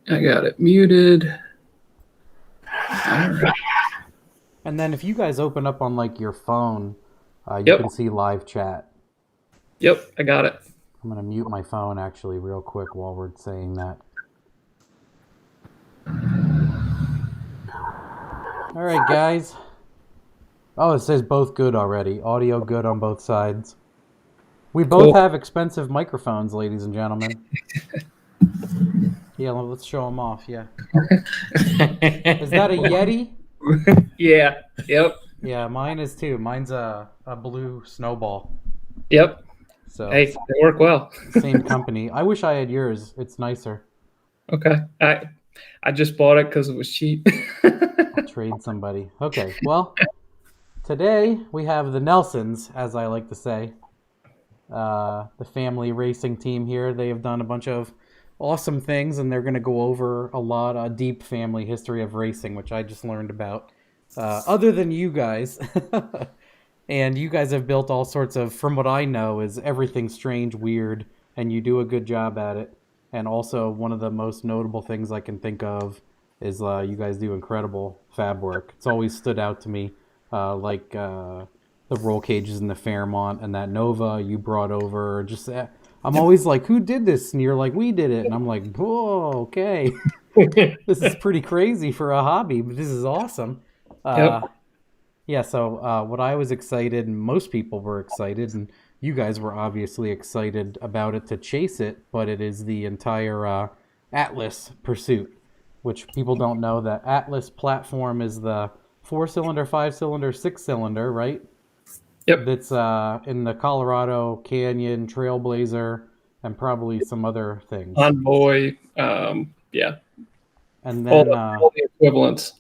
I got it muted. All right. And then if you guys open up on like your phone, you Yep. can see live chat. Yep. I got it. I'm going to mute my phone actually real quick while we're saying that. All right, guys. Oh, it says both good already. Audio good on both sides. We both Cool. have expensive microphones, ladies and gentlemen. Yeah, let's show them off. Yeah. Is that a Yeti? Yeah. Yep. Yeah, mine is too. Mine's a blue snowball. Yep. So, Hey, they work well. same company. I wish I had yours. It's nicer. Okay. I just bought it because it was cheap. I'll trade somebody. Okay, well, today we have the Nelsons, as I like to say, the family racing team here. They have done a bunch of awesome things, and they're going to go over a lot of deep family history of racing, which I just learned about. Other than you guys, and you guys have built all sorts of, from what I know, is everything strange, weird, and you do a good job at it. And also, one of the most notable things I can think of is you guys do incredible fab work. It's always stood out to me, the roll cages in the Fairmont and that Nova you brought over. Just I'm always like, who did this? And you're like, we did it. And I'm like, whoa, okay. This is pretty crazy for a hobby, but this is awesome. Yep. Uh, yeah, so what I was excited, and most people were excited, and you guys were obviously excited about it to chase it, but it is the entire Atlas pursuit, which people don't know that Atlas platform is the four-cylinder, five-cylinder, six-cylinder, right? Yep. That's in the Colorado Canyon, Trailblazer, and probably some other things. Envoy. Yeah. And All then the, all the equivalents.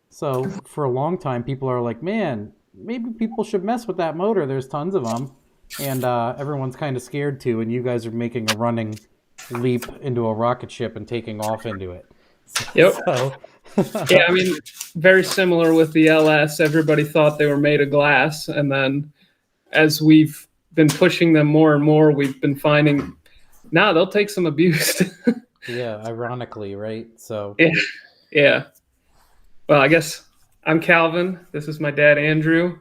so for a long time, people are like, man, maybe people should mess with that motor. There's tons of them, and everyone's kind of scared to. And you guys are making a running leap into a rocket ship and taking off into it. Yep. So, Yeah, I mean, very similar with the LS. Everybody thought they were made of glass, and then as we've been pushing them more and more, we've been finding, nah, they'll take some abuse. yeah, ironically, right? So, Yeah. Yeah. Well, I guess I'm Calvin. This is my dad, Andrew.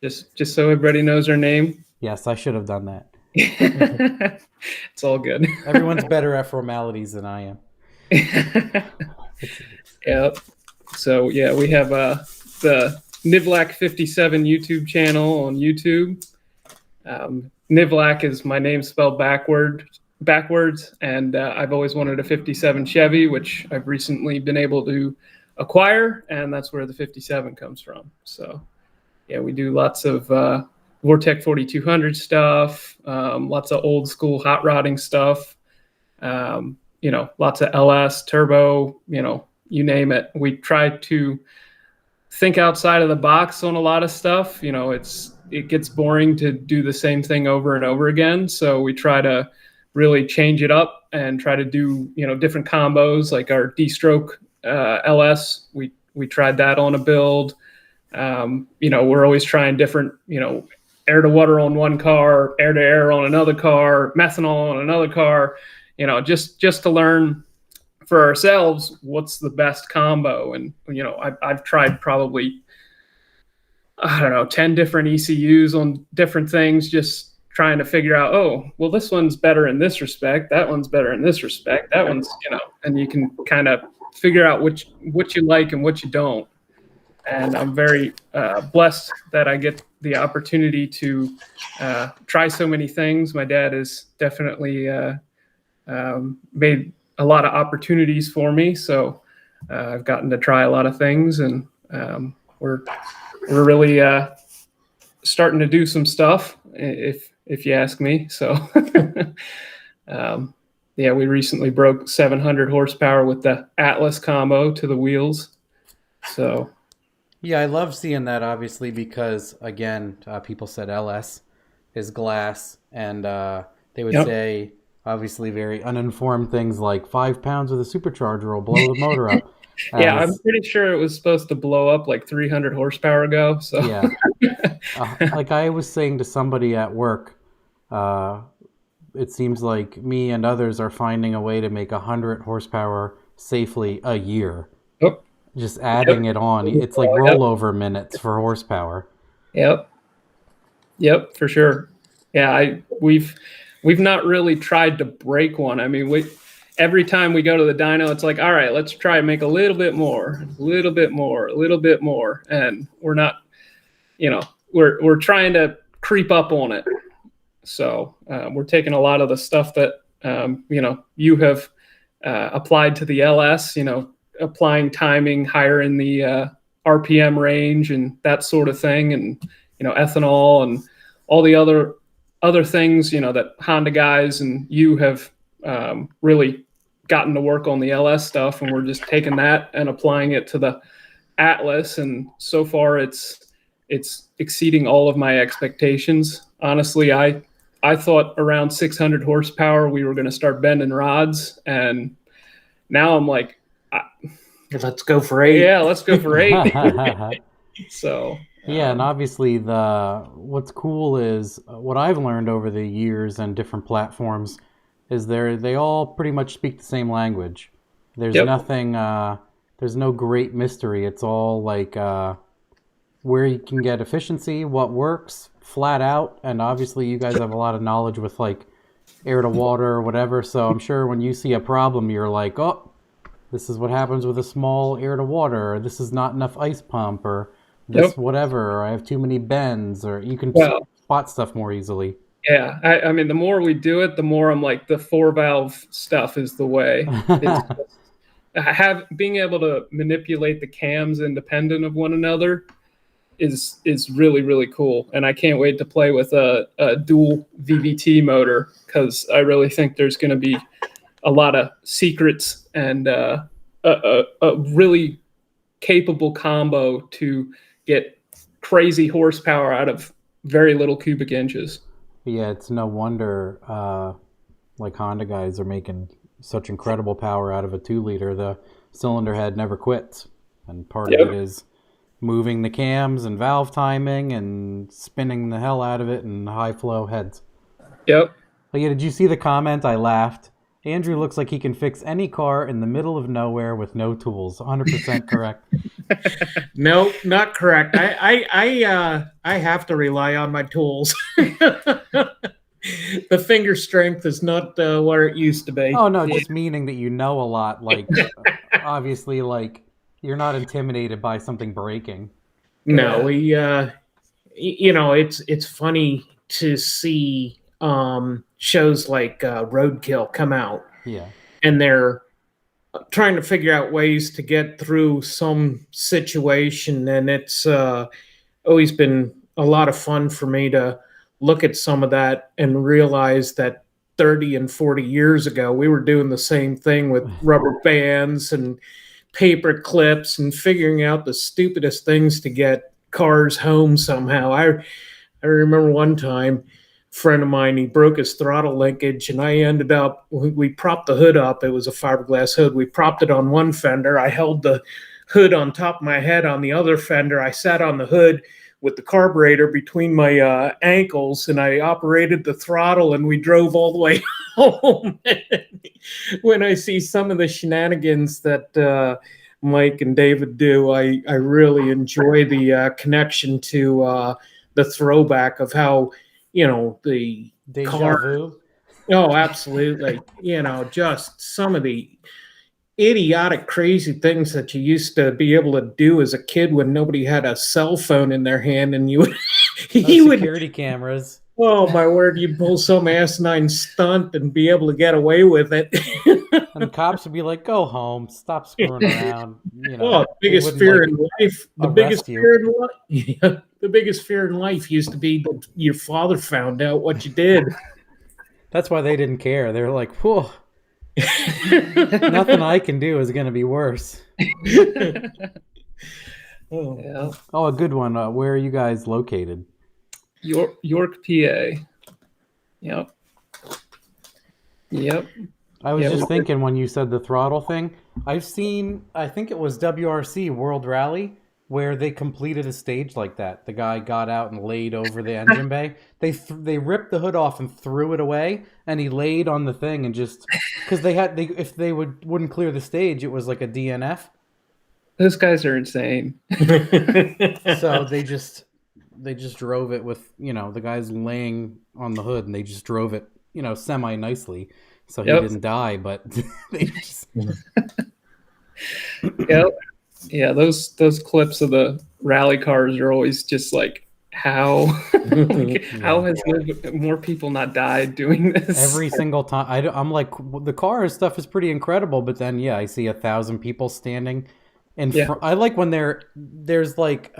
Just so everybody knows our name. yes, I should have done that. It's all good. Everyone's better at formalities than I am. Yeah. So yeah, we have the Nivlak 57 YouTube channel on YouTube. Nivlak is my name spelled backwards, and I've always wanted a 57 Chevy, which I've recently been able to acquire, and that's where the 57 comes from. So yeah, we do lots of Vortec 4200 stuff, lots of old school hot rodding stuff, lots of LS, turbo, you name it. We try to think outside of the box on a lot of stuff. It gets boring to do the same thing over and over again. So we try to really change it up and try to do, different combos like our D-stroke LS. We tried that on a build. We're always trying different, air to water on one car, air to air on another car, methanol on another car, just to learn for ourselves what's the best combo. And I've tried probably, I don't know, 10 different ECUs on different things, just trying to figure out, oh, well, this one's better in this respect, that one's better in this respect, that one's, and you can kind of figure out what you like and what you don't. And I'm very blessed that I get the opportunity to try so many things. My dad has definitely made a lot of opportunities for me, so I've gotten to try a lot of things, and we're really starting to do some stuff, if you ask me. So yeah, we recently broke 700 horsepower with the Atlas combo to the wheels. So yeah, I love seeing that, obviously, because, again, people said LS is glass, and they would yep. say, obviously, very uninformed things like 5 pounds with a supercharger will blow the motor up. Yeah, I'm As, pretty sure it was supposed to blow up like 300 horsepower ago. So yeah. Like I was saying to somebody at work, it seems like me and others are finding a way to make 100 horsepower safely a year. Yep. Just adding it on. It's like rollover minutes for horsepower. Yep. Yep, for sure. Yeah, we've not really tried to break one. I mean, every time we go to the dyno, it's like, all right, let's try and make a little bit more, a little bit more, a little bit more, and we're not, we're trying to creep up on it. So we're taking a lot of the stuff that you have applied to the LS, applying timing higher in the RPM range and that sort of thing, and ethanol and all the other things that Honda guys and you have really gotten to work on the LS stuff, and we're just taking that and applying it to the Atlas, and so far it's exceeding all of my expectations. Honestly, I thought around 600 horsepower we were going to start bending rods, and now I'm like, let's go for 8. Yeah, let's go for 8. So yeah, and obviously what's cool is what I've learned over the years and different platforms is they all pretty much speak the same language. There's nothing, there's no great mystery. It's all like where you can get efficiency, what works, flat out, and obviously you guys have a lot of knowledge with like air to water or whatever, so I'm sure when you see a problem, you're like, oh, this is what happens with a small air to water, or this is not enough ice pump, or this whatever, or I have too many bends, or you can spot stuff more easily. Yeah, I mean, the more we do it, the more I'm like, the 4-valve stuff is the way. Being able to manipulate the cams independent of one another is really, really cool, and I can't wait to play with a dual VVT motor, because I really think there's going to be a lot of secrets and a really capable combo to get crazy horsepower out of very little cubic inches. Yeah, it's no wonder like Honda guys are making such incredible power out of a 2-liter. The cylinder head never quits, and part of it is moving the cams and valve timing and spinning the hell out of it and high flow heads. Yep. But yeah, did you see the comment? I laughed. Andrew looks like he can fix any car in the middle of nowhere with no tools. 100% correct. No, not correct. I have to rely on my tools. The finger strength is not where it used to be. Oh, no, just meaning that you know a lot. Like, obviously, like, you're not intimidated by something breaking. No, we, it's funny to see shows like Roadkill come out. Yeah. And they're trying to figure out ways to get through some situation, and it's always been a lot of fun for me to look at some of that and realize that 30 and 40 years ago we were doing the same thing with rubber bands and paper clips and figuring out the stupidest things to get cars home somehow. I remember one time, friend of mine, he broke his throttle linkage, and I ended up, we propped the hood up. It was a fiberglass hood. We propped it on one fender. I held the hood on top of my head on the other fender. I sat on the hood with the carburetor between my ankles, and I operated the throttle, and we drove all the way home. When I see some of the shenanigans that Mike and David do, I really enjoy the connection to the throwback of how, the Deja car. vu. Oh, absolutely. Just some of the idiotic, crazy things that you used to be able to do as a kid when nobody had a cell phone in their hand, and you would, Security cameras. Oh my word! You'd pull some asinine stunt and be able to get away with it. And the cops would be like, "Go home, stop screwing around." The biggest fear in life. The biggest fear in life used to be that your father found out what you did. That's why they didn't care. They were like, "Whoa, nothing I can do is going to be worse." Oh, a good one. Where are you guys located? York, PA. Yep. I was just thinking when you said the throttle thing, I've seen, I think it was WRC World Rally. where they completed a stage like that. The guy got out and laid over the engine bay. They ripped the hood off and threw it away, and he laid on the thing and just because if they wouldn't clear the stage, it was like a DNF. Those guys are insane. So they just drove it with, the guys laying on the hood, and they just drove it, semi nicely. So he didn't die, but they just. Yep. Yeah, those clips of the rally cars are always just like, how how has more people not died doing this? Every single time. I'm like, the car stuff is pretty incredible, but then I see 1,000 people standing in front. I like when there's like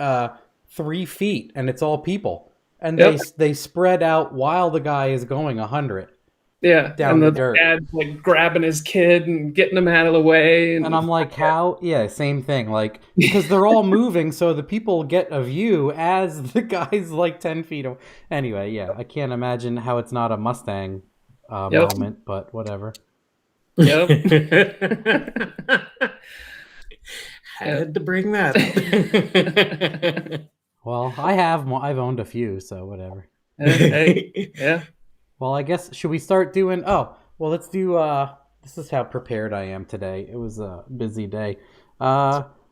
3 feet and it's all people, and they spread out while the guy is going 100. Yeah, down and the the dirt. dad like grabbing his kid and getting him out of the way. And I'm like, how? Yeah, same thing. Like, because they're all moving, so the people get a view as the guy's like 10 feet away. Anyway, I can't imagine how it's not a Mustang moment, but whatever. Yep. Had to bring that up. Well, I've owned a few, so whatever. Hey, yeah. Well, I guess, should we start doing... Oh, well, let's do... this is how prepared I am today. It was a busy day.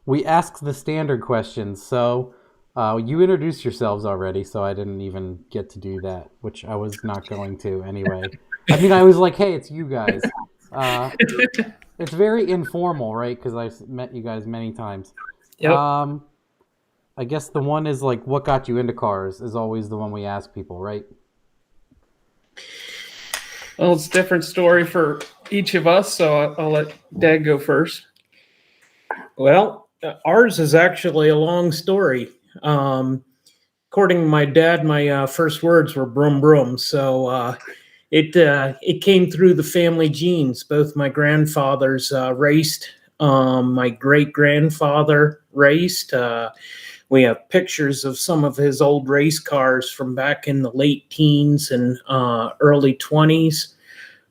We asked the standard questions, so you introduced yourselves already, so I didn't even get to do that, which I was not going to anyway. I mean, I was like, hey, it's you guys. It's very informal, right? Because I've met you guys many times. Yep. I guess the one is like, what got you into cars is always the one we ask people, right? Well, it's a different story for each of us, so I'll let Dad go first. Well, ours is actually a long story. According to my dad, my first words were "brum brum," so it came through the family genes. Both my grandfathers raced. My great grandfather raced. We have pictures of some of his old race cars from back in the late teens and early 20s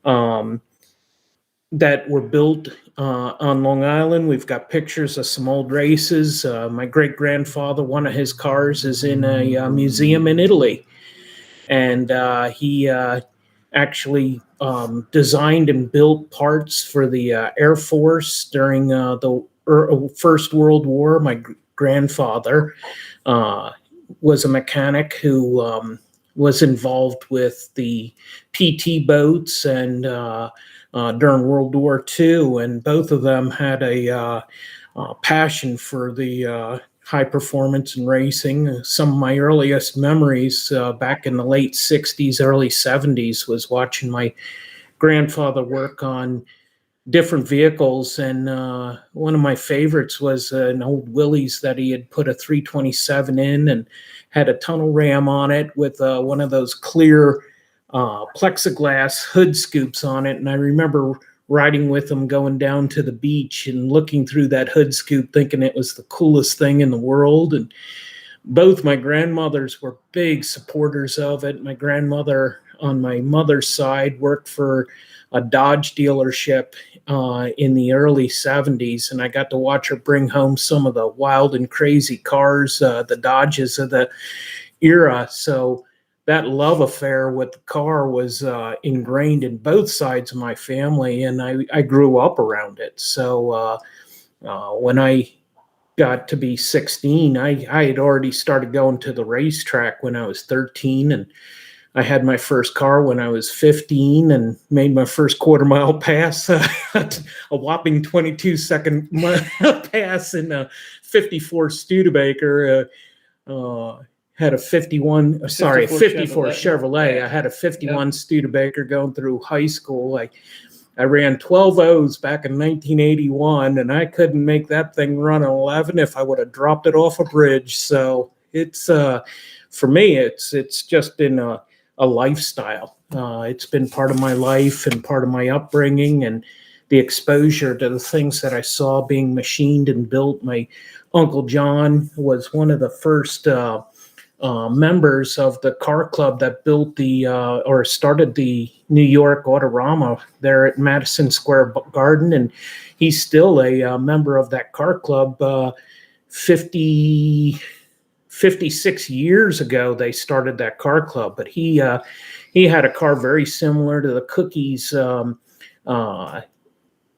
that were built on Long Island. We've got pictures of some old races. My great-grandfather, one of his cars is in a museum in Italy. And he actually designed and built parts for the Air Force during the First World War. My grandfather was a mechanic who was involved with the PT boats and during World War II, and both of them had a passion for the high performance and racing. Some of my earliest memories back in the late 60s, early 70s was watching my grandfather work on different vehicles, and one of my favorites was an old Willys that he had put a 327 in and had a tunnel ram on it with one of those clear plexiglass hood scoops on it. And I remember riding with him going down to the beach and looking through that hood scoop thinking it was the coolest thing in the world. And both my grandmothers were big supporters of it. My grandmother on my mother's side worked for a Dodge dealership in the early 70s, and I got to watch her bring home some of the wild and crazy cars, the Dodges of the era. So that love affair with the car was ingrained in both sides of my family, and I grew up around it. So when I got to be 16, I had already started going to the racetrack when I was 13, and I had my first car when I was 15 and made my first quarter mile pass, a whopping 22-second pass in a 54 Studebaker. Had a 54 Chevrolet. I had a 51 Studebaker going through high school. I ran 12 O's back in 1981, and I couldn't make that thing run an 11 if I would have dropped it off a bridge. So it's for me, it's just been a lifestyle. It's been part of my life and part of my upbringing, and the exposure to the things that I saw being machined and built. My Uncle John was one of the first members of the car club that built or started the New York Autorama there at Madison Square Garden, and he's still a member of that car club. 56 years ago they started that car club, but he had a car very similar to the Cookies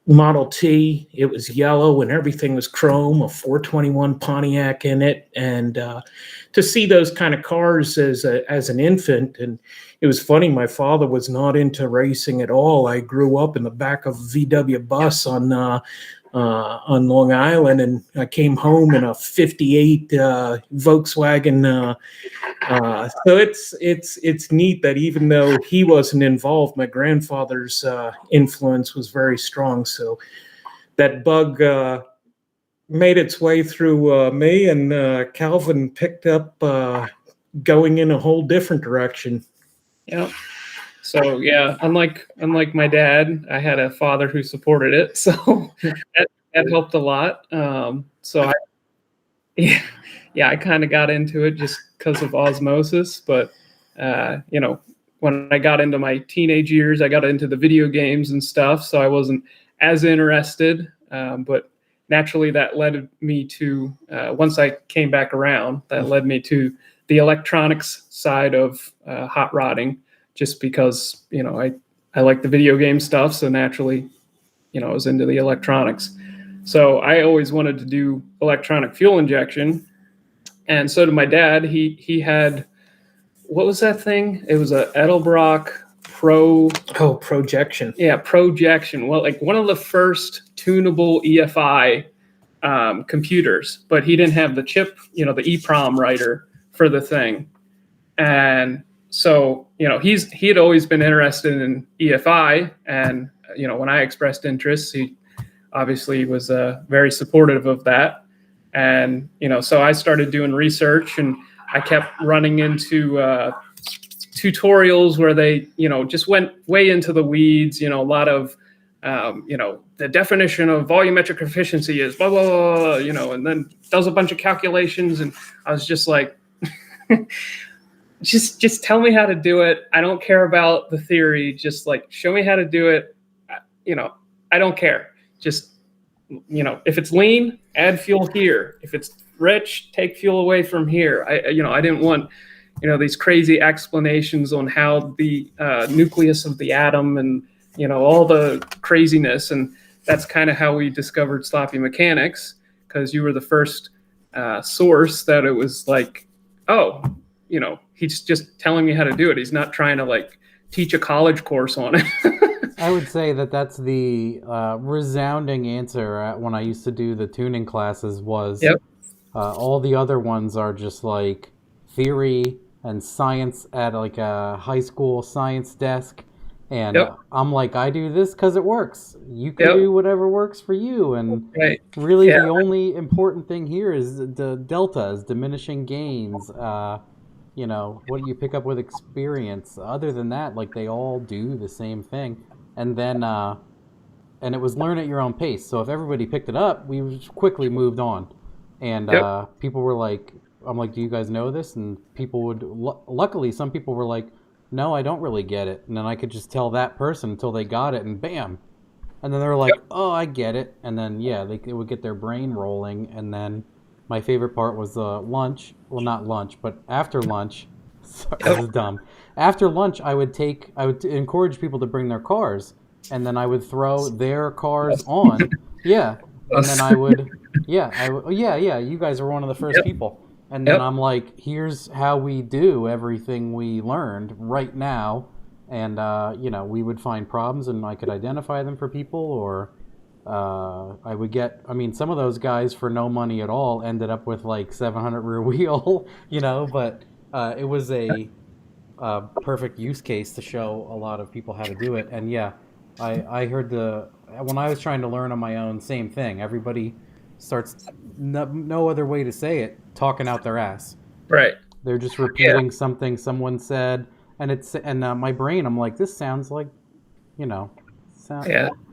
Model T. It was yellow and everything was chrome, a 421 Pontiac in it. And to see those kind of cars as an infant, and it was funny, my father was not into racing at all. I grew up in the back of a VW bus on Long Island, and I came home in a 58 Volkswagen. So it's neat that even though he wasn't involved, my grandfather's influence was very strong. So that bug made its way through me, and Calvin picked up going in a whole different direction. Yeah. So yeah, unlike my dad, I had a father who supported it, so that helped a lot. So I kind of got into it just because of osmosis. But when I got into my teenage years, I got into the video games and stuff, so I wasn't as interested. But naturally, that led me to once I came back around, that led me to the electronics side of hot rodding. Just because, I like the video game stuff. So naturally, I was into the electronics. So I always wanted to do electronic fuel injection. And so did my dad. He had, what was that thing? It was a Edelbrock Pro. Oh, projection. Yeah, projection. Well, like one of the first tunable EFI computers, but he didn't have the chip, the EEPROM writer for the thing. And so, he had always been interested in EFI, and, when I expressed interest, he obviously was very supportive of that. And, so I started doing research, and I kept running into tutorials where they, just went way into the weeds, a lot of, the definition of volumetric efficiency is blah, blah, blah, and then does a bunch of calculations. And I was just like, just tell me how to do it. I don't care about the theory. Just like, show me how to do it. I don't care. Just, if it's lean, add fuel here. If it's rich, take fuel away from here. I didn't want, these crazy explanations on how the nucleus of the atom and, all the craziness. And that's kind of how we discovered sloppy mechanics, because you were the first source that it was like, oh, he's just telling me how to do it. He's not trying to teach a college course on it. I would say that that's the resounding answer when I used to do the tuning classes was yep. All the other ones are just like theory and science at like a high school science desk. And yep. I'm like, I do this because it works. You can yep. do whatever works for you. And right. really the only important thing here is the deltas, diminishing gains, what do you pick up with experience? Other than that, they all do the same thing. And then, and it was learn at your own pace. So if everybody picked it up, we quickly moved on. And yep. People were like, I'm like, do you guys know this? And people would, luckily, some people were like, no, I don't really get it. And then I could just tell that person until they got it, and bam. And then they were like, yep. Oh, I get it. And then, they would get their brain rolling. And then my favorite part was lunch. Well, not lunch, but after lunch. Sorry, this is dumb. After lunch, I would encourage people to bring their cars, and then I would throw their cars on. Yeah. And then I would, you guys were one of the first yep. people. And then yep. I'm like, here's how we do everything we learned right now. And, we would find problems, and I could identify them for people, or I would some of those guys for no money at all ended up with 700 rear wheel, but it was a perfect use case to show a lot of people how to do it. And I heard when I was trying to learn on my own, same thing. Everybody starts, no other way to say it, talking out their ass. Right. They're just repeating something someone said, and my brain, I'm like, this sounds like, Yeah,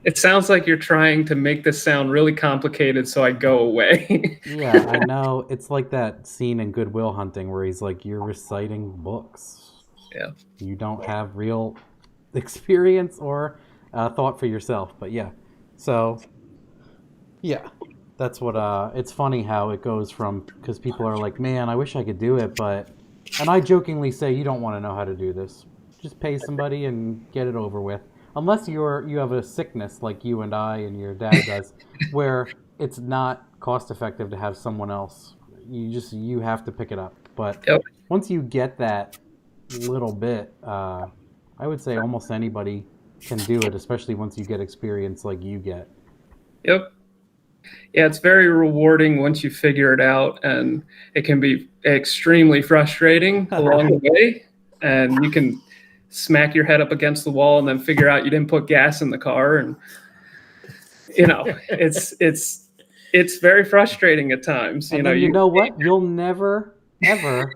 it sounds like you're trying to make this sound really complicated, so I go away. Yeah, I know. It's like that scene in Good Will Hunting where he's like, you're reciting books. Yeah. You don't have real experience or thought for yourself. But yeah. So, yeah. That's what it's funny how it goes from, because people are like, man, I wish I could do it, and I jokingly say, you don't want to know how to do this. Just pay somebody and get it over with. Unless you have a sickness like you and I and your dad does, where it's not cost effective to have someone else. You have to pick it up. But once you get that little bit, I would say almost anybody can do it, especially once you get experience like you get. Yep. Yeah, it's very rewarding once you figure it out, and it can be extremely frustrating along the way. And you can smack your head up against the wall and then figure out you didn't put gas in the car, and it's very frustrating at times. And you know what? You'll never ever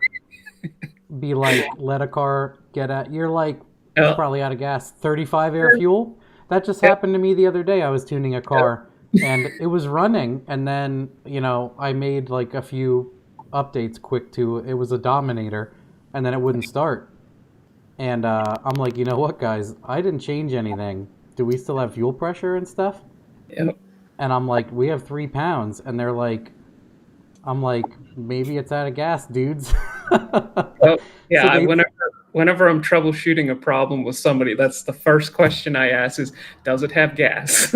be like, let a car get at. You're like, it's probably out of gas. 35 air fuel. That just happened to me the other day. I was tuning a car. And it was running, and then, I made like a few updates quick to it. It was a Dominator, and then it wouldn't start. And I'm like, you know what, guys? I didn't change anything. Do we still have fuel pressure and stuff? Yep. And I'm like, we have 3 pounds. And they're like, I'm like, maybe it's out of gas, dudes. Well, yeah, so whenever I'm troubleshooting a problem with somebody, that's the first question I ask is, does it have gas?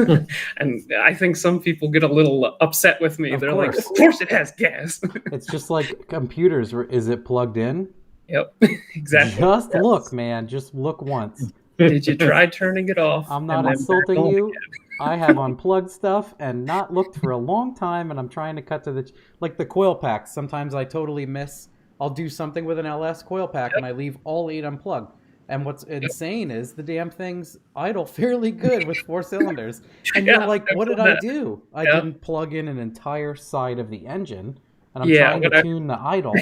And I think some people get a little upset with me. They're like, of course it has gas. It's just like computers. Is it plugged in? Yep, exactly. Just look, man. Just look once. Did you try turning it off? I'm not insulting you. I have unplugged stuff and not looked for a long time, and I'm trying to cut to the coil packs. Sometimes I totally miss. I'll do something with an LS coil pack, and I leave all 8 unplugged. And what's insane is the damn thing's idle fairly good with 4 cylinders. And you're like, what did I do? I didn't plug in an entire side of the engine, and I'm trying to tune the idle.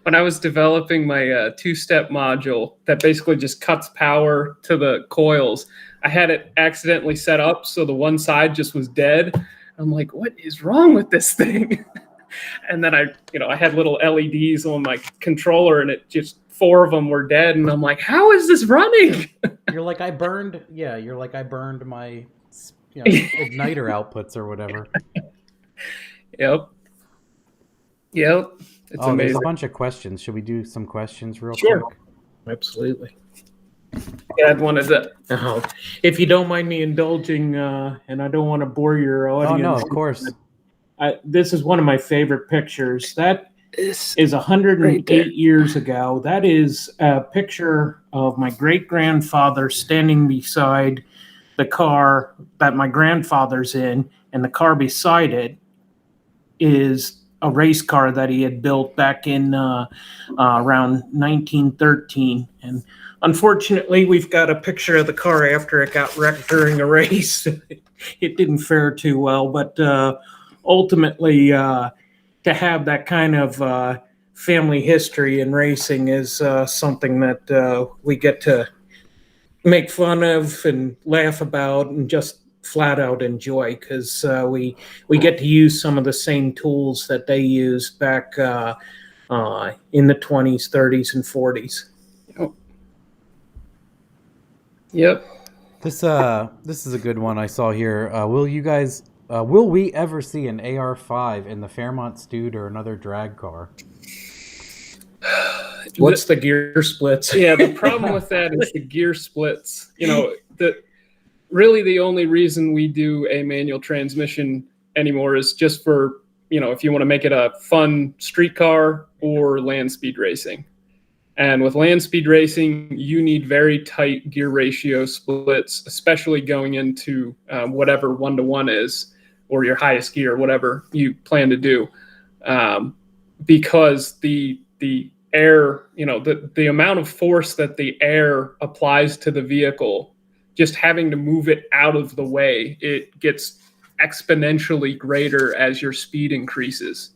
When I was developing my 2-step module that basically just cuts power to the coils, I had it accidentally set up so the one side just was dead. I'm like, what is wrong with this thing? And then I had little LEDs on my controller, and it just 4 of them were dead. And I'm like, how is this running? You're like, I burned my igniter outputs or whatever. Yep. It's amazing. There's a bunch of questions. Should we do some questions real quick? Absolutely. Yeah, I'd wanted to. If you don't mind me indulging, and I don't want to bore your audience. Oh, no, of course. This is one of my favorite pictures. That is 108 years ago. That is a picture of my great-grandfather standing beside the car that my grandfather's in, and the car beside it is a race car that he had built back in around 1913. And unfortunately, we've got a picture of the car after it got wrecked during a race. It didn't fare too well, but ultimately, to have that kind of family history in racing is something that we get to make fun of and laugh about and just flat out enjoy, because we get to use some of the same tools that they used back in the 20s, 30s, and 40s. Yep. This is a good one I saw here. Will we ever see an AR5 in the Fairmont Stewed or another drag car? What's the gear splits? Yeah, the problem with that is the gear splits. Really the only reason we do a manual transmission anymore is just for, if you want to make it a fun street car or land speed racing. And with land speed racing, you need very tight gear ratio splits, especially going into whatever 1-to-1 is, or your highest gear, whatever you plan to do. Because the air, the amount of force that the air applies to the vehicle, just having to move it out of the way, it gets exponentially greater as your speed increases.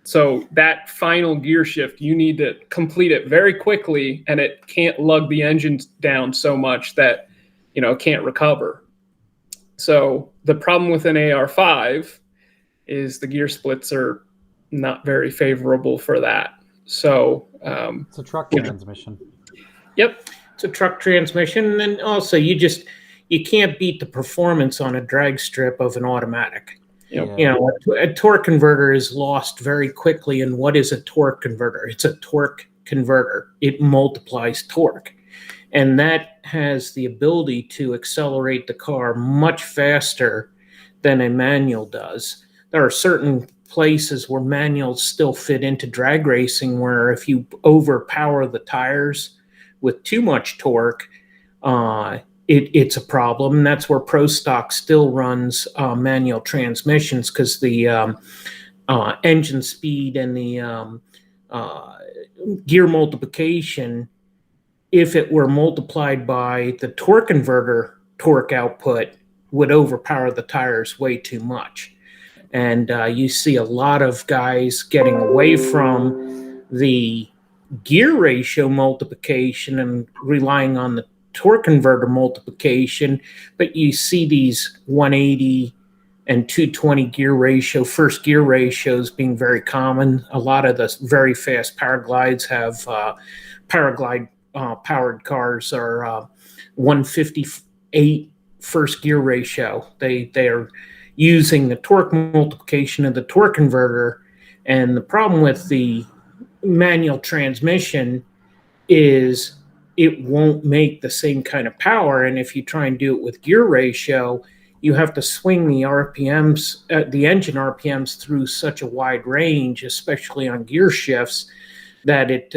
So that final gear shift, you need to complete it very quickly, and it can't lug the engine down so much that, it can't recover. So the problem with an AR5 is the gear splits are not very favorable for that. So it's a truck transmission. Yep. It's a truck transmission, and also you you can't beat the performance on a drag strip of an automatic. Yep. You know, a torque converter is lost very quickly. And what is a torque converter? It's a torque converter. It multiplies torque. And that has the ability to accelerate the car much faster than a manual does. There are certain places where manuals still fit into drag racing, where if you overpower the tires with too much torque, it's a problem. And that's where Pro Stock still runs manual transmissions, because the engine speed and the gear multiplication, if it were multiplied by the torque converter torque output, would overpower the tires way too much. And you see a lot of guys getting away from the gear ratio multiplication and relying on the torque converter multiplication, but you see these 180 and 220 gear ratio, first gear ratios being very common. A lot of the very fast paraglides have paraglide powered cars are 158 first gear ratio. They are using the torque multiplication of the torque converter. And the problem with the manual transmission is it won't make the same kind of power. And if you try and do it with gear ratio, you have to swing the RPMs, the engine RPMs, through such a wide range, especially on gear shifts, that it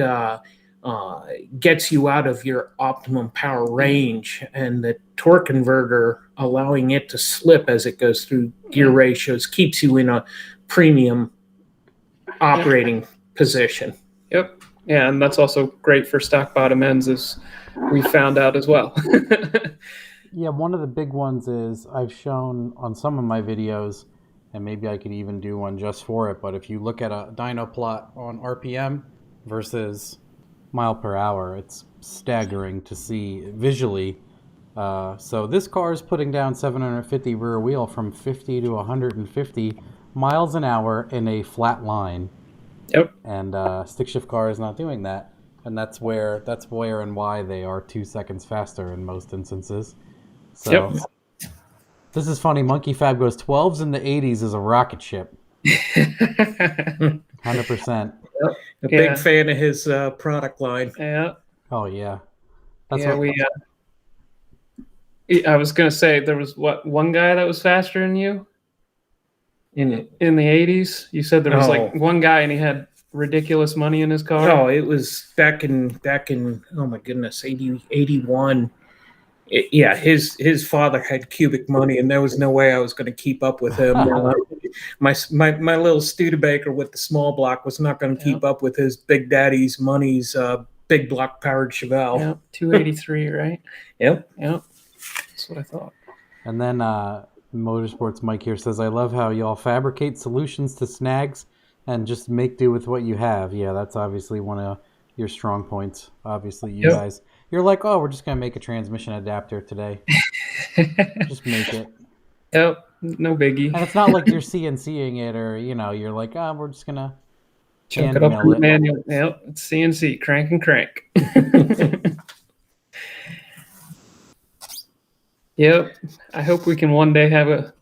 gets you out of your optimum power range. And the torque converter, allowing it to slip as it goes through gear ratios, keeps you in a premium operating position. Yep. Yeah, and that's also great for stock bottom ends, as we found out as well. Yeah, one of the big ones is I've shown on some of my videos, and maybe I could even do one just for it, but if you look at a dyno plot on RPM versus mile per hour, it's staggering to see visually. So this car is putting down 750 rear wheel from 50 to 150 miles an hour in a flat line. Yep. And stick shift car is not doing that, and that's where and why they are 2 seconds faster in most instances. So Yep. This is funny. Monkey Fab goes 12s in the 80s is a rocket ship. 100%. A big fan of his product line. Yeah. Oh yeah. I was gonna say, there was one guy that was faster than you in the 80s. You said there was like one guy and he had ridiculous money in his car. Oh, it was back in oh my goodness, 81. Yeah, his father had cubic money, and there was no way I was going to keep up with him. My little Studebaker with the small block was not going to keep up with his big daddy's money's big block powered Chevelle. Yeah, 283, right? Yep. That's what I thought. And then Motorsports Mike here says, I love how y'all fabricate solutions to snags and just make do with what you have. Yeah, that's obviously one of your strong points. Obviously, you guys. You're like, oh, we're just going to make a transmission adapter today. Just make it. Yep, no biggie. And it's not like you're CNCing it, or, you're like, oh, we're just going to chunk it up in the manual. Yep, it's CNC, crank and crank. Yep, I hope we can one day have a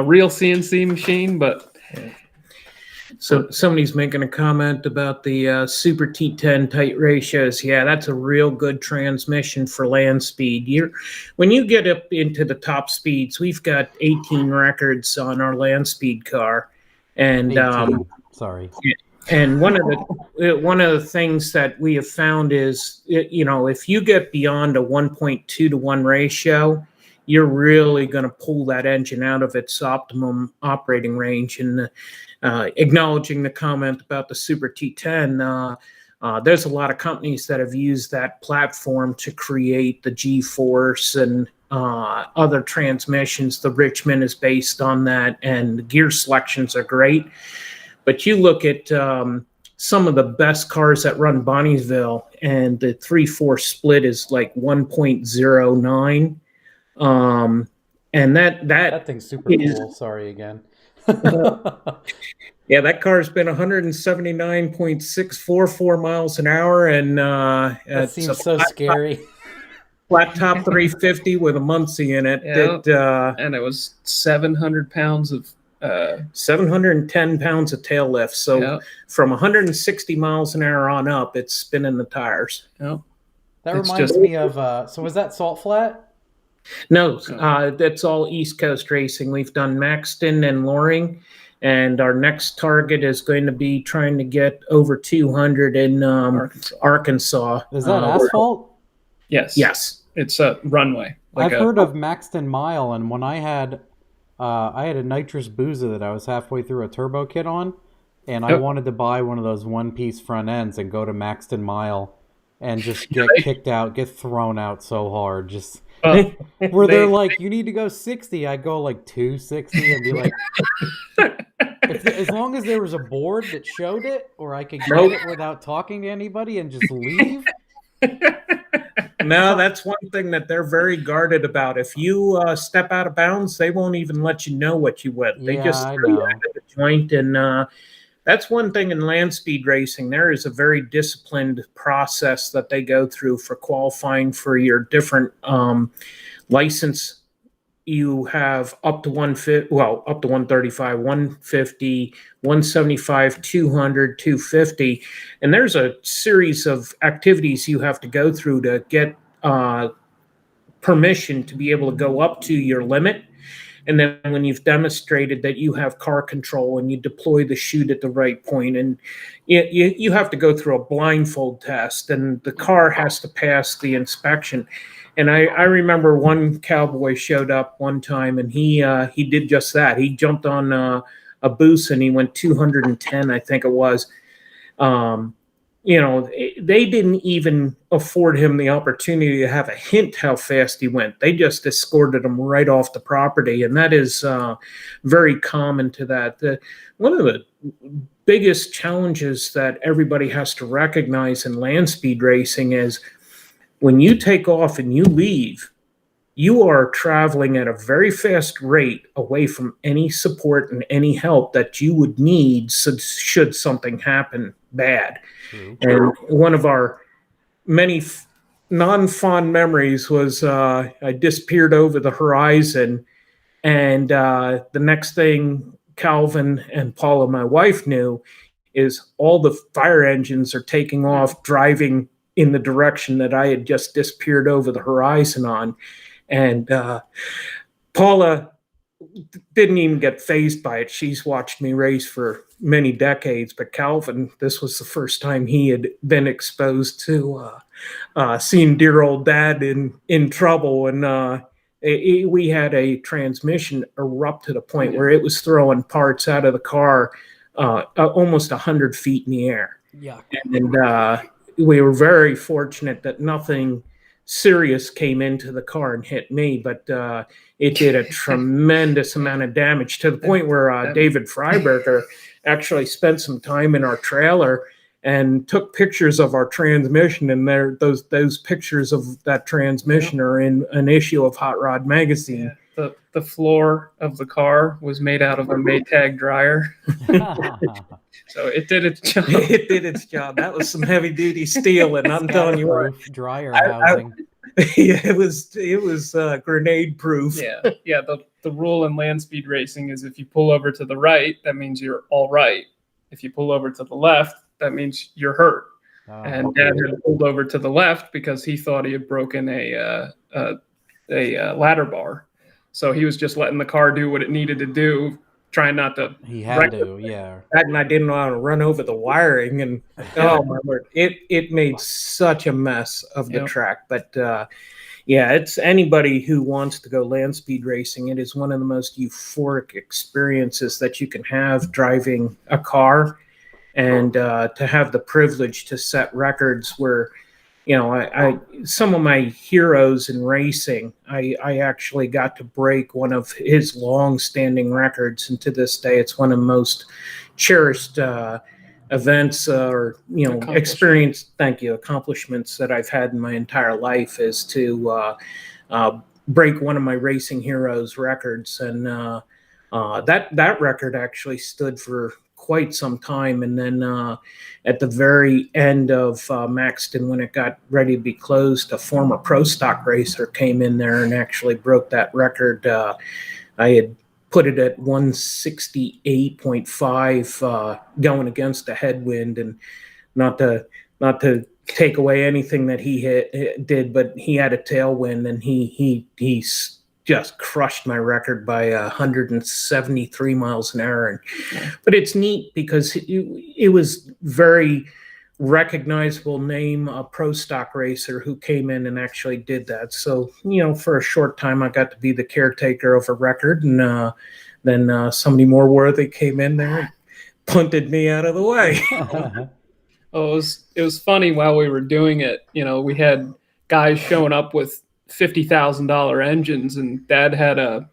real CNC machine, but... So somebody's making a comment about the Super T10 tight ratios. Yeah, that's a real good transmission for land speed. When you get up into the top speeds, we've got 18 records on our land speed car, and sorry. And one of the things that we have found is, if you get beyond a 1.2 to 1 ratio, you're really going to pull that engine out of its optimum operating range. And acknowledging the comment about the Super T10, there's a lot of companies that have used that platform to create the G-Force and other transmissions. The Richmond is based on that, and the gear selections are great. But you look at some of the best cars that run Bonniesville, and the 3/4 split is like 1.09. And that thing's super cool. Sorry again. Yeah, that car's been 179.644 miles an hour, and that seems so scary. flat top 350 with a Muncie in it. Yeah. And it was 700 pounds of 710 pounds of tail lift. So from 160 miles an hour on up, it's spinning the tires. Yep. That reminds me of, so was that Salt Flat? No, that's all East Coast racing. We've done Maxton and Loring, and our next target is going to be trying to get over 200 in Arkansas. Is that asphalt? Yes. Yes. It's a runway. I've heard of Maxton Mile, and when I had a nitrous boozer that I was halfway through a turbo kit on, and I wanted to buy one of those one-piece front ends and go to Maxton Mile and just get kicked out, get thrown out so hard. Just where they're like, you need to go 60. I go like 260 and be like, as long as there was a board that showed it, or I could get it without talking to anybody and just leave. No, that's one thing that they're very guarded about. If you step out of bounds, they won't even let you know what you went. They just throw you out of the joint. And that's one thing in land speed racing. There is a very disciplined process that they go through for qualifying for your different license. You have up to 135, 150, 175, 200, 250. And there's a series of activities you have to go through to get permission to be able to go up to your limit. And then when you've demonstrated that you have car control and you deploy the chute at the right point, and you have to go through a blindfold test, and the car has to pass the inspection. And I remember one cowboy showed up one time, and he did just that. He jumped on a boost, and he went 210, I think it was. They didn't even afford him the opportunity to have a hint how fast he went. They just escorted him right off the property, and that is very common to that. One of the biggest challenges that everybody has to recognize in land speed racing is when you take off and you leave, you are traveling at a very fast rate away from any support and any help that you would need should something happen bad. And one of our many non-fond memories was I disappeared over the horizon, and the next thing Calvin and Paula, my wife, knew is all the fire engines are taking off, driving in the direction that I had just disappeared over the horizon on. And Paula didn't even get fazed by it. She's watched me race for many decades, but Calvin, this was the first time he had been exposed to seeing dear old dad in trouble. And we had a transmission erupt to the point where it was throwing parts out of the car almost 100 feet in the air. Yeah. And we were very fortunate that nothing serious came into the car and hit me, but it did a tremendous amount of damage to the point where David Freiberger actually spent some time in our trailer and took pictures of our transmission, and those pictures of that transmission are in an issue of Hot Rod Magazine. Yeah. The floor of the car was made out of a Maytag dryer. So it did its job. It did its job. That was some heavy duty steel, and I'm telling you what, dryer housing. Yeah, it was grenade proof. Yeah. The rule in land speed racing is if you pull over to the right, that means you're all right. If you pull over to the left, that means you're hurt. And Dad had pulled over to the left because he thought he had broken a ladder bar. So he was just letting the car do what it needed to do, trying not to. He had to, yeah. And I didn't want to run over the wiring, and oh my word, it made such a mess of the track. But yeah, it's anybody who wants to go land speed racing. It is one of the most euphoric experiences that you can have driving a car, and to have the privilege to set records where, I some of my heroes in racing, I actually got to break one of his long-standing records, and to this day, it's one of the most cherished events or accomplishments that I've had in my entire life, is to break one of my racing heroes' records, and that record actually stood for quite some time. And then at the very end of Maxton, when it got ready to be closed, a former pro stock racer came in there and actually broke that record. I had put it at 168.5 going against a headwind, and not to take away anything that he did, but he had a tailwind, and he just crushed my record by 173 miles an hour. But it's neat because it was very recognizable name, a pro stock racer who came in and actually did that. So, for a short time, I got to be the caretaker of a record, and then somebody more worthy came in there and punted me out of the way. Oh, it was funny while we were doing it. We had guys showing up with $50,000 engines, and Dad had a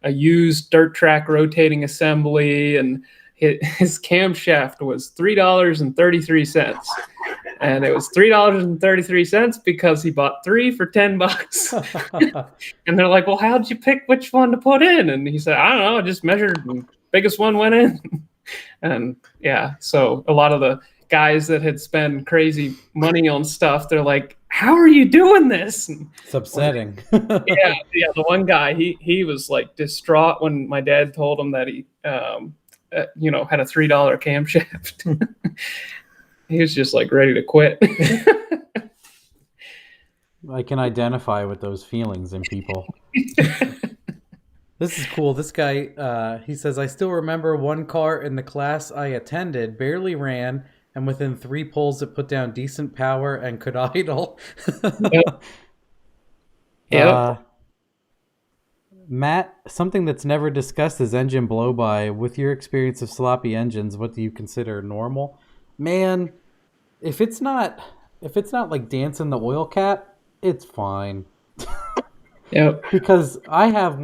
used dirt track rotating assembly, and his camshaft was $3.33, and it was $3.33 because he bought 3 for $10. And they're like, "Well, how'd you pick which one to put in?" And he said, "I don't know, I just measured, and the biggest one went in." And yeah, so a lot of the guys that had spent crazy money on stuff, they're like, "How are you doing this?" It's upsetting. yeah. The one guy, he was like distraught when my dad told him that he, had a $3 camshaft. He was just like ready to quit. I can identify with those feelings in people. This is cool. This guy, he says, "I still remember one car in the class I attended barely ran, and within 3 pulls it put down decent power and could idle." Yep. Matt, something that's never discussed is engine blow-by. With your experience of sloppy engines, what do you consider normal? Man, if it's not like dancing the oil cap, it's fine. Yep. Because I have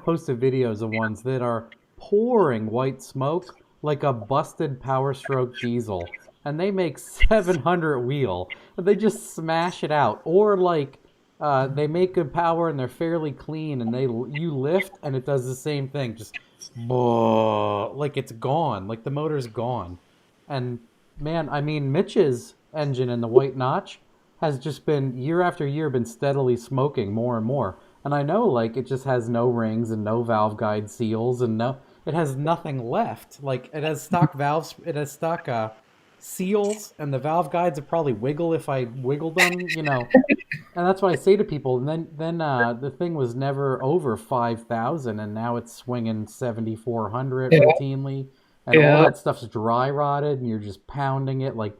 posted videos of ones that are pouring white smoke like a busted Power Stroke diesel, and they make 700 wheel, and they just smash it out. Or like they make good power and they're fairly clean, and you lift and it does the same thing, just like it's gone, like the motor's gone. And man, I mean, Mitch's engine in the white notch has just been year after year been steadily smoking more and more. And I know like it just has no rings and no valve guide seals, and it has nothing left. Like it has stock valves, it has stock seals, and the valve guides would probably wiggle if I wiggled them, And that's what I say to people. And then the thing was never over 5,000, and now it's swinging 7,400 routinely, and all that stuff's dry rotted, and you're just pounding it like.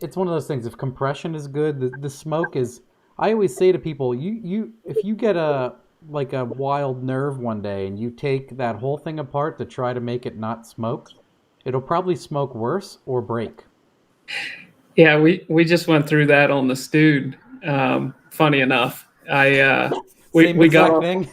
It's one of those things. If compression is good, the smoke is. I always say to people, if you get a wild nerve one day and you take that whole thing apart to try to make it not smoke, it'll probably smoke worse or break. Yeah, we just went through that on the Stewed. Funny enough, we got thing.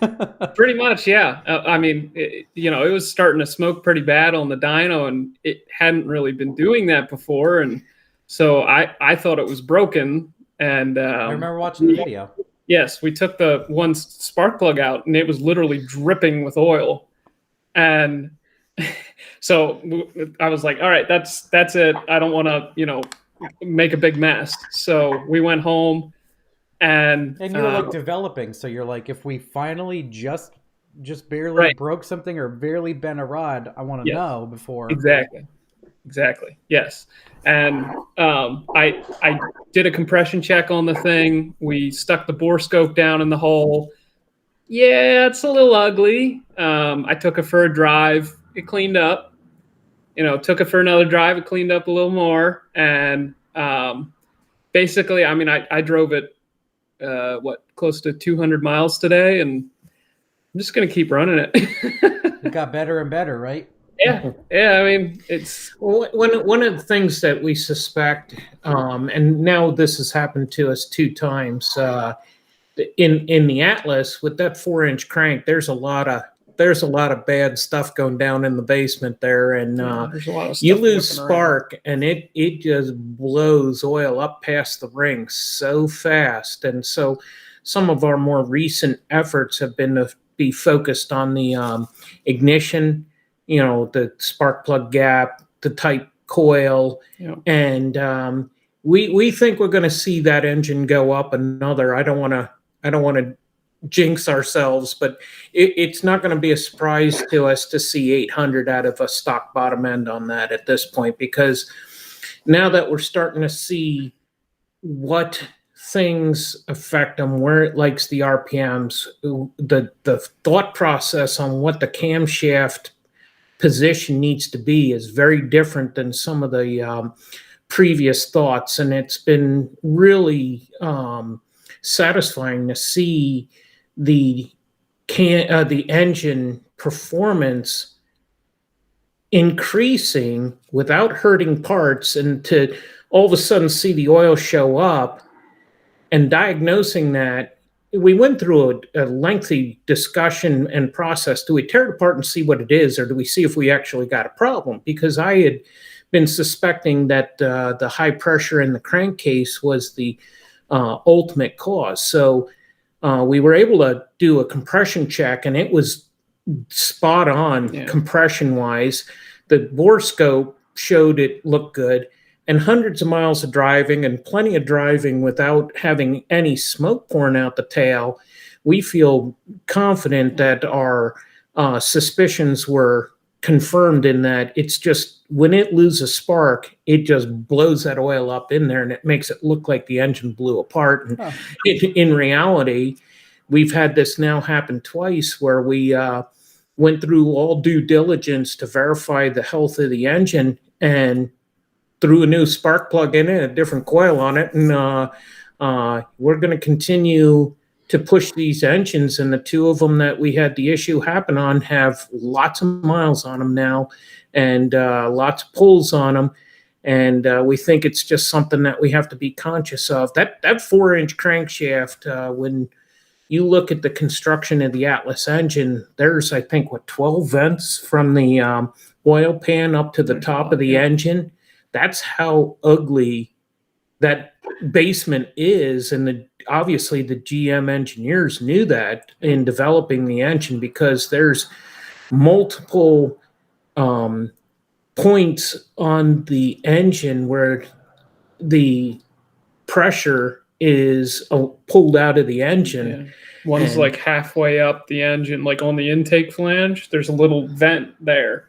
Pretty much, yeah. I mean, it was starting to smoke pretty bad on the dyno, and it hadn't really been doing that before, and so I thought it was broken. And I remember watching the video. Yes, we took the one spark plug out, and it was literally dripping with oil. And so I was like, all right, that's it. I don't want to, make a big mess. So we went home, and you were like developing. So you're like, if we finally just barely broke something or barely bent a rod, I want to know before. Exactly. Yes. And I did a compression check on the thing. We stuck the bore scope down in the hole. Yeah, it's a little ugly. I took it for a drive. It cleaned up. Took it for another drive. It cleaned up a little more. And basically, I mean, I drove it, close to 200 miles today, and I'm just going to keep running it. It got better and better, right? Yeah. I mean, it's one of the things that we suspect, and now this has happened to us 2 times. In the Atlas with that 4-inch crank, there's a lot of bad stuff going down in the basement there, and there's a lot of stuff you lose spark, around. and it just blows oil up past the ring so fast. And so some of our more recent efforts have been to be focused on the ignition the spark plug gap, the tight coil, and we think we're going to see that engine go up another. I don't want to jinx ourselves, but it's not going to be a surprise to us to see 800 out of a stock bottom end on that at this point, because now that we're starting to see what things affect them, where it likes the RPMs, the thought process on what the camshaft position needs to be is very different than some of the previous thoughts, and it's been really satisfying to see the engine performance increasing without hurting parts, and to all of a sudden see the oil show up. And diagnosing that, we went through a lengthy discussion and process. Do we tear it apart and see what it is, or do we see if we actually got a problem? Because I had been suspecting that the high pressure in the crankcase was the ultimate cause. So we were able to do a compression check, and it was spot on compression-wise. The bore scope showed it looked good, and hundreds of miles of driving and plenty of driving without having any smoke pouring out the tail, we feel confident that our suspicions were confirmed in that it's just when it loses spark, it just blows that oil up in there, and it makes it look like the engine blew apart. And in reality, we've had this now happen twice where we went through all due diligence to verify the health of the engine and threw a new spark plug in it, a different coil on it, and we're going to continue to push these engines. And the two of them that we had the issue happen on have lots of miles on them now, and lots of pulls on them. And we think it's just something that we have to be conscious of. That 4-inch crankshaft, when you look at the construction of the Atlas engine, there's, I think, 12 vents from the oil pan up to the top of the engine. That's how ugly that basement is, and obviously the GM engineers knew that in developing the engine, because there's multiple points on the engine where the pressure is pulled out of the engine. One's like halfway up the engine, like on the intake flange, there's a little vent there,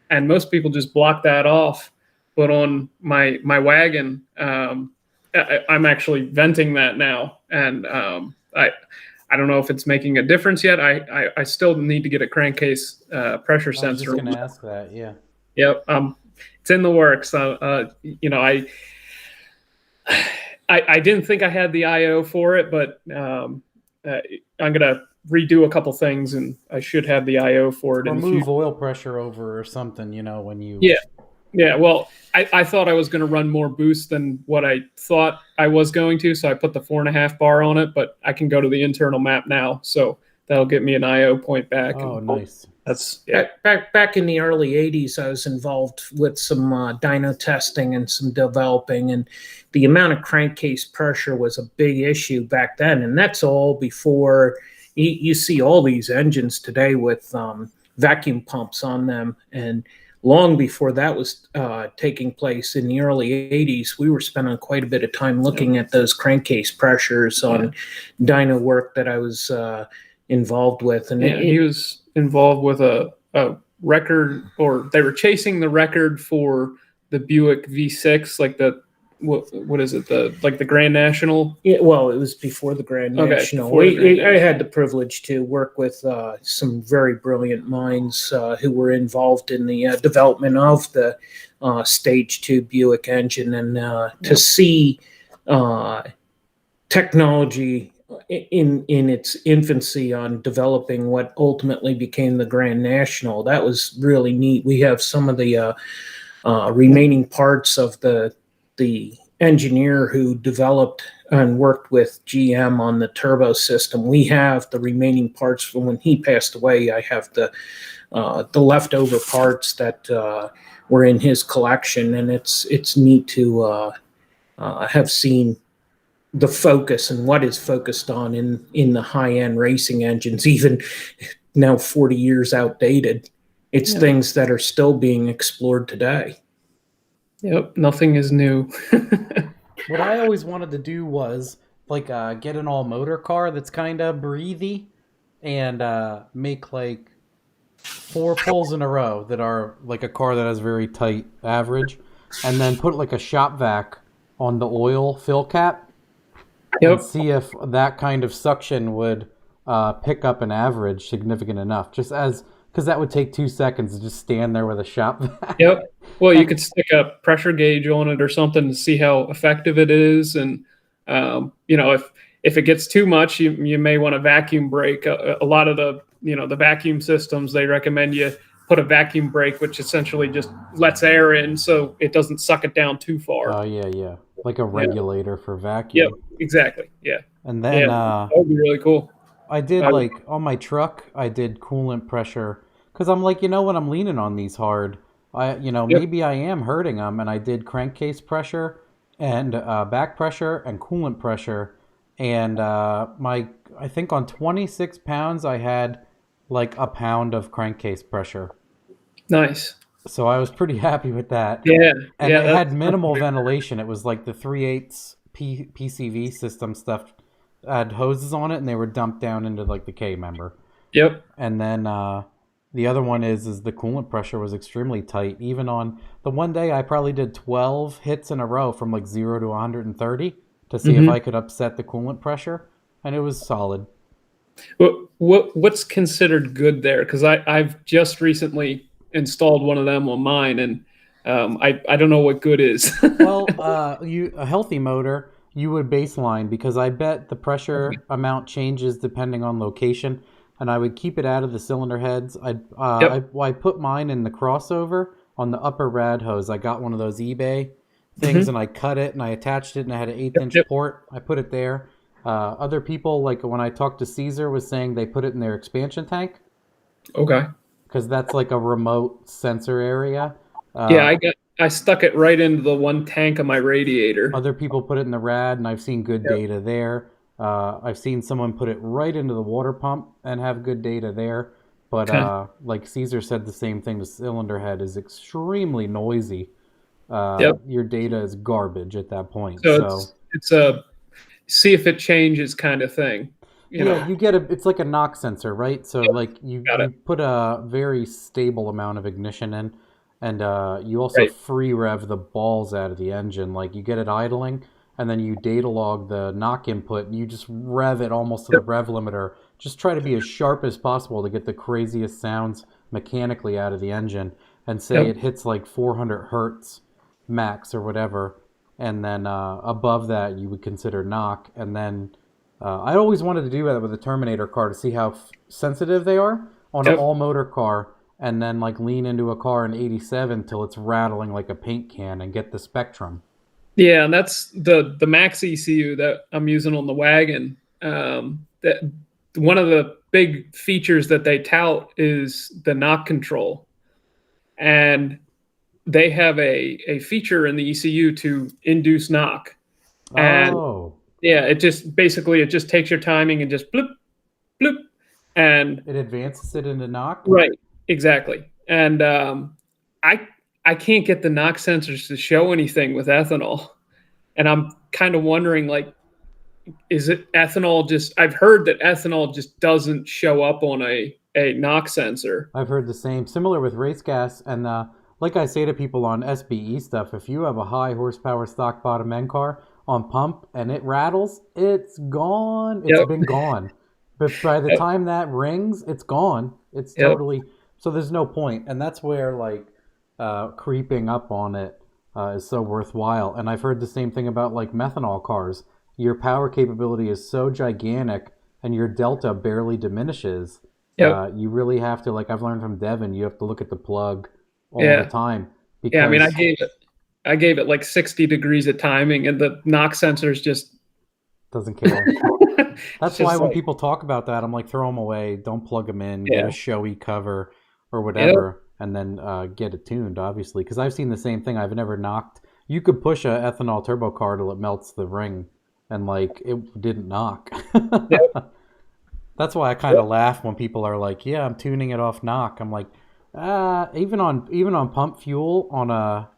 and most people just block that off. But on my wagon, I'm actually venting that now, and I don't know if it's making a difference yet. I still need to get a crankcase pressure sensor. I was just going to ask that. Yeah. Yep. It's in the works. I didn't think I had the IO for it, but I'm gonna redo a couple things, and I should have the IO for it. Or move oil pressure over or something. When you. Yeah, well, I thought I was going to run more boost than what I thought I was going to, so I put the 4.5 bar on it, but I can go to the internal map now, so that'll get me an IO point back. Oh, nice. That's back in the early 80s, I was involved with some dyno testing and some developing, and the amount of crankcase pressure was a big issue back then, and that's all before you see all these engines today with vacuum pumps on them. And long before that was taking place in the early 80s, we were spending quite a bit of time looking at those crankcase pressures on dyno work that I was involved with. And he was involved with a record, or they were chasing the record for the Buick V6, like the what is it, the Grand National? Yeah, well, it was before the Grand National. I had the privilege to work with some very brilliant minds who were involved in the development of the Stage 2 Buick engine, and to see technology in its infancy on developing what ultimately became the Grand National, that was really neat. We have some of the remaining parts of the engineer who developed and worked with GM on the turbo system. We have the remaining parts from when he passed away. I have the leftover parts that were in his collection, and it's neat to have seen the focus and what is focused on in the high-end racing engines, even now 40 years outdated. It's things that are still being explored today. Yep, nothing is new. What I always wanted to do was like get an all motor car that's kind of breathy and make like 4 pulls in a row that are like a car that has very tight average, and then put like a shop vac on the oil fill cap and see if that kind of suction would pick up an average significant enough. Just as because that would take 2 seconds to just stand there with a shop vac. Yep. Well, you could stick a pressure gauge on it or something to see how effective it is, and if it gets too much, you may want to vacuum brake. A lot of the vacuum systems, they recommend you put a vacuum brake, which essentially just lets air in so it doesn't suck it down too far. Oh yeah, like a regulator for vacuum. Yep, exactly. Yeah. And then that would be really cool. I did like on my truck, I did coolant pressure because I'm like, when I'm leaning on these hard, maybe I am hurting them, and I did crankcase pressure and back pressure and coolant pressure, and I think on 26 pounds I had like a pound of crankcase pressure. Nice. So I was pretty happy with that. Yeah. And it had minimal ventilation. It was like the 3/8 PCV system stuff had hoses on it, and they were dumped down into like the K member. Yep. And then the other one is the coolant pressure was extremely tight. Even on the one day, I probably did 12 hits in a row from like 0 to 130 to see if I could upset the coolant pressure, and it was solid. What's considered good there? Because I've just recently installed one of them on mine, and I don't know what good is. Well, a healthy motor, you would baseline, because I bet the pressure amount changes depending on location, and I would keep it out of the cylinder heads. I put mine in the crossover on the upper rad hose. I got one of those eBay things, and I cut it and I attached it, and I had an 1/8" port. I put it there. Other people, like when I talked to Caesar, was saying they put it in their expansion tank. Okay. Because that's like a remote sensor area. I stuck it right into the one tank of my radiator. Other people put it in the rad, and I've seen good data there. I've seen someone put it right into the water pump and have good data there. But like Caesar said, the same thing. The cylinder head is extremely noisy. Your data is garbage at that point. So it's a see if it changes kind of thing. You get it's like a knock sensor, right? So like you put a very stable amount of ignition in, and you also free rev the balls out of the engine. Like you get it idling, and then you data log the knock input, and you just rev it almost to the rev limiter. Just try to be as sharp as possible to get the craziest sounds mechanically out of the engine, and say it hits like 400 hertz max or whatever, and then above that you would consider knock. And then I always wanted to do that with a Terminator car to see how sensitive they are on an all motor car, and then like lean into a car in 87 till it's rattling like a paint can and get the spectrum. Yeah, and that's the max ECU that I'm using on the wagon. That one of the big features that they tout is the knock control, and they have a feature in the ECU to induce knock. And it just takes your timing and just bloop, bloop, and it advances it into knock. Right, exactly. And I can't get the knock sensors to show anything with ethanol, and I'm kind of wondering, like, is it ethanol? I've heard that ethanol just doesn't show up on a knock sensor. I've heard the same, similar with race gas, and like I say to people on SBE stuff, if you have a high horsepower stock bottom end car on pump and it rattles, it's gone. It's been gone. But by the time that rings, it's gone. It's totally, so there's no point. And that's where like creeping up on it is so worthwhile. And I've heard the same thing about like methanol cars. Your power capability is so gigantic and your delta barely diminishes. You really have to, like I've learned from Devin, you have to look at the plug all the time. Because, I mean, I gave it like 60 degrees of timing, and the knock sensors just doesn't care. That's why when people talk about that, I'm like, throw them away. Don't plug them in. Get a showy cover or whatever, and then get it tuned, obviously. Because I've seen the same thing. I've never knocked. You could push a ethanol turbo car till it melts the ring, and like it didn't knock. That's why I kind of laugh when people are like, "Yeah, I'm tuning it off knock." I'm like, Even on pump fuel on a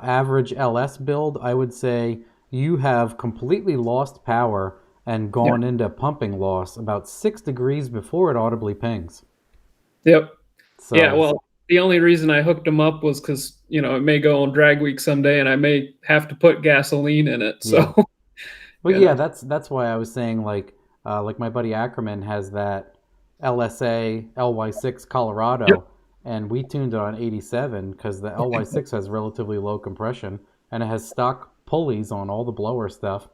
average LS build, I would say you have completely lost power and gone into pumping loss about 6 degrees before it audibly pings. Yep. Yeah, So well, the only reason I hooked them up was because, it may go on drag week someday and I may have to put gasoline in it. yeah. So, Well, yeah, that's why I was saying like my buddy Ackerman has that LSA LY6 Colorado, Yep. and we tuned it on 87 because the LY6 has relatively low compression and it has stock pulleys on all the blower stuff.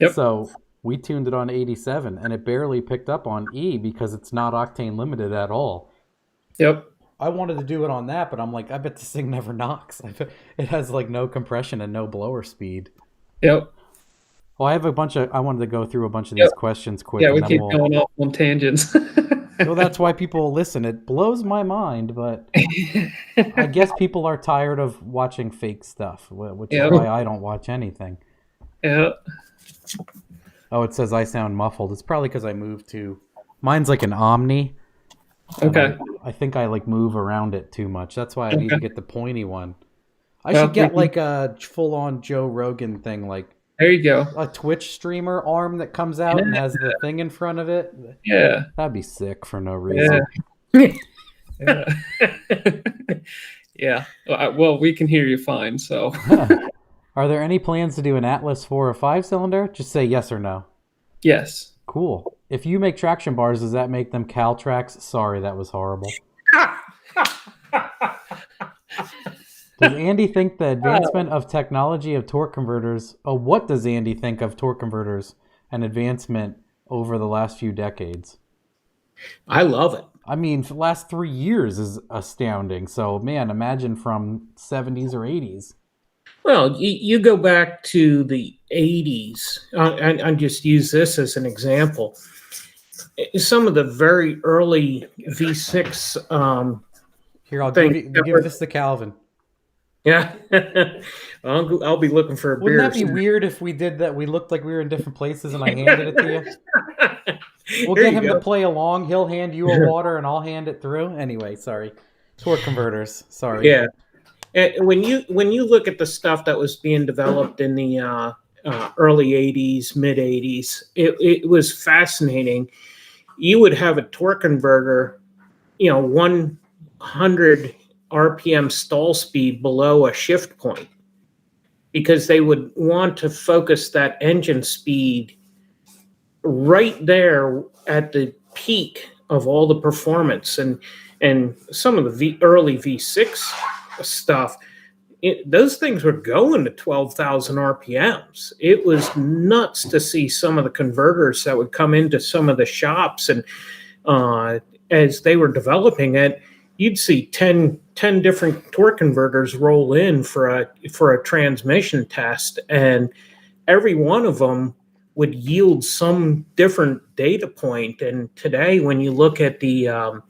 Yep. So we tuned it on 87 and it barely picked up on E because it's not octane limited at all. Yep. I wanted to do it on that, but I'm like, I bet this thing never knocks. It has like no compression and no blower speed. Yep. Well, I wanted to go through a bunch of these questions quick. Yeah, and we then keep going off on tangents. Well, that's why people listen. It blows my mind, but I guess people are tired of watching fake stuff, which is why I don't watch anything. Yeah. Oh, it says I sound muffled. It's probably because I moved to... Mine's like an Omni. Okay. I think I like move around it too much. That's why I need to get the pointy one. I should get like a full-on Joe Rogan thing, like there you go. a Twitch streamer arm that comes out and has the thing in front of it. Yeah. That'd be sick for no reason. Yeah. Yeah. Well, we can hear you fine, so. Are there any plans to do an Atlas 4 or 5 cylinder? Just say yes or no. Yes. Cool. If you make traction bars, does that make them Caltrax? Sorry, that was horrible. Does Andy think the advancement of technology of torque converters... Oh, what does Andy think of torque converters and advancement over the last few decades? I love it. I mean, the last 3 years is astounding. So, man, imagine from 70s or 80s. Well, you go back to the 80s. I just use this as an example. Some of the very early V6... Here, I'll give this to Calvin. Yeah, I'll be looking for a beer. Wouldn't that be weird if we did that? We looked like we were in different places and I handed it to you? We'll get him to play along. He'll hand you a water and I'll hand it through. Anyway, sorry. Torque converters. Sorry. Yeah. When you look at the stuff that was being developed in the early 80s, mid 80s, it was fascinating. You would have a torque converter, 100 RPM stall speed below a shift point because they would want to focus that engine speed right there at the peak of all the performance. And some of the early V6 stuff, those things were going to 12,000 RPMs. It was nuts to see some of the converters that would come into some of the shops. And as they were developing it, you'd see 10 different torque converters roll in for a transmission test, and every one of them would yield some different data point. And today, when you look at the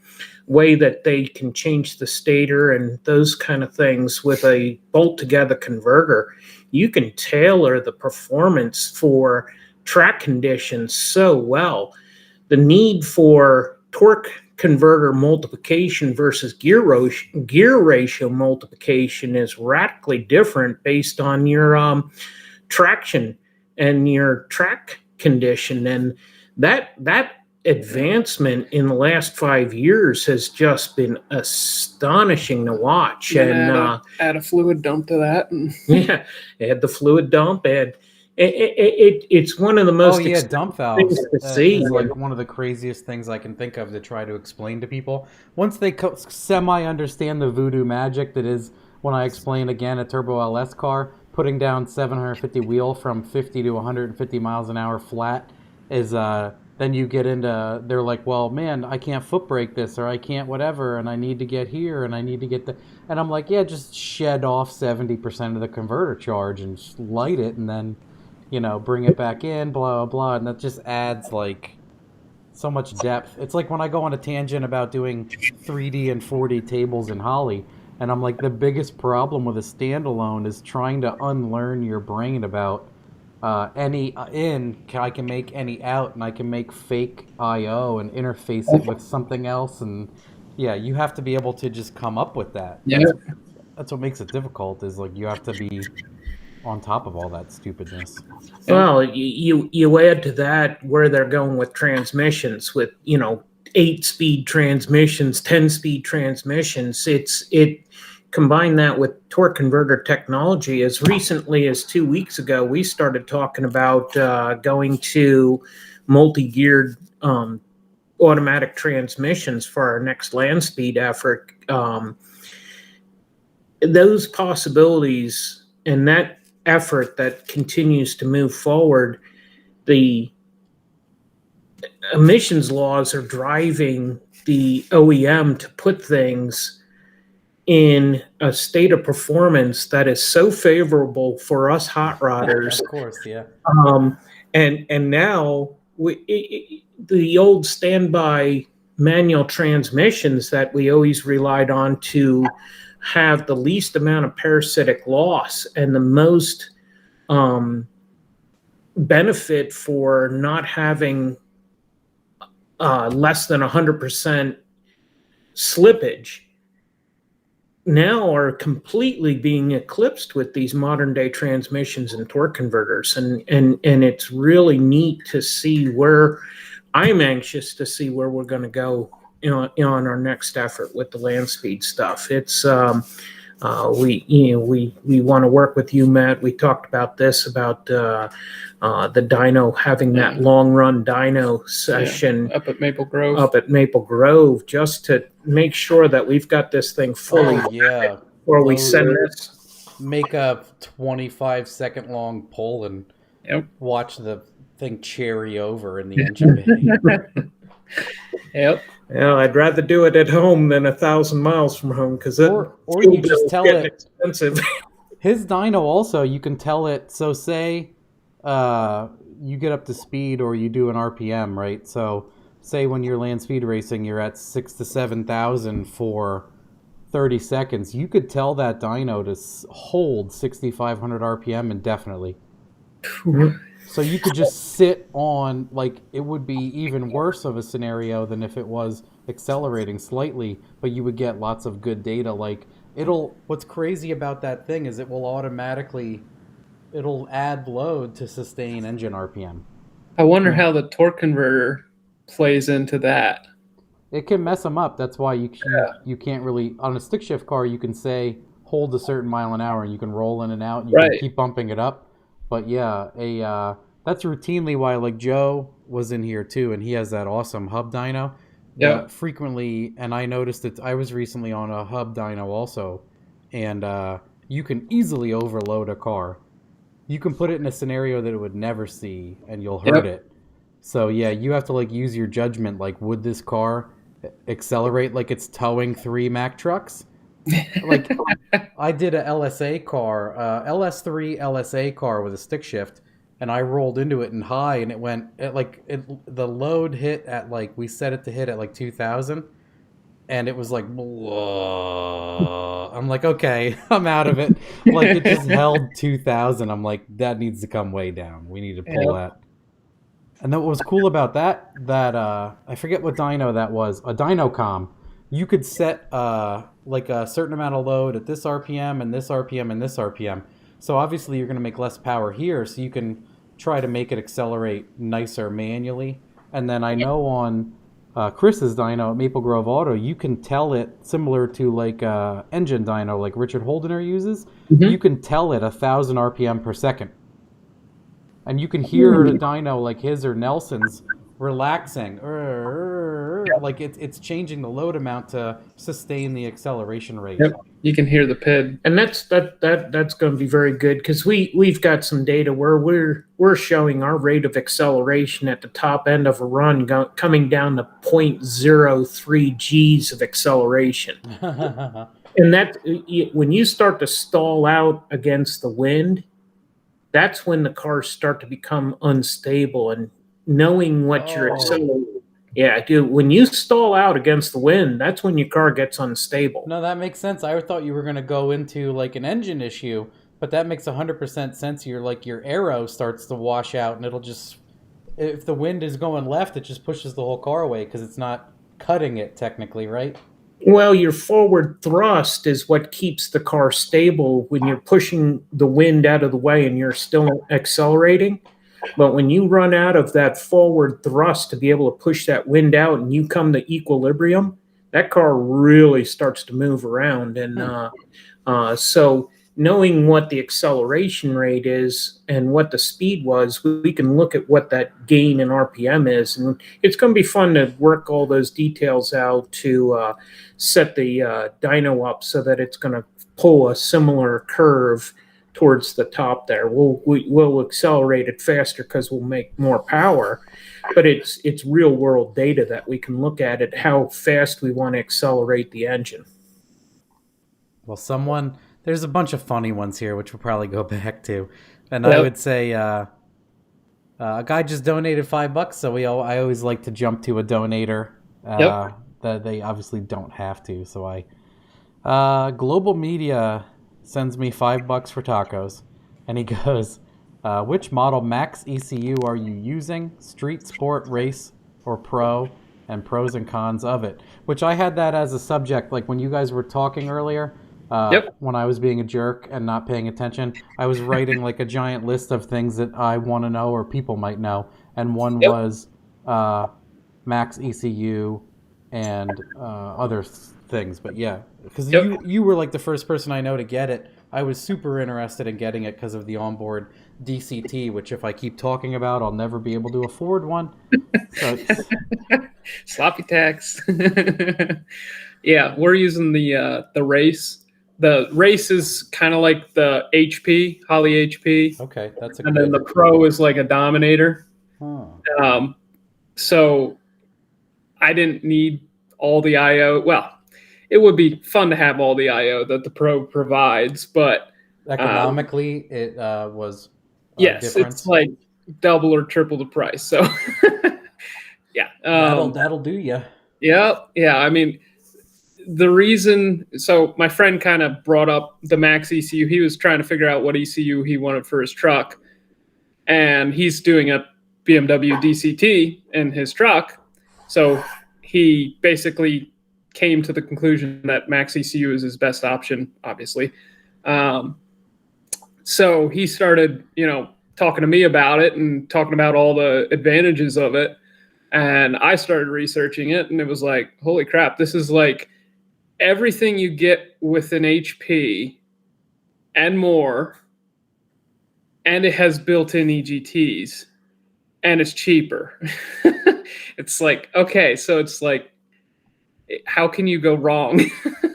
way that they can change the stator and those kind of things with a bolt-together converter, you can tailor the performance for track conditions so well. The need for torque converter multiplication versus gear ratio multiplication is radically different based on your traction and your track condition. And that advancement in the last 5 years has just been astonishing to watch. And add a fluid dump to that. Yeah, add the fluid dump. It's one of the most dump valves to see. Is like one of the craziest things I can think of to try to explain to people. Once they semi understand the voodoo magic that is when I explain again a turbo LS car, putting down 750 wheel from 50 to 150 miles an hour flat is then you get into, they're like, well, man, I can't foot brake this, or I can't whatever, and I need to get here, and I need to get the, and I'm like, yeah, just shed off 70% of the converter charge and just light it, and then, bring it back in, blah, blah, blah, and that just adds, like, so much depth. It's like when I go on a tangent about doing 3D and 4D tables in Holly, and I'm like, the biggest problem with a standalone is trying to unlearn your brain about any in, I can make any out, and I can make fake I/O and interface it with something else, and Yeah, you have to be able to just come up with that. Yeah. That's what makes it difficult, is like you have to be on top of all that stupidness. Well, you add to that where they're going with transmissions, with 8-speed transmissions, 10-speed transmissions. It combine that with torque converter technology. As recently as 2 weeks ago, we started talking about going to multi-geared automatic transmissions for our next land speed effort. Those possibilities and that effort that continues to move forward, the emissions laws are driving the OEM to put things in a state of performance that is so favorable for us hot rodders. Of course, yeah. And now the old standby manual transmissions that we always relied on to have the least amount of parasitic loss and the most benefit for not having less than 100% slippage now are completely being eclipsed with these modern day transmissions and torque converters. And it's really neat to see where I'm anxious to see where we're going to go on our next effort with the land speed stuff. It's we want to work with you, Matt. We talked about this, about the dyno, having that long run dyno session up at Maple Grove, just to make sure that we've got this thing fully before we send this. Make a 25-second long pull and watch the thing cherry over in the engine bay. Yep. Yeah, I'd rather do it at home than 1,000 miles from home, because or you just tell it expensive. His dyno also, you can tell it. So say you get up to speed or you do an RPM, right? So say when you're land speed racing, you're at 6,000 to 7,000 for 30 seconds. You could tell that dyno to hold 6,500 RPM indefinitely. So you could just sit on, like, it would be even worse of a scenario than if it was accelerating slightly, but you would get lots of good data. Like, what's crazy about that thing is it'll add load to sustain engine RPM. I wonder how the torque converter plays into that. It can mess them up. That's why you can't really, on a stick shift car, you can say hold a certain mile an hour and you can roll in and out and you can keep bumping it up. But yeah, that's routinely why, like, Joe was in here too, and he has that awesome hub dyno. Yeah. Frequently, and I noticed that I was recently on a hub dyno also, and you can easily overload a car. You can put it in a scenario that it would never see, and you'll hurt it. So yeah, you have to, like, use your judgment. Like, would this car accelerate like it's towing 3 Mack trucks? Like, I did a LSA car, LS3 LSA car with a stick shift, and I rolled into it in high, and the load hit at, like, we set it to hit at like 2,000, and it was like, blah. I'm like, okay, I'm out of it. Like, it just held 2,000. I'm like, that needs to come way down. We need to pull that. And then what was cool about that I forget what dyno that was, a Dynocom. You could set like a certain amount of load at this RPM and this RPM and this RPM. So obviously you're going to make less power here, so you can try to make it accelerate nicer manually. And then I know on Chris's dyno at Maple Grove Auto, you can tell it, similar to like engine dyno like Richard Holdener uses, you can tell it 1,000 RPM per second. And you can hear the dyno, like his or Nelson's, relaxing. Like it's changing the load amount to sustain the acceleration rate. Yep. You can hear the PID. And that's going to be very good, because we've got some data where we're showing our rate of acceleration at the top end of a run coming down to 0.03 G's of acceleration. And that, when you start to stall out against the wind, that's when the cars start to become unstable. And knowing what you're accelerating. Yeah, dude, when you stall out against the wind, that's when your car gets unstable. No, that makes sense. I thought you were going to go into like an engine issue, but that makes 100% sense. Your aero starts to wash out, and it'll just, if the wind is going left, it just pushes the whole car away because it's not cutting it technically, right? Well, your forward thrust is what keeps the car stable when you're pushing the wind out of the way and you're still accelerating. But when you run out of that forward thrust to be able to push that wind out and you come to equilibrium, that car really starts to move around. And so knowing what the acceleration rate is and what the speed was, we can look at what that gain in RPM is. And it's going to be fun to work all those details out to set the dyno up so that it's going to pull a similar curve towards the top there. We'll accelerate it faster because we'll make more power, but it's real world data that we can look at how fast we want to accelerate the engine. Well, there's a bunch of funny ones here, which we'll probably go back to. And I would say a guy just donated $5, so I always like to jump to a donator. That they obviously don't have to. So Global Media sends me $5 for tacos, and he goes, which model Max ECU are you using? Street, Sport, Race, or Pro? And pros and cons of it. Which I had that as a subject, like when you guys were talking earlier. When I was being a jerk and not paying attention, I was writing like a giant list of things that I want to know or people might know. And one was Max ECU and other things. But yeah, because you were like the first person I know to get it. I was super interested in getting it because of the onboard DCT, which if I keep talking about, I'll never be able to afford one. So sloppy tax. Yeah, we're using the Race. The Race is kind of like the HP, Holly HP. Okay, that's and then the Pro is like a Dominator. Huh. So I didn't need all the I/O. Well, it would be fun to have all the I/O that the Pro provides, but economically, it was yes, difference. It's like double or triple the price. So yeah, that'll do you. Yeah. I mean, the reason, so my friend kind of brought up the Max ECU. He was trying to figure out what ECU he wanted for his truck, and he's doing a BMW DCT in his truck. So he basically came to the conclusion that Max ECU is his best option, obviously. So he started, talking to me about it and talking about all the advantages of it. And I started researching it, and it was like, holy crap, this is like everything you get with an HP and more, and it has built-in EGTs, and it's cheaper. It's like, okay, so it's like, how can you go wrong?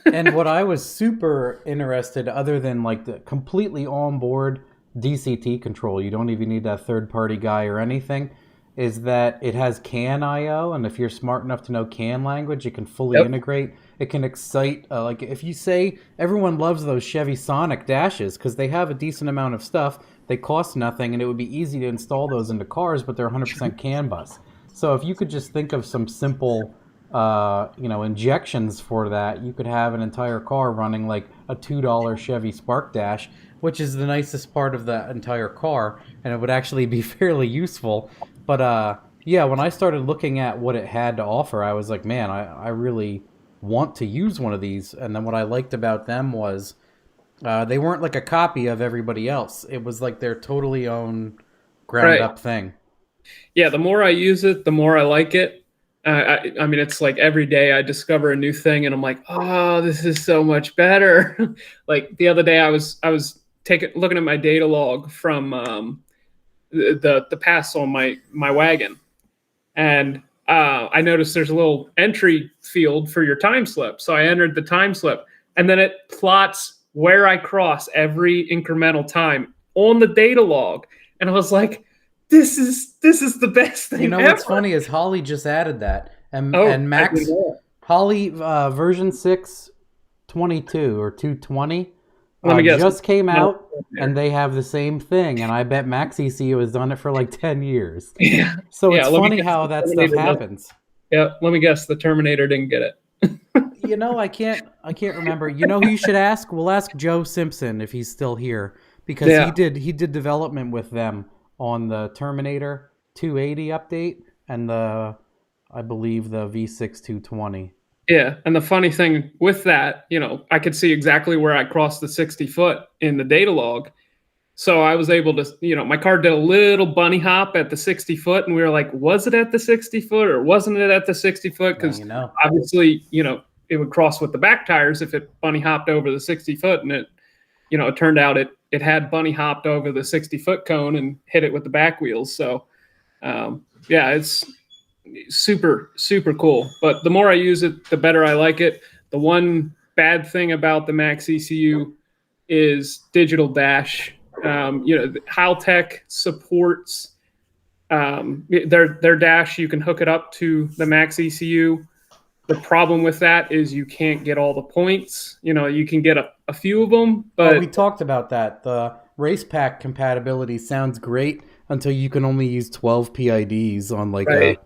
And what I was super interested, other than like the completely on-board DCT control, you don't even need that third-party guy or anything, is that it has CAN I/O, and if you're smart enough to know CAN language, it can fully integrate. It can excite, like if you say, everyone loves those Chevy Sonic dashes because they have a decent amount of stuff, they cost nothing, and it would be easy to install those into cars, but they're 100% CAN bus. So if you could just think of some simple, injections for that, you could have an entire car running like a $2 Chevy Spark Dash, which is the nicest part of the entire car, and it would actually be fairly useful. But when I started looking at what it had to offer, I was like, man, I really want to use one of these. And then what I liked about them was they weren't like a copy of everybody else. It was like their totally own ground up thing. Yeah, the more I use it, the more I like it. I mean, it's like every day I discover a new thing, and I'm like, oh, this is so much better. Like the other day, I was looking at my data log from the pass on my wagon, and I noticed there's a little entry field for your time slip. So I entered the time slip, and then it plots where I cross every incremental time on the data log, and I was like, this is the best thing ever. What's funny is Holly just added that, and Max Holly version 6.22 or 2.20 just came out, and they have the same thing, and I bet Max ECU has done it for like 10 years. Yeah. So it's funny how that stuff happens. Yeah, let me guess, the Terminator didn't get it. I can't remember. You know who you should ask? We'll ask Joe Simpson if he's still here, because he did development with them on the Terminator 280 update and I believe the V6 220. Yeah, and the funny thing with that, I could see exactly where I crossed the 60 foot in the data log. So I was able to, my car did a little bunny hop at the 60 foot, and we were like, was it at the 60 foot or wasn't it at the 60 foot? Because obviously, it would cross with the back tires if it bunny hopped over the 60 foot, and it turned out it had bunny hopped over the 60 foot cone and hit it with the back wheels. So yeah, it's super, super cool. But the more I use it, the better I like it. The one bad thing about the Max ECU is digital dash. Haltech supports their dash. You can hook it up to the Max ECU. The problem with that is you can't get all the points. You can get a few of them, but we talked about that. The race pack compatibility sounds great until you can only use 12 PIDs on like a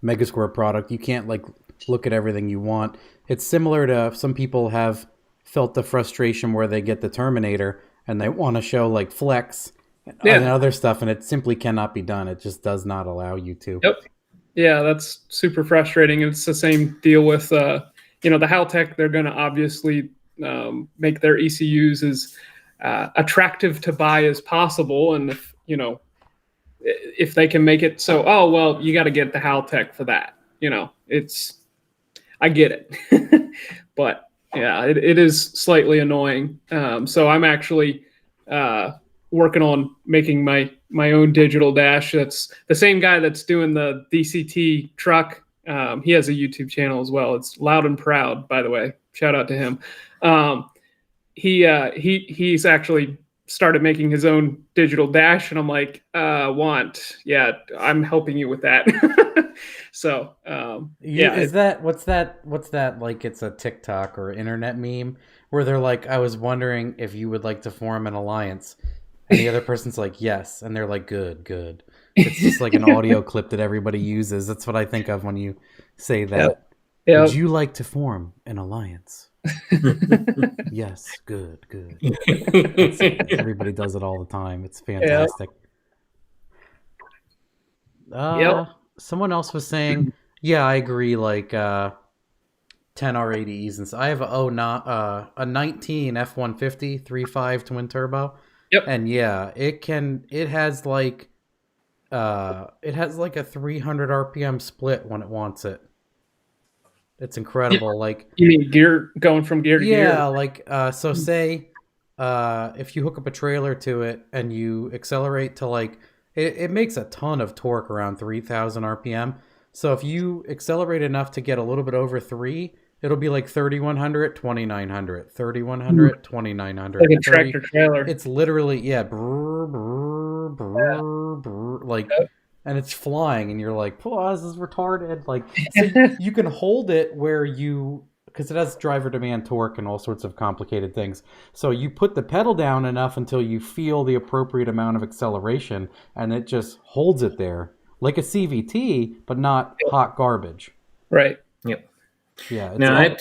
Megasquare product. You can't like look at everything you want. It's similar to some people have felt the frustration where they get the Terminator and they want to show like flex and other stuff, and it simply cannot be done. It just does not allow you to. Yep. Yeah, that's super frustrating. It's the same deal with the Haltech. They're going to obviously make their ECUs as attractive to buy as possible, and if they can make it so, oh well, you got to get the Haltech for that. I get it, but yeah, it is slightly annoying. So I'm actually working on making my own digital dash. That's the same guy that's doing the DCT truck. He has a YouTube channel as well. It's Loud and Proud, by the way. Shout out to him. He's actually started making his own digital dash, and I'm like, I'm helping you with that. So what's that like? It's a TikTok or internet meme where they're like, I was wondering if you would like to form an alliance, and the other person's like, yes, and they're like, good. It's just like an audio clip that everybody uses. That's what I think of when you say that. Yep. Would you like to form an alliance? Yes, good. Everybody does it all the time. It's fantastic. Someone else was saying, yeah, I agree. Like 10 R80Es, and so I have a 19 F-150 3.5 twin turbo. Yep. And yeah, it has like a 300 RPM split when it wants it. It's incredible. Like, you mean gear going from gear to gear? Yeah, like so say if you hook up a trailer to it and you accelerate to like it makes a ton of torque around 3,000 RPM. So if you accelerate enough to get a little bit over 3, it'll be like 3,100, 2,900, 3,100, 2,900. Like a tractor trailer. It's literally brr, brr, brr, brr, like. And it's flying, and you're like, "Oh, this is retarded!" Like, so you can hold it where because it has driver demand torque and all sorts of complicated things. So you put the pedal down enough until you feel the appropriate amount of acceleration, and it just holds it there like a CVT, but not hot garbage. Right. Yep. Yeah.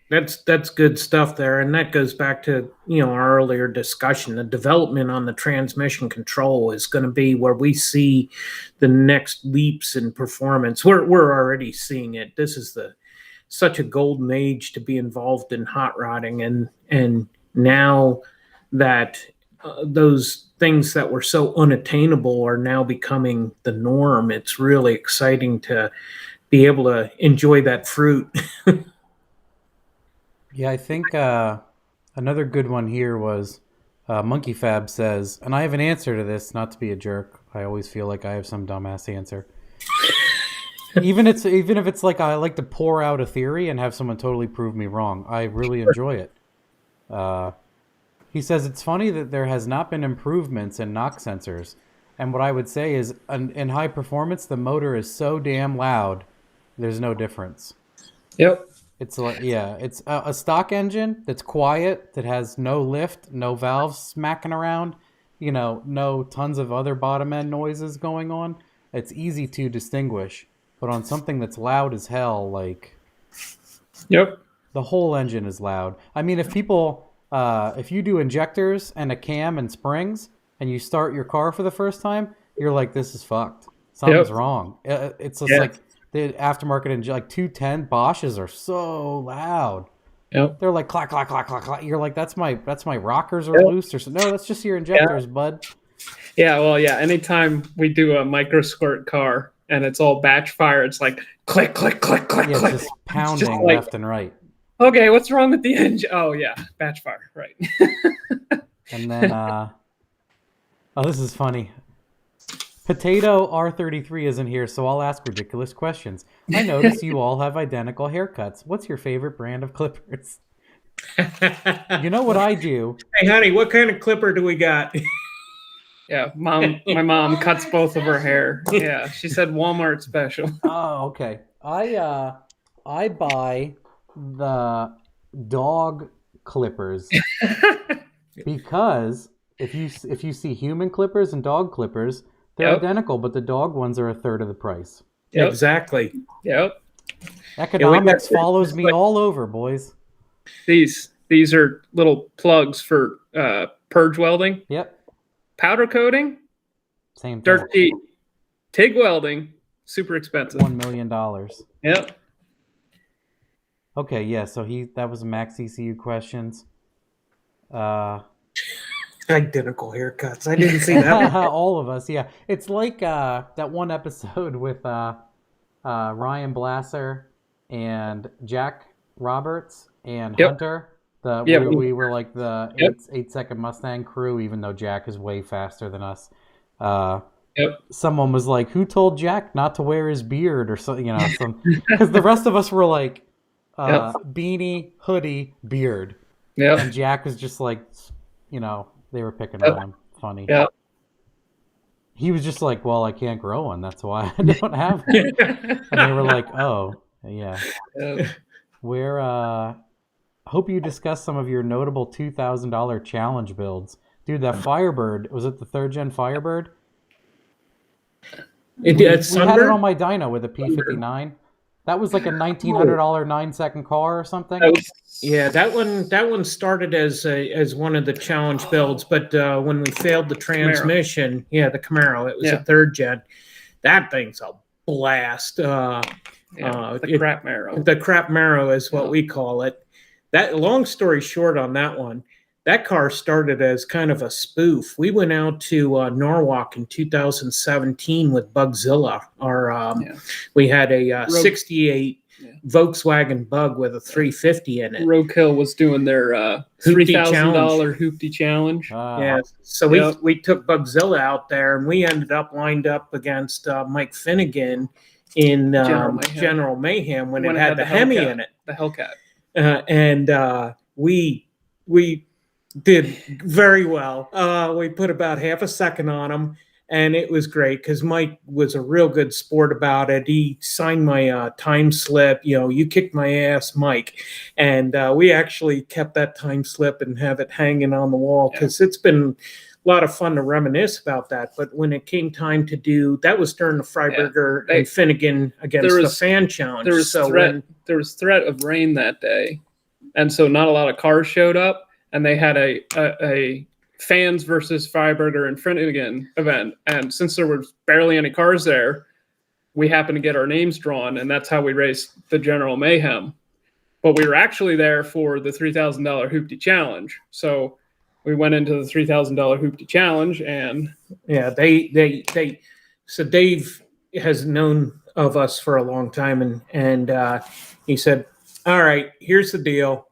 That's good stuff there, and that goes back to our earlier discussion. The development on the transmission control is going to be where we see the next leaps in performance. We're already seeing it. This is such a golden age to be involved in hot rodding, and now that those things that were so unattainable are now becoming the norm, it's really exciting to be able to enjoy that fruit. Yeah, I think another good one here was Monkey Fab says, and I have an answer to this, not to be a jerk. I always feel like I have some dumbass answer. even if it's like I like to pour out a theory and have someone totally prove me wrong. I really enjoy it. He says, it's funny that there has not been improvements in knock sensors. And what I would say is, in high performance, the motor is so damn loud, there's no difference. Yep. It's like, it's a stock engine that's quiet, that has no lift, no valves smacking around, no tons of other bottom end noises going on. It's easy to distinguish. But on something that's loud as hell, like, yep, the whole engine is loud. I mean, if you do injectors and a cam and springs and you start your car for the first time, you're like, this is fucked. Something's wrong. It's just like, the aftermarket and like 210 Bosches are so loud. Yep. They're like clack, clack, clack, clack, clack. You're like, that's my rockers are loose or something. No, that's just your injectors, bud. Yeah, well, yeah. Anytime we do a micro squirt car and it's all batch fire, it's like click, click, click, click, Yeah, click. it's just pounding just like, left and right. Okay, what's wrong with the engine? Oh yeah, batch fire, right. And then, this is funny. Potato R33 isn't here, so I'll ask ridiculous questions. I notice you all have identical haircuts. What's your favorite brand of clippers? You know what I do? Hey, honey, what kind of clipper do we got? Yeah, my mom cuts both of her hair. Yeah, she said Walmart special. Oh, okay. I buy the dog clippers because if you see human clippers and dog clippers, they're identical, but the dog ones are a third of the price. Yep. Exactly. Yep. Economics follows me all over, boys. These are little plugs for purge welding. Yep. Powder coating, Same thing. dirt sheet, TIG welding, super expensive. $1 million. Yep. Okay, yeah. So that was Max ECU questions. Identical haircuts. I didn't see that. All of us, yeah. It's like that one episode with Ryan Blasser and Jack Roberts and Hunter. We were like the 8-second Mustang crew, even though Jack is way faster than us. Someone was like, "Who told Jack not to wear his beard?" or something, because the rest of us were like beanie, hoodie, beard. Yeah. And Jack was just like, they were picking on him. Funny. Yeah. He was just like, "Well, I can't grow one. That's why I don't have one." And they were like, "Oh, yeah." Hope you discuss some of your notable $2,000 challenge builds. Dude, that Firebird, was it the 3rd gen Firebird? We had it on my dyno with a P59. That was like a $1,900 9-second car or something. Yeah, that one started as one of the challenge builds, but when we failed the transmission, the Camaro, it was a 3rd gen. That thing's a blast. The crap marrow. The crap marrow is what we call it. That, long story short on that one, that car started as kind of a spoof. We went out to Norwalk in 2017 with Bugzilla. We had a 68 Volkswagen Bug with a 350 in it. Roadkill was doing their $3,000 hoopty challenge. So we took Bugzilla out there, and we ended up lined up against Mike Finnegan in General Mayhem when it had the Hemi in it. The Hellcat. And we did very well. We put about half a second on him, and it was great because Mike was a real good sport about it. He signed my time slip. You kicked my ass, Mike. And we actually kept that time slip and have it hanging on the wall because it's been a lot of fun to reminisce about that. But when it came time to do, that was during the Freiberger and Finnegan against the fan challenge. There was threat of rain that day, and so not a lot of cars showed up, and they had a fans versus Freiberger and Finnegan event. And since there was barely any cars there, we happened to get our names drawn, and that's how we raced the General Mayhem. But we were actually there for the $3,000 hoopty challenge. So we went into the $3,000 hoopty challenge, and so Dave has known of us for a long time, and he said, "All right, here's the deal.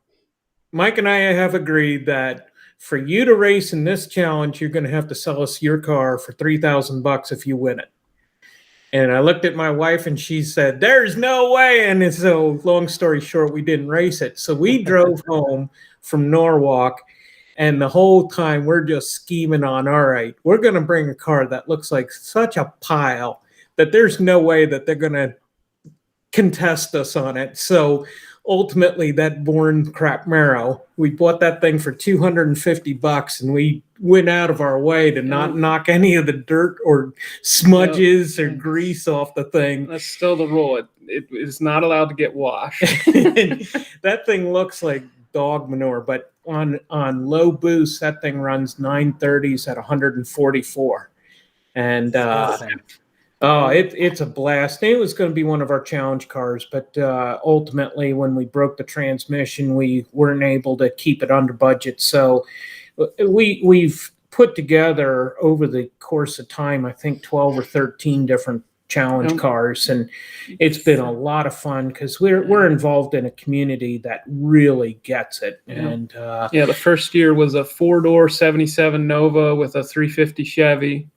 Mike and I have agreed that for you to race in this challenge, you're going to have to sell us your car for $3,000 if you win it." And I looked at my wife, and she said, "There's no way." And so, long story short, we didn't race it. So we drove home from Norwalk. And the whole time we're just scheming on, all right, we're going to bring a car that looks like such a pile that there's no way that they're going to contest us on it. So ultimately that born crap marrow, we bought that thing for $250 and we went out of our way to not knock any of the dirt or smudges or grease off the thing. That's still the rule. It is not allowed to get washed. That thing looks like dog manure, but on low boost, that thing runs 930s at 144. And Oh, it's a blast. It was going to be one of our challenge cars, but ultimately, when we broke the transmission, we weren't able to keep it under budget. So we've put together over the course of time, I think 12 or 13 different challenge cars, and it's been a lot of fun because we're involved in a community that really gets it. And the first year was a 4-door 77 Nova with a 350 Chevy.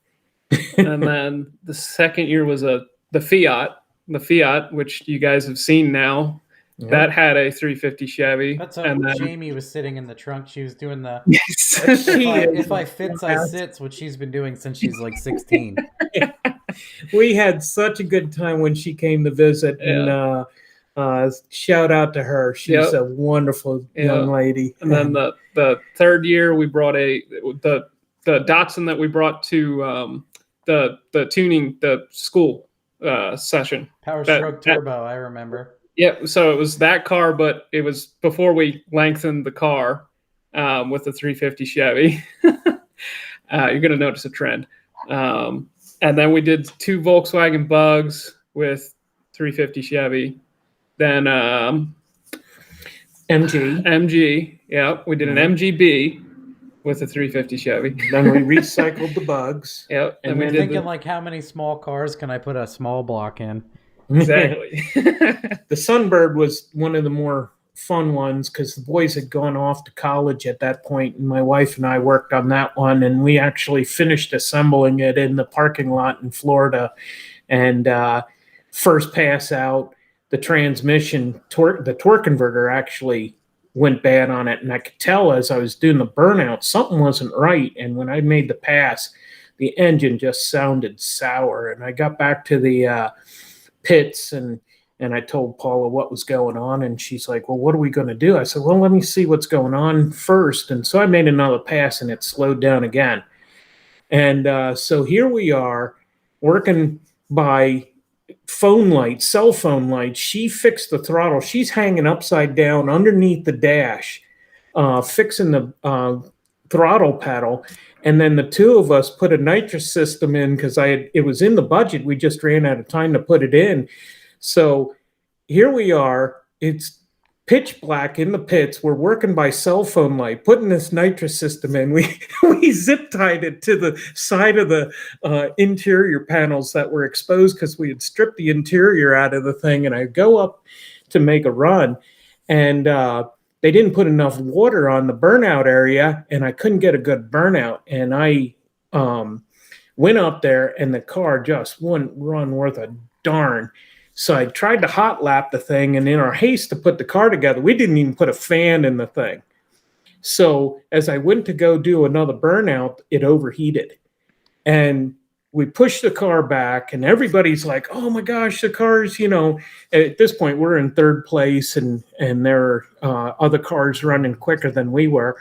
And then the second year was the Fiat, which you guys have seen now. Yep. That had a 350 Chevy. That's how Jamie was sitting in the trunk. She was doing the if I fits, I sits, what she's been doing since she's like 16. We had such a good time when she came to visit, and shout out to her. She's a wonderful young lady. And then the third year we brought the Datsun that we brought to the tuning, the school session. Power Stroke Turbo, I remember. Yeah, so it was that car, but it was before we lengthened the car with the 350 Chevy. You're going to notice a trend. And then we did 2 Volkswagen Bugs with 350 Chevy. Then MG. Yeah, we did an MGB with a 350 Chevy. Then we recycled the Bugs. Yep. And we're thinking like, how many small cars can I put a small block in? Exactly. The Sunbird was one of the more fun ones because the boys had gone off to college at that point, and my wife and I worked on that one, and we actually finished assembling it in the parking lot in Florida. And first pass out, the transmission the torque converter actually went bad on it, and I could tell as I was doing the burnout something wasn't right. And when I made the pass, the engine just sounded sour, and I got back to the pits and I told Paula what was going on, and she's like, well, what are we going to do? I said, well, let me see what's going on first. And so I made another pass, and it slowed down again. And so here we are working by cell phone lights. She fixed the throttle. She's hanging upside down underneath the dash, fixing the throttle pedal. And then the two of us put a nitrous system in because it was in the budget. We just ran out of time to put it in. So here we are. It's pitch black in the pits. We're working by cell phone light, putting this nitrous system in. We zip tied it to the side of the interior panels that were exposed because we had stripped the interior out of the thing. And I go up to make a run, and they didn't put enough water on the burnout area, and I couldn't get a good burnout. And I went up there, and the car just wouldn't run worth a darn. So I tried to hot lap the thing, and in our haste to put the car together, we didn't even put a fan in the thing. So as I went to go do another burnout, it overheated. And we pushed the car back, and everybody's like, oh my gosh, the car's, at this point we're in third place, and there are other cars running quicker than we were.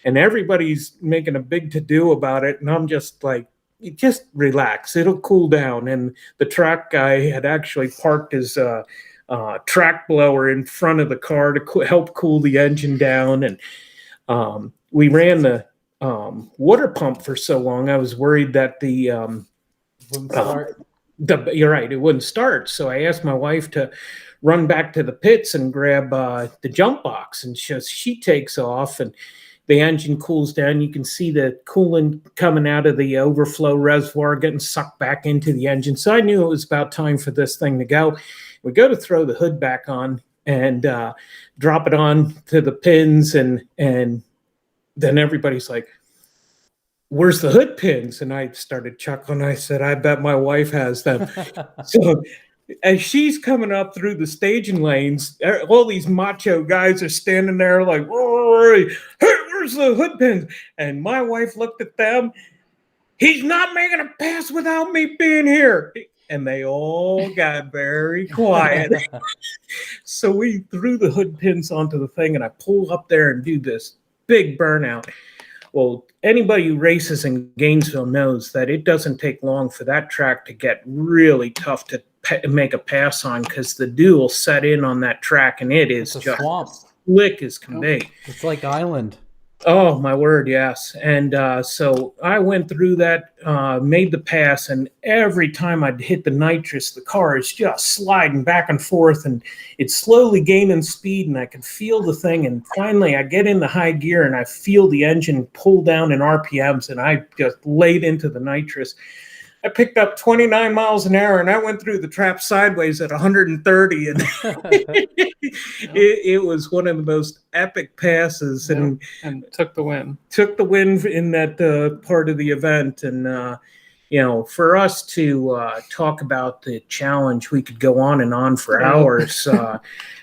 And everybody's making a big to-do about it. And I'm just like, just relax, it'll cool down. And the track guy had actually parked his track blower in front of the car to help cool the engine down. And we ran the water pump for so long, I was worried that you're right, it wouldn't start. So I asked my wife to run back to the pits and grab the jump box, and she takes off, and the engine cools down. You can see the coolant coming out of the overflow reservoir getting sucked back into the engine. So I knew it was about time for this thing to go. We go to throw the hood back on and drop it on to the pins, and then everybody's like, where's the hood pins? And I started chuckling. I said, I bet my wife has them. So as she's coming up through the staging lanes, all these macho guys are standing there like, hey, where's the hood pins? And my wife looked at them. He's not making a pass without me being here. And they all got very quiet. So we threw the hood pins onto the thing, and I pull up there and do this big burnout. Well, anybody who races in Gainesville knows that it doesn't take long for that track to get really tough to make a pass on, because the dew will set in on that track, and it is just swamp. Slick as can be. It's like Island. Oh, my word, yes. And so I went through that, made the pass, and every time I'd hit the nitrous, the car is just sliding back and forth, and it's slowly gaining speed, and I can feel the thing. And finally, I get in the high gear, and I feel the engine pull down in RPMs, and I just laid into the nitrous. I picked up 29 miles an hour, and I went through the trap sideways at 130, and it was one of the most epic passes, and took the win. Took the win in that part of the event. And for us to talk about the challenge, we could go on and on for hours.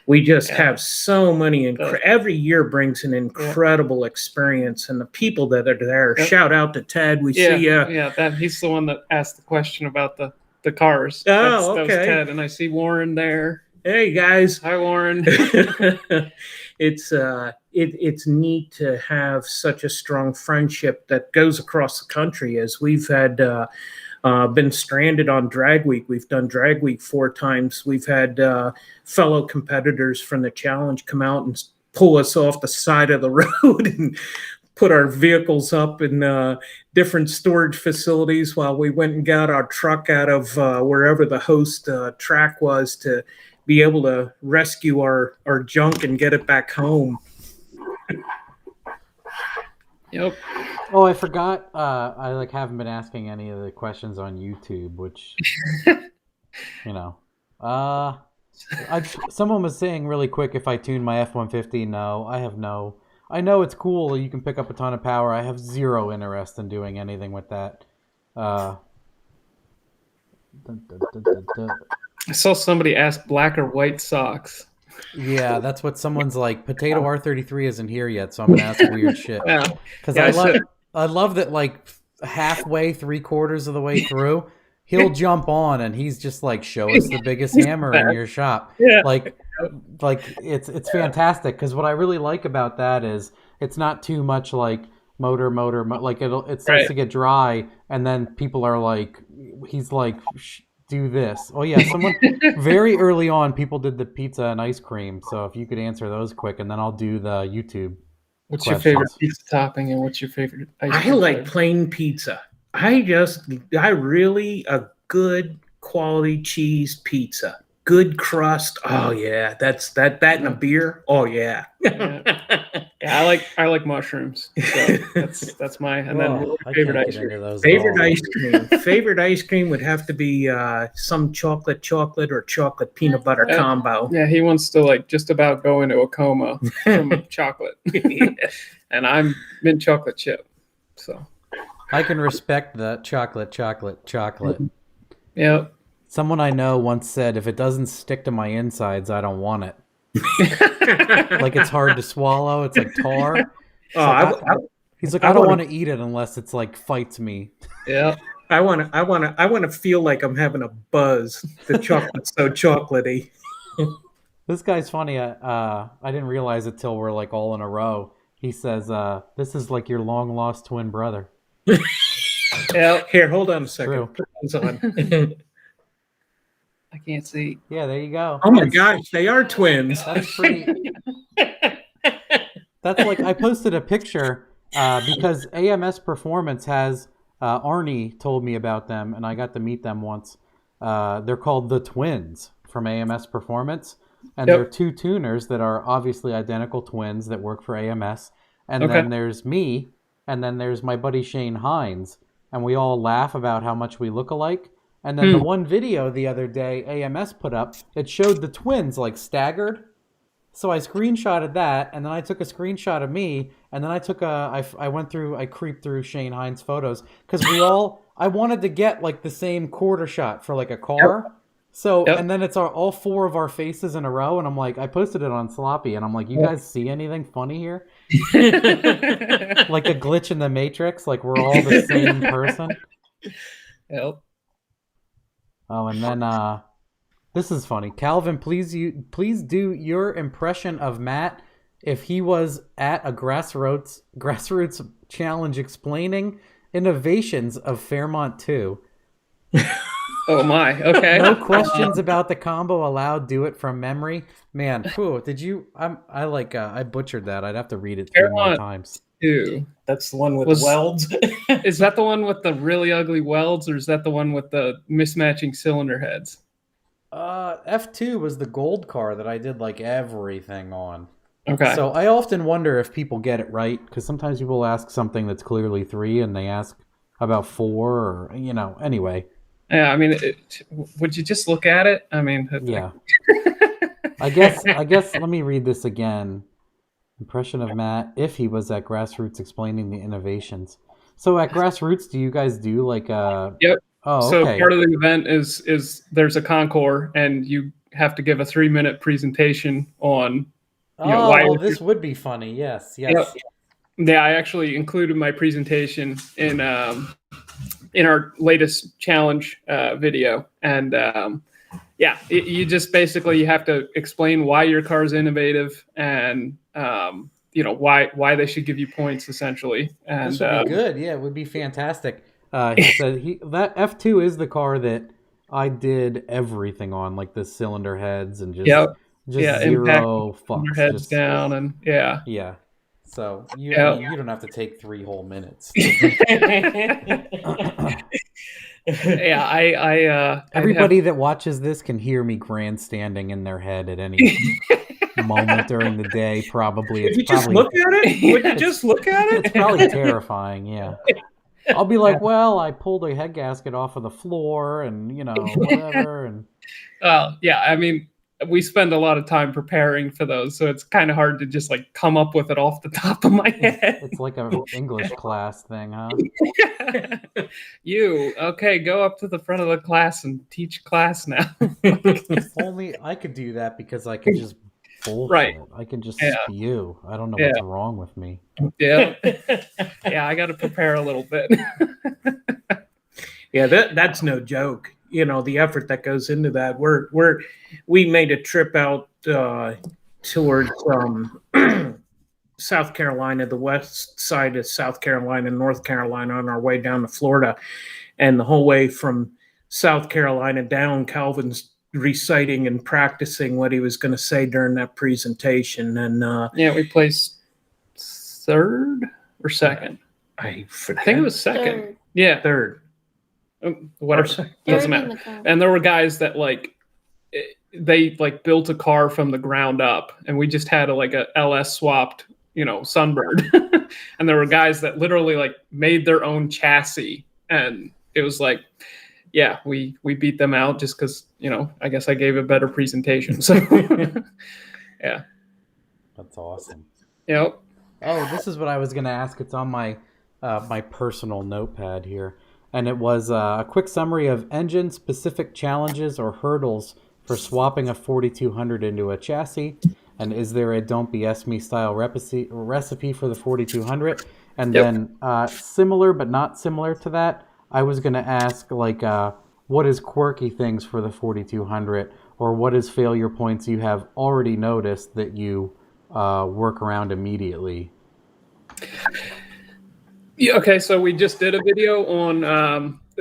We just have so many. Every year brings an incredible experience, and the people that are there. Shout out to Ted. We see you. Yeah, he's the one that asked the question about the cars. Oh, that was Ted, and I see Warren there. Hey guys, hi Warren. It's neat to have such a strong friendship that goes across the country, as we've had been stranded on drag week. We've done drag week 4 times. We've had fellow competitors from the challenge come out and pull us off the side of the road and put our vehicles up in different storage facilities while we went and got our truck out of wherever the host track was to be able to rescue our junk and get it back home. Yep. Oh, I forgot. I haven't been asking any of the questions on YouTube, which someone was saying really quick if I tune my F-150. No, I have no. I know it's cool. You can pick up a ton of power. I have zero interest in doing anything with that. I saw somebody ask black or white socks. Yeah, that's what someone's like. Potato R33 isn't here yet, so I'm gonna ask weird shit. Because I love that, like halfway, 3/4 of the way through, he'll jump on and he's just like, "Show us the biggest hammer in your shop." Yeah. Like it's fantastic, because what I really like about that is it's not too much like motor. Like it starts to get dry, and then people are like, he's like, do this. Oh yeah, someone very early on, people did the pizza and ice cream. So if you could answer those quick, and then I'll do the YouTube. What's your favorite pizza topping, and what's your favorite ice cream? I like plain pizza. I really a good quality cheese pizza. Good crust. Oh yeah, that and a beer. Oh yeah. Yeah, I like mushrooms. So that's my favorite ice cream. Favorite ice cream would have to be some chocolate or chocolate peanut butter combo. Yeah, he wants to like just about go into a coma from chocolate. And I'm mint chocolate chip. So I can respect the chocolate. Yep. Someone I know once said, if it doesn't stick to my insides, I don't want it. Like it's hard to swallow. It's like tar. He's like, I don't want to eat it unless it's like fights me. Yeah. I want to feel like I'm having a buzz. The chocolate's so chocolatey. This guy's funny. I didn't realize it till we're like all in a row. He says, this is like your long lost twin brother. Yeah. Here, hold on a second. Put those on. I can't see. Yeah, there you go. Oh my gosh, they are twins. That's pretty. That's like, I posted a picture because AMS Performance has Arnie told me about them, and I got to meet them once. They're called the Twins from AMS Performance, and they're 2 tuners that are obviously identical twins that work for AMS. And then there's me, and then there's my buddy Shane Hines, and we all laugh about how much we look alike. And then the one video the other day AMS put up, it showed the twins like staggered. So I screenshotted that, and then I took a screenshot of me, and then I creeped through Shane Hines' photos, because I wanted to get like the same quarter shot for like a car. Yep. So, and then it's all 4 of our faces in a row, and I'm like, I posted it on Sloppy, and I'm like, you guys see anything funny here? Like a glitch in the Matrix, like we're all the same person. Yep. Oh, and then this is funny. Calvin, please do your impression of Matt if he was at a grassroots challenge explaining innovations of Fairmont 2. Oh my, okay. No questions about the combo allowed. Do it from memory. Man, did you? I butchered that. I'd have to read it 3 more times. F2. That's the one with the welds. Is that the one with the really ugly welds, or is that the one with the mismatching cylinder heads? F2 was the gold car that I did like everything on. Okay. So I often wonder if people get it right, because sometimes people ask something that's clearly 3 and they ask about 4, or anyway. Yeah, I mean, would you just look at it? I mean, yeah. I guess. Let me read this again. Impression of Matt if he was at Grassroots explaining the innovations. So at Grassroots, do you guys do like a? Yep. Oh, so okay. Part of the event is there's a concours, and you have to give a 3-minute presentation on. Well, this would be funny. Yes. Yep. Yeah, I actually included my presentation in our latest challenge video, and you just basically have to explain why your car is innovative and why they should give you points essentially. And this would be good. Yeah, it would be fantastic. He said that F2 is the car that I did everything on, like the cylinder heads and just zero fucks. Heads down and yeah. So you don't have to take 3 whole minutes. Everybody that watches this can hear me grandstanding in their head at any moment during the day. Probably. Would you just look at it? Would you just look at it? It's probably terrifying. Yeah. I'll be like, well, I pulled a head gasket off of the floor, and whatever. And I mean, we spend a lot of time preparing for those, so it's kind of hard to just like come up with it off the top of my head. It's like an English class thing, huh? Go up to the front of the class and teach class now. If only I could do that, because I could just bullshit. Right. I can just spew. I don't know what's wrong with me. Yeah. I got to prepare a little bit. That's no joke. The effort that goes into that. We made a trip out towards South Carolina, the west side of South Carolina, North Carolina, on our way down to Florida, and the whole way from South Carolina down, Calvin's reciting and practicing what he was going to say during that presentation. And we placed 3rd or 2nd. I think it was 2nd. 3rd. Yeah, 3rd. Whatever. Doesn't matter. And there were guys that they built a car from the ground up, and we just had a LS swapped, Sunbird. And there were guys that literally made their own chassis, and it was we beat them out just because I guess I gave a better presentation. So yeah, that's awesome. Yep. Oh, this is what I was going to ask. It's on my my personal notepad here, and it was a quick summary of engine specific challenges or hurdles for swapping a 4200 into a chassis. And is there a don't BS me style recipe for the 4200? And then similar but not similar to that, I was going to ask what is quirky things for the 4200, or what is failure points you have already noticed that you work around immediately? Yeah, okay, so we just did a video on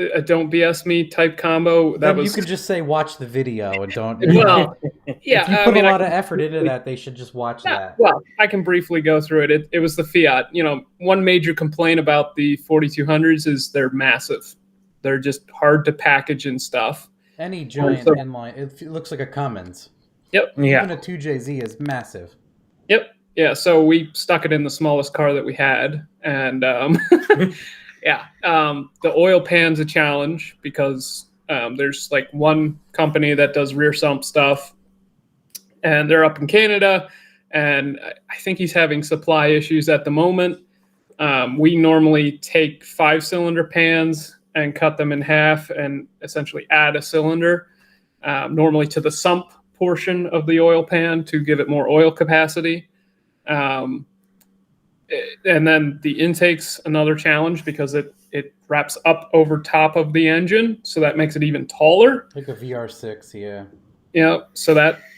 a don't BS me type combo. You could just say watch the video and don't. Well, yeah, if you put a lot of effort into that, they should just watch that. Well, I can briefly go through it. It was the Fiat. One major complaint about the 4200s is they're massive. They're just hard to package and stuff. Any giant inline, it looks like a Cummins. Yep. Yeah. Even a 2JZ is massive. Yep. Yeah. So we stuck it in the smallest car that we had, and the oil pan's a challenge because there's one company that does rear sump stuff, and they're up in Canada, and I think he's having supply issues at the moment. We normally take 5-cylinder pans and cut them in half and essentially add a cylinder, normally to the sump portion of the oil pan to give it more oil capacity. And then the intake's another challenge because it wraps up over top of the engine, so that makes it even taller. Like a VR6, yeah. So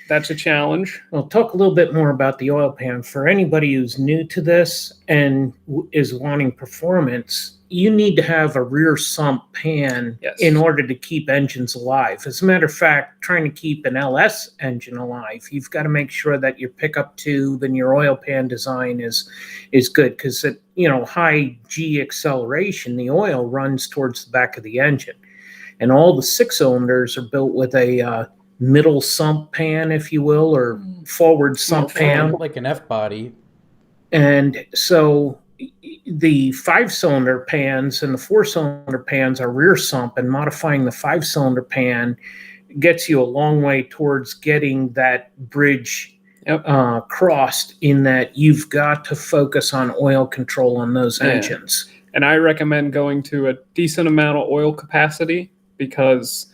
that's a challenge. Well, talk a little bit more about the oil pan. For anybody who's new to this and is wanting performance, you need to have a rear sump pan in order to keep engines alive. As a matter of fact, trying to keep an LS engine alive, you've got to make sure that your pickup tube and your oil pan design is good, because at high G acceleration, the oil runs towards the back of the engine. And all the 6-cylinders are built with a middle sump pan, if you will, or forward sump pan. Like an F-body. And so the 5-cylinder pans and the 4-cylinder pans are rear sump, and modifying the 5-cylinder pan gets you a long way towards getting that bridge crossed, in that you've got to focus on oil control on those engines. And I recommend going to a decent amount of oil capacity, because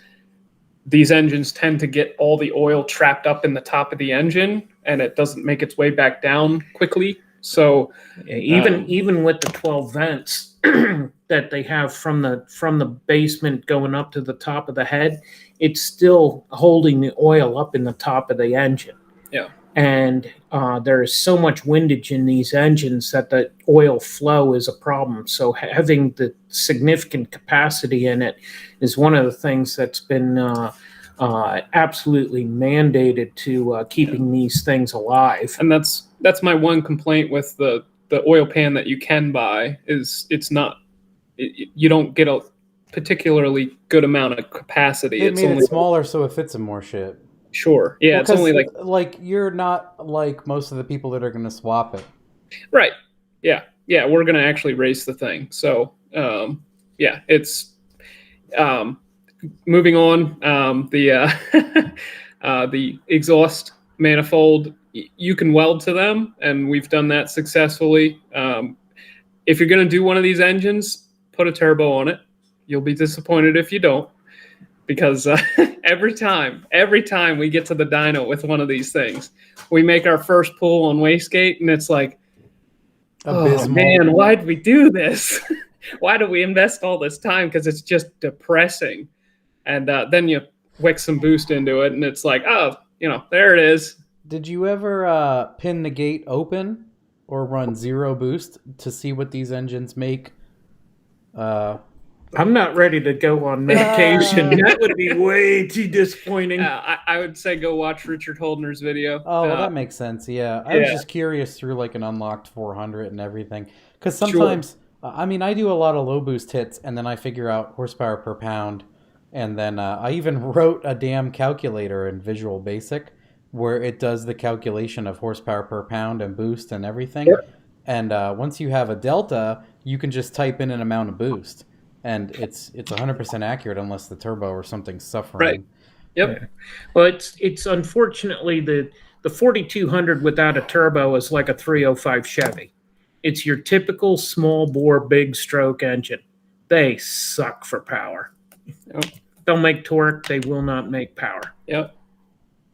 these engines tend to get all the oil trapped up in the top of the engine, and it doesn't make its way back down quickly. So even with the 12 vents that they have from the basement going up to the top of the head, it's still holding the oil up in the top of the engine. Yeah. And there is so much windage in these engines that the oil flow is a problem. So having the significant capacity in it is one of the things that's been absolutely mandated to keeping these things alive. And that's my one complaint with the oil pan that you can buy, is you don't get a particularly good amount of capacity. It's only smaller, so it fits in more shit. Sure. Yeah, it's only like you're not like most of the people that are going to swap it. Right. Yeah. Yeah, we're going to actually race the thing. So, it's moving on. The exhaust manifold, you can weld to them, and we've done that successfully. If you're going to do one of these engines, put a turbo on it. You'll be disappointed if you don't, because every time we get to the dyno with one of these things, we make our first pull on wastegate, and it's like, oh man, why'd we do this? Why do we invest all this time? Because it's just depressing. And then you wick some boost into it, and it's like, there it is. Did you ever pin the gate open or run zero boost to see what these engines make? I'm not ready to go on medication. That would be way too disappointing. I would say go watch Richard Holdner's video. Oh, well, that makes sense. Yeah. I was just curious through like an unlocked 400 and everything. Because sometimes, I do a lot of low boost hits, and then I figure out horsepower per pound. And then I even wrote a damn calculator in Visual Basic where it does the calculation of horsepower per pound and boost and everything. Yep. And once you have a delta, you can just type in an amount of boost. And it's 100% accurate unless the turbo or something's suffering. Right. Yep. Yeah. Well, it's unfortunately the 4200 without a turbo is like a 305 Chevy. It's your typical small bore, big stroke engine. They suck for power. Yep. They'll make torque. They will not make power. Yep.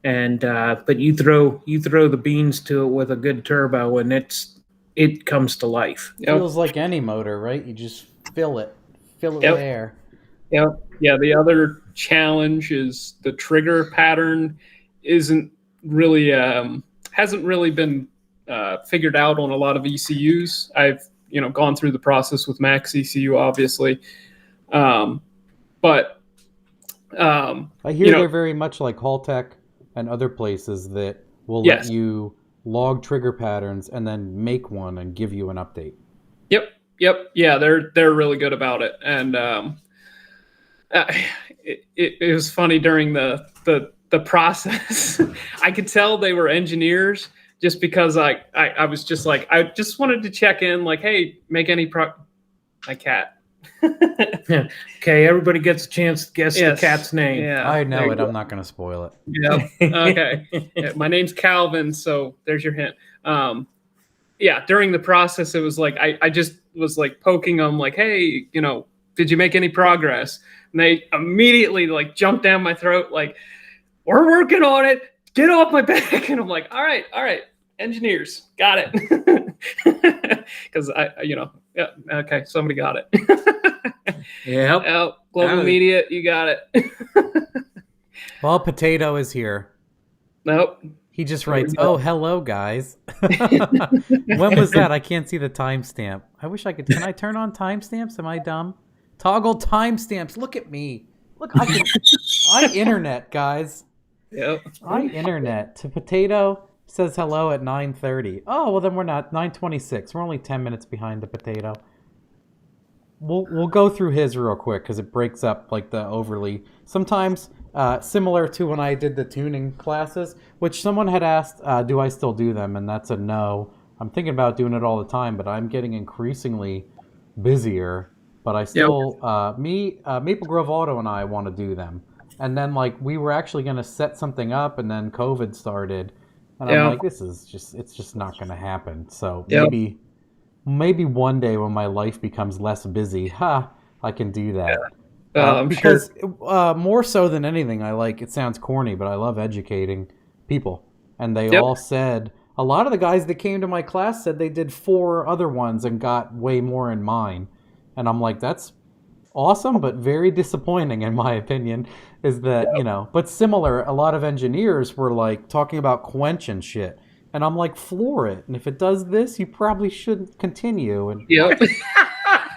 And but you throw the beans to it with a good turbo, and it comes to life. Yep. Feels like any motor, right? You just fill it with air. Yep. Yeah. The other challenge is the trigger pattern hasn't really been figured out on a lot of ECUs. I've gone through the process with Max ECU, obviously, but I hear they're very much like Haltech and other places that will let you log trigger patterns and then make one and give you an update. Yep. Yeah, they're really good about it. And it was funny during the process. I could tell they were engineers just because I was just like, I just wanted to check in, like, hey, make any my cat. Okay, everybody gets a chance to guess the cat's name. Yeah, I know it. I'm not going to spoil it. Yeah. Okay. Yeah, my name's Calvin, so there's your hint. During the process, it was like I just was like poking them, like, hey, did you make any progress? And they immediately like jumped down my throat, like, we're working on it. Get off my back. And I'm like, all right, engineers, got it. Because okay, somebody got it. Yeah. Global Media, you got it. Well, Potato is here. Nope. He just writes, "Oh, hello, guys." When was that? I can't see the timestamp. I wish I could. Can I turn on timestamps? Am I dumb? Toggle timestamps. Look at me. Look, I internet, guys. Yep. I internet. To Potato says hello at 9:30. Oh, well, then we're not 9:26. We're only 10 minutes behind the Potato. We'll go through his real quick because it breaks up like the overly. Sometimes similar to when I did the tuning classes, which someone had asked, do I still do them? And that's a no. I'm thinking about doing it all the time, but I'm getting increasingly busier. But I still, Maple Grove Auto and I want to do them. And then like we were actually going to set something up, and then COVID started, and I'm like, it's just not going to happen. So maybe one day when my life becomes less busy, I can do that. Because more so than anything, it sounds corny, but I love educating people. And they all said, a lot of the guys that came to my class said they did 4 other ones and got way more in mine. And I'm like, that's awesome, but very disappointing in my opinion, is that, but similar, a lot of engineers were like talking about quench and shit. And I'm like, floor it. And if it does this, you probably shouldn't continue. And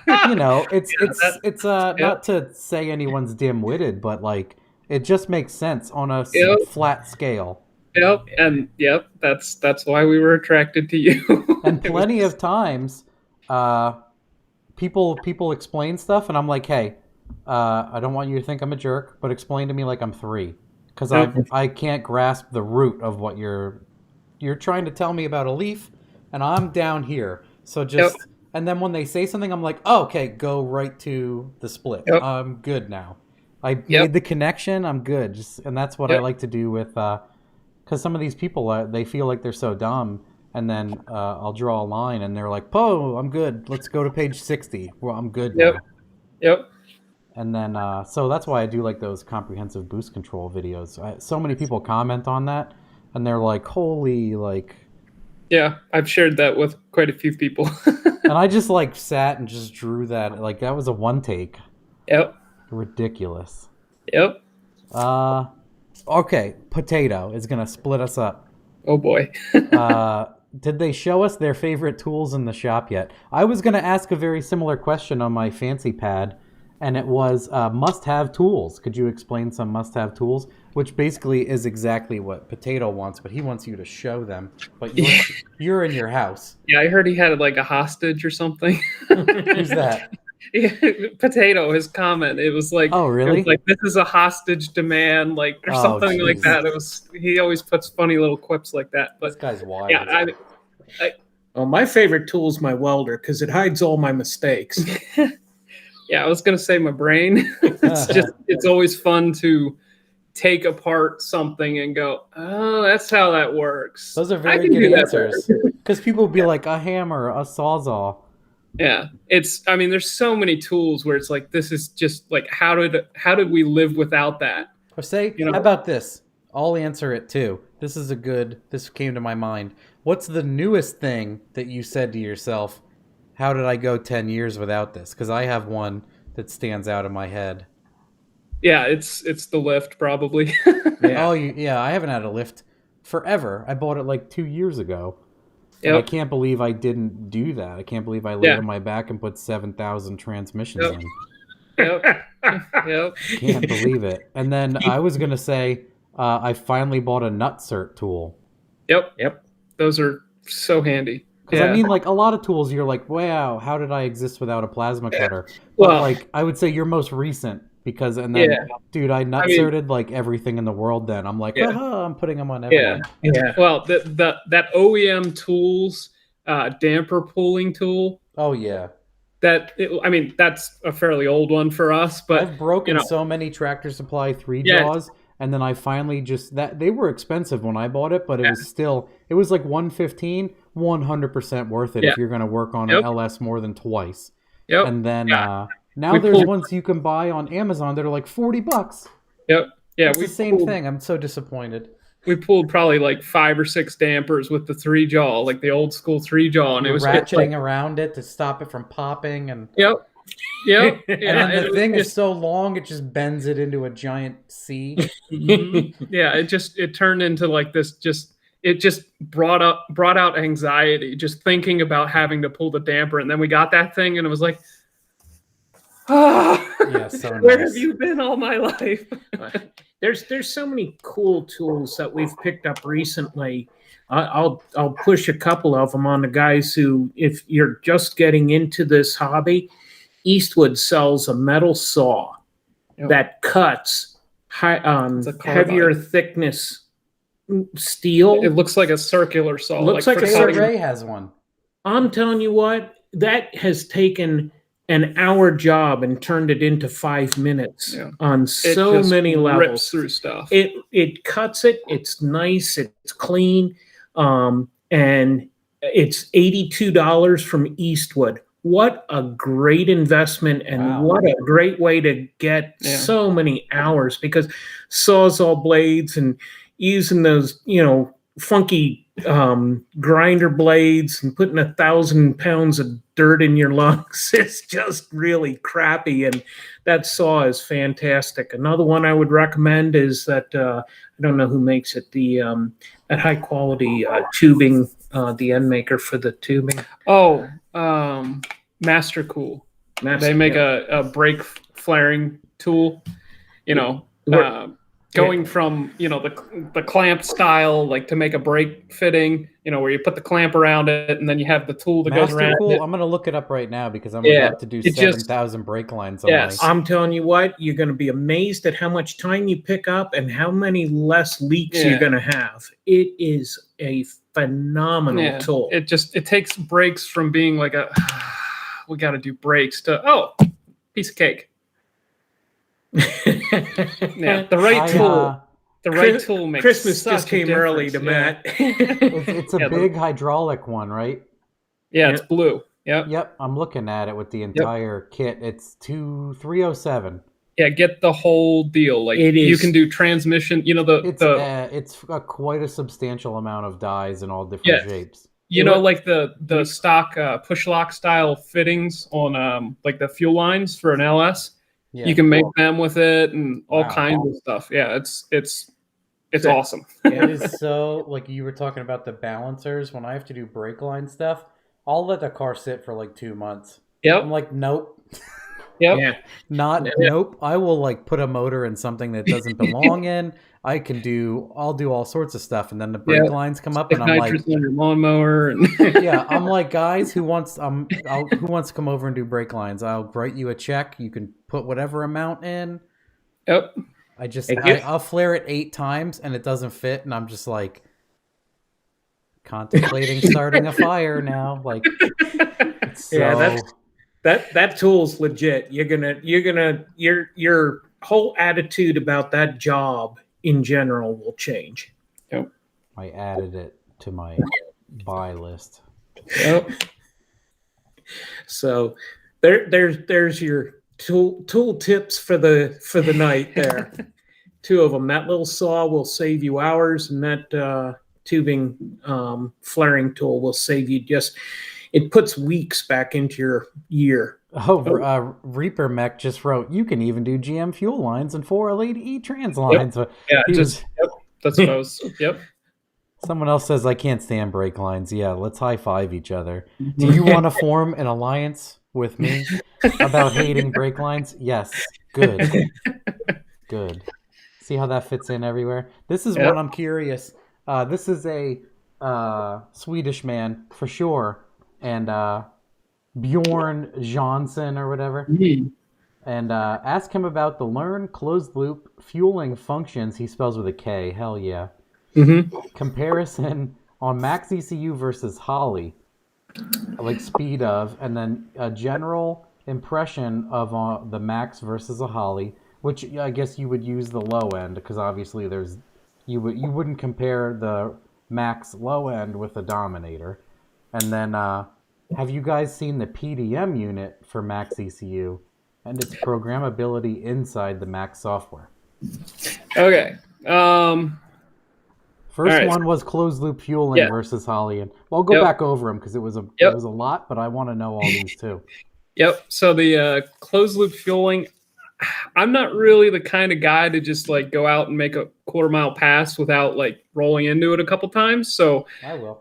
it's not to say anyone's dim-witted, but like it just makes sense on a flat scale. That's why we were attracted to you. And plenty of times, people explain stuff, and I'm like, hey, I don't want you to think I'm a jerk, but explain to me like I'm 3, because I can't grasp the root of what you're trying to tell me about a leaf, and I'm down here. So just and then when they say something, I'm like, oh, okay, go right to the split. I'm good now. I made the connection. I'm good. And that's what I like to do with, because some of these people, they feel like they're so dumb. And then I'll draw a line, and they're like, "Oh, I'm good. Let's go to page 60. Well, I'm good now." Yep. And then, so that's why I do like those comprehensive boost control videos. So many people comment on that, and they're like, "Holy, like." Yeah, I've shared that with quite a few people. And I just like sat and just drew that. Like that was a one take. Yep. Ridiculous. Yep. Okay, Potato is gonna split us up. Oh boy. Did they show us their favorite tools in the shop yet? I was gonna ask a very similar question on my fancy pad, and it was must-have tools. Could you explain some must-have tools? Which basically is exactly what Potato wants, but he wants you to show them. But you're in your house. Yeah, I heard he had like a hostage or something. Who's that? Potato, his comment. It was like, oh really? It was like, this is a hostage demand, like, or something like that. It was. He always puts funny little quips like that. But this guy's wild. Yeah, well, my favorite tool is my welder because it hides all my mistakes. Yeah, I was gonna say my brain. It's always fun to take apart something and go, oh, that's how that works. Those are very good answers. Because people will be like, a hammer, a sawzall. Yeah, there's so many tools where it's like, this is just like, how did we live without that? Or say, how about this? I'll answer it too. This came to my mind. What's the newest thing that you said to yourself, how did I go 10 years without this? Because I have one that stands out in my head. Yeah, it's the lift probably. Yeah. Oh, yeah, I haven't had a lift forever. I bought it like 2 years ago. And I can't believe I didn't do that. I can't believe I laid on my back and put 7,000 transmissions in. Yep. Can't believe it. And then I was going to say, I finally bought a nut-cert tool. Yep. Those are so handy. Because I mean, like, a lot of tools, you're like, wow, how did I exist without a plasma cutter? But, like, I would say your most recent, because, and then, dude, I nut-certed, like, everything in the world then. I'm like, I'm putting them on everything. Yeah. Well, that OEM tools damper pooling tool. Oh, yeah. That's a fairly old one for us, but I've broken so many Tractor Supply 3 jaws, and then I finally they were expensive when I bought it, but it was like $115, 100% worth it if you're going to work on an LS more than twice. Yep. And then now there's ones you can buy on Amazon that are like $40. Yep. Yeah, it's the same thing. I'm so disappointed. We pulled probably like 5 or 6 dampers with the 3 jaw, like the old school 3 jaw, and it was ratcheting around it to stop it from popping. And yep. Yep. And Yeah. then the thing is so long, it just bends it into a giant C. Yeah. It turned into like this. It just brought out anxiety just thinking about having to pull the damper, and then we got that thing, and it was like, Yeah, so where nice. have you been all my life? There's so many cool tools that we've picked up recently. I'll push a couple of them on the guys who, if you're just getting into this hobby, Eastwood sells a metal saw that cuts heavier thickness steel. It looks like a circular saw. Looks like a Taylor Ray has one. I'm telling you what, that has taken an hour job and turned it into 5 minutes on so many levels. Rips through stuff. It cuts it. It's nice. It's clean. And it's $82 from Eastwood. What a great investment, and what a great way to get so many hours, because Sawzall blades and using those, funky grinder blades and putting 1,000 pounds of dirt in your lungs is just really crappy. And that saw is fantastic. Another one I would recommend is that I don't know who makes it, the that high quality tubing, the end maker for the tubing. Oh, Master Cool. They make a brake flaring tool. Going from the clamp style, like to make a brake fitting, where you put the clamp around it and then you have the tool that goes around it. I'm gonna look it up right now because I'm about to do 7,000 brake lines. Yes, I'm telling you what, you're going to be amazed at how much time you pick up and how many less leaks you're going to have. It is a phenomenal tool. It takes brakes from being like we got to do brakes to piece of cake. The right tool makes Christmas such just came early to Matt. It's a big hydraulic one, right? Yeah, it's blue. Yep. I'm looking at it with the entire kit. It's $307. Yeah, get the whole deal. Like you can do transmission. It's quite a substantial amount of dies in all different shapes. Like the stock push lock style fittings on like the fuel lines for an LS. Yeah, you can make them with it and all kinds of stuff. Yeah, it's awesome. It is so, like you were talking about the balancers. When I have to do brake line stuff, I'll let the car sit for like 2 months. Yep. I'm like, nope. Yep. Yeah. Nope. I will like put a motor in something that doesn't belong in. I'll do all sorts of stuff, and then the brake lines come up, and I'm like, on your lawnmower. And I'm like, guys, who wants to come over and do brake lines? I'll write you a check. You can put whatever amount in. Yep. I'll flare it 8 times, and it doesn't fit, and I'm just like contemplating starting a fire now. Like, that tool's legit. Your whole attitude about that job in general will change. Yep. I added it to my buy list. Yep. So there's your tool tips for the night there. 2 of them. That little saw will save you hours, and that tubing flaring tool will save you it puts weeks back into your year. Reaper Mech just wrote, you can even do GM fuel lines and 408 E-Trans lines. Yep. That's what I was. Yep. Someone else says, I can't stand brake lines. Yeah, let's high five each other. Do you want to form an alliance with me about hating brake lines? Yes. Good. Good. See how that fits in everywhere? This is one I'm curious. This is a Swedish man for sure. And Bjorn Jansson or whatever. Mm-hmm. And ask him about the learn closed loop fueling functions. He spells with a K. Hell yeah. Mm-hmm. Comparison on max ECU versus Holly, like speed of, and then a general impression of the max versus a Holly, which I guess you would use the low end, because obviously you wouldn't compare the max low end with a Dominator. And then have you guys seen the PDM unit for max ECU and its programmability inside the Max software? Okay. First one was closed loop fueling versus Holly, and I'll go back over them because it was a lot, but I want to know all these too. Yep. So the closed loop fueling, I'm not really the kind of guy to just like go out and make a quarter-mile pass without like rolling into it a couple times. So, I will.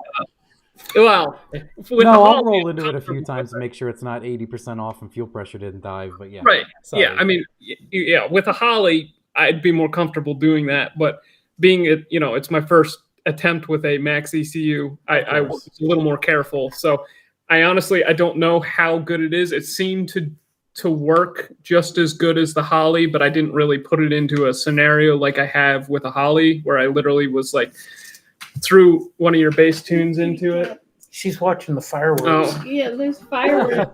well, with the No, I'll Holly, roll I'm into it a few comfortable times with to make sure it's not 80% off and fuel pressure didn't dive. But yeah, it. Right. Sorry. Yeah. I mean, yeah, with a Holly, I'd be more comfortable doing that. But being it, it's my first attempt with a max ECU, I was a little more careful. So I honestly, I don't know how good it is. It seemed to work just as good as the Holly, but I didn't really put it into a scenario like I have with a Holly, where I literally was like threw one of your bass tunes into it. She's watching the fireworks. Oh, Yeah, there's fireworks.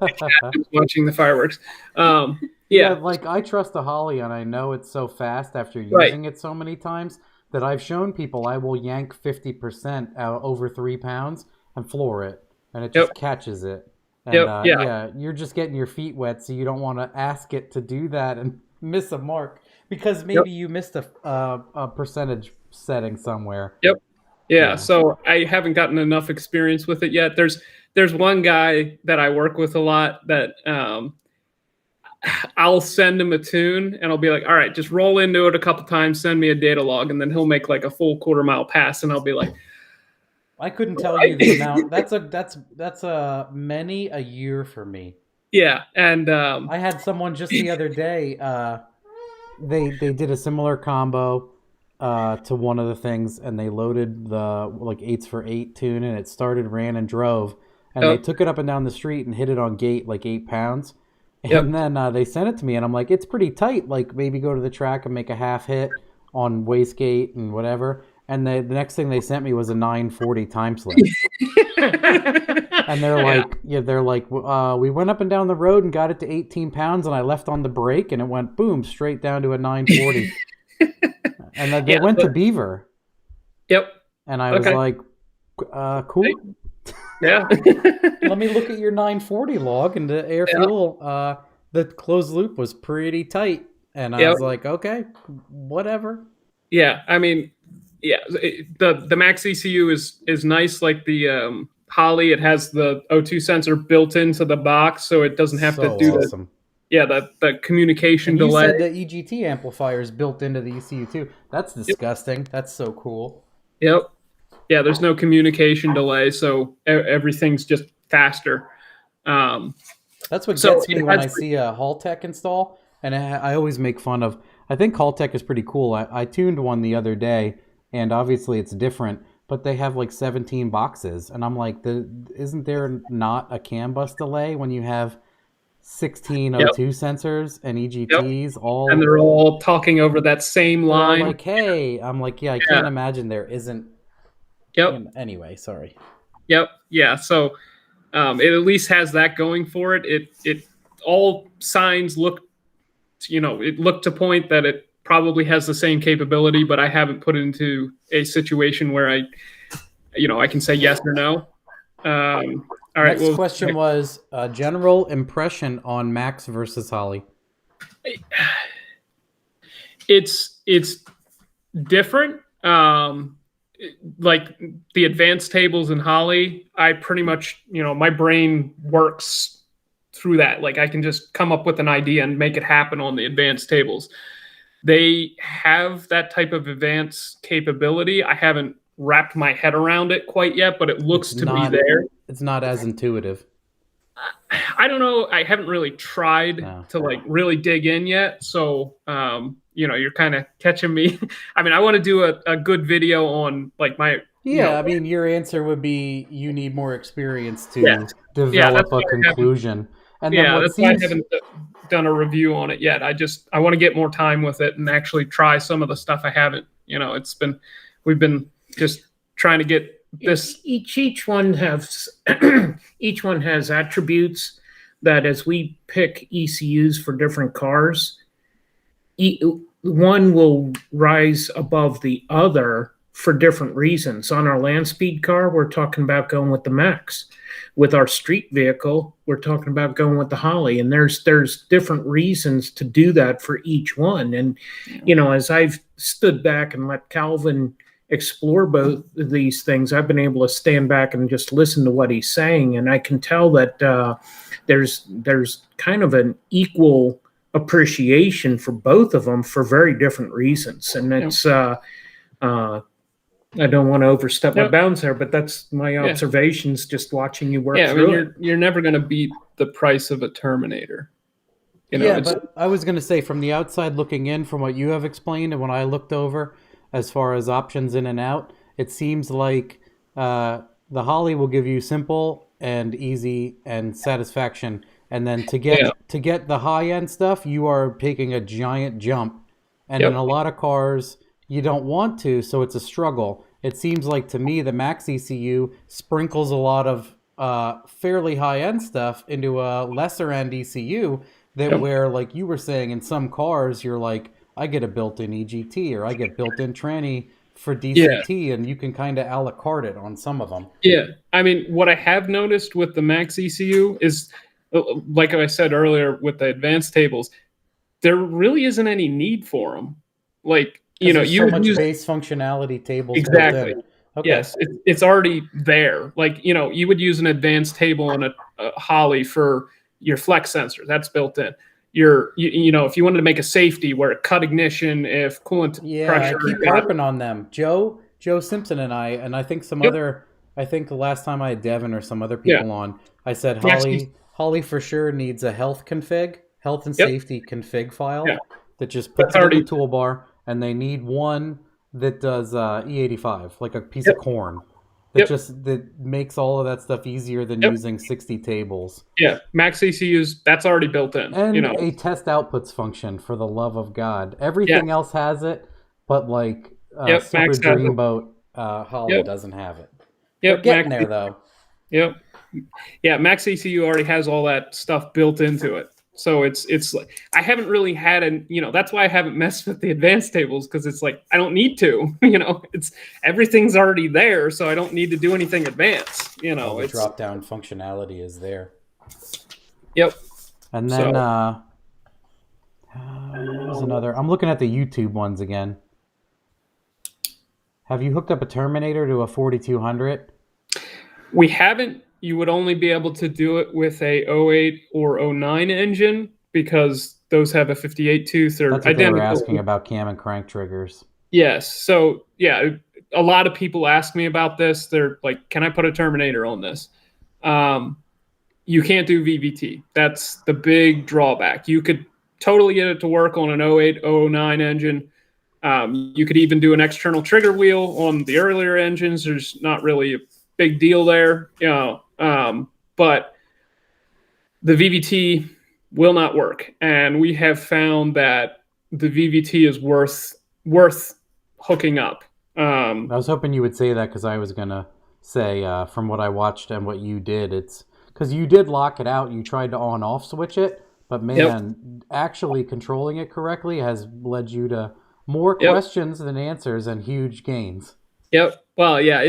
watching the fireworks. Yeah, Yeah, like I trust a Holly, and I know it's so fast after using it so many times that I've shown people I will yank 50% out over 3 pounds and floor it, and it just catches it. And yeah, you're just getting your feet wet, so you don't want to ask it to do that and miss a mark because maybe you missed a percentage setting somewhere. Yeah, so I haven't gotten enough experience with it yet. There's one guy that I work with a lot that I'll send him a tune and I'll be like, all right, just roll into it a couple times, send me a data log, and then he'll make like a full quarter-mile pass, and I'll be like, I couldn't tell you the amount. That's a many a year for me. Yeah, and I had someone just the other day. They did a similar combo to one of the things, and they loaded the like 8s for 8 tune, and it started, ran, and drove, and they took it up and down the street and hit it on gate like 8 pounds, and then they sent it to me, and I'm like, it's pretty tight. Like maybe go to the track and make a half hit on wastegate and whatever. And the next thing they sent me was a 940 time slip. And they're like, we went up and down the road and got it to 18 pounds, and I left on the brake, and it went boom straight down to a 940. And then they went to Beaver. Yep. And I was like, cool. Yeah. Let me look at your 940 log, and the air fuel, the closed loop was pretty tight. And I was like, okay, whatever. Yeah, I mean, yeah, the Max ECU is nice. Like the Holly, it has the O2 sensor built into the box, so it doesn't have to do the communication delay. You said the EGT amplifier is built into the ECU too. That's disgusting. That's so cool. Yep. Yeah, there's no communication delay, so everything's just faster. That's what gets me when I see a Haltech install, and I always make fun of. I think Haltech is pretty cool. I tuned one the other day, and obviously it's different, but they have like 17 boxes, and I'm like, isn't there not a CAN bus delay when you have 16 O2 sensors and EGTs all, and they're all talking over that same line? Like, hey, I'm like, I can't imagine there isn't. Anyway, sorry. Yeah. So it at least has that going for it. It all signs look. It looked to point that it probably has the same capability, but I haven't put it into a situation where I can say yes or no. All right. Next question was general impression on Max versus Holly. It's different. Like the advanced tables in Holly, I pretty much, my brain works through that. Like I can just come up with an idea and make it happen on the advanced tables. They have that type of advanced capability. I haven't wrapped my head around it quite yet, but it looks be there. It's not as intuitive. I don't know. I haven't really tried to like really dig in yet. So, you're kind of catching me. I mean, I want to do a good video on like my. Yeah, I mean, your answer would be you need more experience to develop a conclusion. And that's why I haven't done a review on it yet. I want to get more time with it and actually try some of the stuff I haven't. We've been just trying to get this. Each one has attributes that as we pick ECUs for different cars, one will rise above the other for different reasons. On our land speed car, we're talking about going with the Max. With our street vehicle, we're talking about going with the Holly, and there's different reasons to do that for each one. And as I've stood back and let Calvin explore both of these things, I've been able to stand back and just listen to what he's saying, and I can tell that there's kind of an equal appreciation for both of them for very different reasons, and it's I don't want to overstep my bounds there, but that's my observations just watching you work through it. You're never going to beat the price of a Terminator. You know, but I was going to say, from the outside looking in, from what you have explained and when I looked over, as far as options in and out, it seems like the Holly will give you simple and easy and satisfaction, and then to get the high end stuff, you are taking a giant jump, and in a lot of cars you don't want to, so it's a struggle. It seems like to me the Max ECU sprinkles a lot of fairly high end stuff into a lesser end ECU. That where, like you were saying, in some cars, you're like, I get a built-in EGT or I get built-in tranny for DCT, and you can kind of a la carte it on some of them. Yeah. I mean, what I have noticed with the Max ECU is, like I said earlier, with the advanced tables, there really isn't any need for them. Like, you know, so much base functionality tables. Exactly. Okay. Yes, it's already there. Like, you know, you would use an advanced table and a Holly for your flex sensor. That's built in. You know, if you wanted to make a safety where it cut ignition, if coolant pressure. I keep harping on them. Joe Simpson and I think some other, I think the last time I had Devin or some other people on, I said Holly for sure needs a health and safety config file that just puts it in the toolbar, and they need one that does E85, like a piece of corn. That makes all of that stuff easier than using 60 tables. Yeah, Max ECUs, that's already built in. And you know, a test outputs function, for the love of God. Everything else has it, but like Super Dreamboat Holly doesn't have it. We're getting there though. Yeah, Max ECU already has all that stuff built into it. So it's like, I haven't really had that's why I haven't messed with the advanced tables, because it's like, I don't need to, everything's already there. So I don't need to do anything advanced, the drop down functionality is there. Yep. And then, there's another, I'm looking at the YouTube ones again. Have you hooked up a Terminator to a 4200? We haven't. You would only be able to do it with a 08 or 09 engine, because those have a 58 tooth. They're That's what identical. They were asking about cam and crank triggers. Yes. So yeah, a lot of people ask me about this. They're like, "Can I put a Terminator on this?" You can't do VVT. That's the big drawback. You could totally get it to work on an 08, 09 engine. You could even do an external trigger wheel on the earlier engines. There's not really a big deal there, but the VVT will not work, and we have found that the VVT is worth hooking up. I was hoping you would say that, because I was gonna say, from what I watched and what you did, it's because you did lock it out. You tried to on-off switch it, but man, actually controlling it correctly has led you to more questions than answers and huge gains. Yep. Well, yeah,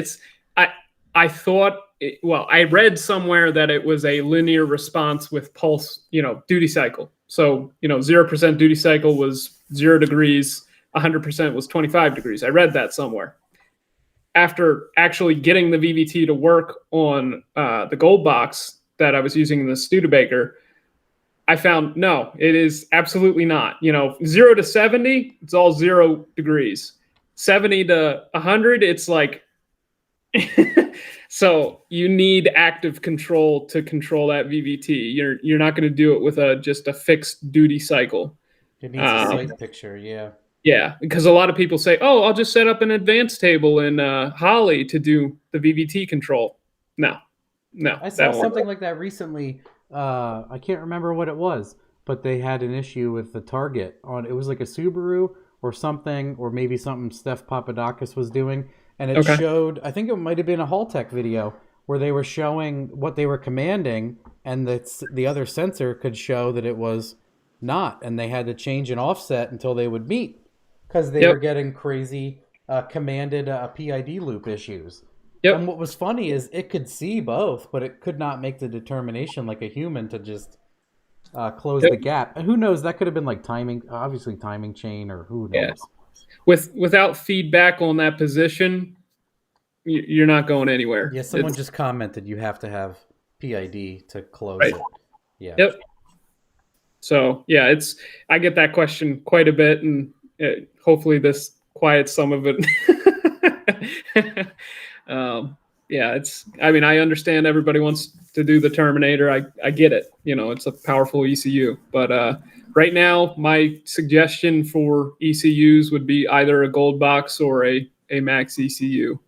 I thought, I read somewhere that it was a linear response with pulse, duty cycle. So, 0% duty cycle was 0 degrees, 100% was 25 degrees. I read that somewhere. After actually getting the VVT to work on the gold box that I was using in the Studebaker, I found, no, it is absolutely not. 0 to 70, it's all 0 degrees. 70 to 100, it's like... So you need active control to control that VVT. You're not going to do it with just a fixed duty cycle. It needs a sight picture, yeah. Yeah, because a lot of people say, "Oh, I'll just set up an advanced table in Holly to do the VVT control." No. I saw something like that recently. I can't remember what it was, but they had an issue with the target on. It was like a Subaru or something, or maybe something Steph Papadakis was doing. And it showed, I think it might have been a Haltech video, where they were showing what they were commanding, and the other sensor could show that it was not. And they had to change an offset until they would meet, because they were getting crazy commanded PID loop issues. Yep. And what was funny is it could see both, but it could not make the determination like a human to just close the gap. And who knows, that could have been like timing chain, or who knows. without feedback on that position, you're not going anywhere. Yeah, someone just commented you have to have PID to close Right. it. Yeah. Yep. So yeah, I get that question quite a bit, and hopefully this quiets some of it. Yeah, I mean, I understand everybody wants to do the Terminator. I get it. It's a powerful ECU. But right now, my suggestion for ECUs would be either a gold box or a Max ECU.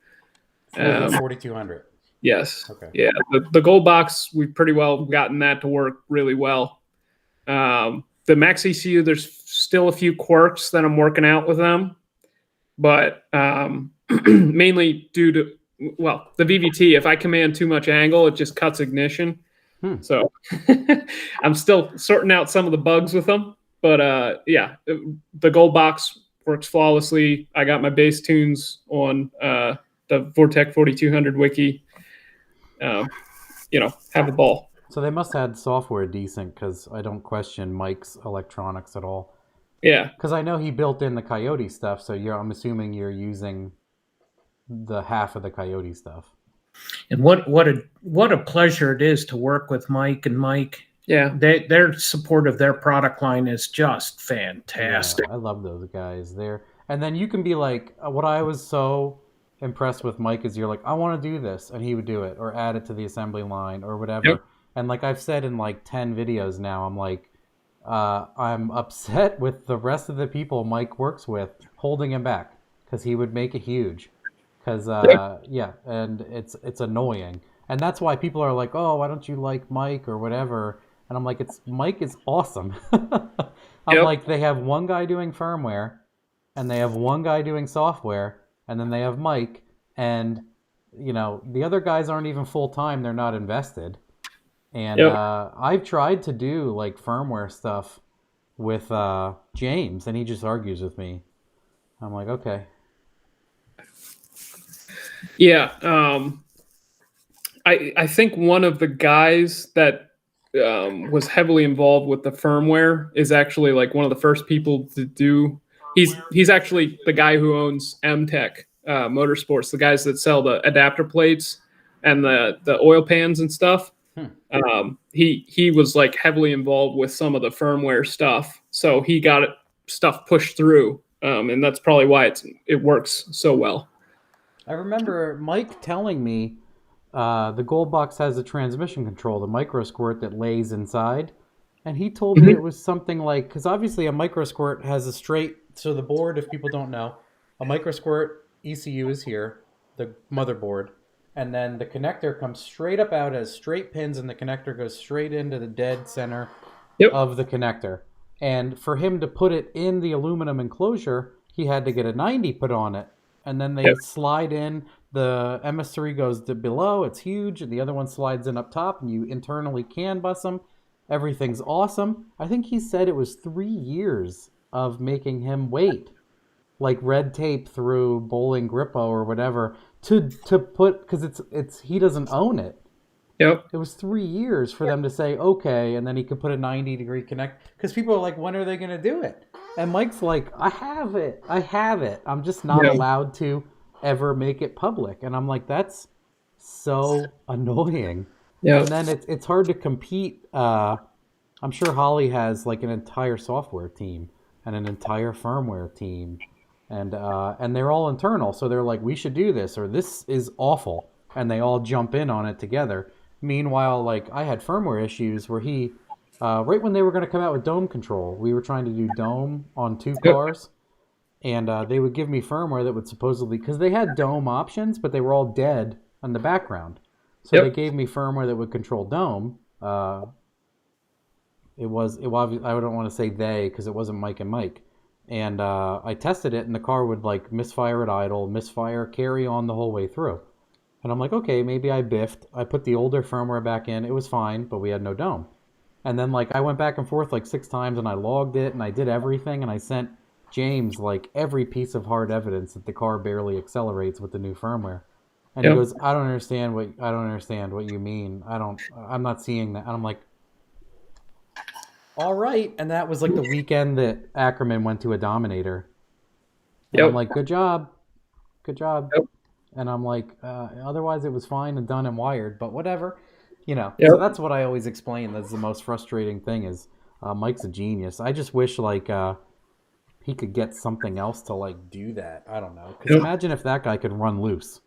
For the 4200. Yes. Okay. Yeah, the gold box, we've pretty well gotten that to work really well. The Max ECU, there's still a few quirks that I'm working out with them, but mainly due to, the VVT, if I command too much angle, it just cuts ignition. So I'm still sorting out some of the bugs with them, but yeah, the gold box works flawlessly. I got my bass tunes on the Vortec 4200 wiki. Have a ball. So they must have had software decent, because I don't question Mike's electronics at all. Yeah. Because I know he built in the Coyote stuff, so I'm assuming you're using the half of the Coyote stuff. And what a pleasure it is to work with Mike and Mike. Yeah. Their support of their product line is just fantastic. Yeah, I love those guys there. And then you can be like, what I was so impressed with Mike is you're like, I want to do this, and he would do it or add it to the assembly line or whatever. Yep. And like I've said in like 10 videos now, I'm like, I'm upset with the rest of the people Mike works with holding him back, because he would make it huge. Because yeah, and it's annoying, and that's why people are like, oh, why don't you like Mike or whatever? And I'm like, Mike is awesome. I'm like, they have one guy doing firmware, and they have one guy doing software, and then they have Mike, and the other guys aren't even full time; they're not invested. And I've tried to do like firmware stuff with James, and he just argues with me. I'm like, okay. Yeah. I think one of the guys that was heavily involved with the firmware is actually like one of the first people to do. He's actually the guy who owns M-Tech Motorsports, the guys that sell the adapter plates and the oil pans and stuff. He was like heavily involved with some of the firmware stuff, so he got stuff pushed through, and that's probably why it works so well. I remember Mike telling me the gold box has a transmission control, the micro squirt that lays inside, and he told me it was something like, because obviously a micro squirt has a straight, so the board, if people don't know, a micro squirt ECU is here, the motherboard. And then the connector comes straight up out as straight pins, and the connector goes straight into the dead center of the connector. And for him to put it in the aluminum enclosure, he had to get a 90 put on it. And then they slide in, the MS3 goes to below, it's huge, and the other one slides in up top, and you internally CAN bus them. Everything's awesome. I think he said it was 3 years of making him wait, like red tape through Bowling Grippo or whatever, to put, because it's he doesn't own it. Yep. It was 3 years for them to say okay, and then he could put a 90-degree connect, because people are like, when are they going to do it? And Mike's like, I have it. I'm just not allowed to ever make it public. And I'm like, that's so annoying. Yeah. And then it's hard to compete. I'm sure Holly has like an entire software team and an entire firmware team. And they're all internal, so they're like, we should do this, or this is awful, and they all jump in on it together. Meanwhile, like, I had firmware issues where right when they were going to come out with dome control, we were trying to do dome on 2 cars, and they would give me firmware that would supposedly, because they had dome options, but they were all dead in the background. So they gave me firmware that would control dome. I don't want to say they, because it wasn't Mike and Mike. And I tested it, and the car would like misfire at idle, misfire, carry on the whole way through. And I'm like, okay, maybe I biffed. I put the older firmware back in. It was fine, but we had no dome. And then like I went back and forth like 6 times, and I logged it, and I did everything, and I sent James like every piece of hard evidence that the car barely accelerates with the new firmware. And he goes, I don't understand what you mean. I'm not seeing that. And I'm like, all right. And that was like the weekend that Ackerman went to a Dominator. And Yep. I'm like, good job. Yep. And I'm like, otherwise it was fine and done and wired, but whatever. So Yep. that's what I always explain. That's the most frustrating thing is Mike's a genius. I just wish like he could get something else to like do that. I don't know. Because imagine if that guy could run loose.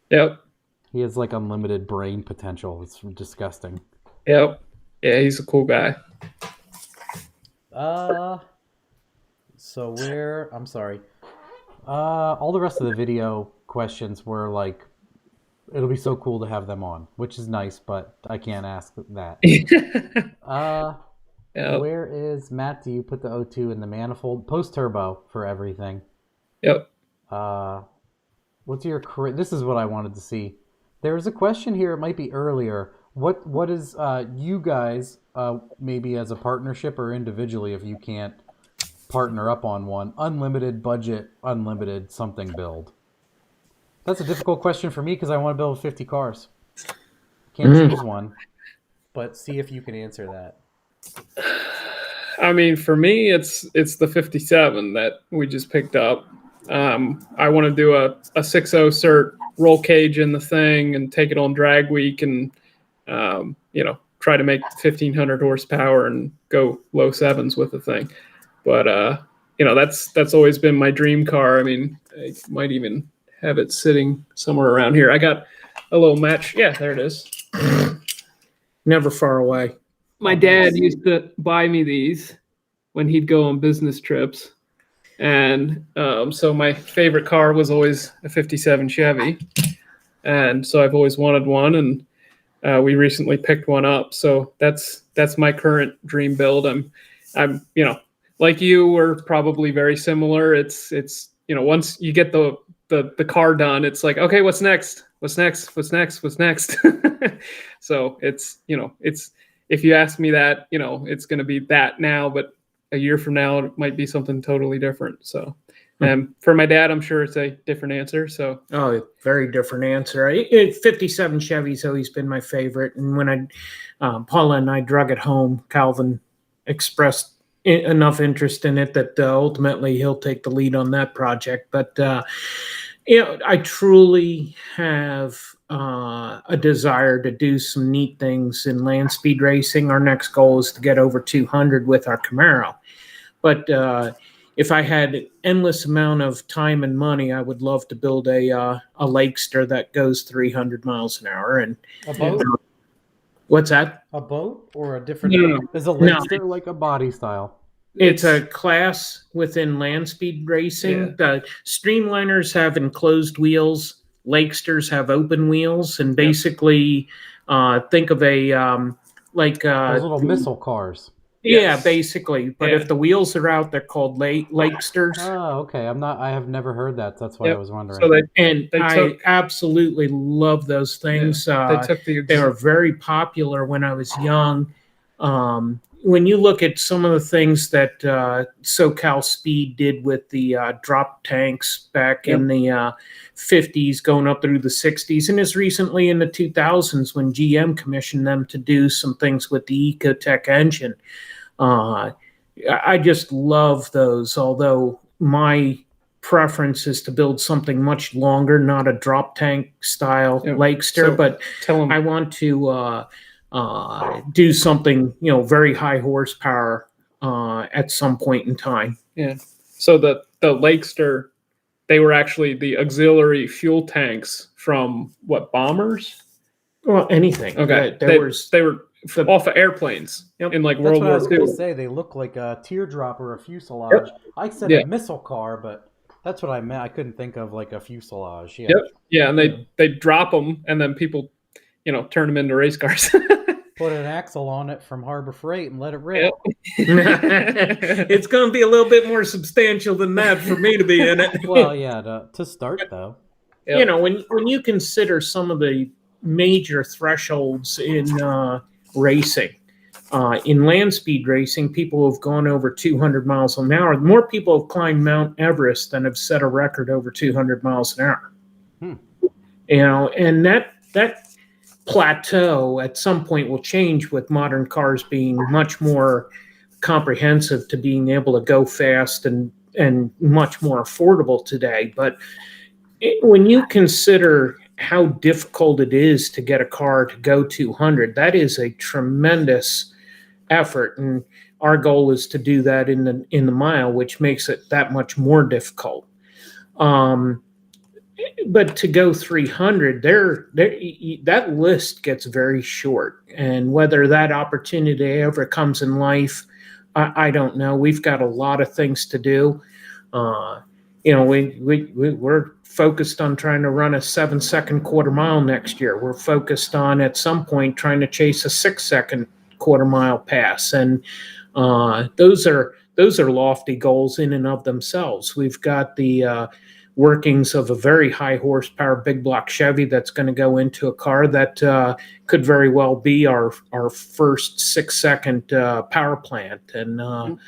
Yep. He has like unlimited brain potential. It's disgusting. Yep. Yeah, he's a cool guy. So I'm sorry. All the rest of the video questions were like, it'll be so cool to have them on, which is nice, but I can't ask that. Yep. Where is Matt? Do you put the O2 in the manifold? Post turbo for everything. Yep. What's your this is what I wanted to see. There was a question here, it might be earlier. What is you guys maybe as a partnership or individually if you can't partner up on one, unlimited budget, unlimited something build? That's a difficult question for me because I want to build 50 cars. Can't choose one, but see if you can answer that. I mean, for me, it's the 57 that we just picked up. I want to do a 6.0 cert roll cage in the thing and take it on drag week and try to make 1,500 horsepower and go low sevens with the thing. But that's always been my dream car. I mean, I might even have it sitting somewhere around here. I got a little match. Yeah, there it is. Never far away. My dad used to buy me these when he'd go on business trips. And so my favorite car was always a 57 Chevy. And so I've always wanted one. And we recently picked one up. So that's my current dream build. I'm like you, we're probably very similar. It's once you get the car done, it's like, okay, what's next? What's next? What's next? What's next? So it's if you ask me that, it's going to be that now, but a year from now, it might be something totally different. So, for my dad, I'm sure it's a different answer. So, very different answer. 57 Chevy's always been my favorite. And when Paula and I drug it home, Calvin expressed enough interest in it that ultimately he'll take the lead on that project. But I truly have a desire to do some neat things in land speed racing. Our next goal is to get over 200 with our Camaro. But if I had endless amount of time and money, I would love to build a Lakester that goes 300 miles an hour. And a boat? What's that? A boat or a different? No. Is a Lakester like a body style? It's a class within land speed racing. Yeah. The Streamliners have enclosed wheels. Lakesters have open wheels, and basically, think of a those little missile cars. Yeah, Yes. basically. But if the wheels are out, they're called Lakesters. Oh, okay. I have never heard that. That's why I was wondering. So I absolutely love those things. They were very popular when I was young. When you look at some of the things that SoCal Speed did with the drop tanks back in the 50s going up through the 60s, and as recently in the 2000s when GM commissioned them to do some things with the Ecotec engine. I just love those, although my preference is to build something much longer, not a drop tank style Lakester, but I want to do something, very high horsepower at some point in time. Yeah. So the Lakester, they were actually the auxiliary fuel tanks from what, bombers? Well, anything. Okay. They were off of airplanes in like World War II. That's what I was going to say. They look like a teardrop or a fuselage. Yep. I said a missile car, but that's what I meant. I couldn't think of like a fuselage. Yeah. Yep. Yeah, and they drop them, and then people, turn them into race cars. Put an axle on it from Harbor Freight and let it rip. Yep. It's going to be a little bit more substantial than that for me to be in it. Well, yeah, to start though. Yep. When you consider some of the major thresholds in racing, in land speed racing, people have gone over 200 miles an hour. More people have climbed Mount Everest than have set a record over 200 miles an hour. And that plateau at some point will change with modern cars being much more comprehensive to being able to go fast and and much more affordable today. But when you consider how difficult it is to get a car to go 200, that is a tremendous effort, and our goal is to do that in the mile, which makes it that much more difficult. But to go 300, that list gets very short, and whether that opportunity ever comes in life, I don't know. We've got a lot of things to do. We're focused on trying to run a 7-second quarter mile next year. We're focused on at some point trying to chase a 6-second quarter mile pass, and those are lofty goals in and of themselves. We've got the workings of a very high horsepower big block Chevy that's going to go into a car that could very well be our first 6-second power plant, and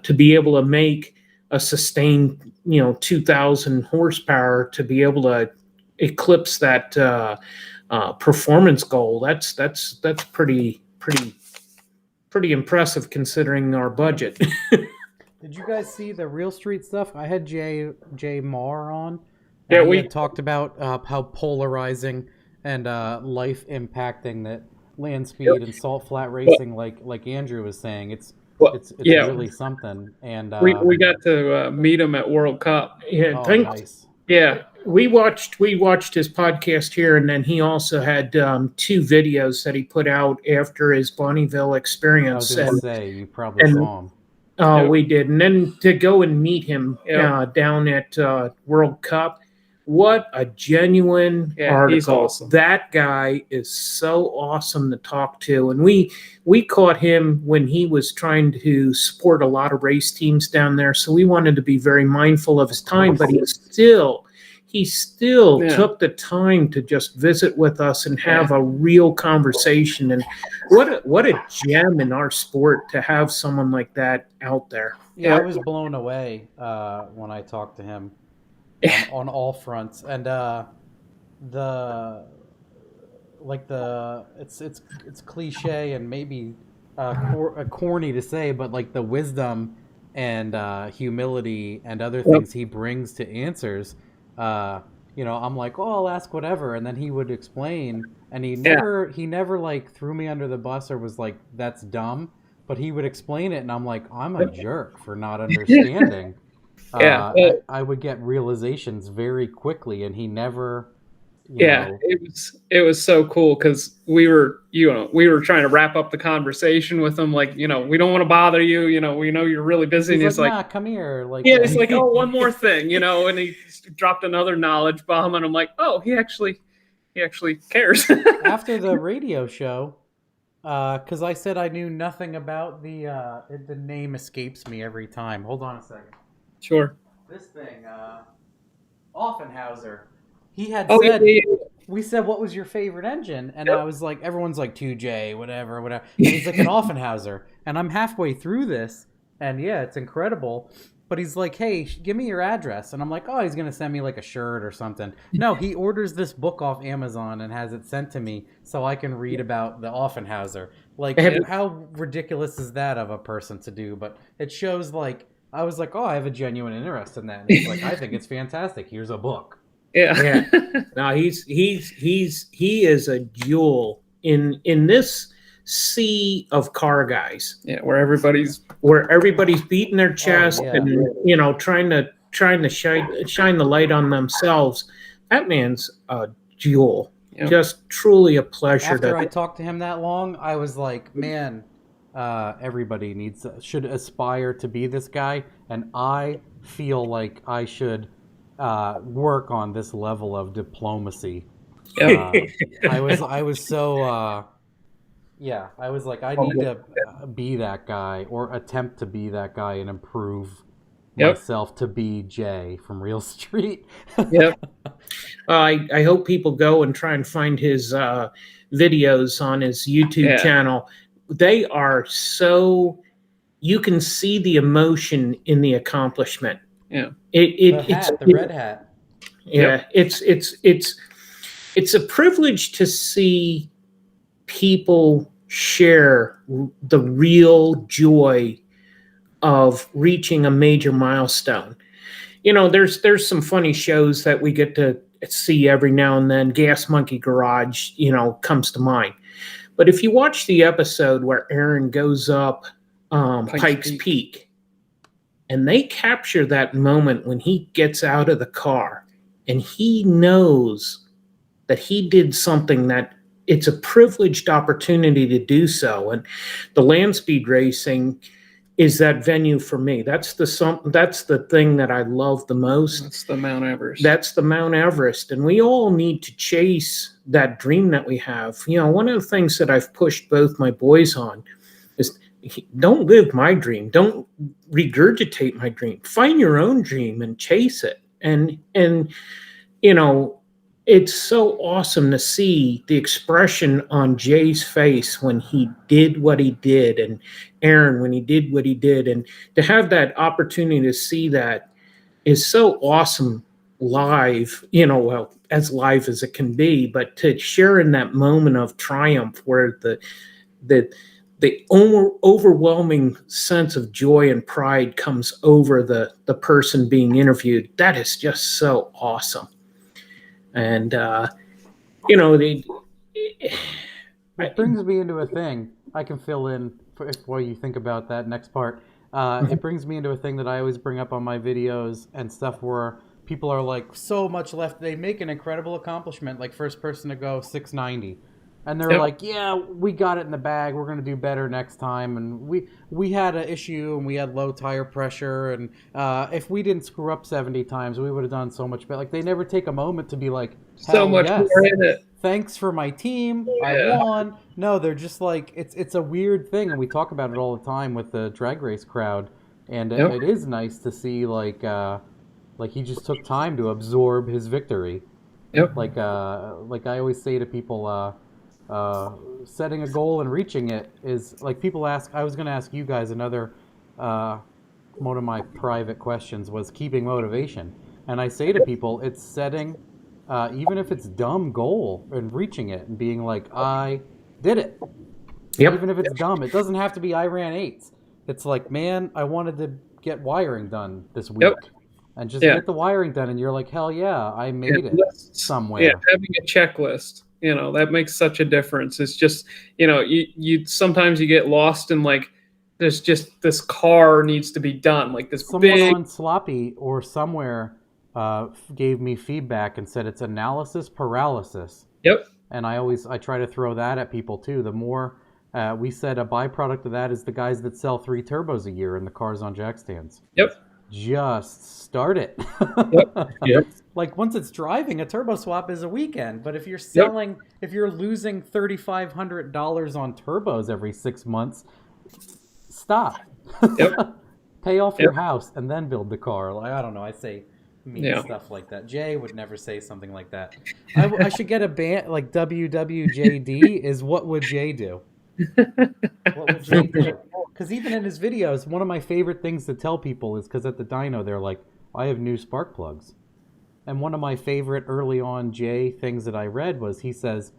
to be able to make a sustained 2,000 horsepower, to be able to eclipse that performance goal, that's pretty impressive considering our budget. Did you guys see the Real Street stuff? I had Jay Marr on. Yeah, we had talked about how polarizing and life impacting that land speed and salt flat racing, like Andrew was saying, it's really something. And we got to meet him at World Cup. Yeah, nice. Yeah, we watched his podcast here, and then he also had 2 videos that he put out after his Bonneville experience. I was going to say, you probably saw him. Oh, we did. And then to go and meet him down at World Cup, what a genuine article. He's awesome. That guy is so awesome to talk to. And we caught him when he was trying to support a lot of race teams down there. So we wanted to be very mindful of his time, but he still took the time to just visit with us and have a real conversation. And what a gem in our sport to have someone like that out there. Yeah, I was blown away when I talked to him on all fronts. And it's cliche and maybe corny to say, but like the wisdom and humility and other things he brings to answers. I'm like, oh, I'll ask whatever, and then he would explain, and he never like threw me under the bus or was like, that's dumb, but he would explain it, and I'm like, I'm a jerk for not understanding. I would get realizations very quickly, and he never. It was so cool because we were trying to wrap up the conversation with him, like, we don't want to bother you, we know you're really busy. He's and he's like, nah, come here, like, he's like, oh, one more thing, and he dropped another knowledge bomb, and I'm like, oh, he actually cares. After the radio show, because I said I knew nothing about the name escapes me every time. Hold on a second. Sure. This thing, Offenhauser. He had said, we said, what was your favorite engine? And I was like, everyone's like 2J, whatever. And he's like, an Offenhauser. And I'm halfway through this, and it's incredible. But he's like, hey, give me your address. And I'm like, oh, he's going to send me like a shirt or something. No, he orders this book off Amazon and has it sent to me so I can read about the Offenhauser. Like, how ridiculous is that of a person to do? But it shows, like, I was like, oh, I have a genuine interest in that. And he's like, I think it's fantastic. Here's a book. Yeah. No, he is a jewel in this sea of car guys. Yeah, where everybody's beating their chest and trying to shine the light on themselves. That man's a jewel. Yep. Just truly a pleasure. After I talked to him that long, I was like, man, everybody should aspire to be this guy, and I feel like I should work on this level of diplomacy. I was so I was like, I need to be that guy or attempt to be that guy and improve myself to be Jay from Real Street. Yep. I hope people go and try and find his videos on his YouTube channel. They are so, you can see the emotion in the accomplishment. Yeah. The red hat. Yeah. Yep. It's a privilege to see people share the real joy of reaching a major milestone. You know, there's some funny shows that we get to see every now and then. Gas Monkey Garage, you know, comes to mind. But if you watch the episode where Aaron goes up Pikes Peak, and they capture that moment when he gets out of the car and he knows that he did something that it's a privileged opportunity to do so. And the land speed racing is that venue for me. That's the thing that I love the most. That's the Mount Everest. That's the Mount Everest. And we all need to chase that dream that we have. You know, one of the things that I've pushed both my boys on is don't live my dream. Don't regurgitate my dream. Find your own dream and chase it. And you know, it's so awesome to see the expression on Jay's face when he did what he did, and Aaron when he did what he did, and to have that opportunity to see that is so awesome live, you know, well, as live as it can be, but to share in that moment of triumph where the overwhelming sense of joy and pride comes over the person being interviewed, that is just so awesome. And, you know, it brings me into a thing. I can fill in while you think about that next part. It brings me into a thing that I always bring up on my videos and stuff where people are like, so much left. They make an incredible accomplishment, like first person to go 690. And they're like, yeah, we got it in the bag. We're going to do better next time. And we had an issue and we had low tire pressure. And if we didn't screw up 70 times, we would have done so much better. Like, they never take a moment to be like, so much more in it. Thanks for my team. I won. No, they're just like, it's a weird thing. And we talk about it all the time with the drag race crowd. And it is nice to see, like he just took time to absorb his victory. Yep. Like I always say to people, setting a goal and reaching it is like, people ask, I was going to ask you guys another, one of my private questions was keeping motivation. And I say to people, it's setting, even if it's dumb goal and reaching it and being like, I did it. Yep. Even if it's dumb, it doesn't have to be I ran 8s. It's like, man, I wanted to get wiring done this week. And just get the wiring done. And you're like, hell yeah, I made it somewhere. Yeah, having a checklist. You know, that makes such a difference. It's just, you know, you sometimes you get lost in like, there's just this car needs to be done. Like this someone on Sloppy or somewhere gave me feedback and said it's analysis paralysis. Yep. And I try to throw that at people too. The more we said a byproduct of that is the guys that sell 3 turbos a year in the cars on jack stands. Yep. Just start it. Yep. Like once it's driving, a turbo swap is a weekend. But if you're selling, if you're losing $3,500 on turbos every 6 months, stop. Pay off your house and then build the car. Like, I don't know. I say mean stuff like that. Jay would never say something like that. I should get a band like WWJD. Is what would Jay do? What would Jay do? Because even in his videos, one of my favorite things to tell people is because at the dyno, they're like, I have new spark plugs. And one of my favorite early on Jay things that I read was he says,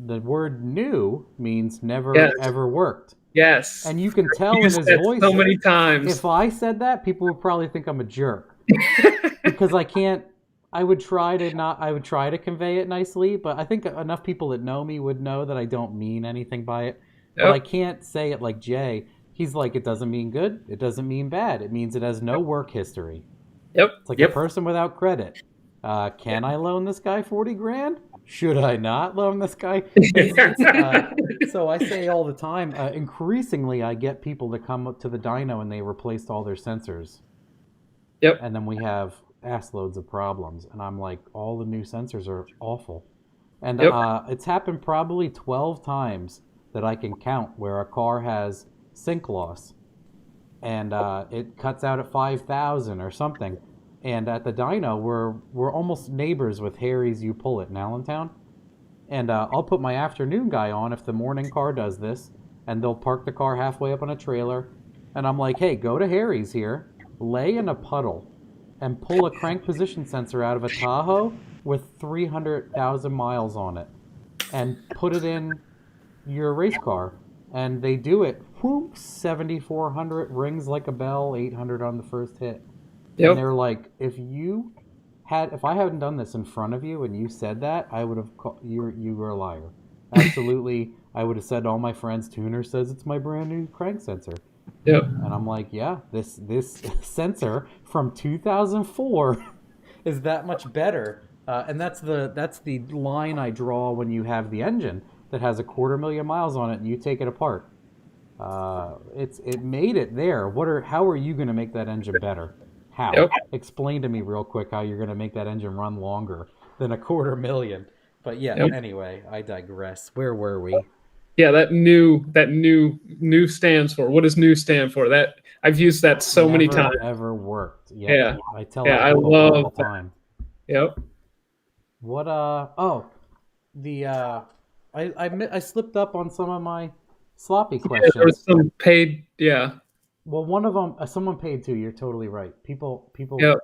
the word new means never ever worked. Yes. And you can tell in his voice. So many times. If I said that, people would probably think I'm a jerk. Because I would try to convey it nicely, but I think enough people that know me would know that I don't mean anything by it. But I can't say it like Jay. He's like, it doesn't mean good. It doesn't mean bad. It means it has no work history. Yep. It's like a person without credit. Can I loan this guy 40 grand? Should I not loan this guy? So I say all the time, increasingly I get people to come up to the dyno and they replaced all their sensors. Yep. And then we have ass loads of problems. And I'm like, all the new sensors are awful. And it's happened probably 12 times that I can count where a car has sync loss. And it cuts out at 5,000 or something. And at the dyno, we're almost neighbors with Harry's You Pull It in Allentown. And I'll put my afternoon guy on if the morning car does this. And they'll park the car halfway up on a trailer. And I'm like, hey, go to Harry's here, lay in a puddle, and pull a crank position sensor out of a Tahoe with 300,000 miles on it. And put it in your race car. And they do it. whoop, 7,400, rings like a bell, 800 on the first hit. Yep. And they're like, if I hadn't done this in front of you and you said that, I would have called you were a liar. Absolutely. I would have said to all my friends, tuner says it's my brand new crank sensor. Yep. And I'm like, yeah, this sensor from 2004 is that much better. And that's the line I draw when you have the engine that has 250,000 miles on it and you take it apart. It made it there. How are you going to make that engine better? How? Yep. Explain to me real quick how you're going to make that engine run longer than 250,000. But yeah, Anyway, I digress. Where were we? Yeah, that new stands for. What does new stand for? That I've used that so many times. Ever worked? Yeah. I tell I people love all the time. Yep. What I slipped up on some of my sloppy questions. There was some paid. Yeah. Well, one of them, someone paid too. You're totally right. People. Yep.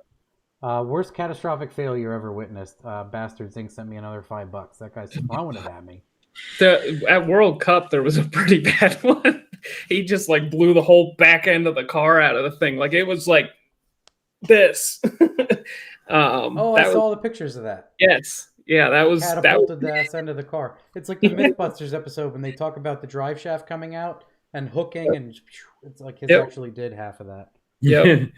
Worst catastrophic failure ever witnessed. Bastard Zink sent me another $5. That guy's throwing it at me. At World Cup, there was a pretty bad one. He just like blew the whole back end of the car out of the thing. Like it was like this. I saw the pictures of that. Yes. Yeah, that was catapulted the ass end of the car. It's like the Mythbusters episode when they talk about the drive shaft coming out and hooking, and it's like his actually did half of that. Yep.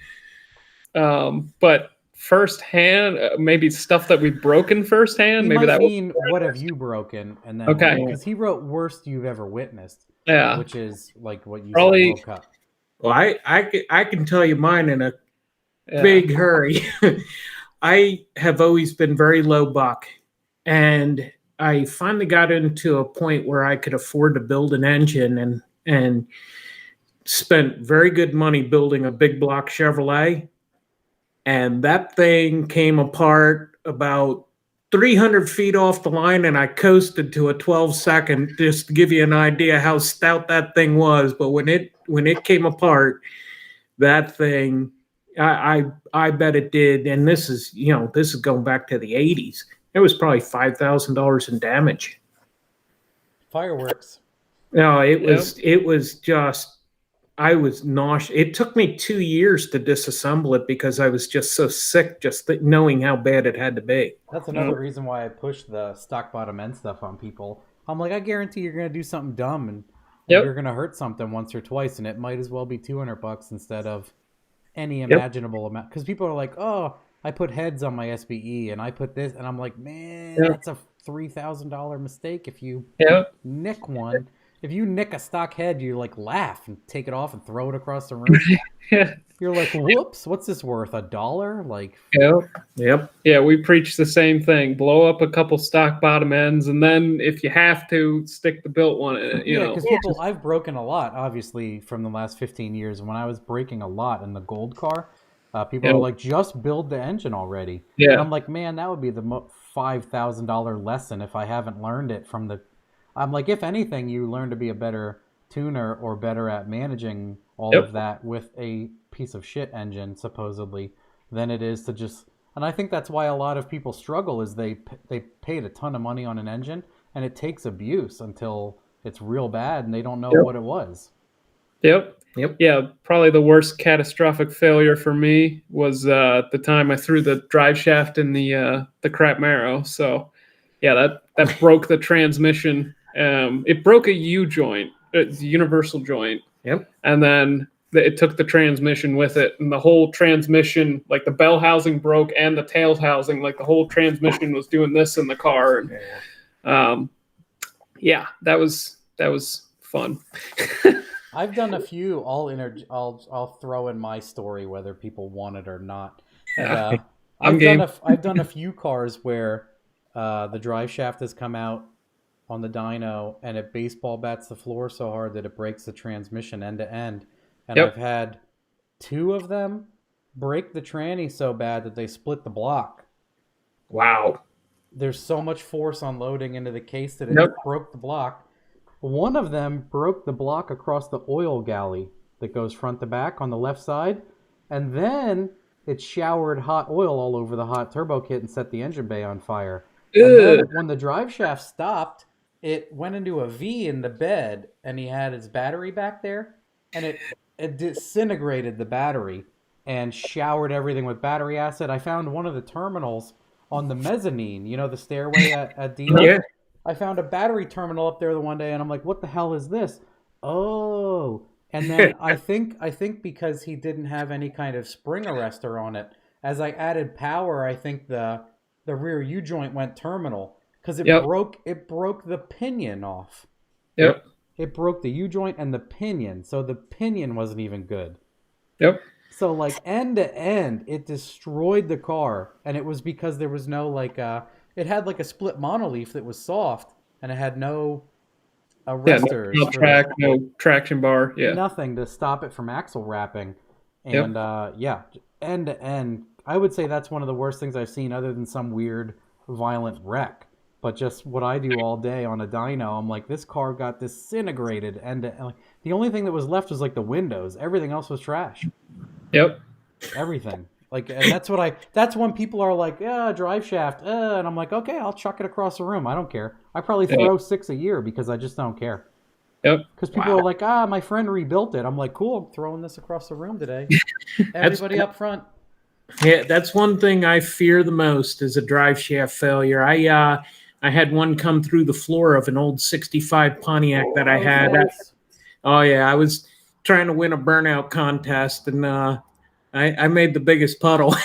But firsthand, maybe stuff that we've broken firsthand. Maybe that mean what have you broken? And then because he wrote worst you've ever witnessed. Yeah, which is like what you probably woke up. Well, I can tell you mine in a big hurry. I have always been very low buck, and I finally got into a point where I could afford to build an engine and spent very good money building a big block Chevrolet. And that thing came apart about 300 feet off the line, and I coasted to a 12-second, just to give you an idea how stout that thing was. But when it came apart, that thing, I bet it did. And this is going back to the 80s. It was probably $5,000 in damage. Fireworks. No, it was just. I was nauseous. It took me 2 years to disassemble it because I was just so sick just knowing how bad it had to be. That's another reason why I push the stock bottom end stuff on people. I'm like, I guarantee you're going to do something dumb and you're going to hurt something once or twice, and it might as well be $200 instead of any imaginable amount. Because people are like, oh, I put heads on my SBE and I put this, and I'm like, man, that's a $3,000 mistake if you nick one. If you nick a stock head, you like laugh and take it off and throw it across the room. You're like, whoops, what's this worth? $1? Like, yeah, we preach the same thing. Blow up a couple stock bottom ends, and then if you have to, stick the built one in it. Because I've broken a lot, obviously, from the last 15 years. When I was breaking a lot in the gold car, people are like, just build the engine already. Yeah, and I'm like, man, that would be the $5,000 lesson if I haven't learned it from the. I'm like, if anything, you learn to be a better tuner or better at managing all of that with a piece of shit engine, supposedly, than it is to just... And I think that's why a lot of people struggle is they paid a ton of money on an engine, and it takes abuse until it's real bad, and they don't know what it was. Yep. Yeah, probably the worst catastrophic failure for me was the time I threw the drive shaft in the crap marrow. So, yeah, that broke the transmission. It broke a U-joint, the universal joint. Yep. And then it took the transmission with it. And the whole transmission, like the bell housing broke and the tail housing, like the whole transmission was doing this in the car. And, that was fun. I've done a few. I'll throw in my story, whether people want it or not. And, I've done a few cars where the drive shaft has come out on the dyno, and it baseball bats the floor so hard that it breaks the transmission end to end. And I've had 2 of them break the tranny so bad that they split the block. Wow. There's so much force unloading into the case that it broke the block. One of them broke the block across the oil galley that goes front to back on the left side, and then it showered hot oil all over the hot turbo kit and set the engine bay on fire. And then when the drive shaft stopped, it went into a V in the bed, and he had his battery back there, and it disintegrated the battery and showered everything with battery acid. I found one of the terminals on the mezzanine, you know, the stairway at Dyno. Yeah. I found a battery terminal up there the one day, and I'm like, what the hell is this? Oh, and then I think because he didn't have any kind of spring arrestor on it, as I added power, I think the rear U-joint went terminal because it broke the pinion off. Yep. It broke the U-joint and the pinion, so the pinion wasn't even good. Yep. So like end to end, it destroyed the car, and it was because there was no it had like a split monoleaf that was soft, and it had no arresters, no traction bar, nothing to stop it from axle wrapping, and end to end, I would say that's one of the worst things I've seen, other than some weird violent wreck. But just what I do all day on a dyno, I'm like, this car got disintegrated, and the only thing that was left was like the windows. Everything else was trash. Yep. Everything. Like, and that's when people are like, yeah, drive shaft, and I'm like, okay, I'll chuck it across the room. I don't care. I probably throw 6 a year because I just don't care. Yep. Because people are like, my friend rebuilt it. I'm like, cool, I'm throwing this across the room today. Everybody up front. Yeah, that's one thing I fear the most is a drive shaft failure. I had one come through the floor of an old 65 Pontiac that I had. Nice. I was trying to win a burnout contest, and I made the biggest puddle.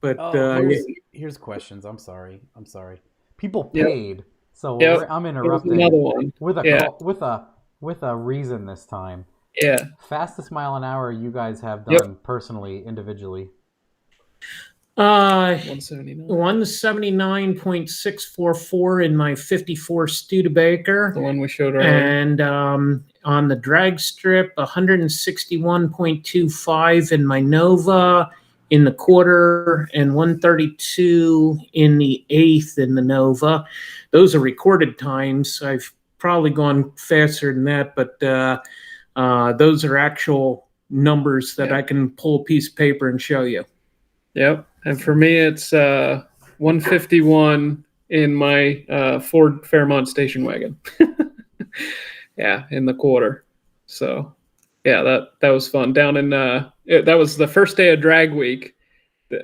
But here's questions. I'm sorry. People paid, so I'm interrupting. Another one with a reason this time. Yeah. Fastest mile an hour you guys have done personally, individually. 179.644 in my 54 Studebaker. The one we showed earlier. And on the drag strip, 161.25 in my Nova in the quarter, and 132 in the eighth in the Nova. Those are recorded times. I've probably gone faster than that, but those are actual numbers that I can pull a piece of paper and show you. Yep. And for me, it's 151 in my Ford Fairmont station wagon. In the quarter. So, that was fun. Down in that was the first day of drag week,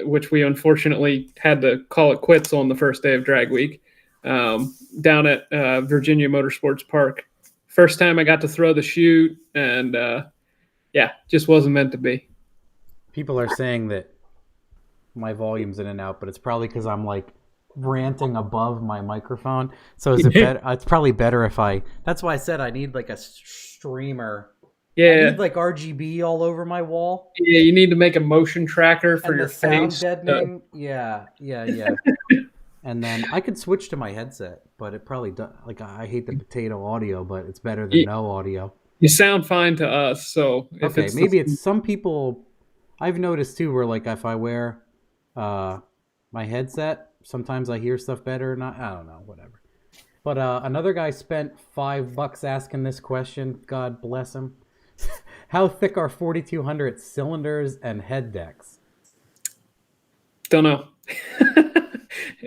which we unfortunately had to call it quits on the first day of drag week. Down at Virginia Motorsports Park. First time I got to throw the chute, and just wasn't meant to be. People are saying that my volume's in and out, but it's probably because I'm like ranting above my microphone. So is it better? It's probably better if that's why I said I need like a streamer. Yeah. I need like RGB all over my wall. Yeah, you need to make a motion tracker for your sound face. Deadening. Yeah. And then I could switch to my headset, but it probably does. Like, I hate the potato audio, but it's better than no audio. You sound fine to us, so if it's some people. I've noticed too, where like if I wear my headset, sometimes I hear stuff better. I don't know, whatever. But another guy spent $5 asking this question. God bless him. How thick are 4200 cylinders and head decks? Don't know.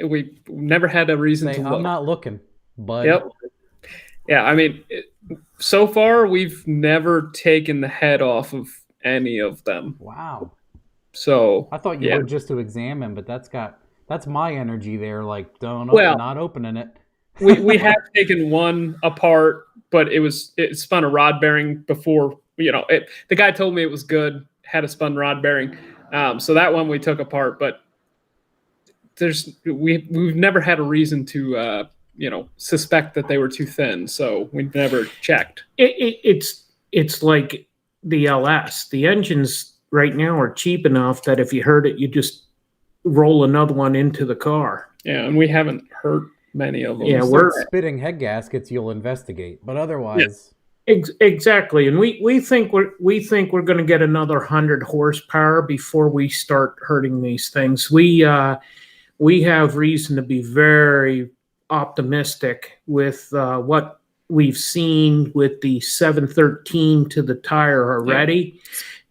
We never had a reason to look. I'm not looking, but yeah. I mean, so far we've never taken the head off of any of them. Wow. So I thought you would just to examine, but that's my energy there. Like, not opening it. we have taken one apart, but it spun a rod bearing before. The guy told me it was good. Had a spun rod bearing, so that one we took apart. But we've never had a reason to suspect that they were too thin. So we've never checked. It's like the LS. The engines right now are cheap enough that if you hurt it, you just roll another one into the car. Yeah, and we haven't hurt many of them. Yeah, we're spitting head gaskets. You'll investigate, but otherwise, exactly. And we think we're going to get another 100 horsepower before we start hurting these things. We have reason to be very optimistic with what we've seen with the 713 to the tire already. Yeah.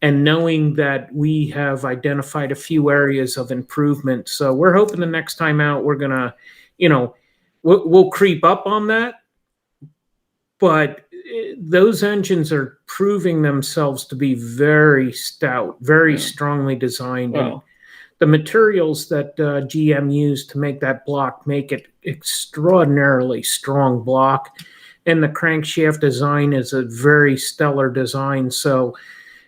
And knowing that we have identified a few areas of improvement. So we're hoping the next time out, we're going to, we'll creep up on that. But those engines are proving themselves to be very stout, very strongly designed. Wow. And the materials that GM used to make that block make it extraordinarily strong block. And the crankshaft design is a very stellar design. So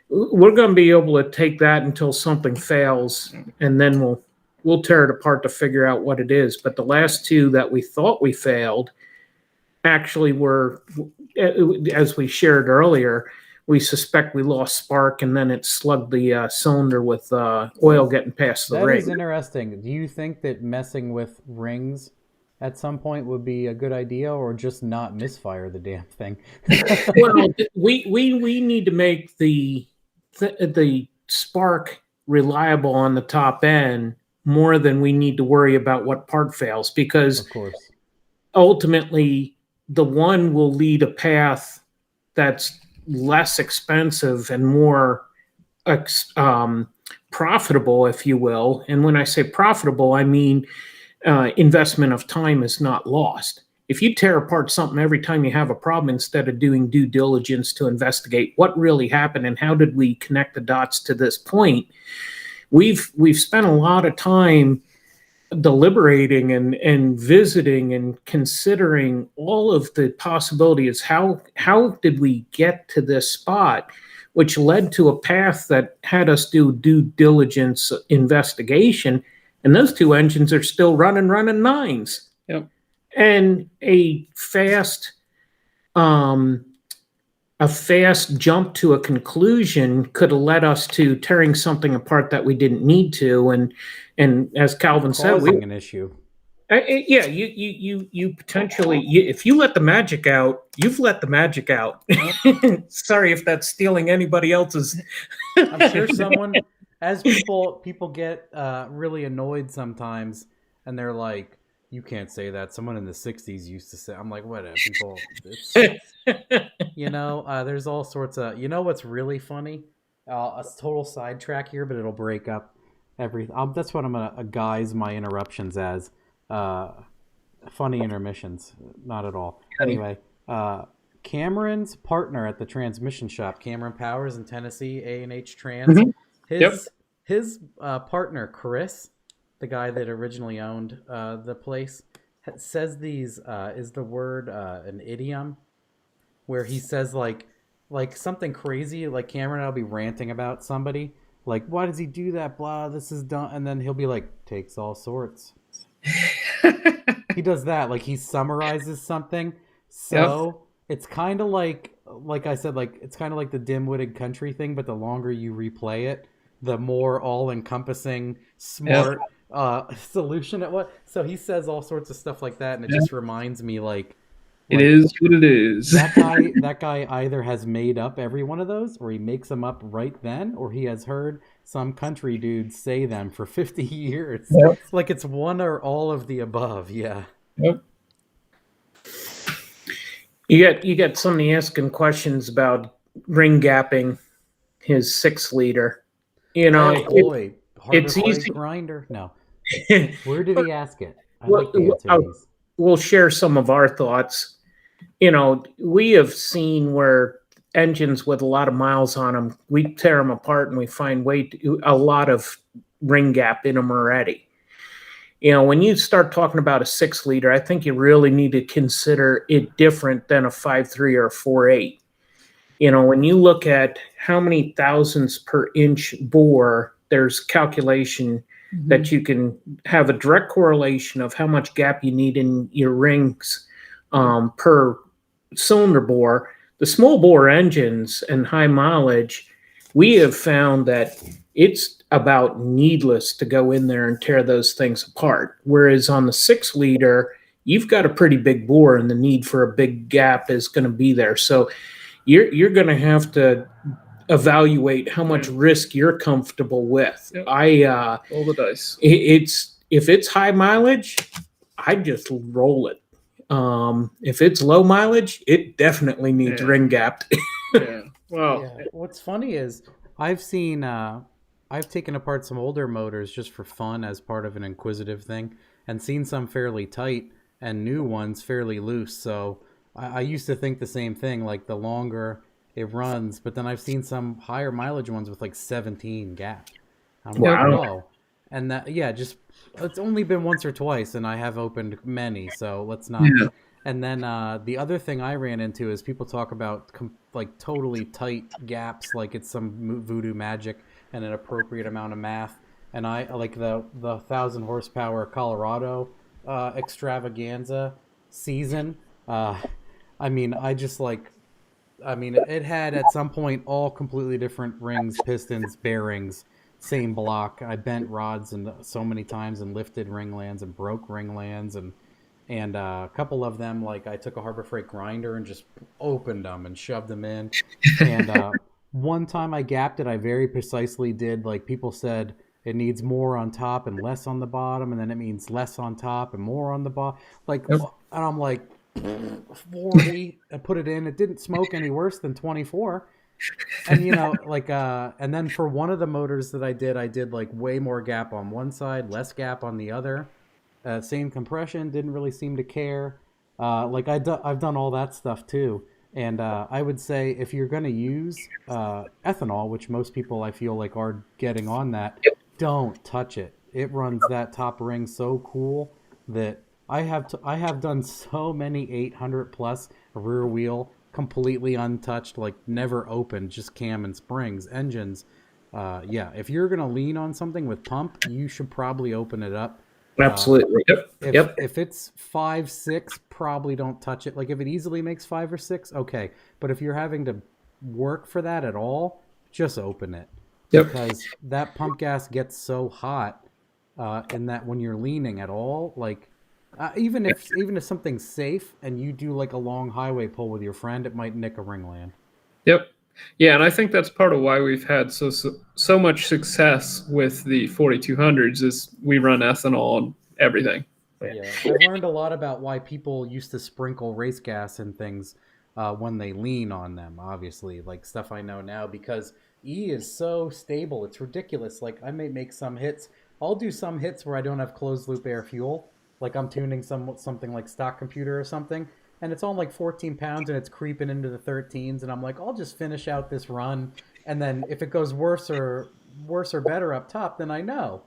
we're going to be able to take that until something fails, and then we'll tear it apart to figure out what it is. But the last two that we thought we failed actually were, as we shared earlier, we suspect we lost spark, and then it slugged the cylinder with oil getting past the ring. That is interesting. Do you think that messing with rings at some point would be a good idea, or just not misfire the damn thing? Well, we need to make the spark reliable on the top end more than we need to worry about what part fails, because Of course. ultimately the one will lead a path that's less expensive and more profitable, if you will. And when I say profitable, I mean investment of time is not lost. If you tear apart something every time you have a problem, instead of doing due diligence to investigate what really happened and how did we connect the dots to this point, we've spent a lot of time deliberating and visiting and considering all of the possibilities. How did we get to this spot, which led to a path that had us do due diligence investigation. And those two engines are still running nines. Yep. And a fast jump to a conclusion could have led us to tearing something apart that we didn't need to. And as Calvin said, an issue. Yeah, you potentially, if you let the magic out, you've let the magic out. Sorry if that's stealing anybody else's. I'm sure someone, as people get really annoyed sometimes, and they're like, "You can't say that." Someone in the '60s used to say. I'm like, whatever. People, there's all sorts of. You know what's really funny? A total sidetrack here, but it'll break up everything. That's what I'm gonna guise my interruptions as. Funny intermissions, not at all. Anyway, Cameron's partner at the transmission shop, Cameron Powers in Tennessee, A&H Trans. Mm-hmm. His partner Chris, the guy that originally owned the place, says these is the word an idiom, where he says like something crazy, like Cameron and I'll be ranting about somebody, like, why does he do that, blah, this is dumb, and then he'll be like, takes all sorts. He does that, like he summarizes something. So it's kind of like I said, like it's kind of like the dim-witted country thing, but the longer you replay it, the more all-encompassing, smart solution it was. So he says all sorts of stuff like that, and it just reminds me, like it is what it is. That guy either has made up every one of those, or he makes them up right then, or he has heard some country dude say them for 50 years. Yep. Like it's one or all of the above. Yeah. Yep. You get somebody asking questions about ring gapping his 6-liter. Oh boy, it's easy. Grinder. No. Where did he ask it? I like the answer these. We'll share some of our thoughts. We have seen where engines with a lot of miles on them, we tear them apart and we find a lot of ring gap in them already. When you start talking about a 6-liter, I think you really need to consider it different than a 5.3 or a 4.8. When you look at how many thousandths per inch bore, there's calculation that you can have a direct correlation of how much gap you need in your rings per cylinder bore. The small bore engines and high mileage, we have found that it's about needless to go in there and tear those things apart. Whereas on the 6-liter, you've got a pretty big bore and the need for a big gap is going to be there. So you're going to have to evaluate how much risk you're comfortable with. Yep. Roll the dice. If it's high mileage, I just roll it. If it's low mileage, it definitely needs ring gapped. Yeah. Well, what's funny is I've taken apart some older motors just for fun as part of an inquisitive thing, and seen some fairly tight and new ones fairly loose. So I used to think the same thing, like the longer it runs, but then I've seen some higher mileage ones with like 17 gap. I'm like, Wow. whoa. And that, yeah, just, it's only been once or twice, and I have opened many, so let's not. Yeah. And then the other thing I ran into is people talk about like totally tight gaps, like it's some voodoo magic and an appropriate amount of math. And I like the 1,000 horsepower Colorado extravaganza season. I mean, it had at some point all completely different rings, pistons, bearings, same block. I bent rods and so many times and lifted ringlands and broke ringlands and a couple of them, like I took a Harbor Freight grinder and just opened them and shoved them in. And one time I gapped it, I very precisely did, like people said, it needs more on top and less on the bottom, and then it means less on top and more on the bottom. Like, Yep. and I'm like, 40, I put it in. It didn't smoke any worse than 24. And, you know, like, and then for one of the motors that I did like way more gap on one side, less gap on the other. Same compression, didn't really seem to care. Like I've done all that stuff too. And I would say if you're going to use ethanol, which most people I feel like are getting on that, don't touch it. It runs that top ring so cool that I have done so many 800 plus rear wheel completely untouched, like never opened, just cam and springs, engines. Yeah, if you're going to lean on something with pump, you should probably open it up. Absolutely. If it's 5, 6, probably don't touch it. Like if it easily makes 5 or 6, okay. But if you're having to work for that at all, just open it. Yep. Because that pump gas gets so hot, and that when you're leaning at all, like even if something's safe and you do like a long highway pull with your friend, it might nick a ringland. Yep. Yeah, and I think that's part of why we've had so much success with the 4200s is we run ethanol on everything. Yeah, I've learned a lot about why people used to sprinkle race gas and things when they lean on them, obviously, like stuff I know now, because E is so stable. It's ridiculous. Like I may make some hits. I'll do some hits where I don't have closed loop air fuel. Like I'm tuning something like stock computer or something, and it's on like 14 pounds and it's creeping into the 13s, and I'm like, I'll just finish out this run, and then if it goes worse or better up top, then I know.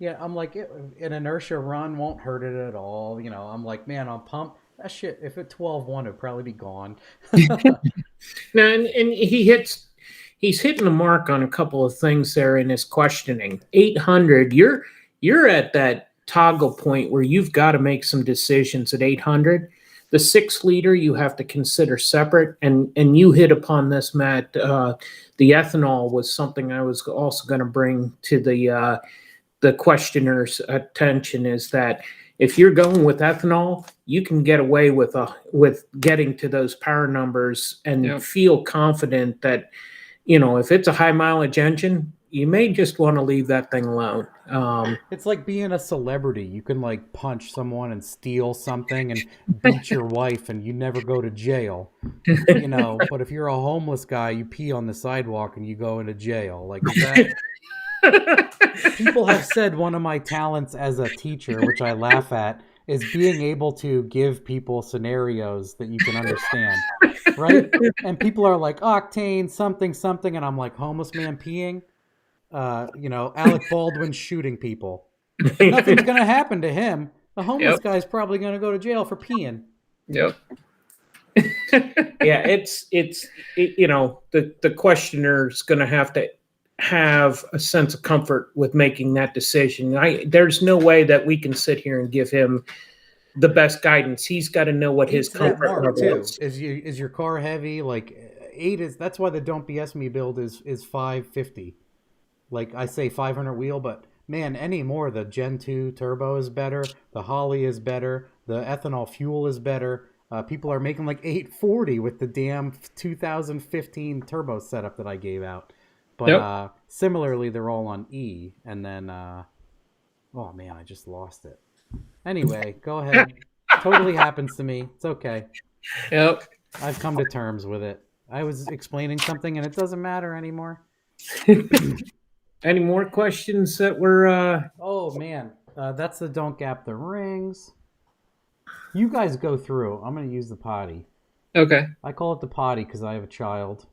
Yeah, I'm like, an inertia run won't hurt it at all. You know, I'm like, man, on pump, that shit, if it 12-1, it'd probably be gone. Now, and he's hitting the mark on a couple of things there in his questioning. 800, you're at that toggle point where you've got to make some decisions at 800. The 6-liter you have to consider separate, and you hit upon this, Matt. The ethanol was something I was also going to bring to the questioner's attention, is that if you're going with ethanol, you can get away with getting to those power numbers and feel confident that, you know, if it's a high mileage engine, you may just want to leave that thing alone. It's like being a celebrity. You can like punch someone and steal something and beat your wife and you never go to jail, you know, but if you're a homeless guy, you pee on the sidewalk and you go into jail. Like that. People have said one of my talents as a teacher, which I laugh at, is being able to give people scenarios that you can understand, right? And people are like, octane, something, something, and I'm like, homeless man peeing, you know, Alec Baldwin shooting people. Nothing's going to happen to him. The homeless guy's probably going to go to jail for peeing. Yep. Yeah, it's you know, the questioner's going to have a sense of comfort with making that decision. There's no way that we can sit here and give him the best guidance. He's got to know what his comfort level is. Is your car heavy? Like 8 is, that's why the Don't BS Me build is 550. Like I say 500 wheel, but man, anymore the Gen 2 turbo is better, the Holly is better, the ethanol fuel is better. People are making like 840 with the damn 2015 turbo setup that I gave out. But similarly, they're all on E. And then, oh man, I just lost it. Anyway, go ahead. Totally happens to me. It's okay. Yep. I've come to terms with it. I was explaining something and it doesn't matter anymore. Any more questions that were... Oh man, that's the don't gap the rings. You guys go through. I'm going to use the potty. Okay. I call it the potty because I have a child.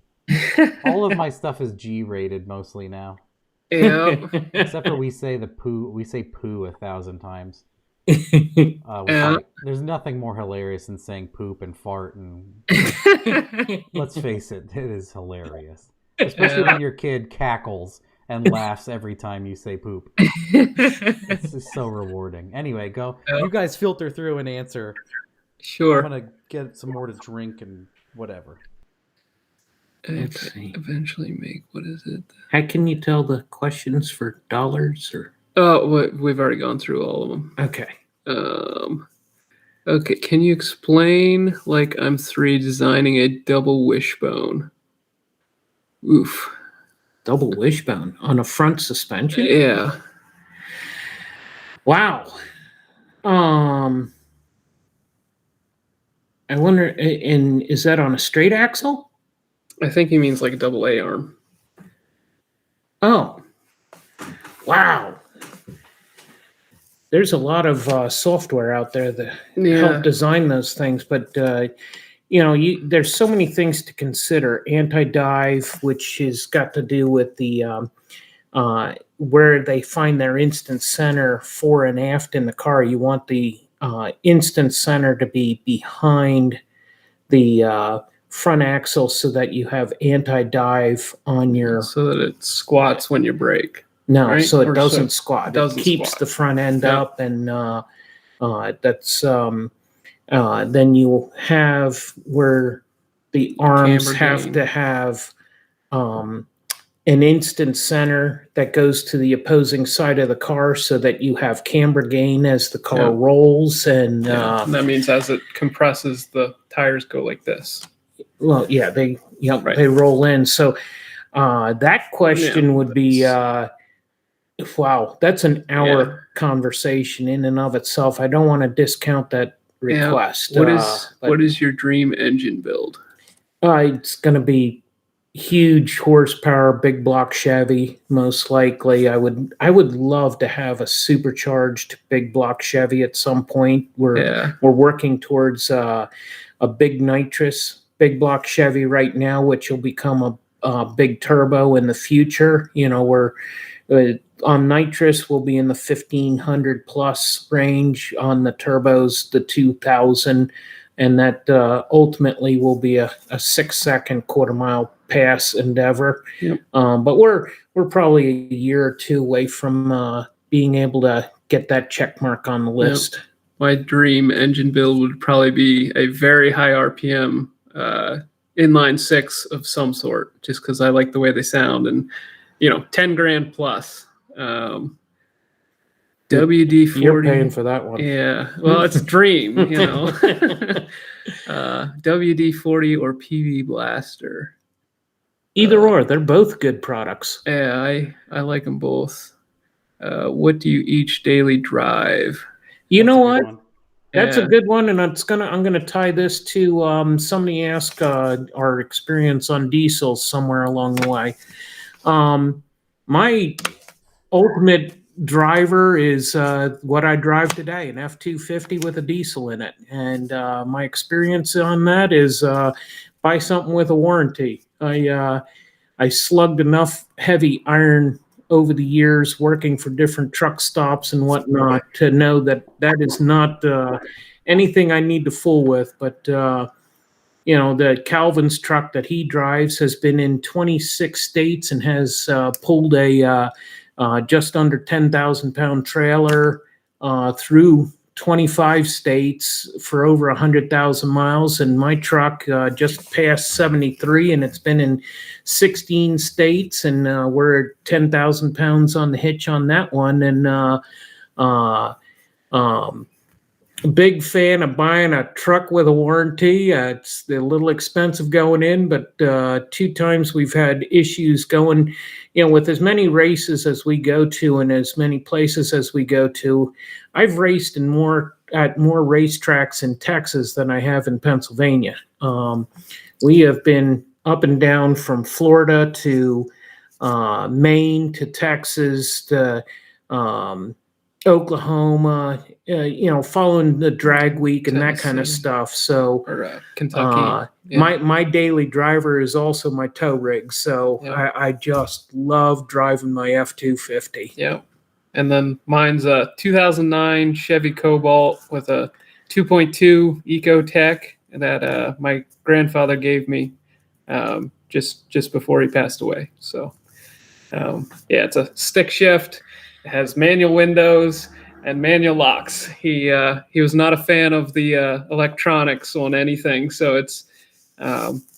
All of my stuff is G-rated mostly now, Yeah. except for we say poo 1,000 times. Yeah. There's nothing more hilarious than saying poop and fart, and let's face it, it is hilarious. Especially when your kid cackles and laughs every time you say poop. It's just so rewarding. Anyway, go. Yeah. You guys filter through and answer. Sure. I'm gonna get some more to drink and whatever. Let's see. Eventually make, what is it? How can you tell the questions for dollars or? Oh, we've already gone through all of them. Okay. Okay, can you explain, like I'm 3, designing a double wishbone? Oof. Double wishbone on a front suspension? Yeah. Wow. I wonder, and is that on a straight axle? I think he means like a double A arm. Oh. Wow. There's a lot of software out there that help design those things, but there's so many things to consider. Anti-dive, which has got to do with the where they find their instant center fore and aft in the car. You want the instant center to be behind the front axle so that you have anti-dive on your... So that it squats when you brake. No, right? so it doesn't squat. It keeps squat. The front end up, and that's then you'll have where the arms Camber have gain. to have an instant center that goes to the opposing side of the car so that you have camber gain as the car rolls, and and that means as it compresses, the tires go like this. Well, yeah, they roll in. So that question would be. Wow, that's an hour conversation in and of itself. I don't want to discount that request. What is your dream engine build? It's going to be huge horsepower, big block Chevy, most likely. I would love to have a supercharged big block Chevy at some point. We're working towards a big nitrous big block Chevy right now, which will become a big turbo in the future. We're on nitrous, we'll be in the 1,500 plus range. On the turbos, the 2,000, and that ultimately will be a 6-second quarter-mile pass endeavor. Yep. But we're probably a year or two away from being able to get that check mark on the list. Yep. My dream engine build would probably be a very high RPM inline 6 of some sort, just because I like the way they sound, and 10 grand plus. WD-40. You're paying for that one. Yeah, well, it's a dream, WD-40 or PV Blaster. Either or, they're both good products. Yeah, I like them both. What do you each daily drive? You know what? That's a good one, and I'm gonna tie this to somebody asked our experience on diesels somewhere along the way. My ultimate driver is what I drive today, an F-250 with a diesel in it, and my experience on that is buy something with a warranty. I slugged enough heavy iron over the years working for different truck stops and whatnot to know that is not anything I need to fool with. But the Calvin's truck that he drives has been in 26 states and has pulled a just under 10,000 pound trailer through 25 states for over 100,000 miles. And my truck just passed 73, and it's been in 16 states, and we're at 10,000 pounds on the hitch on that one. And big fan of buying a truck with a warranty. It's a little expensive going in, but 2 times we've had issues going, with as many races as we go to and as many places as we go to. I've raced at more racetracks in Texas than I have in Pennsylvania. We have been up and down from Florida to Maine to Texas to Oklahoma, following the drag week and that kind of Tennessee. stuff. So, Or Kentucky. my daily driver is also my tow rig. So I just love driving my F-250. Yeah. And then mine's a 2009 Chevy Cobalt with a 2.2 Ecotech that my grandfather gave me just before he passed away. So, it's a stick shift. It has manual windows and manual locks. He was not a fan of the electronics on anything. So it's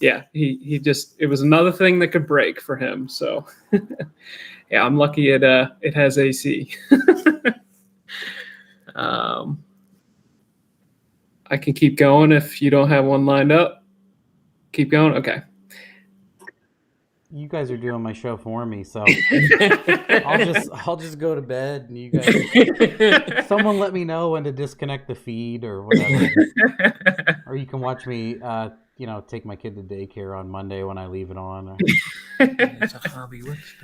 he just, it was another thing that could break for him. So yeah, I'm lucky it has AC. I can keep going if you don't have one lined up. Keep going. Okay. You guys are doing my show for me, so I'll just go to bed, and you guys, someone let me know when to disconnect the feed or whatever, or you can watch me, take my kid to daycare on Monday when I leave it on. It's a hobby. What's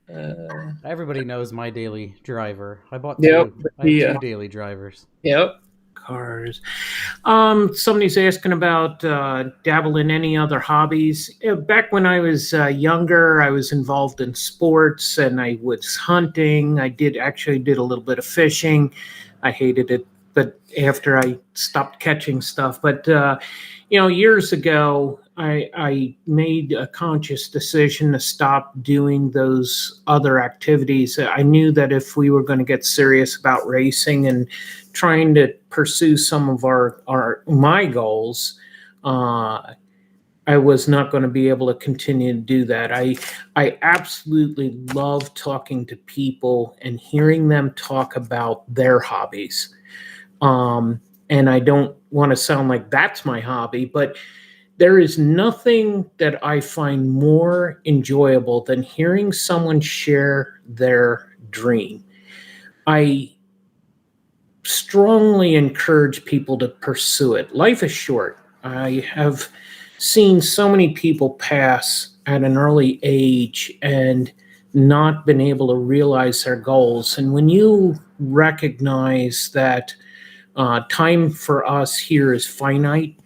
that? Everybody knows my daily driver. I bought Yep, I have two daily drivers. Yep. Cars. Somebody's asking about dabble in any other hobbies. Back when I was younger, I was involved in sports and I was hunting. I did a little bit of fishing. I hated it, but after I stopped catching stuff. But years ago, I made a conscious decision to stop doing those other activities. I knew that if we were going to get serious about racing and trying to pursue some of my goals, I was not going to be able to continue to do that. I absolutely love talking to people and hearing them talk about their hobbies. And I don't want to sound like that's my hobby, but there is nothing that I find more enjoyable than hearing someone share their dream. I strongly encourage people to pursue it. Life is short. I have seen so many people pass at an early age and not been able to realize their goals. And when you recognize that time for us here is finite,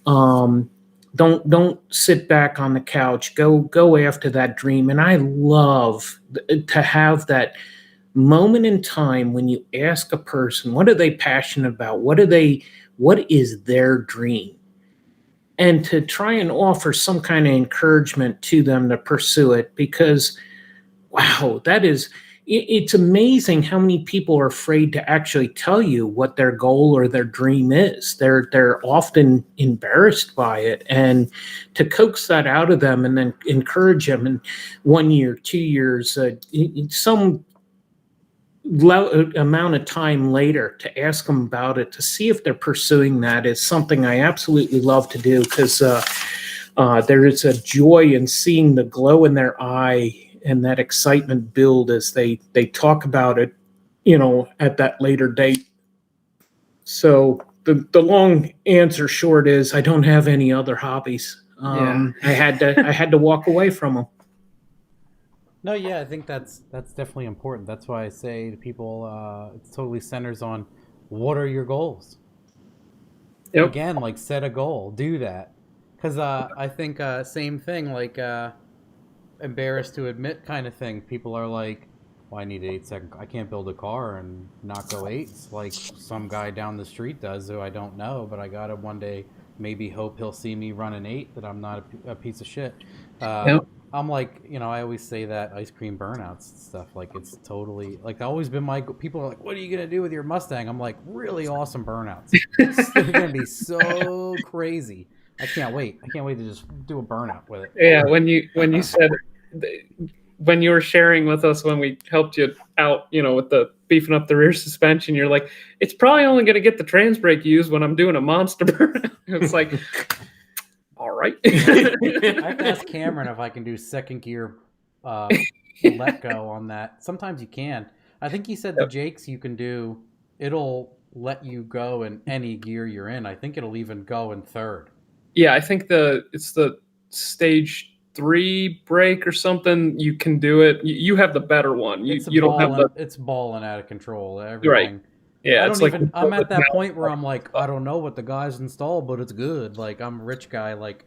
don't sit back on the couch. Go after that dream. And I love to have that moment in time when you ask a person, what are they passionate about? What is their dream? And to try and offer some kind of encouragement to them to pursue it, because wow, it's amazing how many people are afraid to actually tell you what their goal or their dream is. They're often embarrassed by it, and to coax that out of them and then encourage them in 1 year, 2 years, some amount of time later to ask them about it, to see if they're pursuing that, is something I absolutely love to do, because there is a joy in seeing the glow in their eye and that excitement build as they talk about it, at that later date. So the long answer short is I don't have any other hobbies. I had to walk away from them. No, yeah, I think that's definitely important. That's why I say to people, it totally centers on what are your goals. Yep. Again, like set a goal, do that, because I think same thing, like embarrassed to admit kind of thing. People are like, well, I need 8 second. I can't build a car and not go 8s like some guy down the street does who I don't know, but I gotta one day maybe hope he'll see me run an 8, that I'm not a piece of shit. Yep. I'm like, I always say that ice cream burnouts and stuff, like it's totally, like always been people are like, what are you going to do with your Mustang? I'm like, really awesome burnouts. They're going to be so crazy. I can't wait to just do a burnout with it. Yeah. When you said, when you were sharing with us, when we helped you out, with the beefing up the rear suspension, you're like, it's probably only going to get the trans brake used when I'm doing a monster burnout. It's like, all right. I have to ask Cameron if I can do second gear let go on that. Sometimes you can. I think he said the Jakes you can do, it'll let you go in any gear you're in. I think it'll even go in third. Yeah, I think it's the stage 3 brake or something, you can do it. You have the better one. You don't have the. It's balling out of control. Everything. Right. Yeah, I it's don't like even. I'm at that point where I'm like, I don't know what the guys installed, but it's good. Like, I'm a rich guy. Like,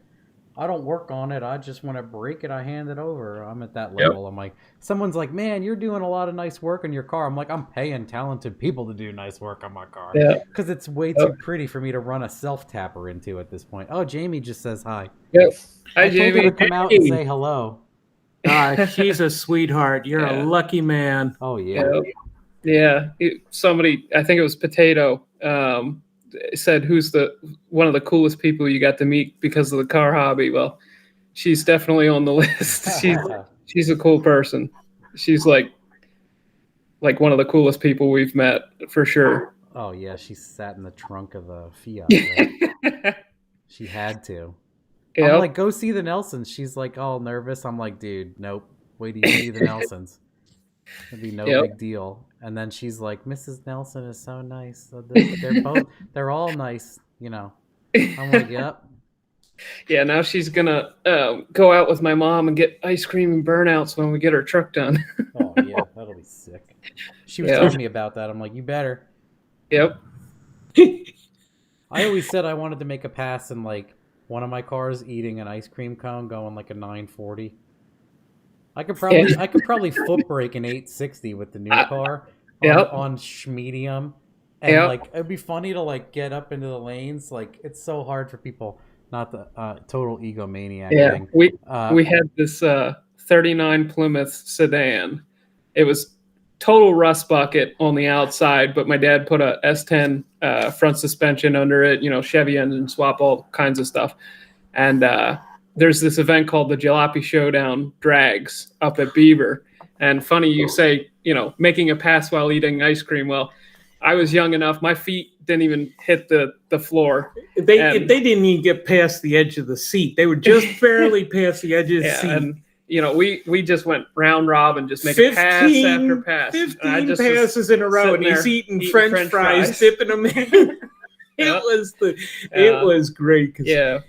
I don't work on it. I just want to break it. I hand it over. I'm at that level. I'm like, someone's like, man, you're doing a lot of nice work on your car. I'm like, I'm paying talented people to do nice work on my car. Yeah. Because it's way too pretty for me to run a self-tapper into at this point. Oh, Jamie just says hi. Yep. Hi, I told her to come out and say hello. She's a sweetheart. You're a lucky man. Oh, yeah. Yeah. Somebody, I think it was Potato, said who's one of the coolest people you got to meet because of the car hobby. Well, she's definitely on the list. She's a cool person. She's like one of the coolest people we've met for sure. Oh yeah, she sat in the trunk of the Fiat. Right? She had to. Yep. I'm like, go see the Nelsons. She's like all nervous. I'm like, dude, nope. Wait till you see the Nelsons. It'd be no big deal. And then she's like, Mrs. Nelson is so nice. They're all nice, you know. I'm like, yep. Yeah, now she's gonna go out with my mom and get ice cream and burnouts when we get her truck done. Oh yeah, that'll be sick. She was telling me about that. I'm like, you better. Yep. I always said I wanted to make a pass in like one of my cars eating an ice cream cone going like a 940. I could probably foot brake an 860 with the new car on medium, and like it'd be funny to like get up into the lanes. Like it's so hard for people, not the total egomaniac thing. We had this 39 Plymouth sedan. It was total rust bucket on the outside, but my dad put a S10 front suspension under it. You know, Chevy engine swap, all kinds of stuff, and there's this event called the Jalopy Showdown Drags up at Beaver. And funny you say, you know, making a pass while eating ice cream. Well, I was young enough. My feet didn't even hit the floor. They didn't even get past the edge of the seat. They were just barely past the edge of the seat. And, you know, we just went round robin, just making pass after pass. 15 passes in a row, and he's eating French fries, dipping them in. It was great.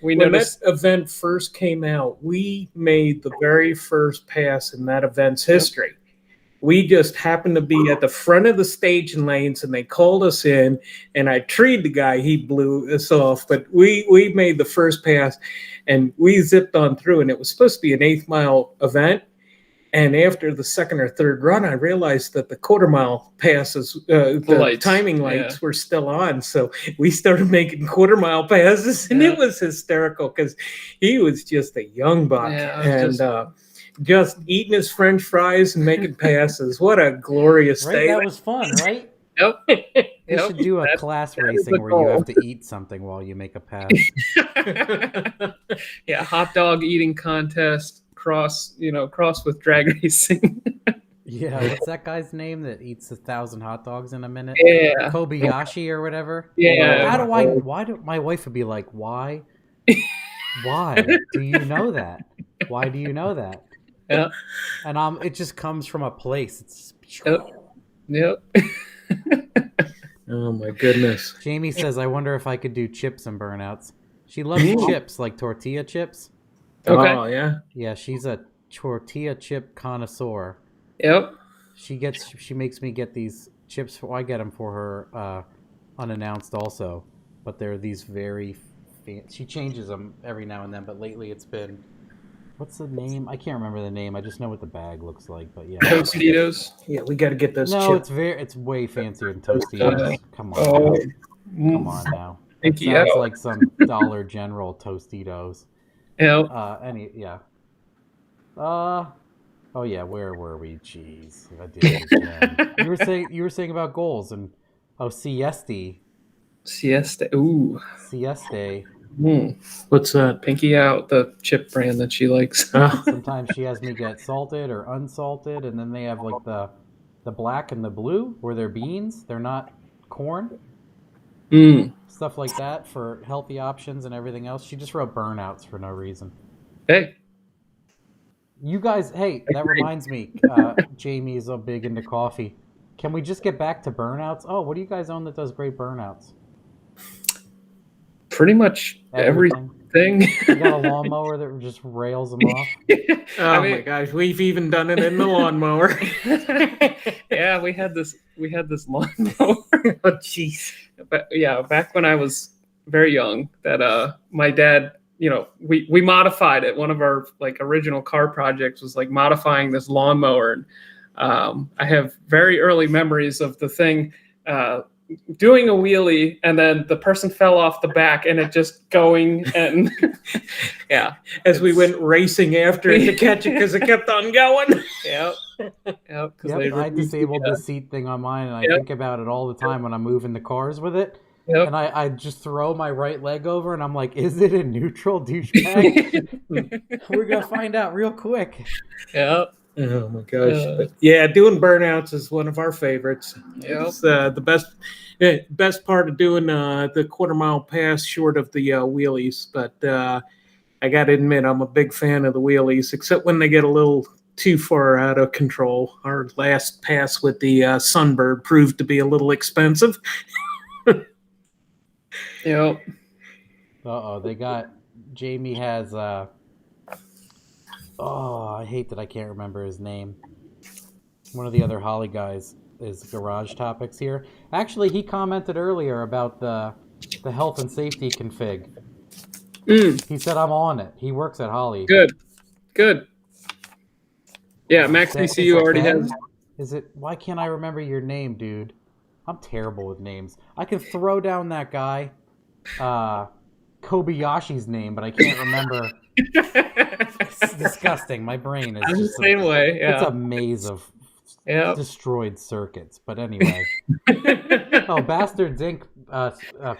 We when noticed that event first came out, we made the very first pass in that event's history. We just happened to be at the front of the staging lanes, and they called us in, and I treed the guy. He blew us off, but we made the first pass, and we zipped on through, and it was supposed to be an 8-mile event. And after the second or third run, I realized that the quarter-mile passes, the timing lights were still on. So we started making quarter-mile passes, and it was hysterical because he was just a young buck just eating his French fries and making passes. What a glorious day! That was fun, right? Yep. You should do a class racing where you have to eat something while you make a pass. Hot dog eating contest. Cross with drag racing. What's that guy's name that eats 1,000 hot dogs in a minute? Kobayashi or whatever. Why do my wife would be like, why do you know that? Why do you know that? Yeah. And it just comes from a place. It's Yep. Oh my goodness. Jamie says, I wonder if I could do chips and burnouts. She loves chips, like tortilla chips. Okay. Oh yeah. Yeah, she's a tortilla chip connoisseur. Yep. She makes me get these chips. I get them for her unannounced also, but they're these very. She changes them every now and then, but lately it's been. What's the name? I can't remember the name. I just know what the bag looks like. But yeah. Tostitos. Yeah, we got to get those. No, chips. it's way fancier than Tostitos. Come on. Come on now. It sounds like some Dollar General Tostitos. Yeah. Oh yeah, where were we? Jeez, I did it again. You were saying about goals and Siesta. Ooh. Siesta. What's that? Pinky Out, the chip brand that she likes. Sometimes she has me get salted or unsalted, and then they have like the black and the blue, where they're beans. They're not corn. Stuff like that for healthy options and everything else. She just wrote burnouts for no reason. Hey. You guys, that reminds me, Jamie is big into coffee. Can we just get back to burnouts? Oh, what do you guys own that does great burnouts? Pretty much everything. thing. You got a lawnmower that just rails them off. Oh my gosh, we've even done it in the lawnmower. Yeah, we had this lawnmower. Oh jeez. But yeah, back when I was very young, that my dad, we modified it. One of our like original car projects was like modifying this lawnmower. And I have very early memories of the thing doing a wheelie, and then the person fell off the back, and it just going and yeah, as we went racing after it to catch it because it kept on going. Yep. I disabled the seat thing on mine, and I think about it all the time when I'm moving the cars with it. Yep. And I just throw my right leg over, and I'm like, is it a neutral, douchebag? We're going to find out real quick. Yep. Oh my gosh! But yeah, doing burnouts is one of our favorites. Yep. It's the best part of doing the quarter-mile pass short of the wheelies. But I got to admit, I'm a big fan of the wheelies, except when they get a little too far out of control. Our last pass with the Sunbird proved to be a little expensive. Yep. They got Jamie has. I hate that I can't remember his name. One of the other Holly guys is Garage Topics here. Actually, he commented earlier about the health and safety config. He said I'm on it. He works at Holly. Good. Yeah, Max DCU already has. Is it? Why can't I remember your name, dude? I'm terrible with names. I can throw down that guy, Kobayashi's name, but I can't remember. It's disgusting. My brain is just the same way. Yeah. It's a maze of destroyed circuits. But anyway. Bastard Dink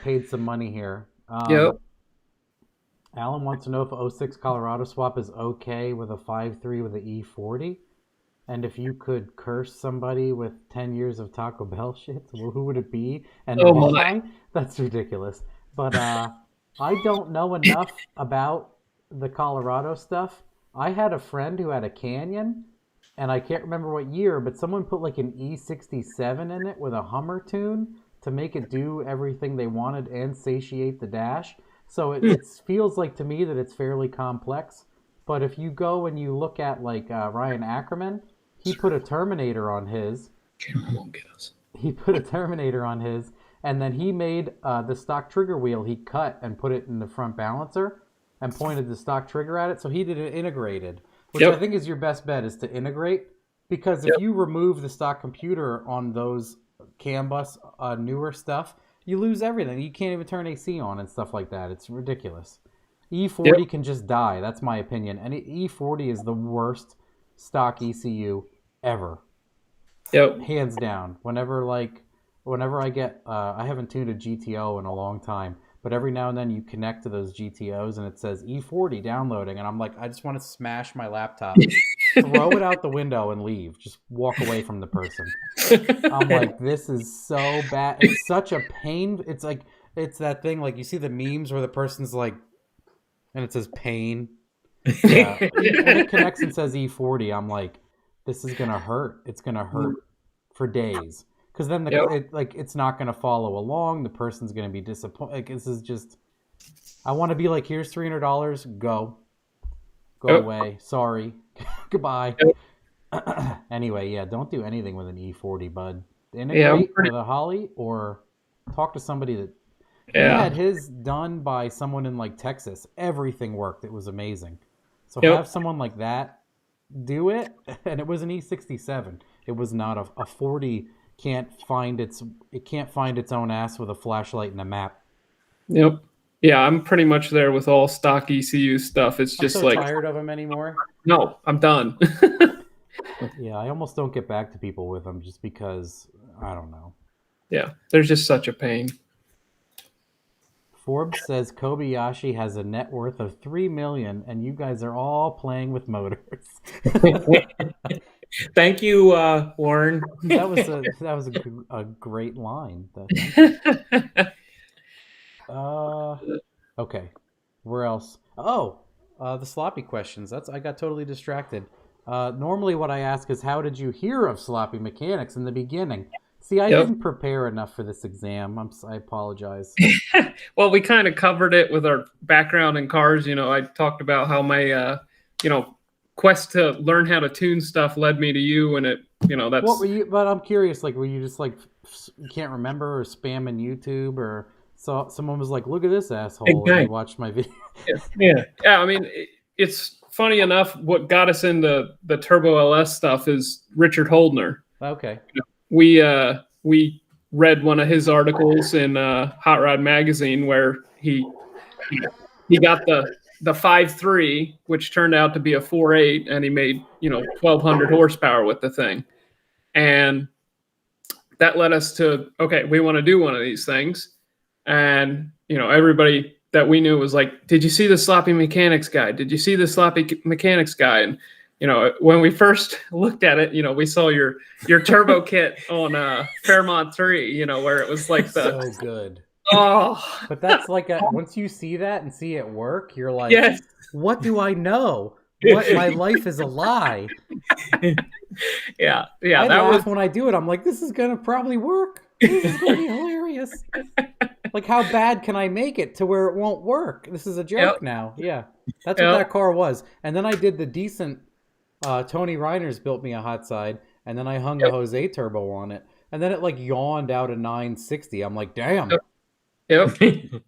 paid some money here. Alan wants to know if 06 Colorado swap is okay with a 5.3 with an E40. And if you could curse somebody with 10 years of Taco Bell shit, well, who would it be? And why? That's ridiculous. But I don't know enough about the Colorado stuff. I had a friend who had a Canyon, and I can't remember what year, but someone put like an E67 in it with a Hummer tune to make it do everything they wanted and satiate the dash. So it feels like to me that it's fairly complex. But if you go and you look at like Ryan Ackerman, he put a Terminator on his. Camera won't get us. He put a Terminator on his, and then he made the stock trigger wheel he cut and put it in the front balancer and pointed the stock trigger at it. So he did it integrated, which I think is your best bet, is to integrate. Because if you remove the stock computer on those CAN bus newer stuff, you lose everything. You can't even turn AC on and stuff like that. It's ridiculous. E40 can just die. That's my opinion. And E40 is the worst stock ECU ever. Yep. Hands down. Whenever I get, I haven't tuned a GTO in a long time, but every now and then you connect to those GTOs and it says E40 downloading, and I'm like, I just want to smash my laptop, throw it out the window and leave. Just walk away from the person. I'm like, this is so bad. It's such a pain. It's like, it's that thing, like you see the memes where the person's like, and it says pain. Yeah. When it connects and says E40, I'm like, this is going to hurt. It's going to hurt for days. Because then it's not going to follow along. The person's going to be disappointed. Like, this is just, I want to be like, here's $300. Go away. Sorry. Goodbye. Anyway, don't do anything with an E40, bud. Integrate with a Holly or talk to somebody that he had his done by someone in like Texas. Everything worked. It was amazing. So have someone like that do it. And it was an E67. It was not a 40. Can't find its own ass with a flashlight and a map. Yep. Yeah, I'm pretty much there with all stock ECU stuff. It's just I'm so tired of them anymore. No, I'm done. Yeah, I almost don't get back to people with them just because I don't know. Yeah, they're just such a pain. Forbes says Kobayashi has a net worth of $3 million, and you guys are all playing with motors. Thank you, Warren. That was a great line. Okay, where else? The sloppy questions. I got totally distracted. Normally, what I ask is, how did you hear of Sloppy Mechanics in the beginning? See, I Yep. didn't prepare enough for this exam. I apologize. Well, we kind of covered it with our background in cars. I talked about how my, quest to learn how to tune stuff led me to you, and that's. What were you? But I'm curious. Like, were you just like you can't remember or spamming YouTube or saw someone was like, "Look at this asshole," and you watched my video? Yeah. Yeah. I mean, it's funny enough. What got us into the Turbo LS stuff is Richard Holdner. Okay. We read one of his articles in Hot Rod Magazine where he got the 5.3, which turned out to be a 4.8, and he made 1,200 horsepower with the thing, and that led us to, okay, we want to do one of these things, and everybody that we knew was like, did you see the sloppy mechanics guy? Did you see the sloppy mechanics guy? And when we first looked at it, we saw your turbo kit on Fairmont 3, where it was like the so good. Oh, but that's like once you see that and see it work, you're like, yes. What do I know? What my life is a lie. Yeah. I that laugh was when I do it. I'm like, this is gonna probably work. This is gonna be hilarious. Like, how bad can I make it to where it won't work? This is a joke now. Yeah, that's what that car was. And then I did the decent. Tony Reiners built me a hot side, and then I hung a Jose turbo on it, and then it like yawned out a 960. I'm like, damn. Yep.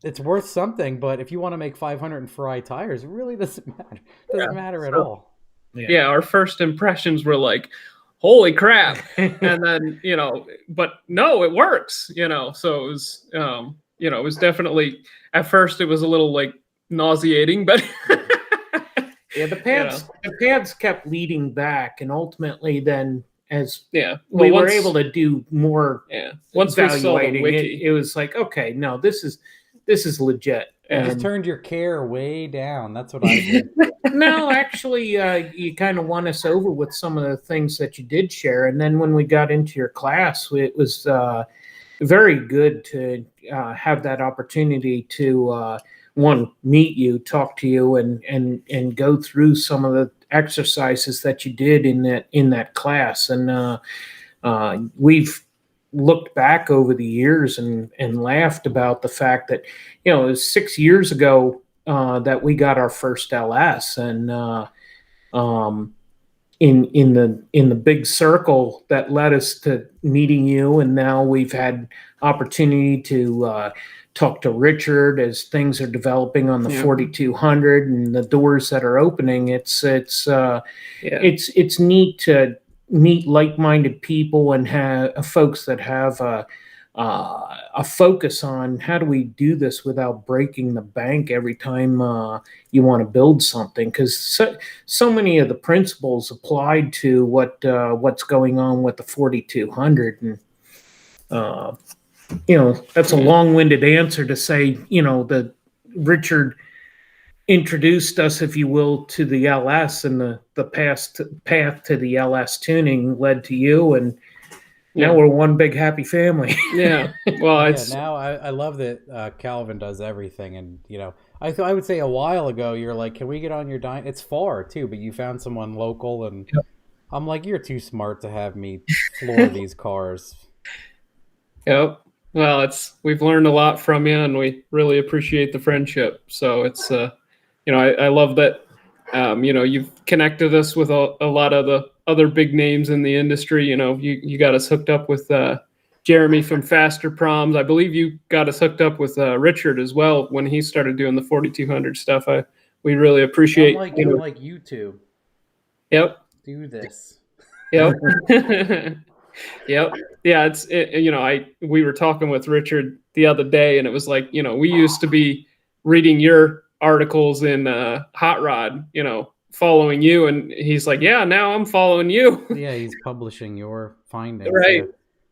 It's worth something, but if you want to make 500 and fry tires, it really doesn't matter. It doesn't matter at all. Yeah, our first impressions were like, holy crap. And then, but no, it works, so it was, it was definitely, at first it was a little like nauseating, but yeah, the pads kept leading back, and ultimately then as we were able to do more once evaluating, it was like, okay, no, this is legit. You just turned your care way down. That's what I did. No, actually, you kind of won us over with some of the things that you did share. And then when we got into your class, it was very good to have that opportunity to, meet you, talk to you, and go through some of the exercises that you did in that class. And we've looked back over the years and laughed about the fact that, it was 6 years ago that we got our first LS, and in the big circle that led us to meeting you, and now we've had opportunity to talk to Richard as things are developing on the 4200 and the doors that are opening. It's neat to meet like-minded people and have folks that have a focus on how do we do this without breaking the bank every time you want to build something, because so many of the principles applied to what's going on with the 4200. And that's a long-winded answer to say, that Richard introduced us, if you will, to the LS, and the path to the LS tuning led to you, and now we're one big happy family. Yeah. Well, now I love that Calvin does everything, and I would say a while ago you're like, can we get on your Dyno? It's far too, but you found someone local, and I'm like, you're too smart to have me floor these cars. Yep. Well, we've learned a lot from you, and we really appreciate the friendship. So it's, I love that, you've connected us with a lot of the other big names in the industry. You got us hooked up with Jeremy from Faster Proms. I believe you got us hooked up with Richard as well when he started doing the 4200 stuff. We really appreciate. Like YouTube. Yep. Do this. Yep. Yep. Yeah. We were talking with Richard the other day, and it was like, we used to be reading your articles in Hot Rod, following you, and he's like, yeah, now I'm following you. Yeah, he's publishing your findings. Right.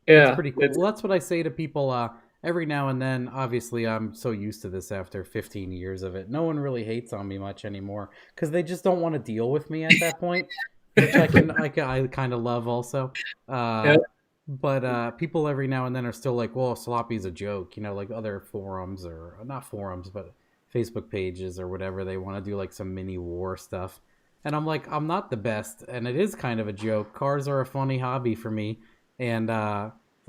Yeah. It's pretty cool. Well, that's what I say to people every now and then. Obviously, I'm so used to this after 15 years of it. No one really hates on me much anymore because they just don't want to deal with me at that point, which I kind of love also. But people every now and then are still like, well, sloppy's a joke, like other forums, or not forums, but Facebook pages or whatever. They want to do like some mini war stuff. And I'm like, I'm not the best. And it is kind of a joke. Cars are a funny hobby for me. And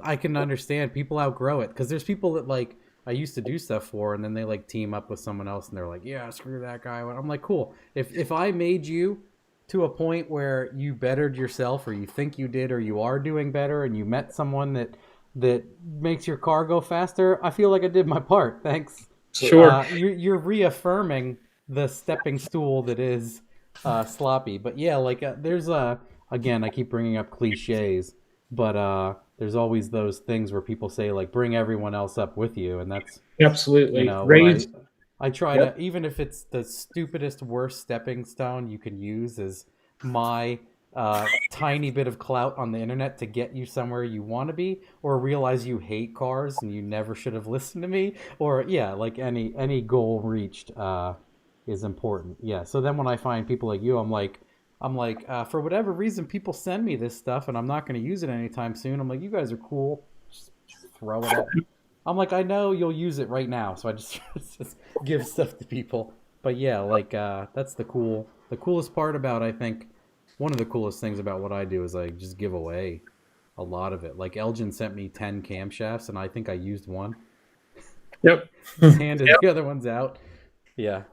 I can understand people outgrow it, because there's people that like I used to do stuff for, and then they like team up with someone else, and they're like, yeah, screw that guy. I'm like, cool. If I made you to a point where you bettered yourself, or you think you did, or you are doing better, and you met someone that makes your car go faster, I feel like I did my part. Thanks. Sure. You're reaffirming the stepping stool that is sloppy. But yeah, like there's again, I keep bringing up cliches, but there's always those things where people say like bring everyone else up with you, and that's Absolutely. what I try to, even if it's the stupidest, worst stepping stone you can use as my tiny bit of clout on the internet to get you somewhere you want to be, or realize you hate cars and you never should have listened to me, or like any goal reached is important. Yeah. So then when I find people like you, I'm like, for whatever reason, people send me this stuff and I'm not going to use it anytime soon. I'm like, you guys are cool. Just throw it up. I'm like, I know you'll use it right now. So I just give stuff to people. But yeah, like that's the coolest part about, I think, one of the coolest things about what I do is I just give away a lot of it. Like Elgin sent me 10 camshafts and I think I used one. Yep. Just handed the other ones out. Yeah.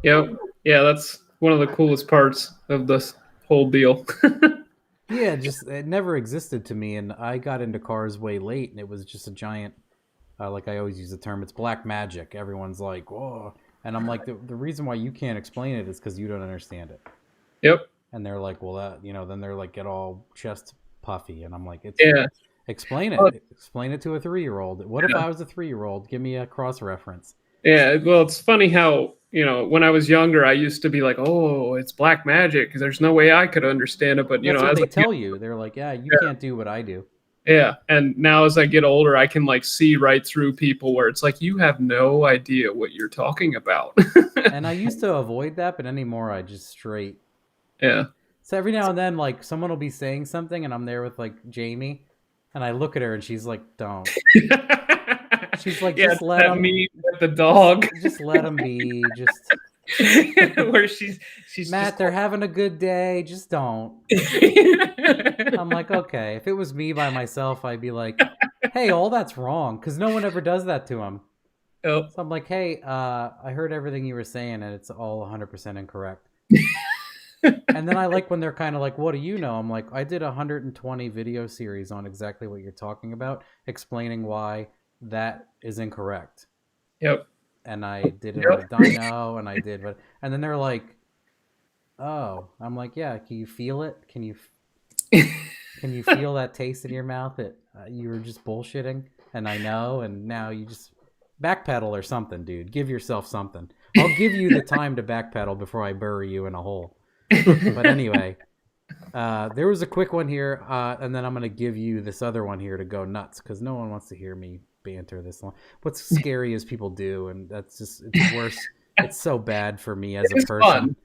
Yep. Yeah, that's one of the coolest parts of this whole deal. Yeah, just it never existed to me, and I got into cars way late, and it was just a giant, like I always use the term, it's black magic. Everyone's like, whoa. And I'm like, the reason why you can't explain it is because you don't understand it. Yep. And they're like, well, that, then they're like, get all chest puffy. And I'm like, explain it. Explain it to a 3-year-old. What if I was a 3-year-old? Give me a cross reference. Yeah. Well, it's funny how, when I was younger, I used to be like, oh, it's black magic, because there's no way I could understand it. But, That's what as they tell you. They're like, yeah, you can't do what I do. Yeah. And now as I get older, I can like see right through people where it's like, you have no idea what you're talking about. And I used to avoid that, but anymore I just straight. Yeah. So every now and then, like, someone will be saying something and I'm there with like Jamie and I look at her and she's like, don't. She's like, just let him. Me with the dog. Just let him be. Just. Where she's Matt, just... they're having a good day. Just don't. I'm like, okay. If it was me by myself, I'd be like, hey, all that's wrong, because no one ever does that to him. Oh. So I'm like, hey, I heard everything you were saying, and it's all 100% incorrect. And then I like when they're kind of like, what do you know? I'm like, I did a 120 video series on exactly what you're talking about, explaining why that is incorrect. Yep. And I did it with Dyno, and I did, and then they're like, "Oh," I'm like, "Yeah, can you feel it? Can you feel that taste in your mouth that you were just bullshitting?" And I know, and now you just backpedal or something, dude. Give yourself something. I'll give you the time to backpedal before I bury you in a hole. But anyway, there was a quick one here, and then I'm gonna give you this other one here to go nuts, because no one wants to hear me banter this long. What's scary is people do, and it's worse. It's so bad for me as a person. Fun.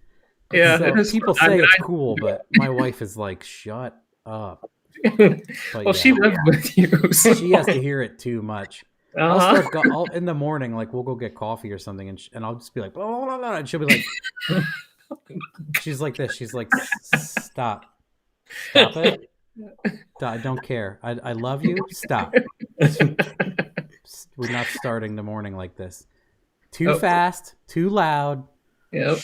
Yeah, so people say it's cool, but my wife is like, shut up. Well, she lives with you, so. She has to hear it too much. I'll in the morning, like we'll go get coffee or something, and I'll just be like, blah, blah, blah, and she'll be like, she's like this. She's like, stop it. I don't care. I love you. Stop. We're not starting the morning like this. Too fast, too loud. Yep.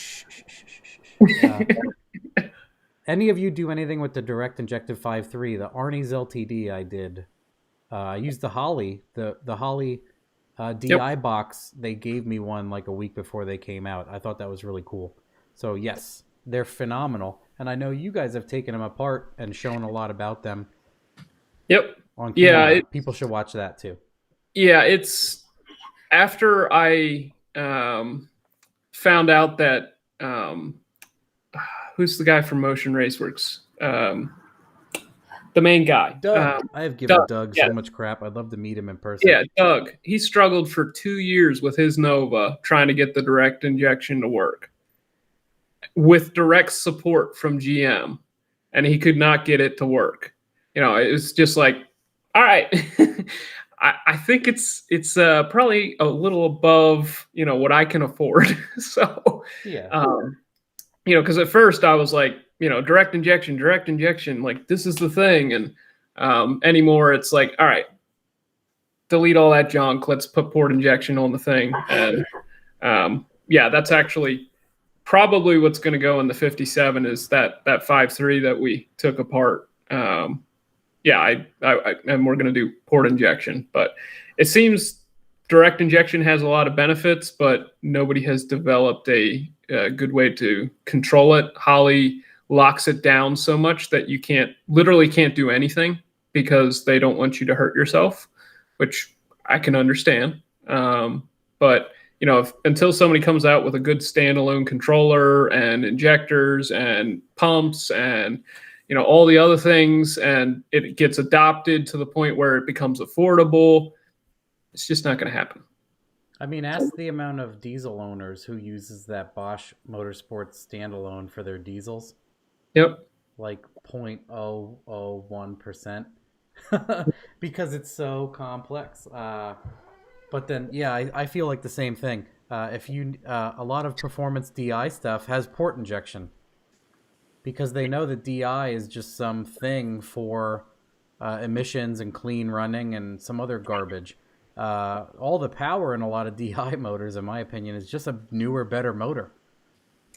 Any of you do anything with the direct injective 5.3? The Arnie's LTD I did. I used the Holly, the Holly DI box. They gave me one like a week before they came out. I thought that was really cool. So yes, they're phenomenal. And I know you guys have taken them apart and shown a lot about them. Yep. On camera. Yeah, people should watch that too. Yeah, it's after I found out that who's the guy from Motion Raceworks? The main guy. Doug. I have given Doug so much crap. I'd love to meet him in person. Yeah, Doug. He struggled for 2 years with his Nova trying to get the direct injection to work with direct support from GM, and he could not get it to work. It was just like, all right. I think it's probably a little above, what I can afford. So, yeah. Because at first I was like, direct injection, like this is the thing. And anymore, it's like, all right, delete all that junk. Let's put port injection on the thing. And yeah, that's actually probably what's going to go in the 57 is that 5.3 that we took apart. Yeah, and we're going to do port injection, but it seems direct injection has a lot of benefits, but nobody has developed a good way to control it. Holley locks it down so much that you literally can't do anything because they don't want you to hurt yourself, which I can understand. But until somebody comes out with a good standalone controller and injectors and pumps and all the other things, and it gets adopted to the point where it becomes affordable, it's just not going to happen. I mean, ask the amount of diesel owners who uses that Bosch Motorsports standalone for their diesels. Yep. Like 0.001%. Because it's so complex. But then, yeah, I feel like the same thing. A lot of performance DI stuff has port injection because they know that DI is just some thing for emissions and clean running and some other garbage. All the power in a lot of DI motors, in my opinion, is just a newer, better motor.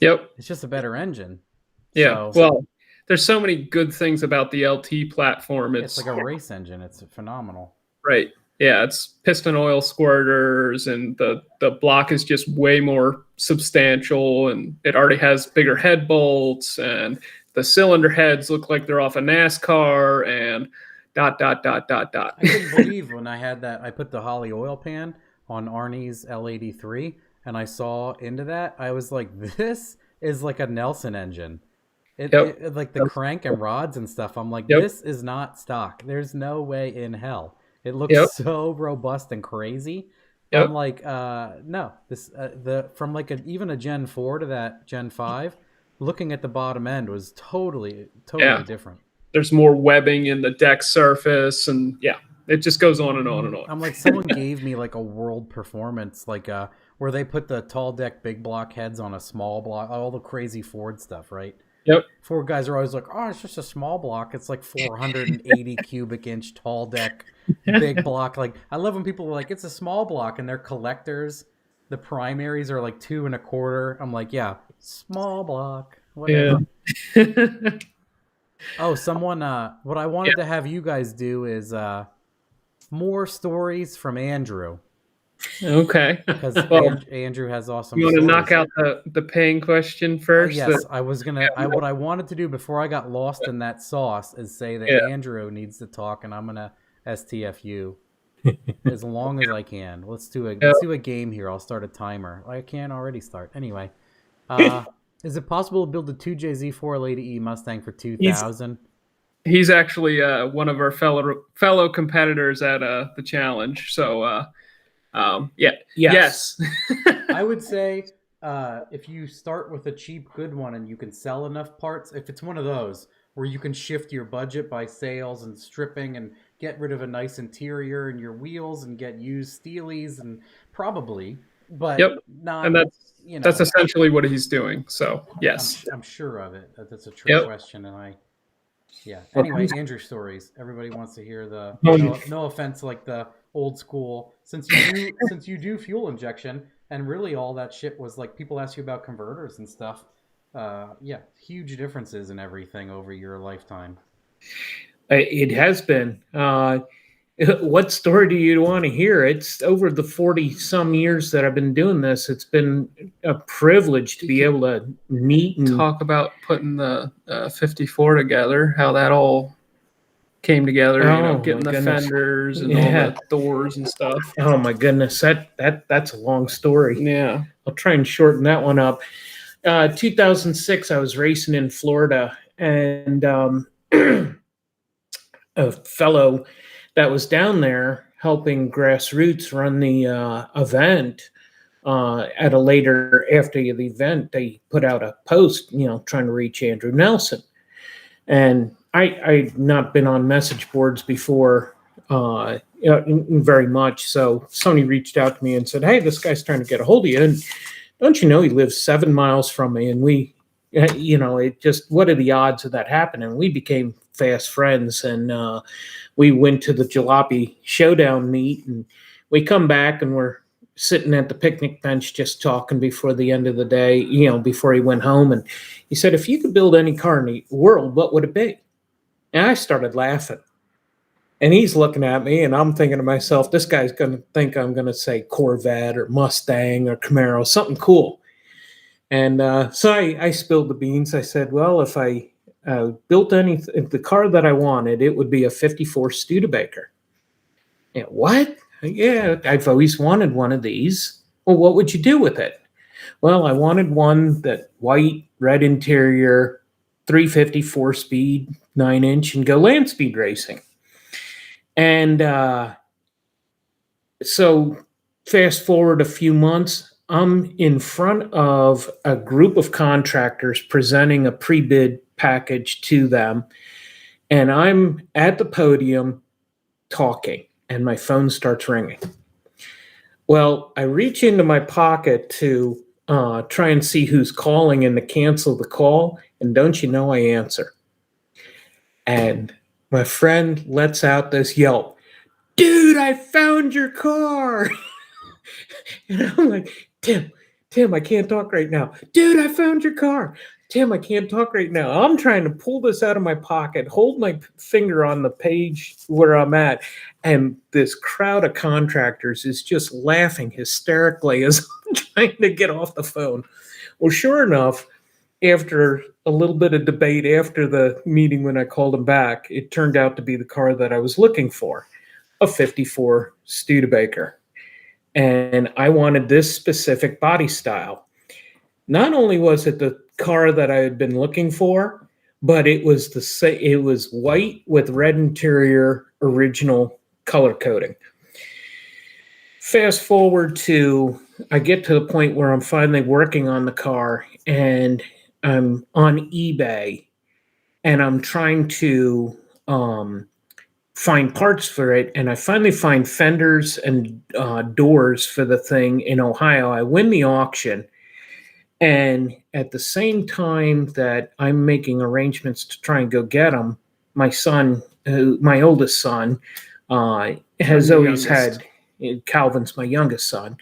Yep. It's just a better engine. Yeah. Well, there's so many good things about the LT platform. It's like a race engine. It's phenomenal. Right. Yeah, it's piston oil squirters, and the block is just way more substantial, and it already has bigger head bolts, and the cylinder heads look like they're off a NASCAR, and ... I couldn't believe when I had that. I put the Holley oil pan on Arnie's L83, and I saw into that. I was like, this is like a Nelson engine. It like the crank and rods and stuff. I'm like, this is not stock. There's no way in hell. It looks so robust and crazy. I'm like, no, this from like even a Gen 4 to that Gen 5, looking at the bottom end was totally different. There's more webbing in the deck surface, and it just goes on and on and on. I'm like, someone gave me like a World Performance, like where they put the tall deck big block heads on a small block, all the crazy Ford stuff, right? Yep. Ford guys are always like, oh, it's just a small block. It's like 480 cubic inch tall deck, big block. Like, I love when people are like, it's a small block, and they're collectors. The primaries are like 2.25. I'm like, yeah, small block. Whatever. Yeah. Oh, someone, what I wanted to have you guys do is more stories from Andrew. Okay. Because Andrew has awesome You want to knock out the paying question first? Yes, I was going to. What I wanted to do before I got lost in that sauce is say that Andrew needs to talk, and I'm going to STF you as long as I can. Let's do a game here. I'll start a timer. I can already start. Anyway, is it possible to build a 2JZ4 Lady E Mustang for $2,000? He's actually one of our fellow competitors at the challenge. So. Yes. I would say if you start with a cheap, good one and you can sell enough parts, if it's one of those where you can shift your budget by sales and stripping and get rid of a nice interior and your wheels and get used steelies and probably, but not. And that's essentially what he's doing. So yes, I'm sure of it. That's a trick question, and Anyway, Andrew stories. Everybody wants to hear the. No offense, like the old school. Since you do fuel injection, and really all that shit was like people ask you about converters and stuff. Huge differences in everything over your lifetime. It has been. What story do you want to hear? It's over the 40-some years that I've been doing this. It's been a privilege to be able to meet and talk about putting the 54 together, how that all came together, getting the fenders and all the doors and stuff. Oh my goodness, that's a long story. Yeah. I'll try and shorten that one up. 2006, I was racing in Florida, and a fellow that was down there helping Grassroots run the event. At a later, after the event, they put out a post, trying to reach Andrew Nelson. And I'd not been on message boards before very much. So somebody reached out to me and said, hey, this guy's trying to get a hold of you. And don't you know he lives 7 miles from me? And we It just, what are the odds of that happening? We became fast friends, and we went to the Jalopy Showdown meet, and we come back and we're sitting at the picnic bench just talking before the end of the day, before he went home. And he said, if you could build any car in the world, what would it be? And I started laughing. And he's looking at me, and I'm thinking to myself, this guy's going to think I'm going to say Corvette or Mustang or Camaro, something cool. And so I spilled the beans. I said, well, if I built the car that I wanted, it would be a 54 Studebaker. Yeah, what? Yeah, I've always wanted one of these. Well, what would you do with it? Well, I wanted one that white, red interior, 350 4-speed, 9-inch, and go land speed racing. And so fast forward a few months, I'm in front of a group of contractors presenting a pre-bid package to them. And I'm at the podium talking, and my phone starts ringing. Well, I reach into my pocket to try and see who's calling and to cancel the call. And don't you know, I answer. And my friend lets out this yelp. Dude, I found your car. And I'm like, Tim, I can't talk right now. Dude, I found your car. Tim, I can't talk right now. I'm trying to pull this out of my pocket, hold my finger on the page where I'm at, and this crowd of contractors is just laughing hysterically as I'm trying to get off the phone. Well, sure enough, after a little bit of debate after the meeting when I called him back, it turned out to be the car that I was looking for, a 54 Studebaker. And I wanted this specific body style. Not only was it the car that I had been looking for, but it was white with red interior, original color coding. Fast forward to, I get to the point where I'm finally working on the car, and I'm on eBay, and I'm trying to find parts for it, and I finally find fenders and doors for the thing in Ohio. I win the auction, and at the same time that I'm making arrangements to try and go get them, my son, my oldest son, has always had, Calvin's my youngest son,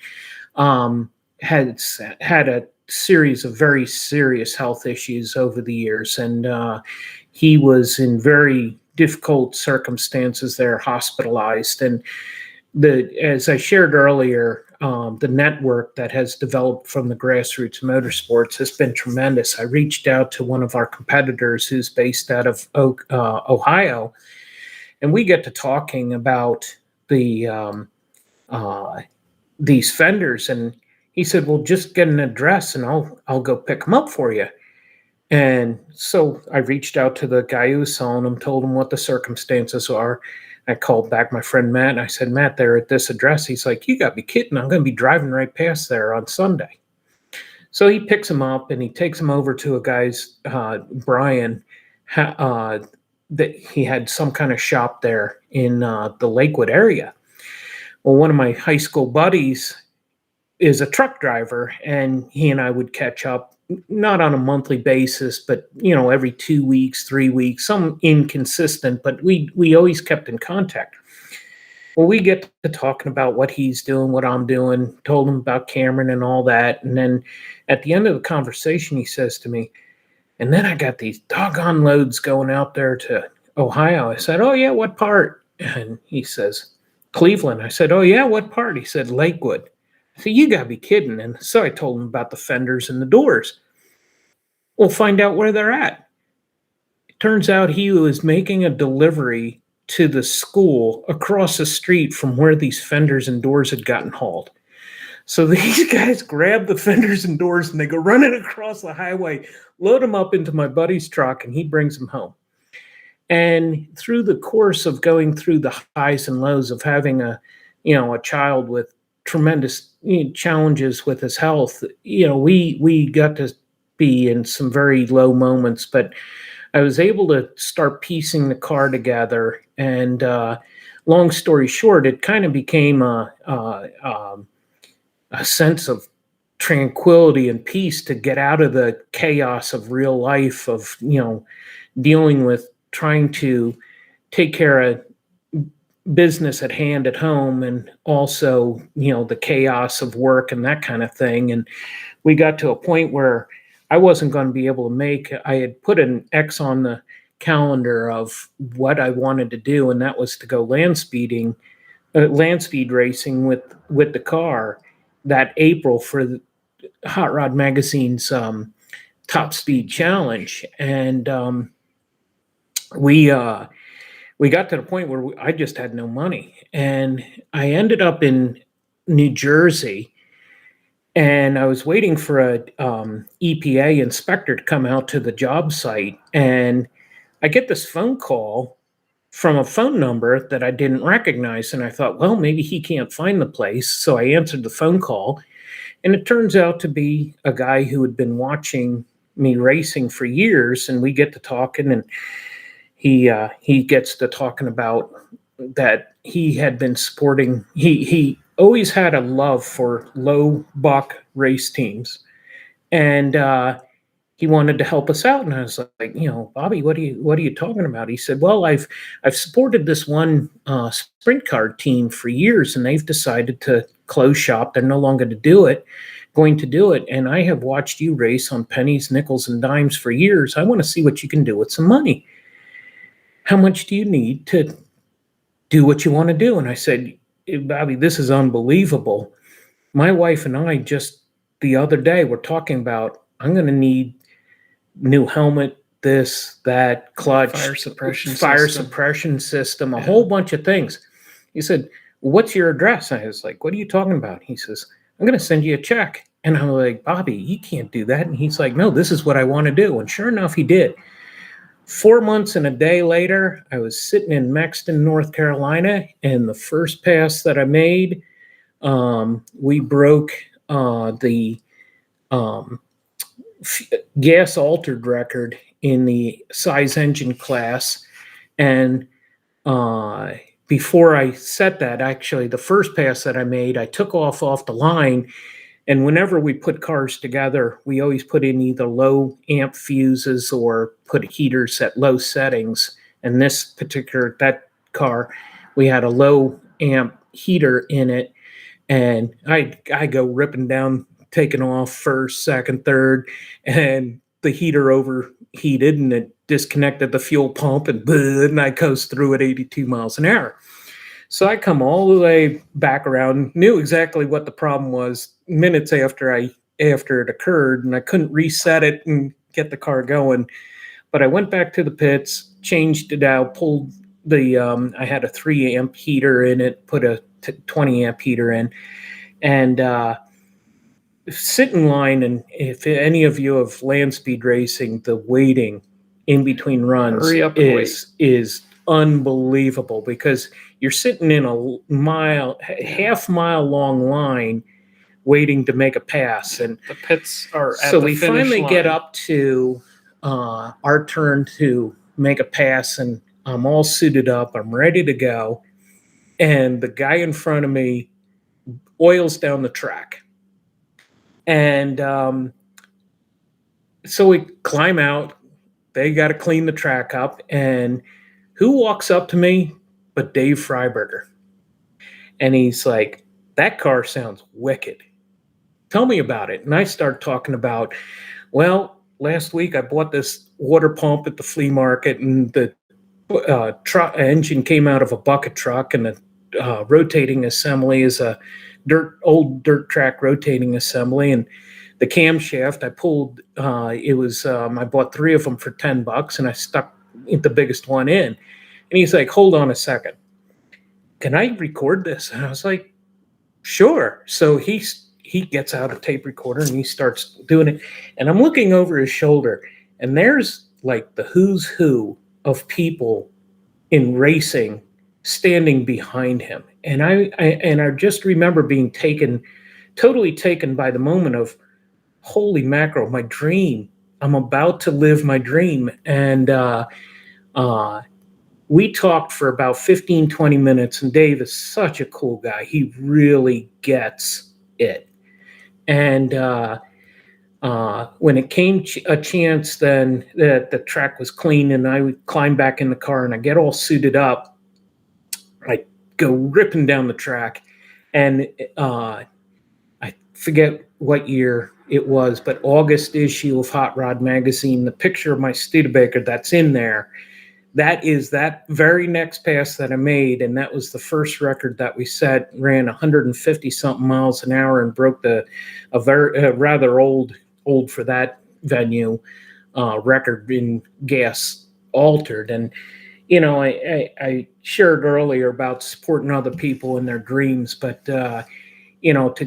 has had a series of very serious health issues over the years, and he was in very difficult circumstances there, hospitalized. And as I shared earlier, the network that has developed from the grassroots motorsports has been tremendous. I reached out to one of our competitors who's based out of Ohio, and we get to talking about these fenders. And he said, well, just get an address and I'll go pick them up for you. And so I reached out to the guy who was selling them, told him what the circumstances are. I called back my friend Matt, and I said, Matt, they're at this address. He's like, you got to be kidding. I'm going to be driving right past there on Sunday. So he picks them up, and he takes them over to a guy's, Brian, that he had some kind of shop there in the Lakewood area. Well, one of my high school buddies is a truck driver, and he and I would catch up, not on a monthly basis, but, every 2 weeks, 3 weeks, some inconsistent, but we always kept in contact. Well, we get to talking about what he's doing, what I'm doing, told him about Cameron and all that. And then at the end of the conversation, he says to me, and then I got these doggone loads going out there to Ohio. I said, oh yeah, what part? And he says, Cleveland. I said, oh yeah, what part? He said, Lakewood. I said, you gotta be kidding. And so I told him about the fenders and the doors. We'll find out where they're at. It turns out he was making a delivery to the school across the street from where these fenders and doors had gotten hauled. So these guys grab the fenders and doors and they go running across the highway, load them up into my buddy's truck, and he brings them home. And through the course of going through the highs and lows of having a child with tremendous challenges with his health, we got to be in some very low moments, but I was able to start piecing the car together. And long story short, it kind of became a sense of tranquility and peace to get out of the chaos of real life of, dealing with trying to take care of business at hand at home, and also, the chaos of work and that kind of thing. And we got to a point where I wasn't going to be able to I had put an X on the calendar of what I wanted to do, and that was to go land speed racing with the car that April for the Hot Rod Magazine's Top Speed Challenge. And we got to the point where I just had no money, and I ended up in New Jersey, and I was waiting for a EPA inspector to come out to the job site, and I get this phone call from a phone number that I didn't recognize, and I thought, well, maybe he can't find the place. So I answered the phone call, and it turns out to be a guy who had been watching me racing for years, and we get to talking, and he gets to talking about that he had been sporting. He always had a love for low buck race teams, and he wanted to help us out. And I was like, Bobby, what are you talking about? He said, well, I've supported this one sprint car team for years, and they've decided to close shop. They're no longer going to do it. And I have watched you race on pennies, nickels, and dimes for years. I want to see what you can do with some money. How much do you need to do what you want to do? And I said, Bobby, this is unbelievable. My wife and I just the other day were talking about, I'm going to need new helmet, this, that, clutch, fire suppression system, a whole bunch of things. He said, what's your address? I was like, what are you talking about? He says, I'm going to send you a check. And I'm like, Bobby, you can't do that. And he's like, no, this is what I want to do. And sure enough, he did. 4 months and a day later, I was sitting in Mexton, North Carolina, and the first pass that I made, we broke the gas altered record in the size engine class. And before I set that, actually, the first pass that I made, I took off the line. And whenever we put cars together, we always put in either low amp fuses or put heaters at low settings. And that car, we had a low amp heater in it. And I go ripping down, taking off first, second, third, and the heater overheated and it disconnected the fuel pump, and I coast through at 82 miles an hour. So I come all the way back around, knew exactly what the problem was minutes after it occurred, and I couldn't reset it and get the car going. But I went back to the pits, changed it out, pulled I had a 3 amp heater in it, put a 20 amp heater in, and sit in line. And if any of you have land speed racing, the waiting in between runs is unbelievable, because you're sitting in a half mile long line waiting to make a pass. And the pits are at so the we finish finally line. get up to our turn to make a pass, and I'm all suited up, I'm ready to go, and the guy in front of me oils down the track. And so we climb out, they got to clean the track up, and who walks up to me but Dave Freiberger? And he's like, that car sounds wicked. Tell me about it. And I start talking about, well, last week I bought this water pump at the flea market, and the engine came out of a bucket truck, and the rotating assembly is a old dirt track rotating assembly. And the camshaft I pulled, I bought 3 of them for $10, and I stuck the biggest one in. And he's like, hold on a second. Can I record this? And I was like, sure. So he gets out a tape recorder and he starts doing it. And I'm looking over his shoulder, and there's like the who's who of people in racing standing behind him. And I just remember being totally taken by the moment of, holy mackerel, my dream. I'm about to live my dream. And we talked for about 15, 20 minutes, and Dave is such a cool guy. He really gets it. And when it came a chance then that the track was clean and I would climb back in the car and I get all suited up, I go ripping down the track. And I forget what year it was, but August issue of Hot Rod Magazine, the picture of my Studebaker that's in there, that is that very next pass that I made, and that was the first record that we set. Ran 150 something miles an hour and broke a rather old for that venue record in gas altered. And I shared earlier about supporting other people in their dreams, but to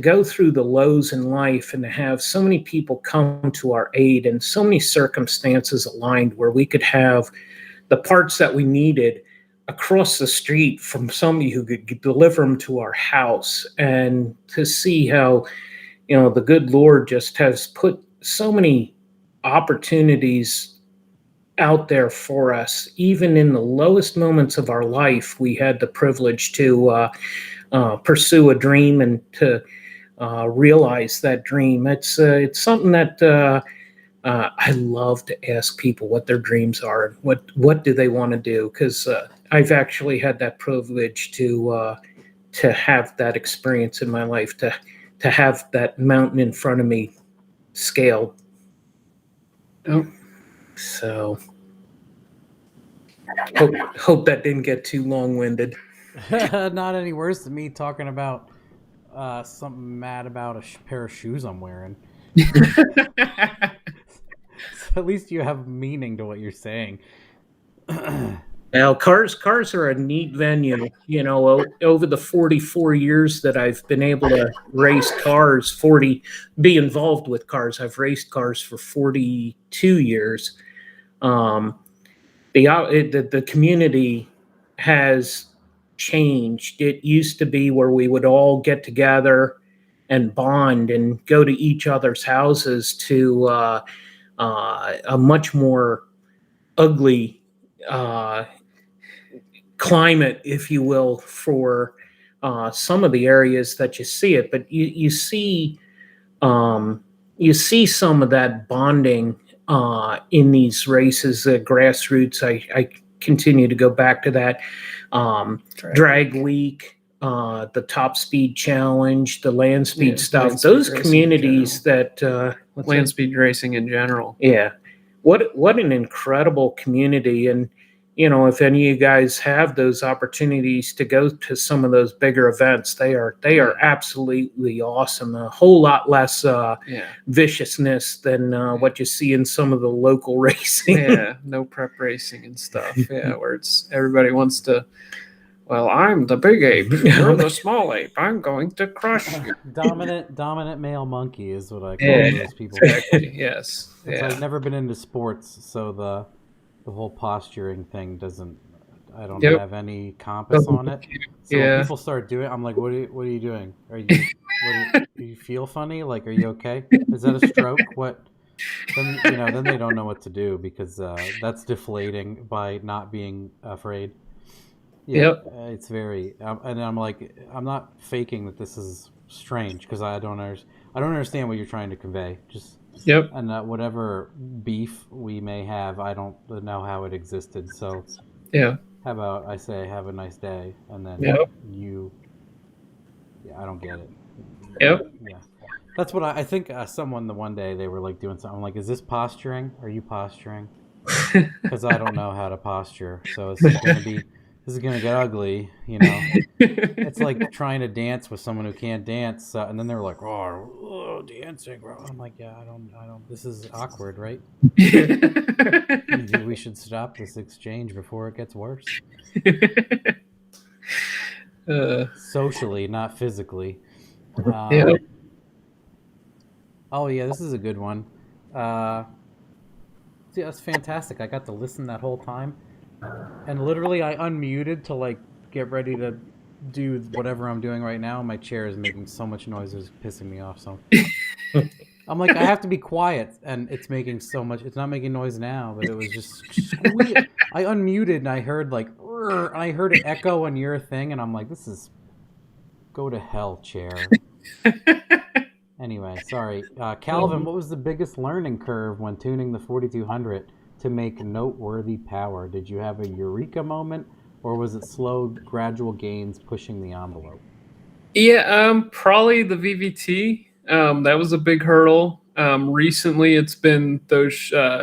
go through the lows in life and to have so many people come to our aid and so many circumstances aligned where we could have the parts that we needed across the street from somebody who could deliver them to our house, and to see how, the good Lord just has put so many opportunities out there for us. Even in the lowest moments of our life, we had the privilege to pursue a dream and to realize that dream. It's something that I love to ask people what their dreams are and what do they want to do, because I've actually had that privilege to have that experience in my life, to have that mountain in front of me scaled. Oh. So hope that didn't get too long-winded. Not any worse than me talking about something mad about a pair of shoes I'm wearing. So at least you have meaning to what you're saying. Now, cars are a neat venue. Over the 44 years that I've been able to race cars, be involved with cars, I've raced cars for 42 years. The community has changed. It used to be where we would all get together and bond and go to each other's houses, to a much more ugly climate, if you will, for some of the areas that you see it. But you see some of that bonding in these races, grassroots. I continue to go back to that. Drag Week, the Top Speed Challenge, the Land Speed stuff. Those communities that Land Speed racing in general. Yeah, what an incredible community. And if any of you guys have those opportunities to go to some of those bigger events, they are absolutely awesome. A whole lot less viciousness than what you see in some of the local racing. Yeah, no prep racing and stuff. Yeah, where it's everybody wants to. Well, I'm the big ape. You're the small ape. I'm going to crush you. Dominant male monkey is what I call those people. Exactly. Yes. I've never been into sports, so the whole posturing thing I don't have any compass on it. So when people start doing it, I'm like, what are you doing? Do you feel funny? Like, are you okay? Is that a stroke? What? Then they don't know what to do, because that's deflating by not being afraid. Yeah, it's very, and I'm like, I'm not faking that this is strange, because I don't understand what you're trying to convey. Just and whatever beef we may have, I don't know how it existed. So how about I say have a nice day, and then I don't get it. Yeah, that's what I think. Someone the one day they were like doing something. I'm like, is this posturing? Are you posturing? Because I don't know how to posture, so this is gonna get ugly, It's like trying to dance with someone who can't dance, and then they're like, "Oh, dancing, bro." I'm like, "Yeah, I don't. This is awkward, right? Maybe we should stop this exchange before it gets worse." Socially, not physically. Oh yeah, this is a good one. See, that's fantastic. I got to listen that whole time. And literally, I unmuted to like get ready to do whatever I'm doing right now. My chair is making so much noise, it's pissing me off. So I'm like, I have to be quiet, and it's making so much. It's not making noise now, but it was just squeak. I unmuted and I heard like, and I heard it echo on your thing, and I'm like, this is go to hell, chair. Anyway, sorry. Calvin, what was the biggest learning curve when tuning the 4200 to make noteworthy power? Did you have a eureka moment, or was it slow, gradual gains pushing the envelope? Yeah, probably the VVT. That was a big hurdle. Recently, it's been those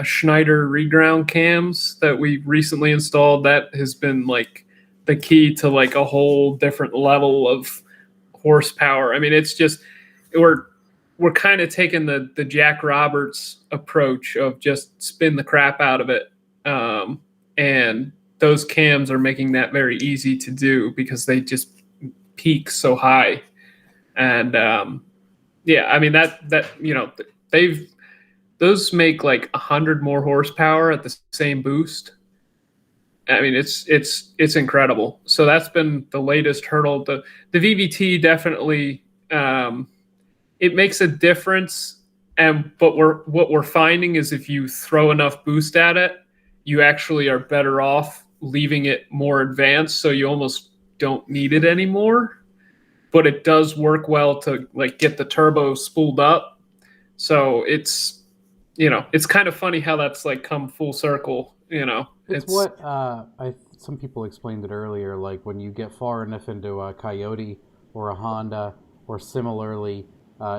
Schneider reground cams that we recently installed. That has been like the key to like a whole different level of horsepower. I mean, it's just we're kind of taking the Jack Roberts approach of just spin the crap out of it, and those cams are making that very easy to do because they just peak so high. And yeah, I mean that those make like 100 more horsepower at the same boost. I mean it's incredible. So that's been the latest hurdle. The VVT definitely it makes a difference, but what we're finding is if you throw enough boost at it, you actually are better off leaving it more advanced, so you almost don't need it anymore. But it does work well to like get the turbo spooled up. So it's kind of funny how that's like come full circle. It's what some people explained it earlier. Like when you get far enough into a Coyote or a Honda, or similarly,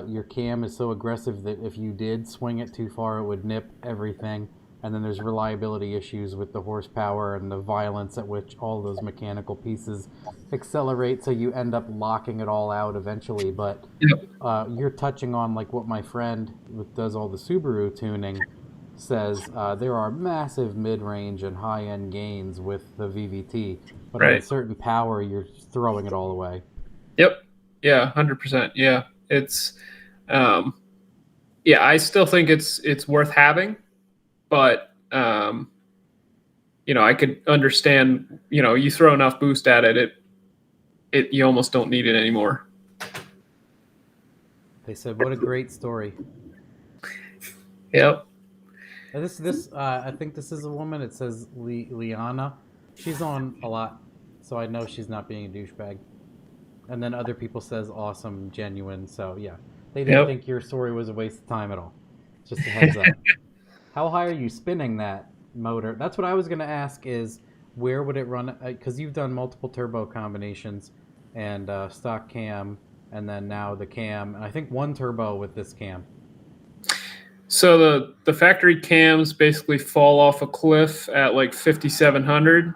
your cam is so aggressive that if you did swing it too far, it would nip everything. And then there's reliability issues with the horsepower and the violence at which all those mechanical pieces accelerate, so you end up locking it all out eventually. But you're touching on like what my friend who does all the Subaru tuning says. There are massive mid-range and high-end gains with the VVT, but at a certain power, you're throwing it all away. Yep. Yeah, 100%. Yeah, it's I still think it's worth having. But, I could understand, you throw enough boost at it, you almost don't need it anymore. They said, what a great story. Yep. I think this is a woman. It says Liana. She's on a lot, so I know she's not being a douchebag. And then other people says awesome, genuine. So, yeah. They didn't think your story was a waste of time at all. Just a heads up. How high are you spinning that motor? That's what I was going to ask, is where would it run? Because you've done multiple turbo combinations and stock cam, and then now the cam, and I think one turbo with this cam. So the factory cams basically fall off a cliff at like 5,700.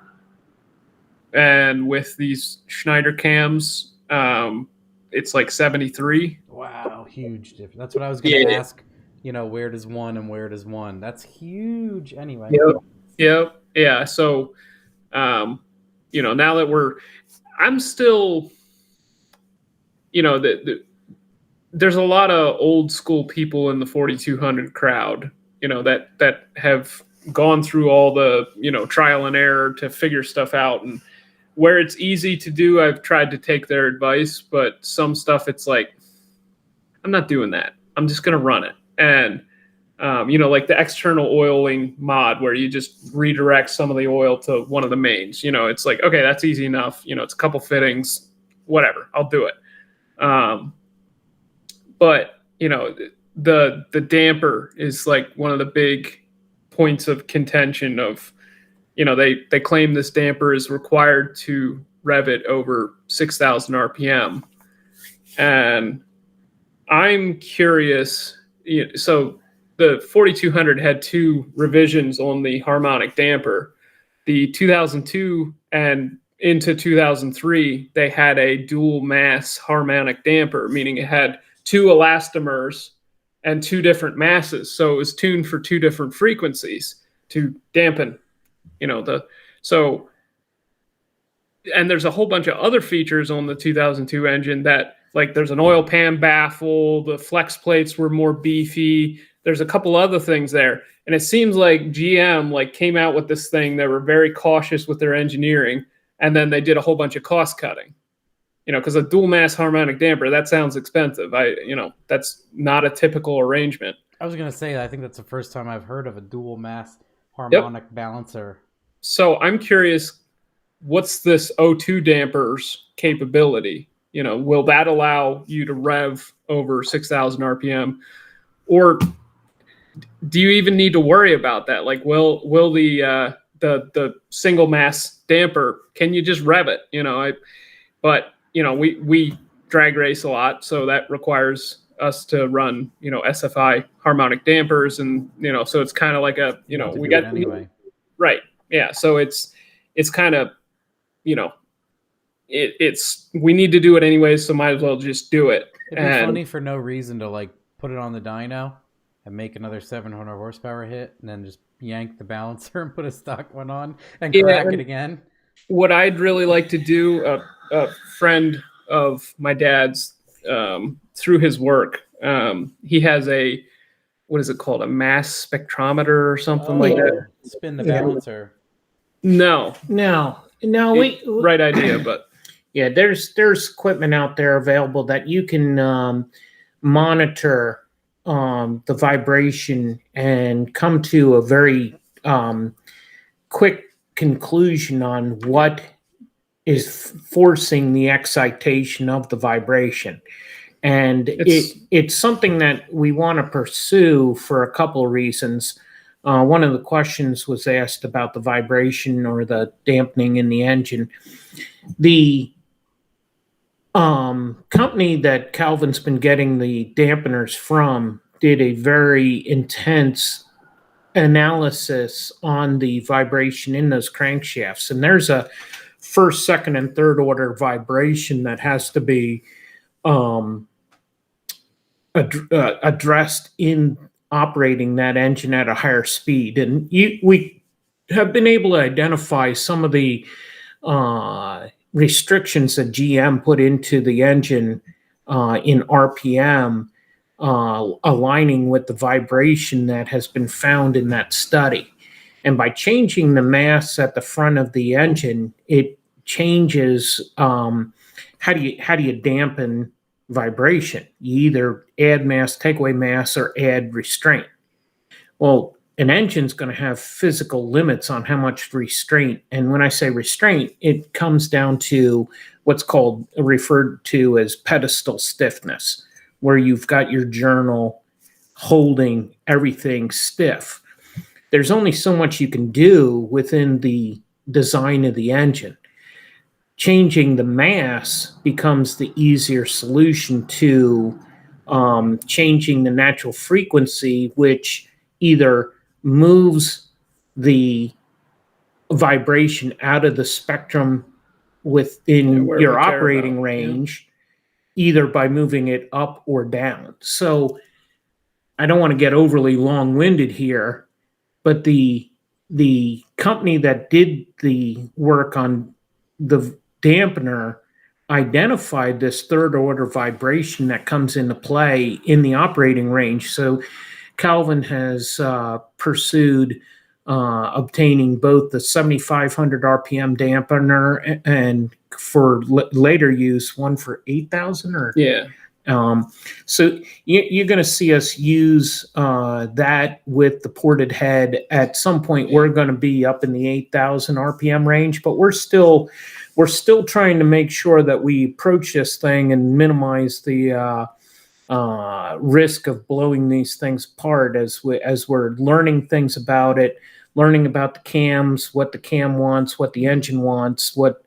And with these Schneider cams, it's like 73. Wow, huge difference. That's what I was going to ask. Where does one and where does one? That's huge. Anyway. Yep. Yeah. So, now that I'm still, there's a lot of old school people in the 4200 crowd, that have gone through all the, trial and error to figure stuff out. And where it's easy to do, I've tried to take their advice, but some stuff it's like, I'm not doing that. I'm just going to run it. And, like the external oiling mod where you just redirect some of the oil to one of the mains, it's like, okay, that's easy enough. It's a couple fittings, whatever, I'll do it. But, the damper is like one of the big points of contention of, they claim this damper is required to rev it over 6,000 RPM. And I'm curious. So the 4200 had two revisions on the harmonic damper. The 2002 and into 2003, they had a dual mass harmonic damper, meaning it had two elastomers and two different masses. So it was tuned for two different frequencies to dampen, and there's a whole bunch of other features on the 2002 engine that, like, there's an oil pan baffle, the flex plates were more beefy. There's a couple other things there. And it seems like GM came out with this thing. They were very cautious with their engineering. And then they did a whole bunch of cost cutting, because a dual mass harmonic damper, that sounds expensive. That's not a typical arrangement. I was going to say, I think that's the first time I've heard of a dual mass harmonic balancer. So I'm curious, what's this O2 damper's capability? will that allow you to rev over 6,000 RPM, or do you even need to worry about that? Like, will the single mass damper, can you just rev it? We drag race a lot, so that requires us to run, SFI harmonic dampers, and so it's kind of like we got anyway. Right. Yeah. So it's kind of, it's we need to do it anyways, so might as well just do it. It'd be funny for no reason to like put it on the dyno and make another 700 horsepower hit, and then just yank the balancer and put a stock one on and crack it again. What I'd really like to do, a friend of my dad's, through his work, he has what is it called? A mass spectrometer or something like that. Spin the balancer. No. Right idea, but yeah, there's equipment out there available that you can monitor the vibration and come to a very quick conclusion on what is forcing the excitation of the vibration. And it's something that we want to pursue for a couple of reasons. One of the questions was asked about the vibration or the dampening in the engine. The company that Calvin's been getting the dampeners from did a very intense analysis on the vibration in those crankshafts. And there's a first, second, and third order vibration that has to be addressed in operating that engine at a higher speed. And we have been able to identify some of the restrictions that GM put into the engine in RPM, aligning with the vibration that has been found in that study. And by changing the mass at the front of the engine, it changes how do you dampen vibration. You either add mass, take away mass, or add restraint. Well, an engine's going to have physical limits on how much restraint. And when I say restraint, it comes down to what's referred to as pedestal stiffness, where you've got your journal holding everything stiff. There's only so much you can do within the design of the engine. Changing the mass becomes the easier solution to changing the natural frequency, which either moves the vibration out of the spectrum within your operating range, either by moving it up or down. So I don't want to get overly long-winded here, but the company that did the work on the dampener identified this third order vibration that comes into play in the operating range. So Calvin has pursued obtaining both the 7,500 RPM dampener and for later use, one for 8,000 or so you're going to see us use that with the ported head. At some point, we're going to be up in the 8,000 RPM range, but we're still trying to make sure that we approach this thing and minimize the risk of blowing these things apart as we're learning things about it, learning about the cams, what the cam wants, what the engine wants, what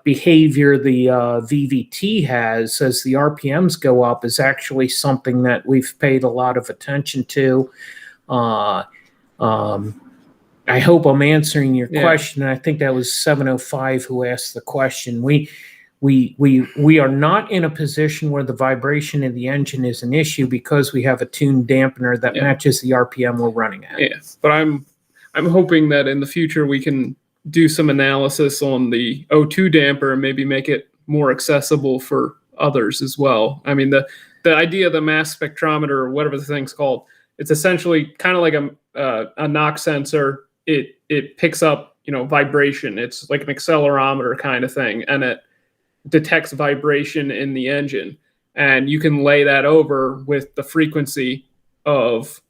behavior the VVT has as the RPMs go up is actually something that we've paid a lot of attention to. I hope I'm answering your question. I think that was 705 who asked the question. We are not in a position where the vibration of the engine is an issue because we have a tuned dampener that matches the RPM we're running at. Yeah, but I'm hoping that in the future we can do some analysis on the O2 damper and maybe make it more accessible for others as well. I mean, the idea of the mass spectrometer or whatever the thing's called, it's essentially kind of like a knock sensor. It picks up, vibration. It's like an accelerometer kind of thing, and it detects vibration in the engine. And you can lay that over with the frequency of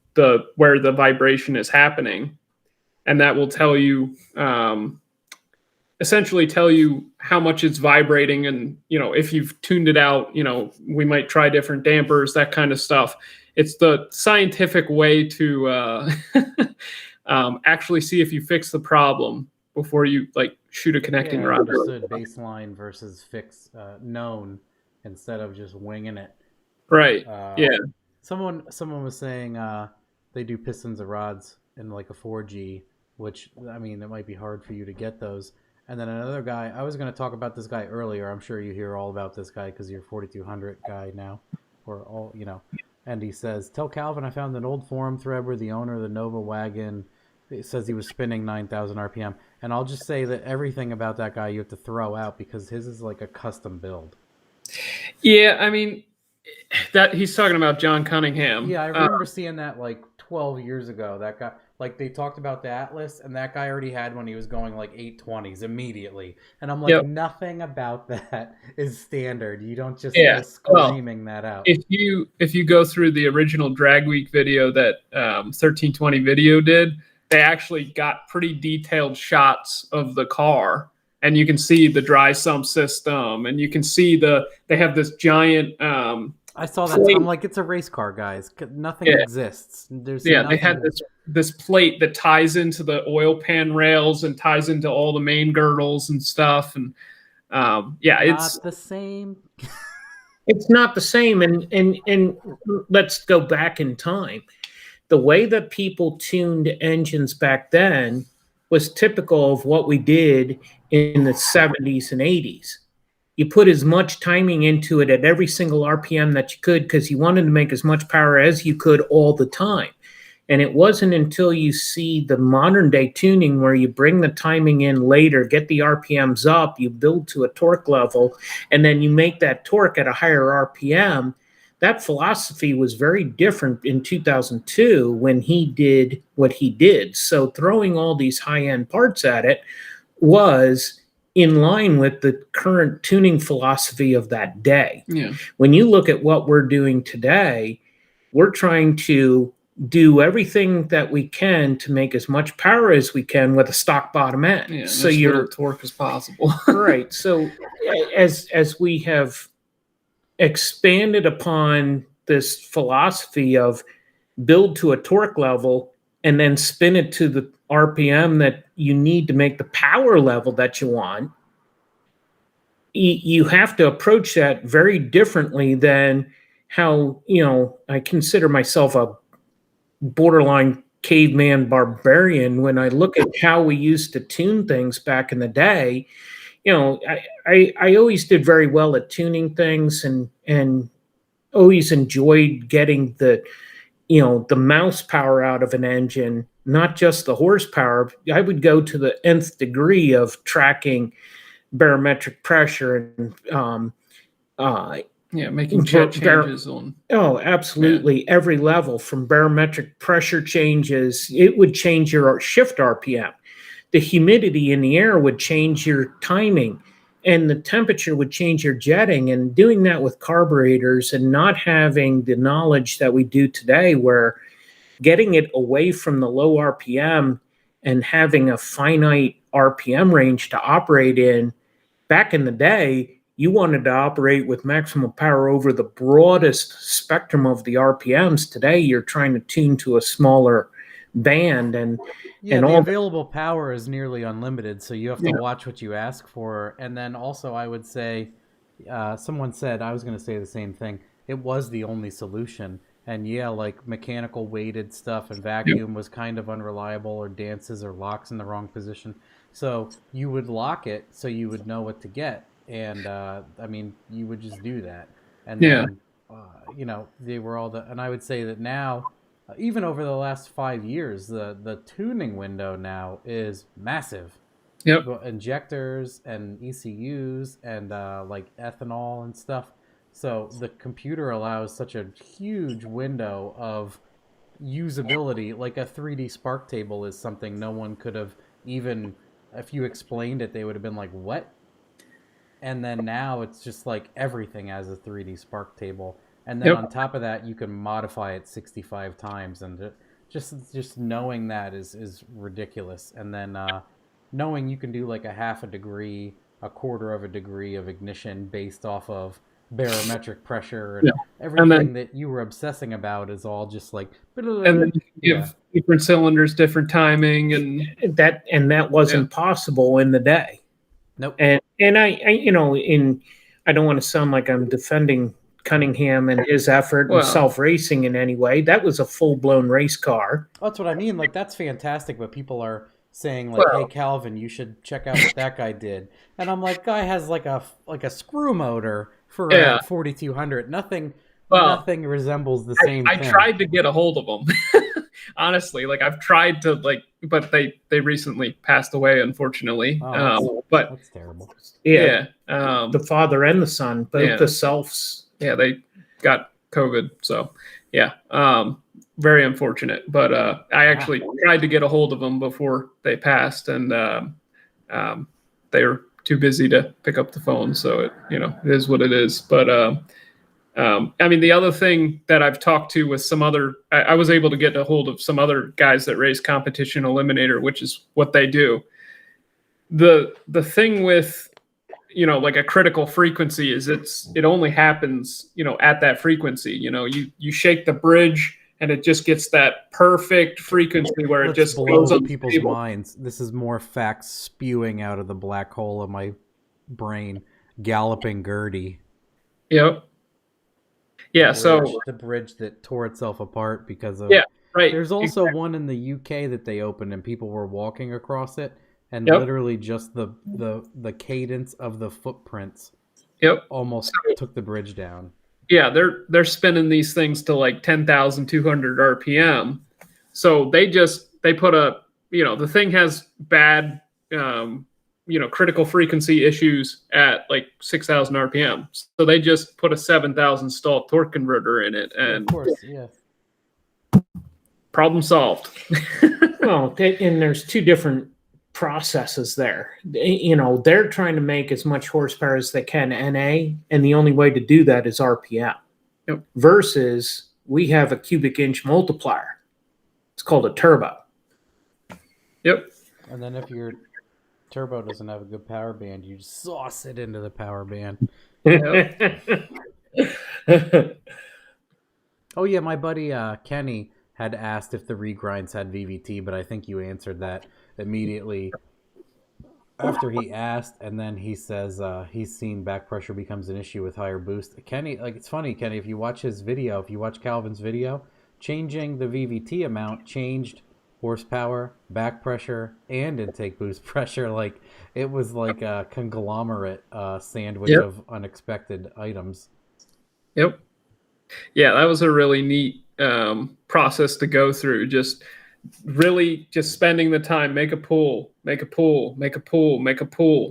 where the vibration is happening. And that will tell you essentially tell you how much it's vibrating, and if you've tuned it out, we might try different dampers, that kind of stuff. It's the scientific way to actually see if you fix the problem before you shoot a connecting rod. Understood. Baseline versus fix known instead of just winging it. Right. Yeah. Someone was saying they do pistons of rods in like a 4G, which I mean it might be hard for you to get those. And then another guy, I was going to talk about this guy earlier. I'm sure you hear all about this guy because you're 4200 guy now, or all And he says, "Tell Calvin I found an old forum thread where the owner of the Nova wagon, it says he was spinning 9,000 RPM." And I'll just say that everything about that guy you have to throw out because his is like a custom build. Yeah, I mean, that he's talking about John Cunningham. Yeah, I remember seeing that like 12 years ago. That guy, like they talked about the Atlas, and that guy already had when he was going like 820s immediately. And I'm like, nothing about that is standard. You don't just go screaming that out. If you go through the original Drag Week video that 1320 Video did, they actually got pretty detailed shots of the car. And you can see the dry sump system, and you can see they have this giant. I saw that. Plate. I'm like, it's a race car, guys. Nothing exists. There's nothing. They had this plate that ties into the oil pan rails and ties into all the main girdles and stuff. And it's not the same. It's not the same. And let's go back in time. The way that people tuned engines back then was typical of what we did in the 70s and 80s. You put as much timing into it at every single RPM that you could because you wanted to make as much power as you could all the time. And it wasn't until you see the modern day tuning where you bring the timing in later, get the RPMs up, you build to a torque level, and then you make that torque at a higher RPM. That philosophy was very different in 2002 when he did what he did. So throwing all these high-end parts at it was in line with the current tuning philosophy of that day. Yeah. When you look at what we're doing today, we're trying to do everything that we can to make as much power as we can with a stock bottom end. Yeah, so your torque as possible. Right. So as we have expanded upon this philosophy of build to a torque level and then spin it to the RPM that you need to make the power level that you want, you have to approach that very differently than how, I consider myself a borderline caveman barbarian when I look at how we used to tune things back in the day. I always did very well at tuning things and always enjoyed getting the mouse power out of an engine, not just the horsepower. I would go to the nth degree of tracking barometric pressure and making jet changes on. Oh, absolutely. Yeah. Every level from barometric pressure changes, it would change your shift RPM. The humidity in the air would change your timing, and the temperature would change your jetting. And doing that with carburetors and not having the knowledge that we do today, where getting it away from the low RPM and having a finite RPM range to operate in, back in the day, you wanted to operate with maximum power over the broadest spectrum of the RPMs. Today, you're trying to tune to a smaller band, and the available power is nearly unlimited, so you have to watch what you ask for. And then also, I would say, someone said, I was going to say the same thing, it was the only solution. And like mechanical weighted stuff and vacuum was kind of unreliable, or dances or locks in the wrong position. So you would lock it so you would know what to get. And you would just do that. And then, they were all and I would say that now, even over the last 5 years, the tuning window now is massive. Yep. Injectors and ECUs and like ethanol and stuff. So the computer allows such a huge window of usability. Like a 3D spark table is something no one could have even, if you explained it, they would have been like, what? And then now it's just like everything as a 3D spark table. And then on top of that, you can modify it 65 times. And just knowing that is ridiculous. And then knowing you can do like a half a degree, a quarter of a degree of ignition based off of barometric pressure and everything that you were obsessing about is all just like, and then you give different cylinders different timing, and that wasn't possible in the day. Nope. And I I don't want to sound like I'm defending Cunningham and his effort and self-racing in any way. That was a full-blown race car. That's what I mean. Like, that's fantastic, but people are saying like, "Hey, Calvin, you should check out what that guy did." And I'm like, guy has like a screw motor for a 4200. Nothing resembles the same thing. I tried to get a hold of them. Honestly, like I've tried to but they recently passed away, unfortunately. But that's terrible. Yeah. The father and the son, both the selves. Yeah, they got COVID. So very unfortunate. But I actually tried to get a hold of them before they passed, and they were too busy to pick up the phone. So it is what it is. But I mean, the other thing that I've talked to with some other, I was able to get a hold of some other guys that race competition eliminator, which is what they do. The thing with, like a critical frequency is it only happens, at that frequency. You shake the bridge and it just gets that perfect frequency where it just blows up people's minds. This is more facts spewing out of the black hole of my brain. Galloping Gertie. Yep. Yeah, the bridge that tore itself apart because of right. There's also one in the UK that they opened and people were walking across it, and literally just the cadence of the footprints almost took the bridge down. Yeah, they're spinning these things to like 10,200 RPM. So they put the thing has bad critical frequency issues at like 6,000 RPM. So they just put a 7,000 stall torque converter in it, and of course, yeah. Problem solved. Well, and there's two different processes there. They're trying to make as much horsepower as they can NA, and the only way to do that is RPM. Yep. Versus we have a cubic inch multiplier. It's called a turbo. Yep. And then if your turbo doesn't have a good power band, you just sauce it into the power band. Oh yeah, my buddy Kenny had asked if the regrinds had VVT, but I think you answered that immediately after he asked, and then he says he's seen back pressure becomes an issue with higher boost. Kenny, like, it's funny, Kenny, if you watch Calvin's video, changing the VVT amount changed horsepower, back pressure, and intake boost pressure. Like, it was like a conglomerate sandwich of unexpected items. Yep. Yeah, that was a really neat process to go through. Just spending the time, make a pull,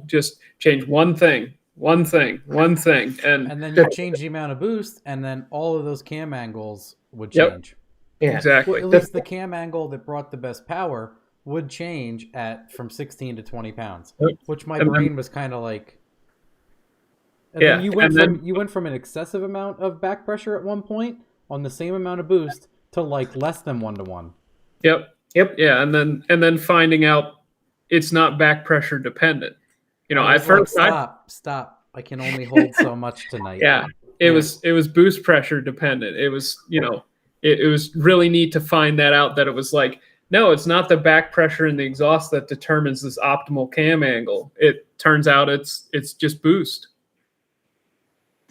just change one thing. And then you change the amount of boost, and then all of those cam angles would change. Yeah, exactly. Well, at least the cam angle that brought the best power would change from 16 to 20 pounds, which my brain was kind of like. And then you went from an excessive amount of back pressure at one point on the same amount of boost to like less than 1-to-1. Yep. Yeah, and then finding out it's not back pressure dependent. Stop. I can only hold so much tonight. Yeah. It was boost pressure dependent. It was, it was really neat to find that out, that it was like, no, it's not the back pressure in the exhaust that determines this optimal cam angle. It turns out it's just boost.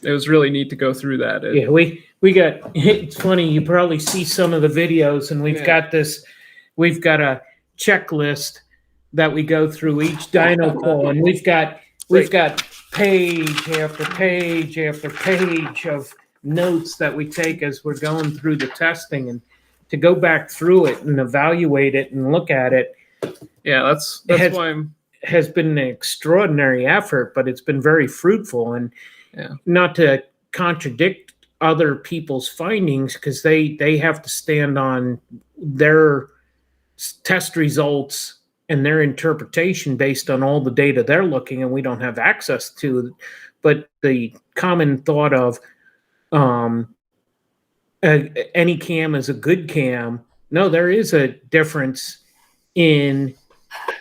It was really neat to go through that. We got, it's funny, you probably see some of the videos, and we've got a checklist that we go through each dyno pull, and we've got page after page after page of notes that we take as we're going through the testing, and to go back through it and evaluate it and look at it. Yeah, that's why has been an extraordinary effort, but it's been very fruitful. And not to contradict other people's findings, because they have to stand on their test results and their interpretation based on all the data they're looking, and we don't have access to. But the common thought of any cam is a good cam. No, there is a difference in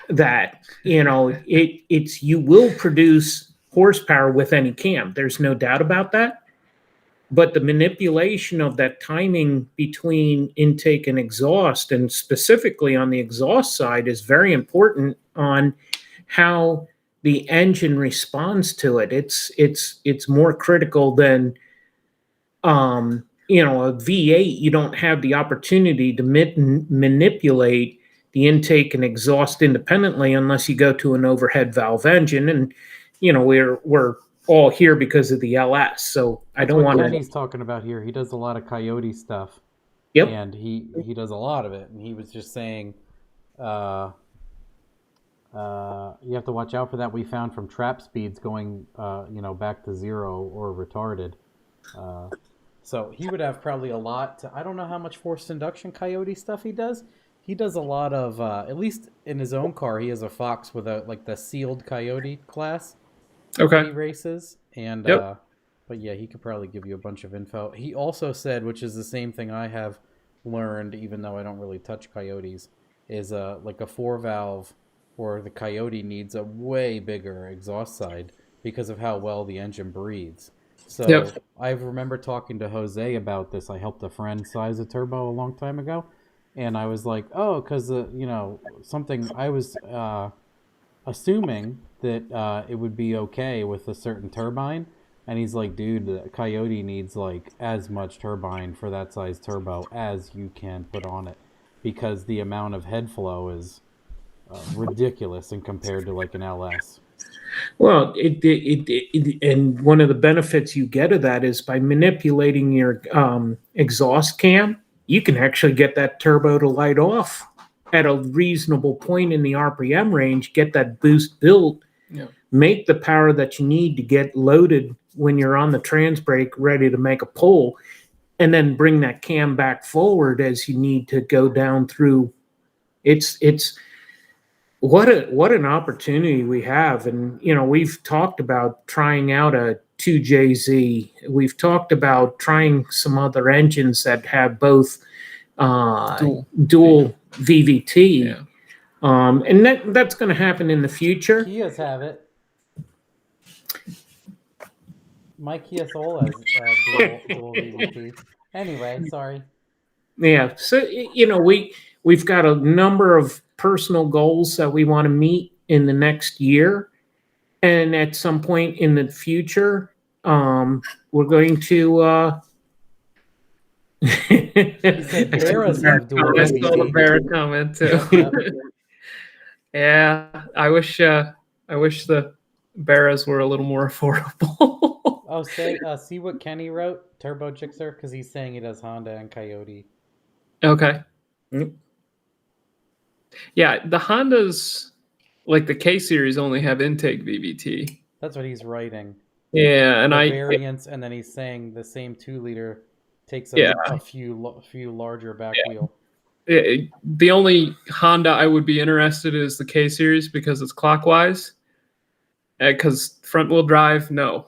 that, it's you will produce horsepower with any cam. There's no doubt about that. But the manipulation of that timing between intake and exhaust, and specifically on the exhaust side, is very important on how the engine responds to it. It's more critical than a V8. You don't have the opportunity to manipulate the intake and exhaust independently unless you go to an overhead valve engine, and we're all here because of the LS. So I don't want to. Kenny's talking about here. He does a lot of Coyote stuff. Yep. And he does a lot of it. And he was just saying, you have to watch out for that. We found from trap speeds going, back to 0 or retarded. So he would have probably a lot I don't know how much forced induction Coyote stuff he does. He does a lot of, at least in his own car, he has a Fox with the sealed Coyote class. Okay. He races, and but yeah, he could probably give you a bunch of info. He also said, which is the same thing I have learned, even though I don't really touch Coyotes, is like a 4-valve, or the Coyote needs a way bigger exhaust side because of how well the engine breathes. So I remember talking to Jose about this. I helped a friend size a turbo a long time ago, and I was like, oh, because something I was assuming that it would be okay with a certain turbine, and he's like, dude, the Coyote needs like as much turbine for that size turbo as you can put on it, because the amount of head flow is ridiculous in compared to like an LS. Well, and one of the benefits you get of that is by manipulating your exhaust cam, you can actually get that turbo to light off at a reasonable point in the RPM range, get that boost built, make the power that you need to get loaded when you're on the trans brake ready to make a pull, and then bring that cam back forward as you need to go down through. It's what an opportunity we have. And we've talked about trying out a 2JZ. We've talked about trying some other engines that have both dual VVT. Yeah. And that's going to happen in the future. Kias have it. My Kia Soul has dual VVT. Anyway, sorry. Yeah. So, we've got a number of personal goals that we want to meet in the next year. And at some point in the future, we're going to... Barras have dual I saw the Barra comment too. Yeah, I wish the Barras were a little more affordable. Oh, see what Kenny wrote, Turbo Jixer, because he's saying he does Honda and Coyote. Okay. Yeah, the Hondas, like the K series, only have intake VVT. That's what he's writing. Yeah, and variants, and then he's saying the same 2-liter takes a few larger back wheel. The only Honda I would be interested in is the K series because it's clockwise. Because front wheel drive, no.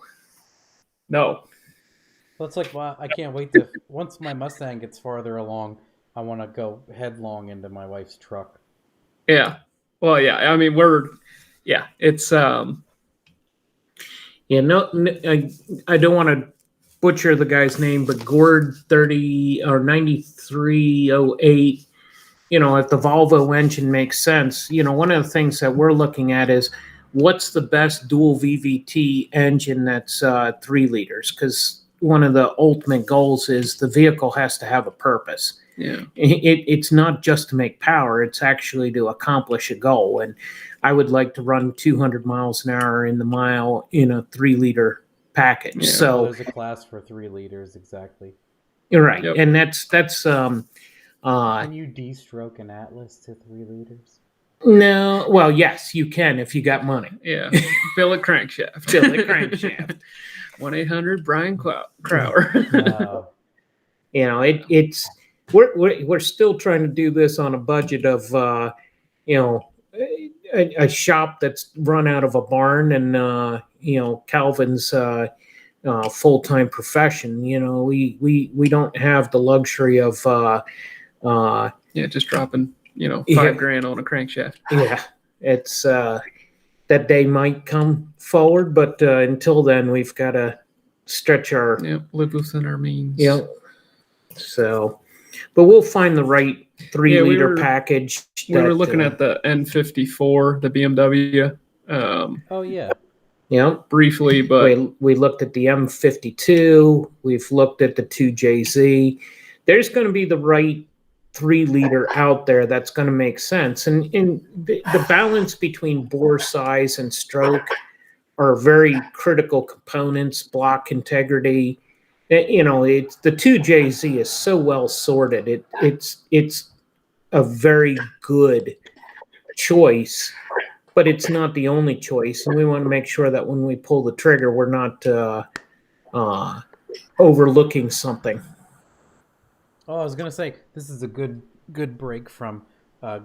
That's like, well, I can't wait to once my Mustang gets farther along, I want to go headlong into my wife's truck. Yeah. Well, yeah. I mean, it's I don't want to butcher the guy's name, but Gord 30 or 9308. If the Volvo engine makes sense, one of the things that we're looking at is what's the best dual VVT engine that's 3 liters, because one of the ultimate goals is the vehicle has to have a purpose. Yeah, it's not just to make power; it's actually to accomplish a goal. And I would like to run 200 miles an hour in the mile in a 3-liter package. Yeah, so there's a class for 3 liters exactly. You're right, Yep. and that's Can you de-stroke an Atlas to 3 liters? No, well, yes, you can if you got money. Yeah, billet crankshaft. 1-800 Brian Crowder. It's we're still trying to do this on a budget of a shop that's run out of a barn and Calvin's full-time profession. We don't have the luxury of Just dropping $5,000 on a crankshaft. Yeah, it's that day might come forward, but until then, we've got to stretch our live within our means. So, but we'll find the right 3-liter package. We were looking at the N54, the BMW. Oh yeah. Briefly, but we looked at the M52. We've looked at the 2JZ. There's going to be the right 3-liter out there that's going to make sense, and the balance between bore size and stroke are very critical components. Block integrity, it's the 2JZ is so well sorted. It's a very good choice, but it's not the only choice, and we want to make sure that when we pull the trigger, we're not overlooking something. Oh, I was gonna say this is a good break from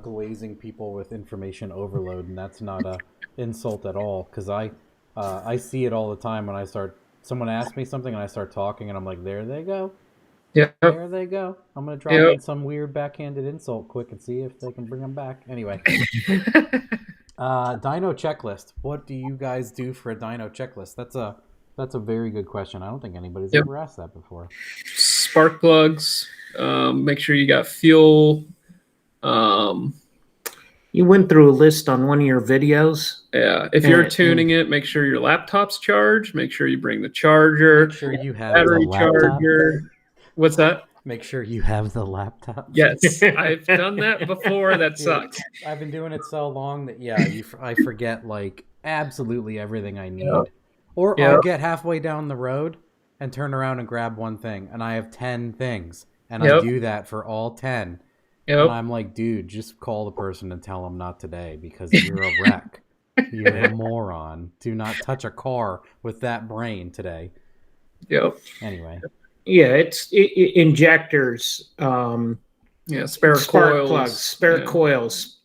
glazing people with information overload, and that's not a insult at all, because I see it all the time when someone asks me something and I start talking and I'm like, there they go. Yeah. There they go. I'm gonna drop in some weird backhanded insult quick and see if they can bring them back. Anyway. Dyno checklist. What do you guys do for a dyno checklist? That's a very good question. I don't think anybody's ever asked that before. Spark plugs. Make sure you got fuel. You went through a list on one of your videos. Yeah. If you're tuning it, make sure your laptop's charged. Make sure you bring the charger. Make sure you have battery the laptop. charger. What's that? Make sure you have the laptop. Yes, I've done that before. That sucked. I've been doing it so long that I forget like absolutely everything I need. Or I'll get halfway down the road and turn around and grab one thing, and I have 10 things, and I do that for all 10. And I'm like, dude, just call the person and tell them not today because you're a wreck. You're a moron. Do not touch a car with that brain today. Anyway. Yeah, it's injectors. Spare spark coils, plugs, spare coils,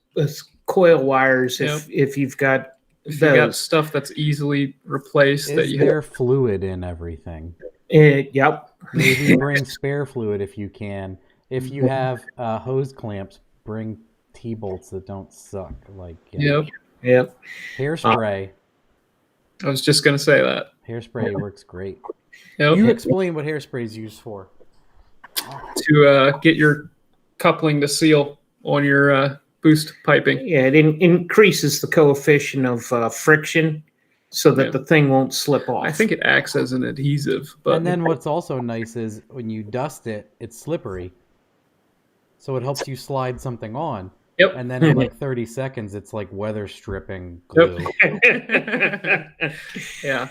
coil wires. If you've got you got stuff that's easily replaced, is there fluid in everything? Yep. Maybe bring spare fluid if you can. If you have hose clamps, bring T-bolts that don't suck. Like Yep. Hairspray. I was just gonna say that hairspray works great. Yep. You explain what hairspray is used for. To get your coupling to seal on your boost piping. Yeah, it increases the coefficient of friction so that the thing won't slip off. I think it acts as an adhesive. But and then what's also nice is when you dust it, it's slippery. So it helps you slide something on. Yep. And then in like 30 seconds, it's like weather stripping glue. Yeah.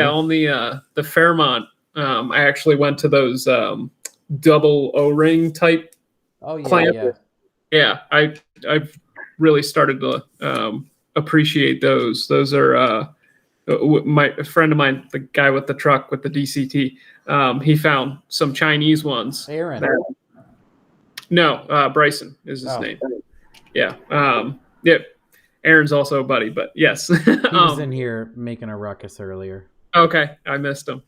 On the Fairmont, I actually went to those double O-ring type clamp. Yeah. I've really started to appreciate those. Those are a friend of mine, the guy with the truck with the DCT. He found some Chinese ones. Aaron. No, Bryson is his name. Yeah. Aaron's also a buddy, but yes. He was in here making a ruckus earlier. Okay, I missed him.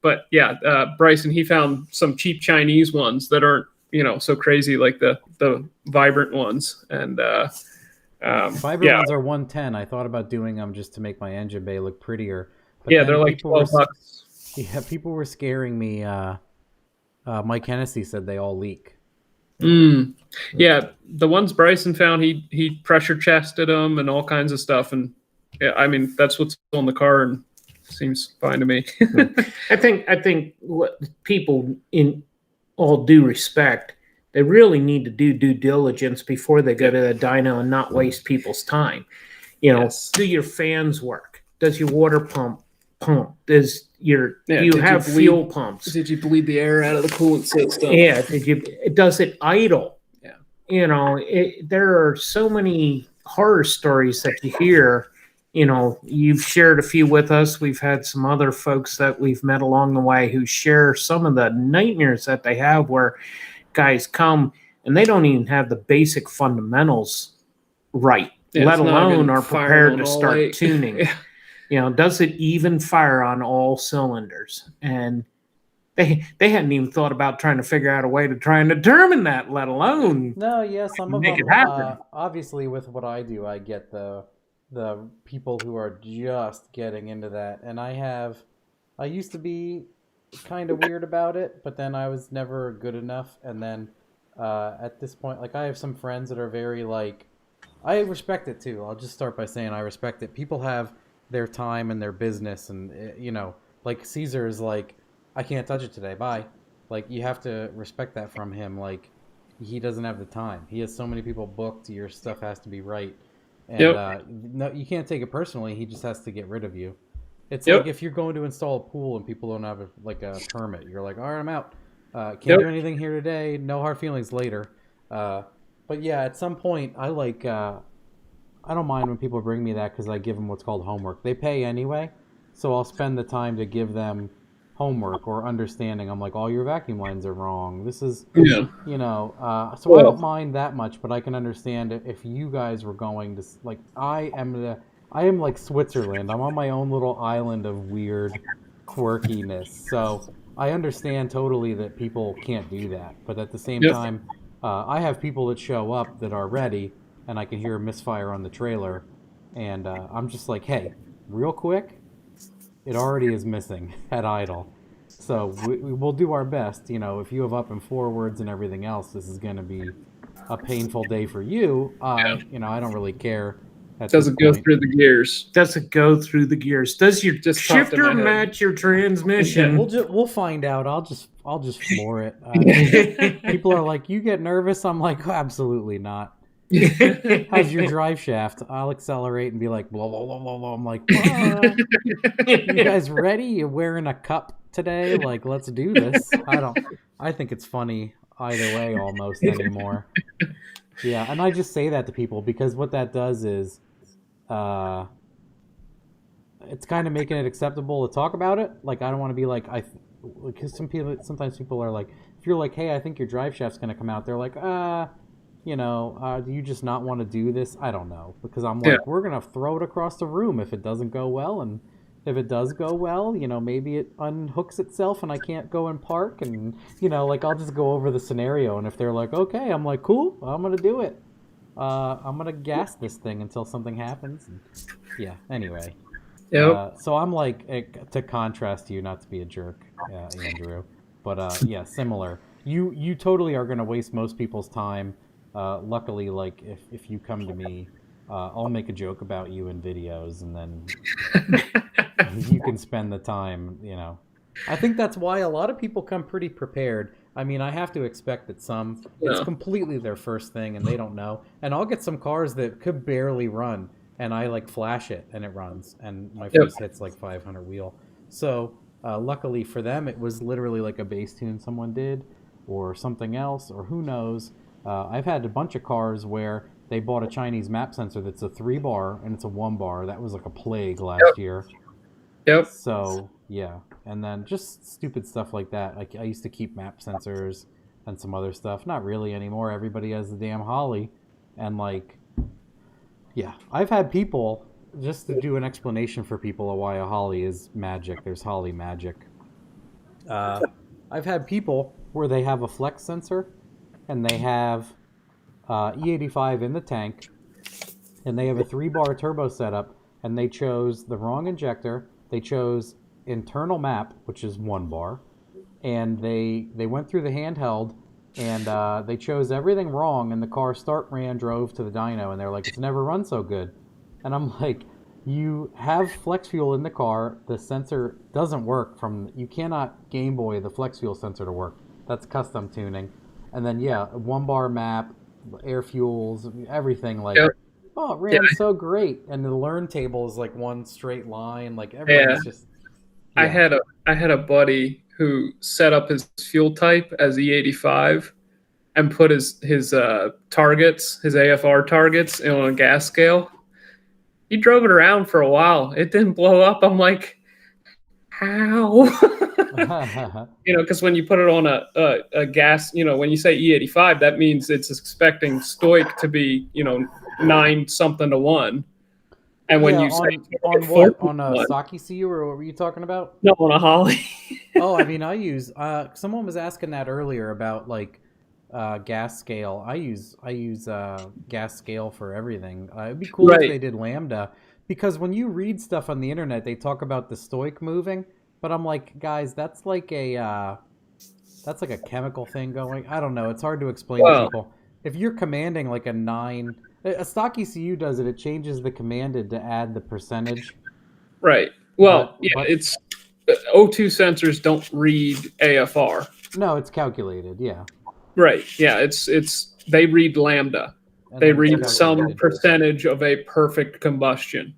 But yeah, Bryson, he found some cheap Chinese ones that aren't, so crazy like the Vibrant ones. And Vibrant ones are 110. I thought about doing them just to make my engine bay look prettier. But yeah, they're like $12. Yeah, people were scaring me. Mike Hennessy said they all leak. Yeah, the ones Bryson found, he pressure chested them and all kinds of stuff, and I mean that's what's on the car, and seems fine to me. I think what people, in all due respect, they really need to do due diligence before they go to the dyno and not waste people's time. Do your fans work? Does your water pump? Does do you have fuel pumps? Did you bleed the air out of the coolant system? Yeah. Does it idle? Yeah. There are so many horror stories that you hear. You've shared a few with us. We've had some other folks that we've met along the way who share some of the nightmares that they have where guys come and they don't even have the basic fundamentals right, let alone are prepared to start tuning. Does it even fire on all cylinders? And they hadn't even thought about trying to figure out a way to try and determine that, let alone No, yeah, some of make them. it happen. Obviously, with what I do, I get the people who are just getting into that, and I used to be kind of weird about it, but then I was never good enough, and then at this point, like I have some friends that are very like, I respect it too. I'll just start by saying I respect it. People have their time and their business, and like Caesar is like, I can't touch it today. Bye. Like you have to respect that from him. Like he doesn't have the time. He has so many people booked. Your stuff has to be right, and no, you can't take it personally. He just has to get rid of you. It's like if you're going to install a pool and people don't have a permit, you're like, all right, I'm out. Can't do anything here today. No hard feelings later. But yeah, at some point, I don't mind when people bring me that because I give them what's called homework. They pay anyway, so I'll spend the time to give them homework or understanding. I'm like, all your vacuum lines are wrong. This is, so I don't mind that much, but I can understand if you guys were going to, like, I am like Switzerland. I'm on my own little island of weird quirkiness. So I understand totally that people can't do that. But at the same time, I have people that show up that are ready, and I can hear a misfire on the trailer. And I'm just like, hey, real quick, it already is missing at idle. So we'll do our best. If you have up and forwards and everything else, this is going to be a painful day for you. I don't really care. Does it go through the gears? Does it go through the gears? Does your shifter match your transmission? We'll find out. I'll just floor it. People are like, you get nervous? I'm like, oh, absolutely not. How's your drive shaft? I'll accelerate and be like, blah, blah, blah, blah, blah. I'm like, you guys ready? You wearing a cup today? Like, let's do this. I think it's funny either way almost anymore. Yeah, and I just say that to people because what that does is it's kind of making it acceptable to talk about it. Like, I don't want to be like, because sometimes people are like, if you're like, hey, I think your drive shaft's going to come out, they're like, do you just not want to do this? I don't know. Because I'm like, we're going to throw it across the room if it doesn't go well. And if it does go well, maybe it unhooks itself and I can't go and park. And, I'll just go over the scenario. And if they're like, okay, I'm like, cool, I'm going to do it. I'm going to gas this thing until something happens. And, yeah, anyway. So I'm like, to contrast you, not to be a jerk, Andrew. But, yeah, similar. You totally are going to waste most people's time. Luckily, like if you come to me, I'll make a joke about you in videos, and then you can spend the time. I think that's why a lot of people come pretty prepared. I mean, I have to expect that some it's completely their first thing and they don't know. And I'll get some cars that could barely run, and I like flash it and it runs, and my face hits like 500 wheel. So luckily for them, it was literally like a bass tune someone did, or something else, or who knows. I've had a bunch of cars where they bought a Chinese map sensor that's a 3-bar and it's a 1-bar. That was like a plague last year. So, yeah. And then just stupid stuff like that. Like I used to keep map sensors and some other stuff. Not really anymore. Everybody has the damn Holly. And like, yeah. I've had people, just to do an explanation for people of why a Holly is magic. There's Holly magic. I've had people where they have a flex sensor and they have E85 in the tank, and they have a 3-bar turbo setup, and they chose the wrong injector. They chose internal map, which is 1-bar, and they went through the handheld, and they chose everything wrong, and the car drove to the dyno, and they're like, it's never run so good. And I'm like, you have flex fuel in the car, the sensor doesn't work you cannot Game Boy the flex fuel sensor to work. That's custom tuning. And then, 1-bar map, air fuels, everything like, it ran so great. And the learn table is like one straight line. Like everything's just. Yeah. I had a buddy who set up his fuel type as E85 and put his targets, his AFR targets, on a gas scale. He drove it around for a while. It didn't blow up. I'm like, how? Because when you put it on a gas, when you say E85, that means it's expecting stoic to be, 9 something to 1. And when you say on what? On a Saki CU, or what were you talking about? No, on a Holly. Oh, I mean, I use. Someone was asking that earlier about like gas scale. I use gas scale for everything. It'd be cool if Right. they did lambda, because when you read stuff on the internet, they talk about the stoic moving, but I'm like, guys, that's like a chemical thing going. I don't know. It's hard to explain to Well, people. If you're commanding like a 9, a stock ECU does it. It changes the commanded to add the percentage. right. Well, yeah, But it's O2 sensors don't read AFR. no, it's calculated. Yeah, Right. Yeah, it's they read lambda. and They then it's read some calculated. percentage of a perfect combustion.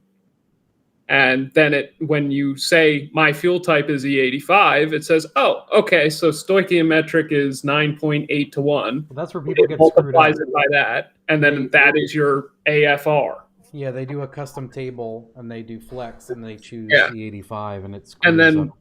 And then when you say my fuel type is E85, it says, oh, okay, so stoichiometric is 9.8 to 1. Well, that's where people It get screwed up. multiplies it by that, and then that is your AFR. Yeah, they do a custom table and they do flex and they choose Yeah. the 85 and it's And then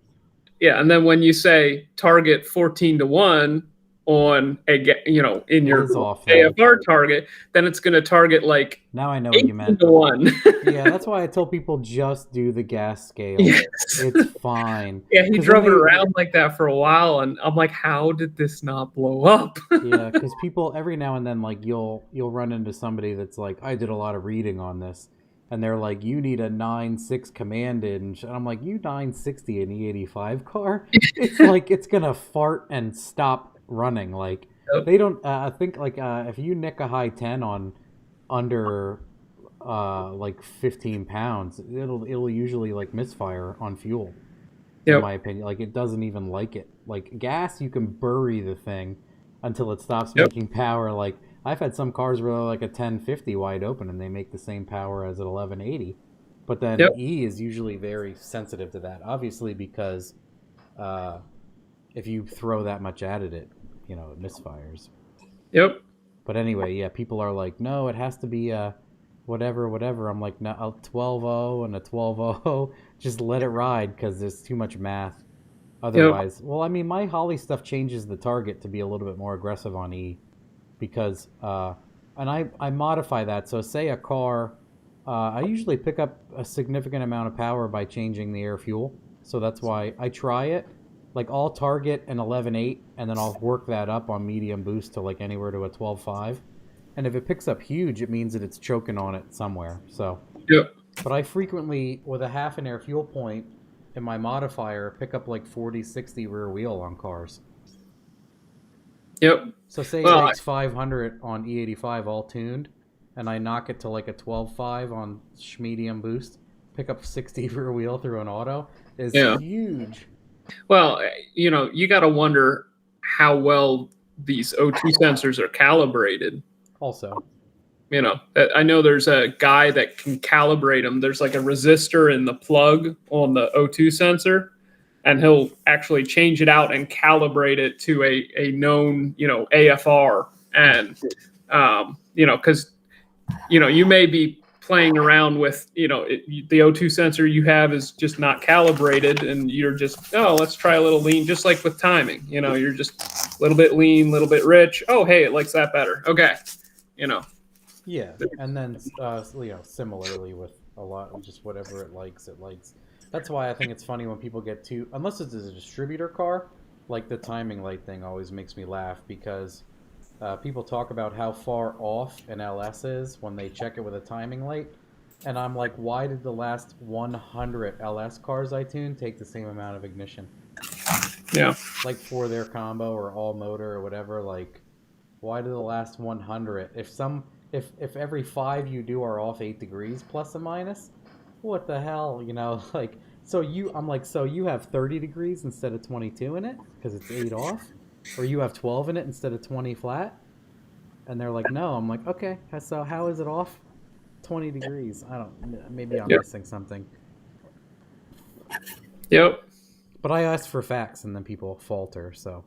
and then when you say target 14 to 1 on in your is off then. AFR target, then it's going to target like Now I know what you 18 meant. to 1. Yeah, that's why I tell people just do the gas scale. Yes. It's fine. Yeah, he 'Cause drove it when they- around like that for a while, and I'm like, how did this not blow up? Yeah, because people every now and then, like you'll run into somebody that's like, I did a lot of reading on this, and they're like, you need a 9.6 commanded, and I'm like, you 960 an E85 car? It's like it's gonna fart and stop running. Like Yep. they don't. I think like if you nick a high 10 on under like 15 pounds, it'll usually like misfire on fuel. In Yep. my opinion, like it doesn't even like it. Like gas, you can bury the thing until it stops Yep. making power. Like I've had some cars where they're like a 1050 wide open and they make the same power as an 1180, but then Yep. E is usually very sensitive to that, obviously, because if you throw that much at it, it misfires. Yep. But anyway, yeah, people are like, no, it has to be a whatever. I'm like, no, a 12.0 and a 12.0, just let it ride because there's too much math. Otherwise, well, I mean, my Holly stuff changes the target to be a little bit more aggressive on E because, and I modify that. So say a car, I usually pick up a significant amount of power by changing the air fuel. So that's why I try it. Like I'll target an 11.8 and then I'll work that up on medium boost to like anywhere to a 12.5. And if it picks up huge, it means that it's choking on it somewhere. So, Yep. but I frequently, with a half an air fuel point in my modifier, pick up like 40, 60 rear wheel on cars. Yep. So say Well, it makes 500 on E85 all tuned, and I knock it to like a 12.5 on medium boost, pick up 60 rear wheel through an auto is huge. Well, you got to wonder how well these O2 sensors are calibrated. Also, I know there's a guy that can calibrate them. There's like a resistor in the plug on the O2 sensor, and he'll actually change it out and calibrate it to a known, AFR. And, because, you may be playing around with, the O2 sensor you have is just not calibrated, and you're just, let's try a little lean, just like with timing. You're just a little bit lean, a little bit rich. Oh, hey, it likes that better. Okay. Yeah, and then similarly with a lot of just whatever it likes. That's why I think it's funny when people get too, unless it's a distributor car, like the timing light thing always makes me laugh because people talk about how far off an LS is when they check it with a timing light, and I'm like, why did the last 100 LS cars I tuned take the same amount of ignition? Yeah. Like for their combo or all motor or whatever, like why do the last 100? If every 5 you do are off 8 degrees plus or minus, what the hell, like, so you have 30 degrees instead of 22 in it because it's 8 off, or you have 12 in it instead of 20 flat, and they're like, no. I'm like, okay, so how is it off 20 degrees? Maybe I'm missing something. Yep. But I asked for facts and then people falter, so.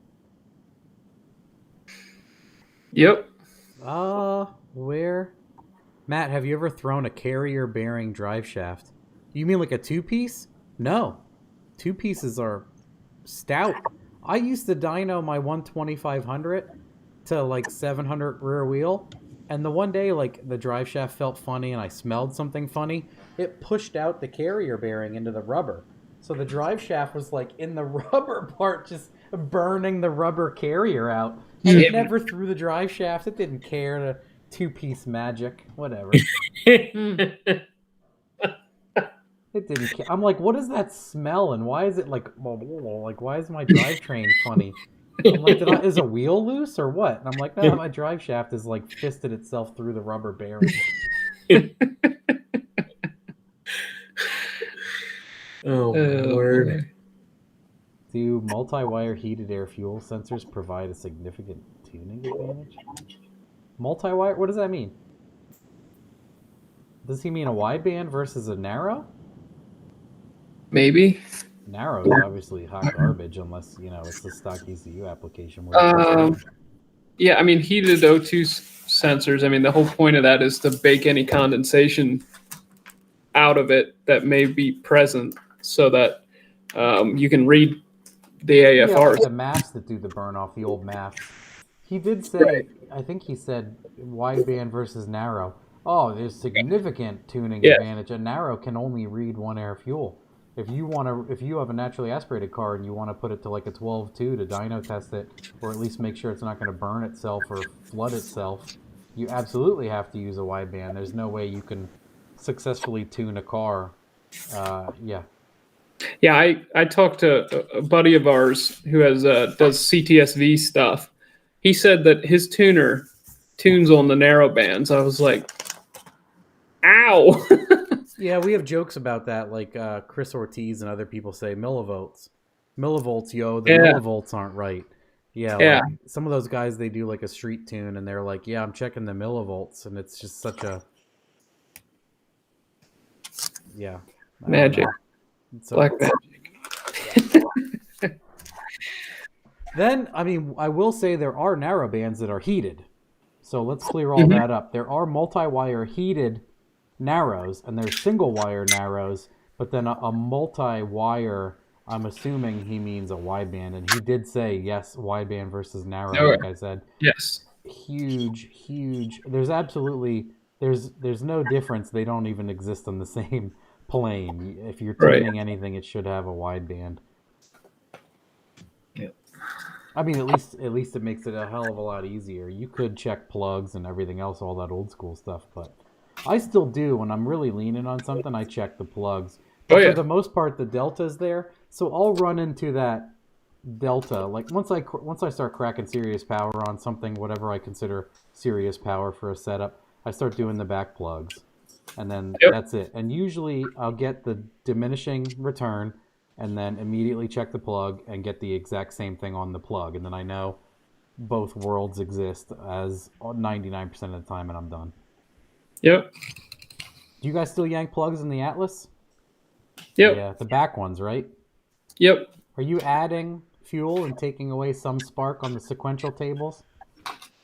Yep. Where? Matt, have you ever thrown a carrier bearing drive shaft? You mean like a 2-piece? No. 2 pieces are stout. I used to dyno my 12500 to like 700 rear wheel, and the one day like the drive shaft felt funny and I smelled something funny. It pushed out the carrier bearing into the rubber. So the drive shaft was like in the rubber part, just burning the rubber carrier out. And it never threw the drive shaft. It didn't care. The two-piece magic, whatever. It didn't care. I'm like, what is that smell? And why is it like why is my drivetrain funny? I'm like, is a wheel loose or what? And I'm like, no, my drive shaft is like fisted itself through the rubber bearing. Oh, my word. Do multi-wire heated air fuel sensors provide a significant tuning advantage? Multi-wire? What does that mean? Does he mean a wideband versus a narrow? Maybe. Narrow is obviously hot garbage unless, it's the stock ECU application. Yeah, I mean, heated O2 sensors, I mean, the whole point of that is to bake any condensation out of it that may be present so that you can read the AFRs. Yeah, like the maps that do the burn off, the old maps. He did say, I think he said wideband versus narrow. Oh, there's significant tuning advantage. A narrow can only read one air fuel. If you have a naturally aspirated car and you want to put it to like a 12.2 to dyno test it, or at least make sure it's not going to burn itself or flood itself, you absolutely have to use a wideband. There's no way you can successfully tune a car. Yeah, I talked to a buddy of ours who does CTSV stuff. He said that his tuner tunes on the narrow bands. I was like, ow. Yeah, we have jokes about that, like Chris Ortiz and other people say millivolts. Millivolts, yo, the millivolts aren't right. Yeah, like some of those guys, they do like a street tune and they're like, yeah, I'm checking the millivolts, and it's just such a magic. Black magic. Then, I mean, I will say there are narrow bands that are heated. So let's clear all that up. There are multi-wire heated narrows, and there's single-wire narrows, but then a multi-wire, I'm assuming he means a wideband. And he did say, yes, wideband versus narrow, like I said. Yes. Huge. There's absolutely, there's no difference. They don't even exist on the same plane. If you're tuning anything, it should have a wideband. Yeah. I mean, at least it makes it a hell of a lot easier. You could check plugs and everything else, all that old school stuff, but I still do. When I'm really leaning on something, I check the plugs. But for the most part, the delta's there, so I'll run into that delta. Like once I start cracking serious power on something, whatever I consider serious power for a setup, I start doing the back plugs, and then that's it. And usually I'll get the diminishing return, and then immediately check the plug and get the exact same thing on the plug, and then I know both worlds exist as 99% of the time, and I'm done. Yep. Do you guys still yank plugs in the Atlas? Yep. Yeah, the back ones, right? Yep. Are you adding fuel and taking away some spark on the sequential tables?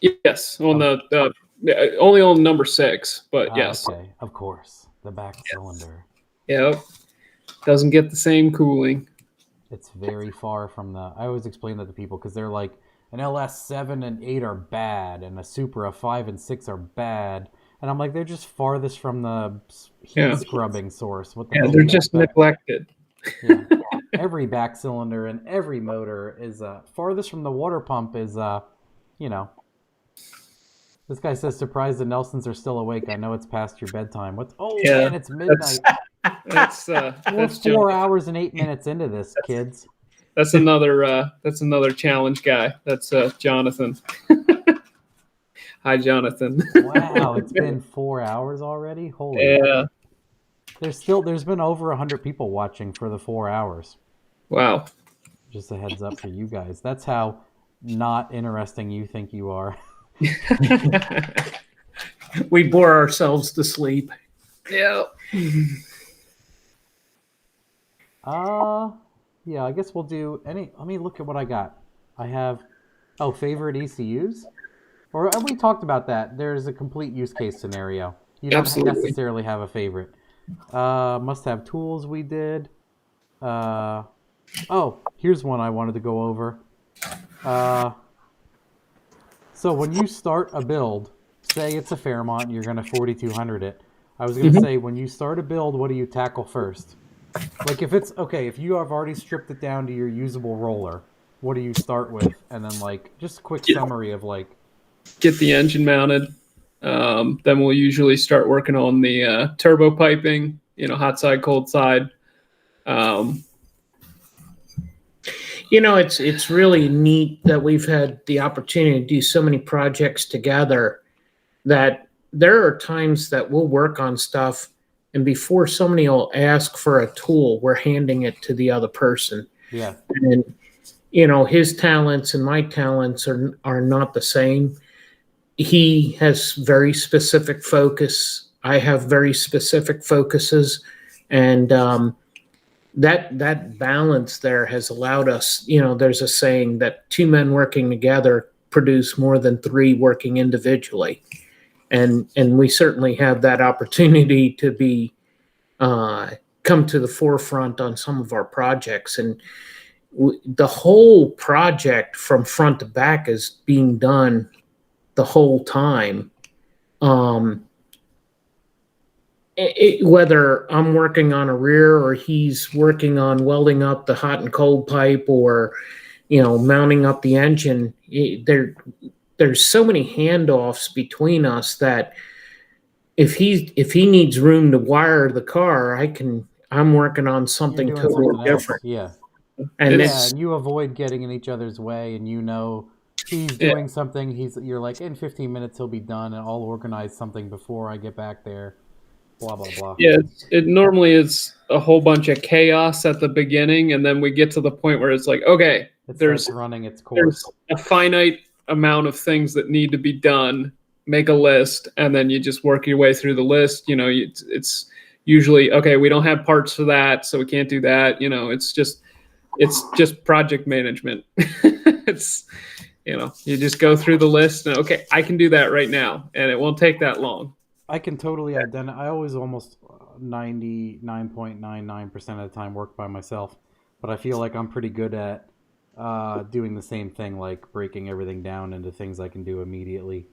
Yes, on the only on number 6, but yes. Okay, of course, the back cylinder. Yep. Doesn't get the same cooling. It's very far from the. I always explain that to people because they're like, an LS 7 and 8 are bad, and a Supra 5 and 6 are bad. And I'm like, they're just farthest from the heat scrubbing source. What the hell they're just neglected. Yeah. Every back cylinder and every motor is farthest from the water pump is, This guy says, surprised the Nelsons are still awake. I know it's past your bedtime. Man, it's midnight. We're 4 hours and 8 minutes into this, kids. That's another challenge guy. That's Jonathan. Hi, Jonathan. Wow, it's been 4 hours already? Holy. Yeah. There's been over 100 people watching for the 4 hours. Wow. Just a heads up for you guys. That's how not interesting you think you are. We bore ourselves to sleep. Yeah. Yeah, I guess we'll do let me look at what I got. I have, favorite ECUs? Or we talked about that. There's a complete use case scenario. You don't necessarily have a favorite. Must have tools we did. Here's one I wanted to go over. So when you start a build, say it's a Fairmont, you're going to 4200 it. I was going to say, when you start a build, what do you tackle first? Like if you have already stripped it down to your usable roller, what do you start with? And then like just a quick summary of like get the engine mounted. Then we'll usually start working on the turbo piping, hot side, cold side. It's really neat that we've had the opportunity to do so many projects together, that there are times that we'll work on stuff, and before somebody will ask for a tool, we're handing it to the other person. Yeah. And his talents and my talents are not the same. He has very specific focus. I have very specific focuses, and that balance there has allowed us. There's a saying that two men working together produce more than three working individually, and we certainly have that opportunity to be come to the forefront on some of our projects. And the whole project from front to back is being done the whole time. Whether I'm working on a rear or he's working on welding up the hot and cold pipe, or mounting up the engine, there's so many handoffs between us that if he needs room to wire the car, I'm working on something totally different. Yeah. And and you avoid getting in each other's way, and he's doing something. You're like, in 15 minutes he'll be done, and I'll organize something before I get back there. Blah blah blah. Yeah, it normally is a whole bunch of chaos at the beginning, and then we get to the point where it's like, okay, there's running its course. There's a finite amount of things that need to be done. Make a list, and then you just work your way through the list. It's usually okay. We don't have parts for that, so we can't do that. It's just project management. It's you just go through the list and okay, I can do that right now, and it won't take that long. I can totally identify. I always almost 99.99% of the time work by myself, but I feel like I'm pretty good at doing the same thing, like breaking everything down into things I can do immediately.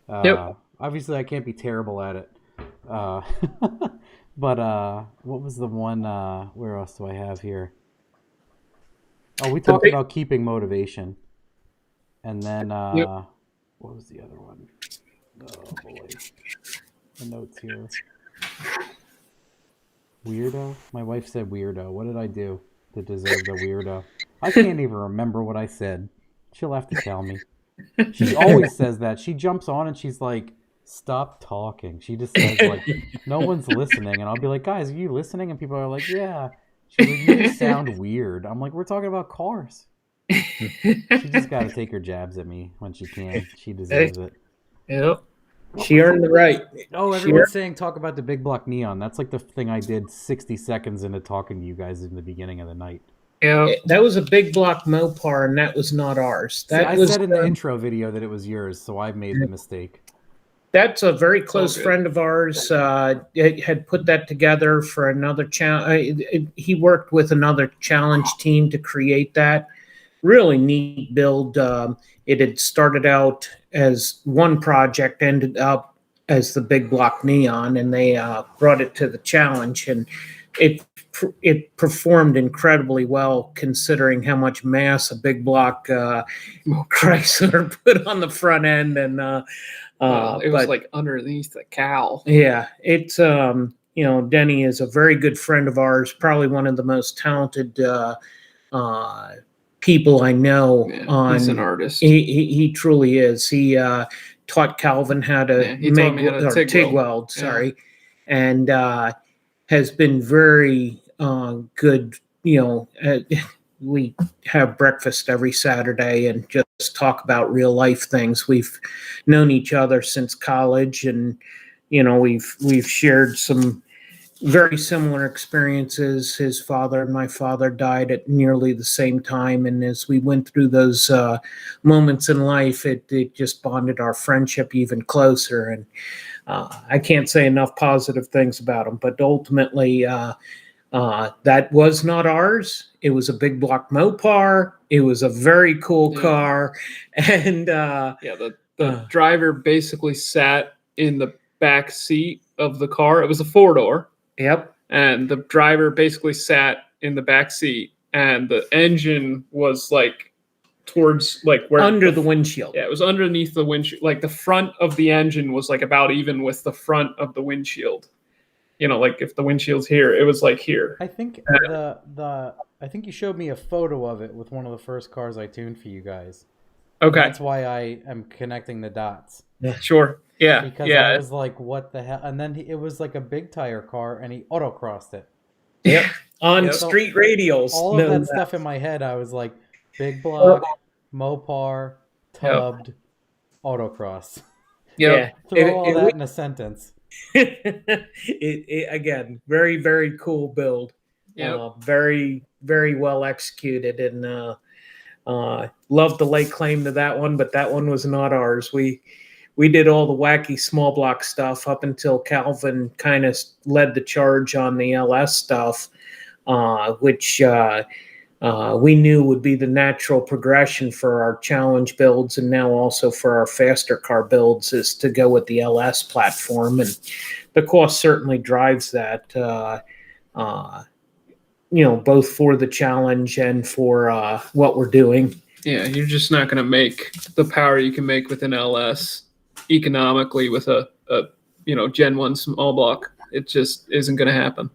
Yep. Obviously, I can't be terrible at it. But what was the one? Where else do I have here? Oh, we talked about keeping motivation, and then what was the other one? Oh boy, the notes here. Weirdo. My wife said weirdo. What did I do to deserve the weirdo? I can't even remember what I said. She'll have to tell me. She always says that. She jumps on and she's like, stop talking. She just says like, no one's listening. And I'll be like, guys, are you listening? And people are like, yeah. She's like, you just sound weird. I'm like, we're talking about cars. She just got to take her jabs at me when she can. She deserves it. Yep. She earned the right. Oh, everyone's saying talk about the big block neon. That's like the thing I did 60 seconds into talking to you guys in the beginning of the night. Yeah, that was a big block Mopar, and that was not ours. I said in the intro video that it was yours, so I've made the mistake. That's a very close friend of ours. Had put that together for another challenge. He worked with another challenge team to create that. Really neat build. It had started out as one project, ended up as the big block neon, and they brought it to the challenge, and it performed incredibly well considering how much mass a big block Chrysler put on the front end. And it was like underneath the cowl. Yeah, it's Denny is a very good friend of ours, probably one of the most talented people I know. Yeah, he's an artist. He truly is. He taught Calvin how to TIG weld. Sorry, and has been very good. We have breakfast every Saturday and just talk about real life things. We've known each other since college, and we've shared some very similar experiences. His father and my father died at nearly the same time, and as we went through those moments in life, it just bonded our friendship even closer. And I can't say enough positive things about him, but ultimately that was not ours. It was a big block Mopar. It was a very cool car, and the driver basically sat in the back seat of the car. It was a 4-door. Yep. and the driver basically sat in the back seat, and the engine was like towards like where under the windshield. Yeah, it was underneath the windshield. Like the front of the engine was like about even with the front of the windshield. You know, like if the windshield's here, it was like here. I think I think you showed me a photo of it with one of the first cars I tuned for you guys. Okay. That's why I am connecting the dots. Yeah. Sure. Yeah. Because I was like, what the hell? And then it was like a big tire car, and he autocrossed it. Yep. On street radials. All of that stuff in my head, I was like, big block, Mopar, tubbed, autocross. Yeah. Throw all that in a sentence. it again, very, very cool build. Very, very well executed, and love to lay claim to that one, but that one was not ours. We did all the wacky small block stuff up until Calvin kind of led the charge on the LS stuff, which we knew would be the natural progression for our challenge builds, and now also for our faster car builds, is to go with the LS platform, and the cost certainly drives that. Both for the challenge and for what we're doing. Yeah, you're just not going to make the power you can make with an LS economically with a Gen 1 small block. It just isn't going to happen.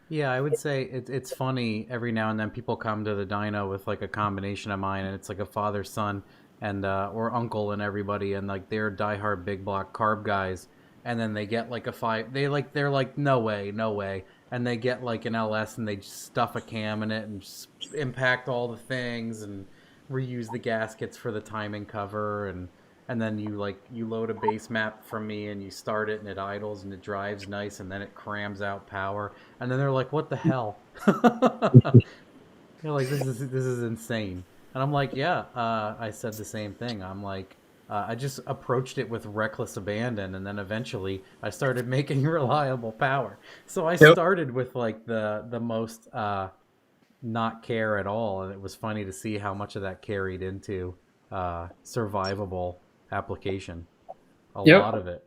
Yeah, I would say it's funny. Every now and then people come to the dyno with like a combination of mine, and it's like a father, son, and or uncle and everybody, and like they're diehard big block carb guys, and then they get like a 5. They're like no way. And they get like an LS and they just stuff a cam in it and just impact all the things and reuse the gaskets for the timing cover, and then you load a base map from me and you start it and it idles and it drives nice, and then it crams out power, and then they're like, what the hell? They're like, this is insane. And I'm like, yeah, I said the same thing. I'm like, I just approached it with reckless abandon, and then eventually I started making reliable power. So I started with like the most not care at all, and it was funny to see how much of that carried into survivable application. A lot of it.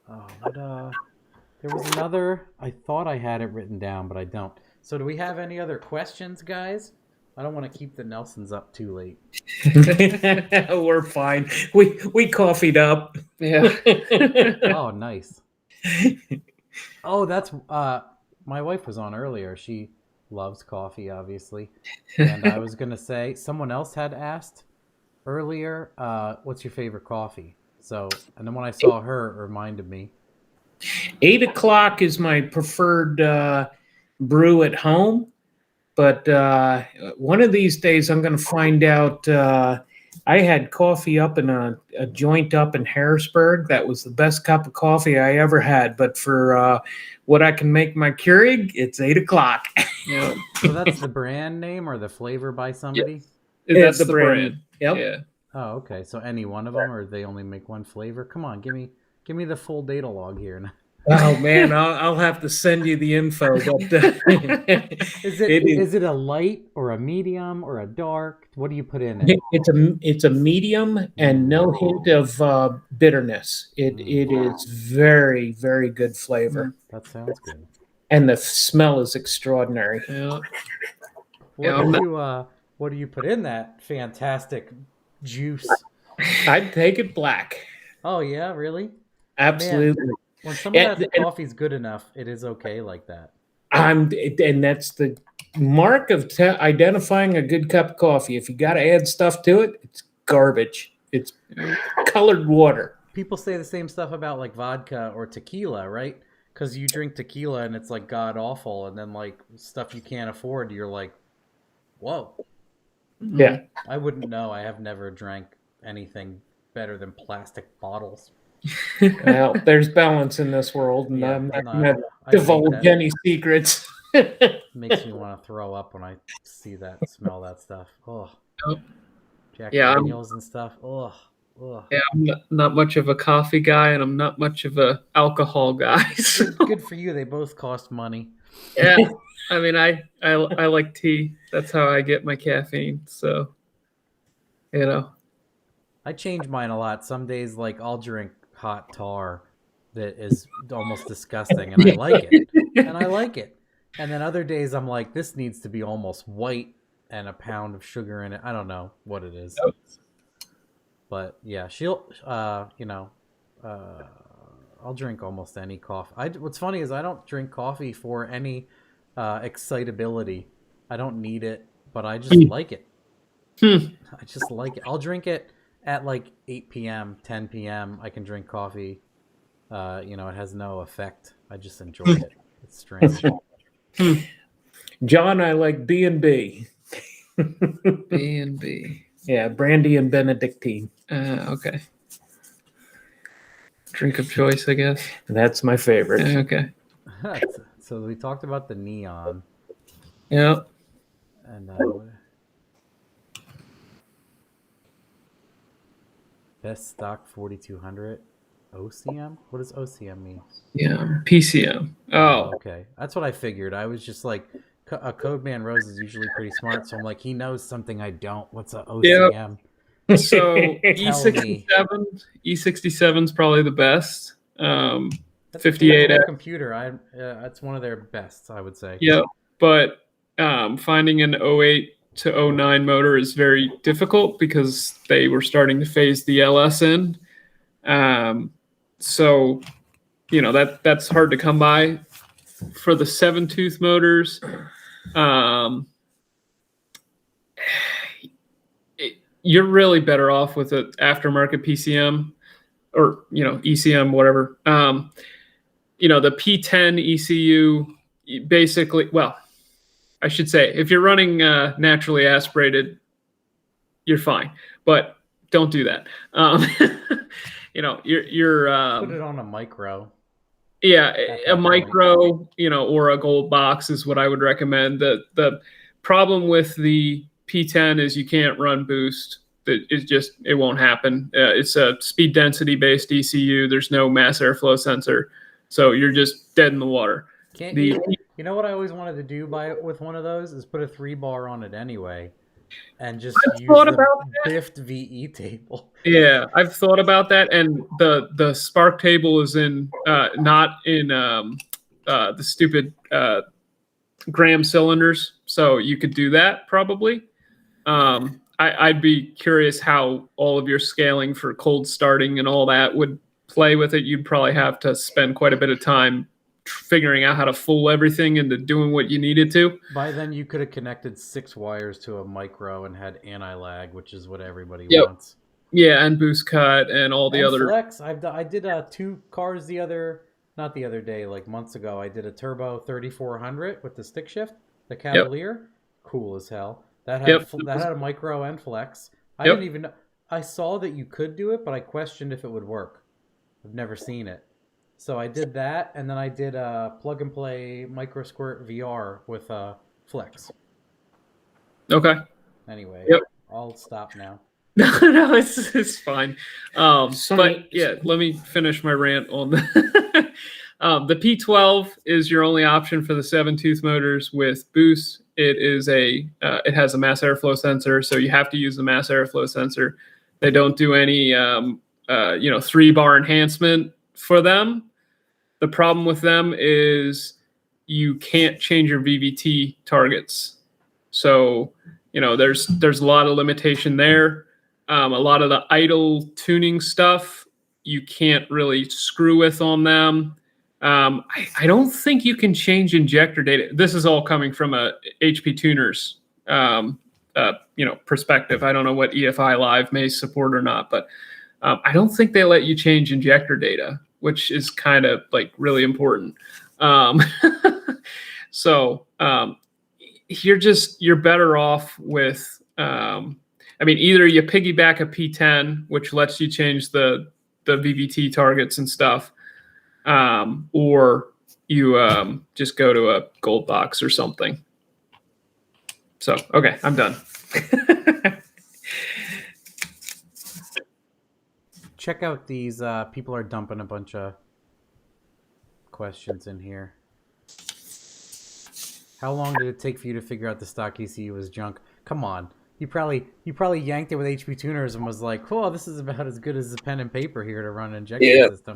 Oh, but there was another. I thought I had it written down, but I don't. So do we have any other questions, guys? I don't want to keep the Nelsons up too late. We're fine. We coffeeed up. Yeah. Oh, nice. Oh, that's my wife was on earlier. She loves coffee, obviously. And I was gonna say, someone else had asked earlier, what's your favorite coffee? So, and then when I saw her, it reminded me. 8 o'clock is my preferred brew at home. But one of these days, I'm going to find out. I had coffee up in a joint up in Harrisburg. That was the best cup of coffee I ever had. But for what I can make my Keurig, it's 8 o'clock. Yeah. So that's the brand name or the flavor by somebody? Yeah. That's the brand. Yep. Yeah. Oh, okay. So any one of them, or they only make one flavor? Come on, give me the full data log here. Oh man, I'll have to send you the info. But is it a light or a medium or a dark? What do you put in it? It's a medium and no hint of bitterness. It is very, very good flavor. That sounds good. And the smell is extraordinary. Yeah. What do you put in that fantastic juice? I'd take it black. Oh yeah, really? Absolutely. Man. When some of that coffee's good enough, it is okay like that. And that's the mark of identifying a good cup of coffee. If you got to add stuff to it, it's garbage. It's colored water. People say the same stuff about like vodka or tequila, right? Because you drink tequila and it's like god awful, and then like stuff you can't afford, you're like, whoa. Yeah. I wouldn't know. I have never drank anything better than plastic bottles. Well, there's balance in this world, and I'm not going to divulge any secrets. Makes me want to throw up when I see that, smell that stuff. Oh, Jack Daniels and stuff. Oh, yeah. I'm not much of a coffee guy, and I'm not much of a alcohol guy. So. Good for you. They both cost money. Yeah, I mean, I like tea. That's how I get my caffeine. So, I change mine a lot. Some days, like I'll drink hot tar that is almost disgusting, and I like it. And I like it. And then other days I'm like, this needs to be almost white and a pound of sugar in it. I don't know what it is. But yeah, she'll, I'll drink almost any coffee. What's funny is I don't drink coffee for any excitability. I don't need it, but I just like it. I just like it. I'll drink it at like 8 p.m., 10 p.m. I can drink coffee. It has no effect. I just enjoy it. It's strange. John, I like B&B. B&B. Yeah, brandy and Benedictine. Okay. Drink of choice, I guess. That's my favorite. Okay. So we talked about the neon. Yeah. And best stock 4200 OCM. What does OCM mean? Yeah, PCM. Oh, okay. That's what I figured. I was just like, a Codeman Rose is usually pretty smart, so I'm like, he knows something I don't. What's a OCM? Yep. So E67 is probably the best. 58 computer. That's one of their bests, I would say. Yeah, but finding an 08 to 09 motor is very difficult because they were starting to phase the LS in. So, that's hard to come by. For the 7-tooth motors, you're really better off with an aftermarket PCM or, ECM, whatever. The P10 ECU, basically, well, I should say, if you're running naturally aspirated, you're fine, but don't do that. You're put it on a micro. Yeah, a micro, or a gold box is what I would recommend. The problem with the P10 is you can't run boost. It won't happen. It's a speed density based ECU. There's no mass airflow sensor, so you're just dead in the water. You know what I always wanted to do with one of those is put a 3-bar on it anyway, and just use the biffed VE table. Yeah, I've thought about that, and the spark table is not in the stupid gram cylinders, so you could do that probably. I'd be curious how all of your scaling for cold starting and all that would play with it. You'd probably have to spend quite a bit of time figuring out how to fool everything into doing what you needed to. By then, you could have connected 6 wires to a micro and had anti-lag, which is what everybody wants. Yeah, and boost cut and all the other flex. I did 2 cars not the other day, like months ago. I did a turbo 3400 with the stick shift, the Cavalier, cool as hell. That had a micro and flex. I didn't even. I saw that you could do it, but I questioned if it would work. I've never seen it. So I did that, and then I did a plug-and-play micro squirt VR with flex. Okay. Anyway, I'll stop now. No, it's fine. But yeah, let me finish my rant on the the P12 is your only option for the 7-tooth motors with boost. It has a mass airflow sensor, so you have to use the mass airflow sensor. They don't do any 3-bar enhancement for them. The problem with them is you can't change your VVT targets. So, there's a lot of limitation there. A lot of the idle tuning stuff you can't really screw with on them. I don't think you can change injector data. This is all coming from a HP tuners perspective. I don't know what EFI Live may support or not, but I don't think they let you change injector data, which is kind of like really important. So you're better off with, either you piggyback a P10, which lets you change the VVT targets and stuff, or you just go to a gold box or something. So, okay, I'm done. Check out these. People are dumping a bunch of questions in here. How long did it take for you to figure out the stock ECU was junk? Come on. You probably yanked it with HP tuners and was like, "Oh, this is about as good as a pen and paper here to run an injection system."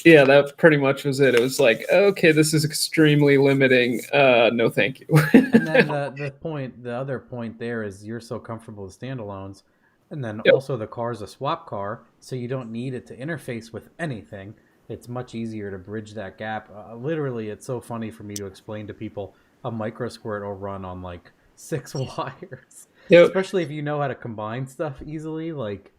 Yeah, that pretty much was it. It was like, okay, this is extremely limiting. No, thank you. And then the other point there is you're so comfortable with standalones, and then Yep. also the car's a swap car, so you don't need it to interface with anything. It's much easier to bridge that gap. Literally, it's so funny for me to explain to people a micro squirt will run on like 6 wires, Yep. especially if you know how to combine stuff easily. Like,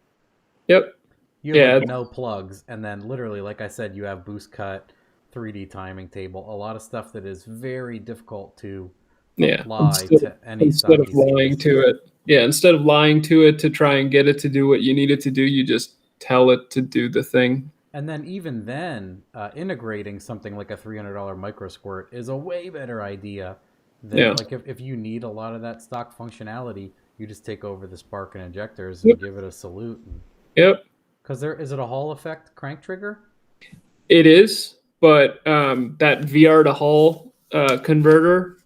Yep. you have Yeah. like no plugs, and then literally, like I said, you have boost cut, 3D timing table, a lot of stuff that is very difficult to Yeah. apply to any Instead of stocky lying series. to it. Yeah. Instead of lying to it to try and get it to do what you need it to do, you just tell it to do the thing. And then even then, integrating something like a $300 micro squirt is a way better idea than Yeah. like if you need a lot of that stock functionality, you just take over the spark and injectors and give it a salute. Yep. Because is it a Hall effect crank trigger? It is, but that VR to Hall converter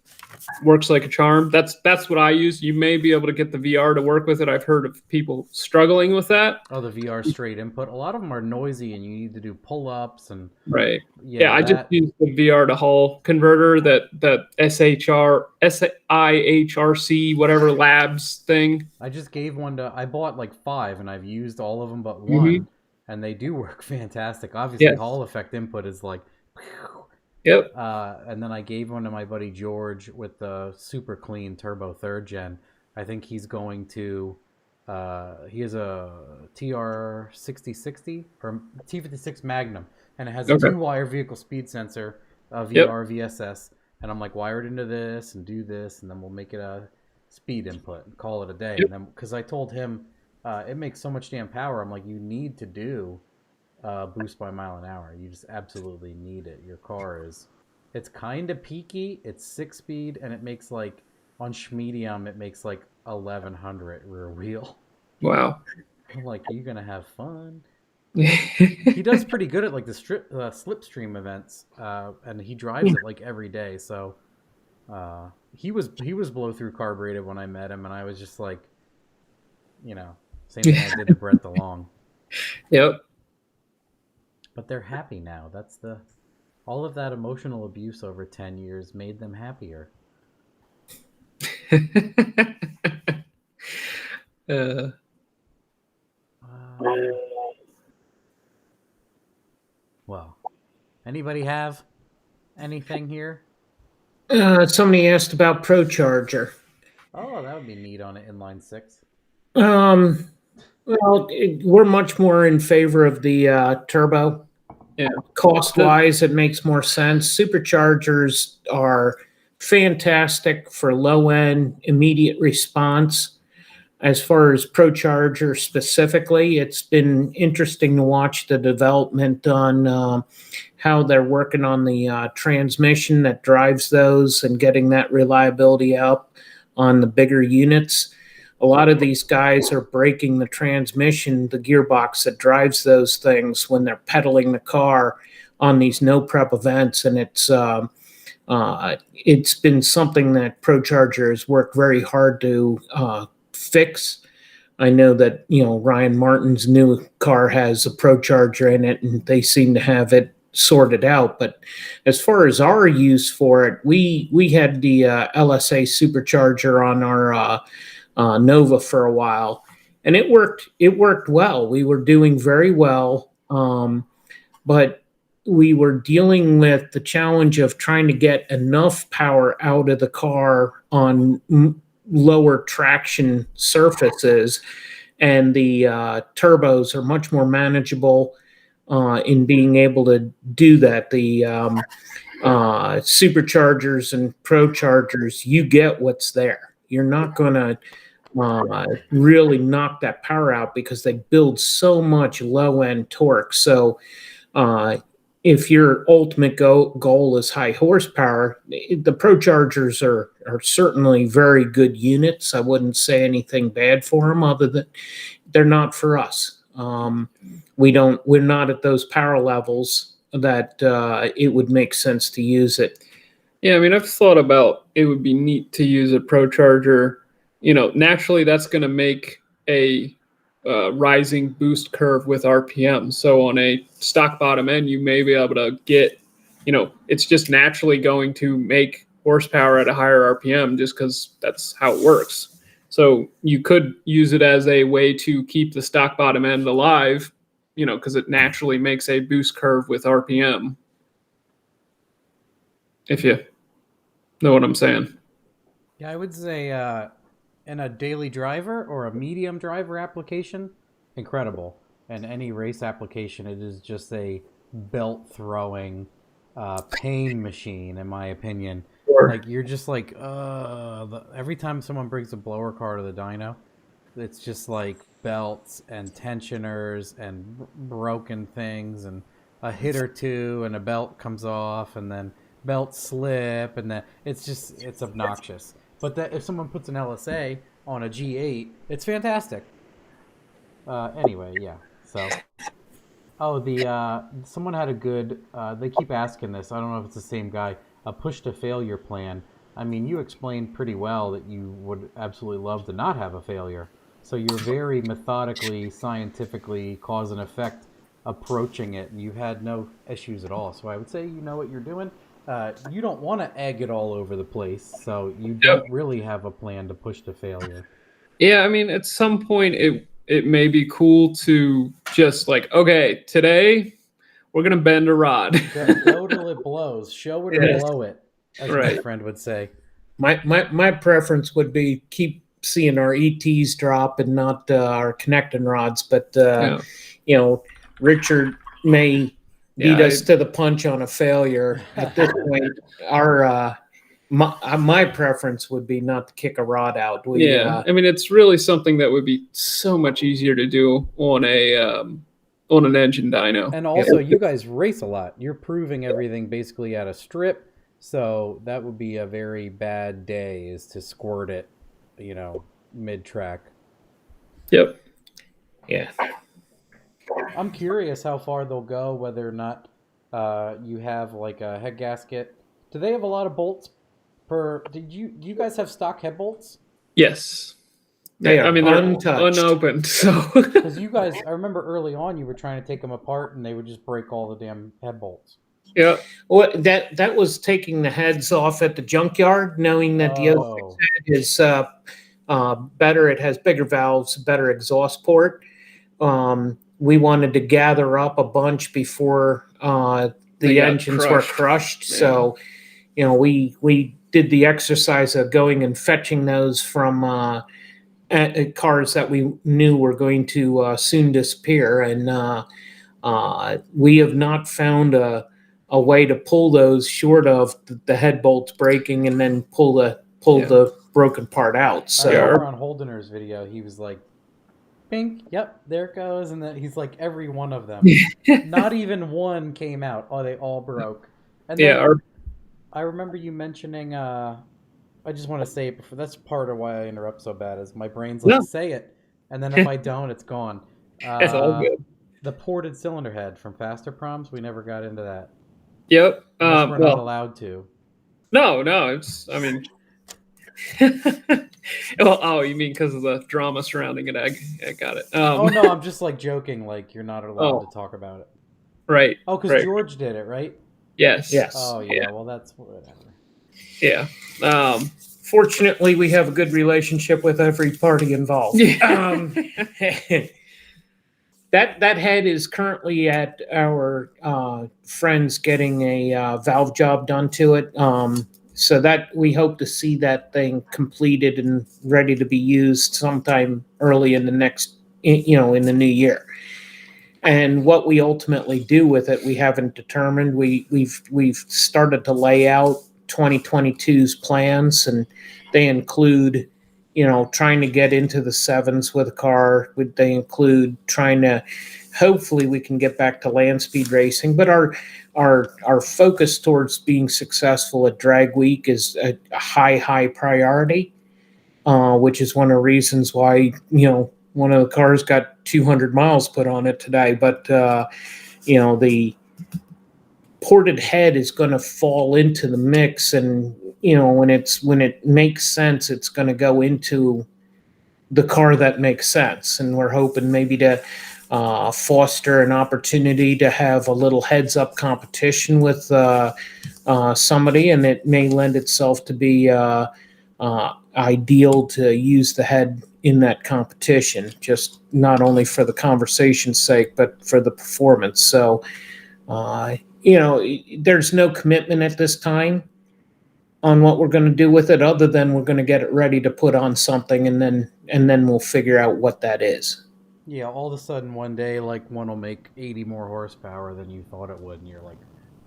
works like a charm. That's what I use. You may be able to get the VR to work with it. I've heard of people struggling with that. Oh, the VR straight input. A lot of them are noisy, and you need to do pull-ups and Right. Yeah, I just use the VR to Hall converter, that SIHRC whatever labs thing. I just gave one to. I bought like 5, and I've used all of them but one, and they do work fantastic. Obviously, Yes. Hall effect input is like. Yep. And then I gave one to my buddy George with the super clean turbo 3rd gen. I think he's going to. He has a TR6060 or T56 Magnum, and it has a 2-wire vehicle speed sensor, VR VSS. And I'm like, wire it into this and do this, and then we'll make it a speed input and call it a day. And then because I told him it makes so much damn power, I'm like, you need to do boost by mile an hour. You just absolutely need it. Your car it's kind of peaky. It's 6-speed, and it makes like on Schmedium it makes like 1100 rear wheel. Wow. I'm like, you're gonna have fun. He does pretty good at like the slipstream events, and he drives it like every day. So he was blow through carbureted when I met him, and I was just like, same thing I did to Brett DeLong. Yep. But they're happy now. That's all of that emotional abuse over 10 years made them happier. Well, anybody have anything here? Somebody asked about ProCharger. Oh, that would be neat on an inline 6. Well, we're much more in favor of the turbo. Yeah. Cost-wise, it makes more sense. Superchargers are fantastic for low-end immediate response. As far as ProCharger specifically, it's been interesting to watch the development on how they're working on the transmission that drives those and getting that reliability up on the bigger units. A lot of these guys are breaking the transmission, the gearbox that drives those things when they're pedaling the car on these no prep events, and it's been something that ProCharger has worked very hard to fix. I know that Ryan Martin's new car has a ProCharger in it, and they seem to have it sorted out. But as far as our use for it, we had the LSA supercharger on our Nova for a while, and it worked well. We were doing very well, but we were dealing with the challenge of trying to get enough power out of the car on lower traction surfaces, and the turbos are much more manageable in being able to do that. The superchargers and ProChargers, you get what's there. You're not going to really knock that power out because they build so much low-end torque. So if your ultimate goal is high horsepower, the ProChargers are certainly very good units. I wouldn't say anything bad for them other than they're not for us. We're not at those power levels that it would make sense to use it. Yeah, I mean, I've thought about it would be neat to use a ProCharger. Naturally, that's going to make a rising boost curve with RPM. So on a stock bottom end, you may be able to get, it's just naturally going to make horsepower at a higher RPM just because that's how it works. So you could use it as a way to keep the stock bottom end alive, because it naturally makes a boost curve with RPM. If you know what I'm saying. Yeah, I would say in a daily driver or a medium driver application, incredible. And any race application, it is just a belt throwing pain machine, in my opinion. Sure. Like you're just like, every time someone brings a blower car to the dyno, it's just like belts and tensioners and broken things and a hit or two and a belt comes off and then belt slip and then it's obnoxious. But that if someone puts an LSA on a G8, it's fantastic. Anyway, yeah. So, someone had a good. They keep asking this. I don't know if it's the same guy. A push to failure plan. I mean, you explained pretty well that you would absolutely love to not have a failure. So you're very methodically, scientifically, cause and effect approaching it, and you've had no issues at all. So I would say you know what you're doing. You don't want to egg it all over the place, so you don't really have a plan to push to failure. Yeah, I mean, at some point it may be cool to just like, okay, today we're gonna bend a rod. Go till it blows. Show it or blow it, as my friend would say. My preference would be keep seeing our ETs drop and not our connecting rods, but Richard may beat us to the punch on a failure. At this point, my preference would be not to kick a rod out. I mean, it's really something that would be so much easier to do on an engine dyno. And also, you guys race a lot. You're proving everything basically at a strip, so that would be a very bad day is to squirt it, mid-track. Yep. Yeah. I'm curious how far they'll go, whether or not you have like a head gasket. Do they have a lot of bolts per? Do you guys have stock head bolts? Yes. They're untouched. Unopened. So because you guys, I remember early on you were trying to take them apart and they would just break all the damn head bolts. Yeah. Well, that was taking the heads off at the junkyard, knowing that the other head is better. It has bigger valves, better exhaust port. We wanted to gather up a bunch before the engines were crushed. Yeah. So, we did the exercise of going and fetching those from cars that we knew were going to soon disappear. And we have not found a way to pull those short of the head bolts breaking and then pull the broken part out. So I remember on Holdener's video, he was like, "Pink, yep, there it goes," and then he's like, every one of them, not even one came out. Oh, they all broke. And then I remember you mentioning. I just want to say it before. That's part of why I interrupt so bad. Is my brain's like, say it, and then if I don't, it's gone. It's all good. The ported cylinder head from Faster Proms. We never got into that. Yep. We're not allowed to. No. It's. I mean. Well, you mean because of the drama surrounding it? I got it. Oh no, I'm just like joking. Like you're not allowed to talk about it. Right. Oh, because George did it, right? Yes. Oh yeah. Well, that's whatever. Yeah. Fortunately, we have a good relationship with every party involved. That head is currently at our friends getting a valve job done to it. So that we hope to see that thing completed and ready to be used sometime early in the next, in the new year. And what we ultimately do with it, we haven't determined. We've started to lay out 2022's plans, and they include, trying to get into the sevens with a car. They include trying to, hopefully we can get back to land speed racing, but our focus towards being successful at drag week is a high priority, which is one of the reasons why, one of the cars got 200 miles put on it today. But, the ported head is going to fall into the mix. And, when it makes sense, it's going to go into the car that makes sense. And we're hoping maybe to foster an opportunity to have a little heads up competition with somebody, and it may lend itself to be ideal to use the head in that competition, just not only for the conversation's sake, but for the performance. So, there's no commitment at this time on what we're going to do with it, other than we're going to get it ready to put on something, and then we'll figure out what that is. Yeah, all of a sudden one day, like, one will make 80 more horsepower than you thought it would, and you're like,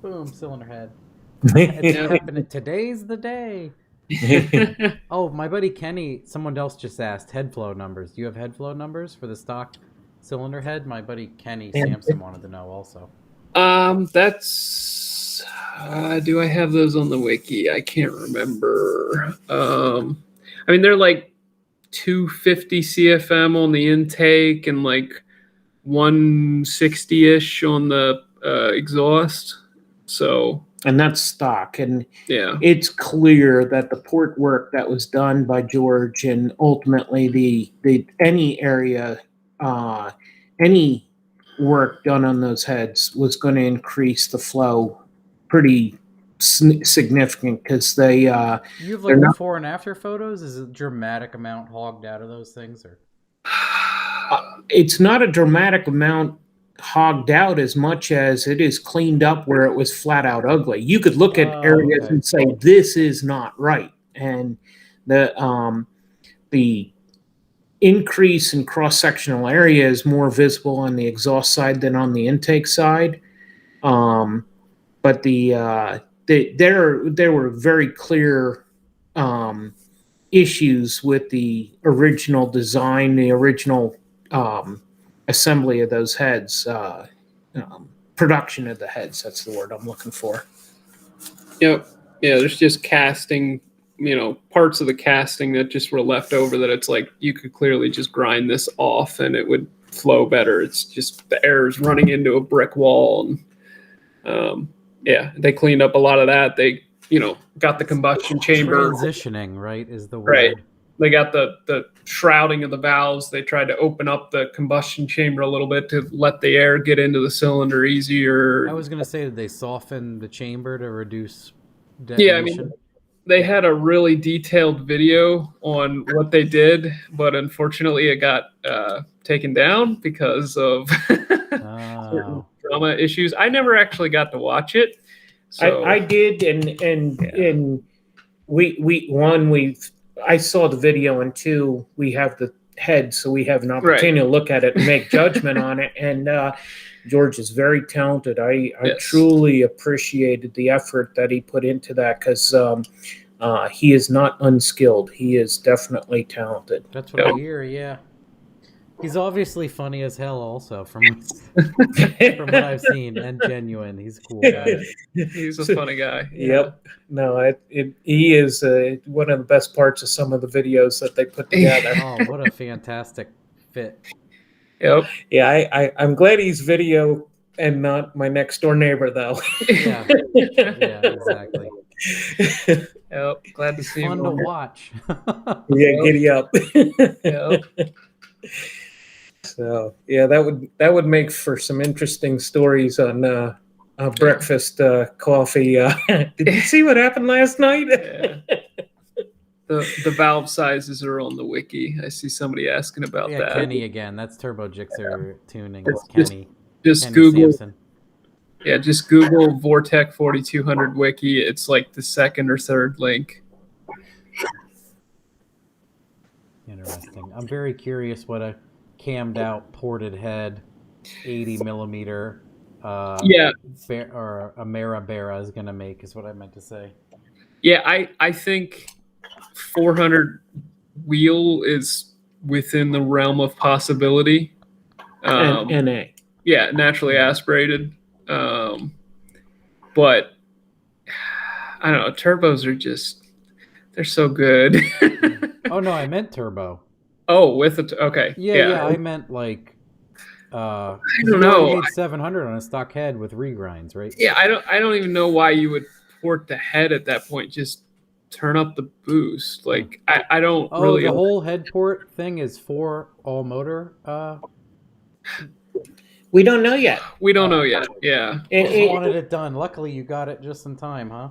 boom, cylinder head. It's happening. Today's the day. Oh, my buddy Kenny, someone else just asked head flow numbers. Do you have head flow numbers for the stock cylinder head? My buddy Kenny Sampson wanted to know also. That's do I have those on the wiki? I can't remember. I mean, they're like 250 CFM on the intake and like 160-ish on the exhaust. So, and that's stock. And yeah, it's clear that the port work that was done by George, and ultimately the any work done on those heads was going to increase the flow pretty significant, because they you have like before and after photos. Is a dramatic amount hogged out of those things, or it's not a dramatic amount hogged out as much as it is cleaned up where it was flat out ugly. You could look at areas and say this is not right, and the increase in cross-sectional area is more visible on the exhaust side than on the intake side. But there were very clear issues with the original design, the original assembly of those heads, production of the heads. That's the word I'm looking for. Yep. Yeah, there's just casting, parts of the casting that just were left over that it's like you could clearly just grind this off and it would flow better. It's just the air's running into a brick wall. And they cleaned up a lot of that. They, got the combustion chamber. Transitioning, right, is the word. Right. They got the shrouding of the valves. They tried to open up the combustion chamber a little bit to let the air get into the cylinder easier. I was going to say, did they soften the chamber to reduce detonation? Yeah, I mean, they had a really detailed video on what they did, but unfortunately it got taken down because of certain drama issues. I never actually got to watch it. So. I did, and I saw the video, and two, we have the head, so we have an opportunity to look at it and make judgment on it. And George is very talented. I truly appreciated the effort that he put into that, because he is not unskilled. He is definitely talented. That's what I hear, yeah. He's obviously funny as hell also, from what I've seen, and genuine. He's a cool guy. He's a funny guy. Yep. No, he is one of the best parts of some of the videos that they put together. Oh, what a fantastic fit. Yep. Yeah, I'm glad he's video and not my next door neighbor, though. Yeah, exactly. Yep. Glad to see him. Fun to watch. Yeah, giddy up. Yep. So that would make for some interesting stories on breakfast coffee. Did you see what happened last night? Yeah. The valve sizes are on the wiki. I see somebody asking about that. Kenny again. That's Turbo Jixer tuning. It's Kenny. Just Kenny Google. Sampson. Yeah, just Google Vortec 4200 wiki. It's like the second or third link. Interesting. I'm very curious what a cammed out ported head 80 millimeter or AmeraBarra is going to make, is what I meant to say. Yeah, I think 400 wheel is within the realm of possibility. NA. Yeah, naturally aspirated. But I don't know, turbos are just, they're so good. Oh no, I meant turbo. Oh, with it. Okay. Yeah, I meant like I don't know. 700 on a stock head with regrinds, right? Yeah, I don't even know why you would port the head at that point. Just turn up the boost? Like, I don't really. The whole head port thing is for all motor. We don't know yet. We don't know yet. Yeah. Just wanted it done. Luckily, you got it just in time, huh?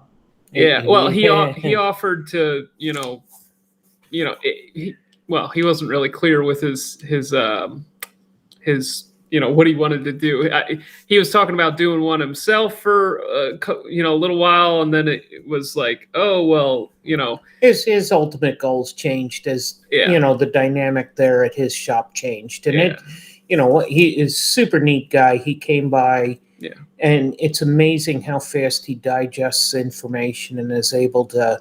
Yeah. Well, he offered to, he wasn't really clear with his what he wanted to do. He was talking about doing one himself for a little while, and then it was like, oh well, his ultimate goals changed as the dynamic there at his shop changed, and he is super neat guy. He came by, and it's amazing how fast he digests information and is able to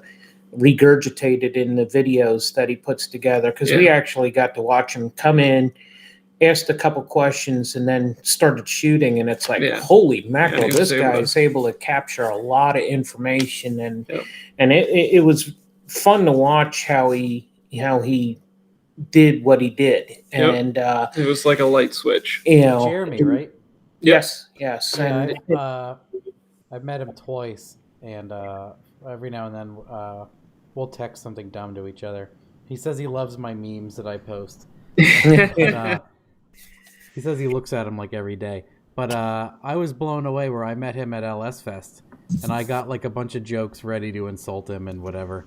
regurgitate it in the videos that he puts together. Because we actually got to watch him come in, asked a couple questions, and then started shooting, and it's like, holy mackerel, this guy is able to capture a lot of information, and it was fun to watch how he did what he did. And it was like a light switch. Jeremy, right? Yes. Yeah, I've met him twice, and every now and then we'll text something dumb to each other. He says he loves my memes that I post. He says he looks at them like every day. But I was blown away where I met him at LS Fest, and I got like a bunch of jokes ready to insult him and whatever.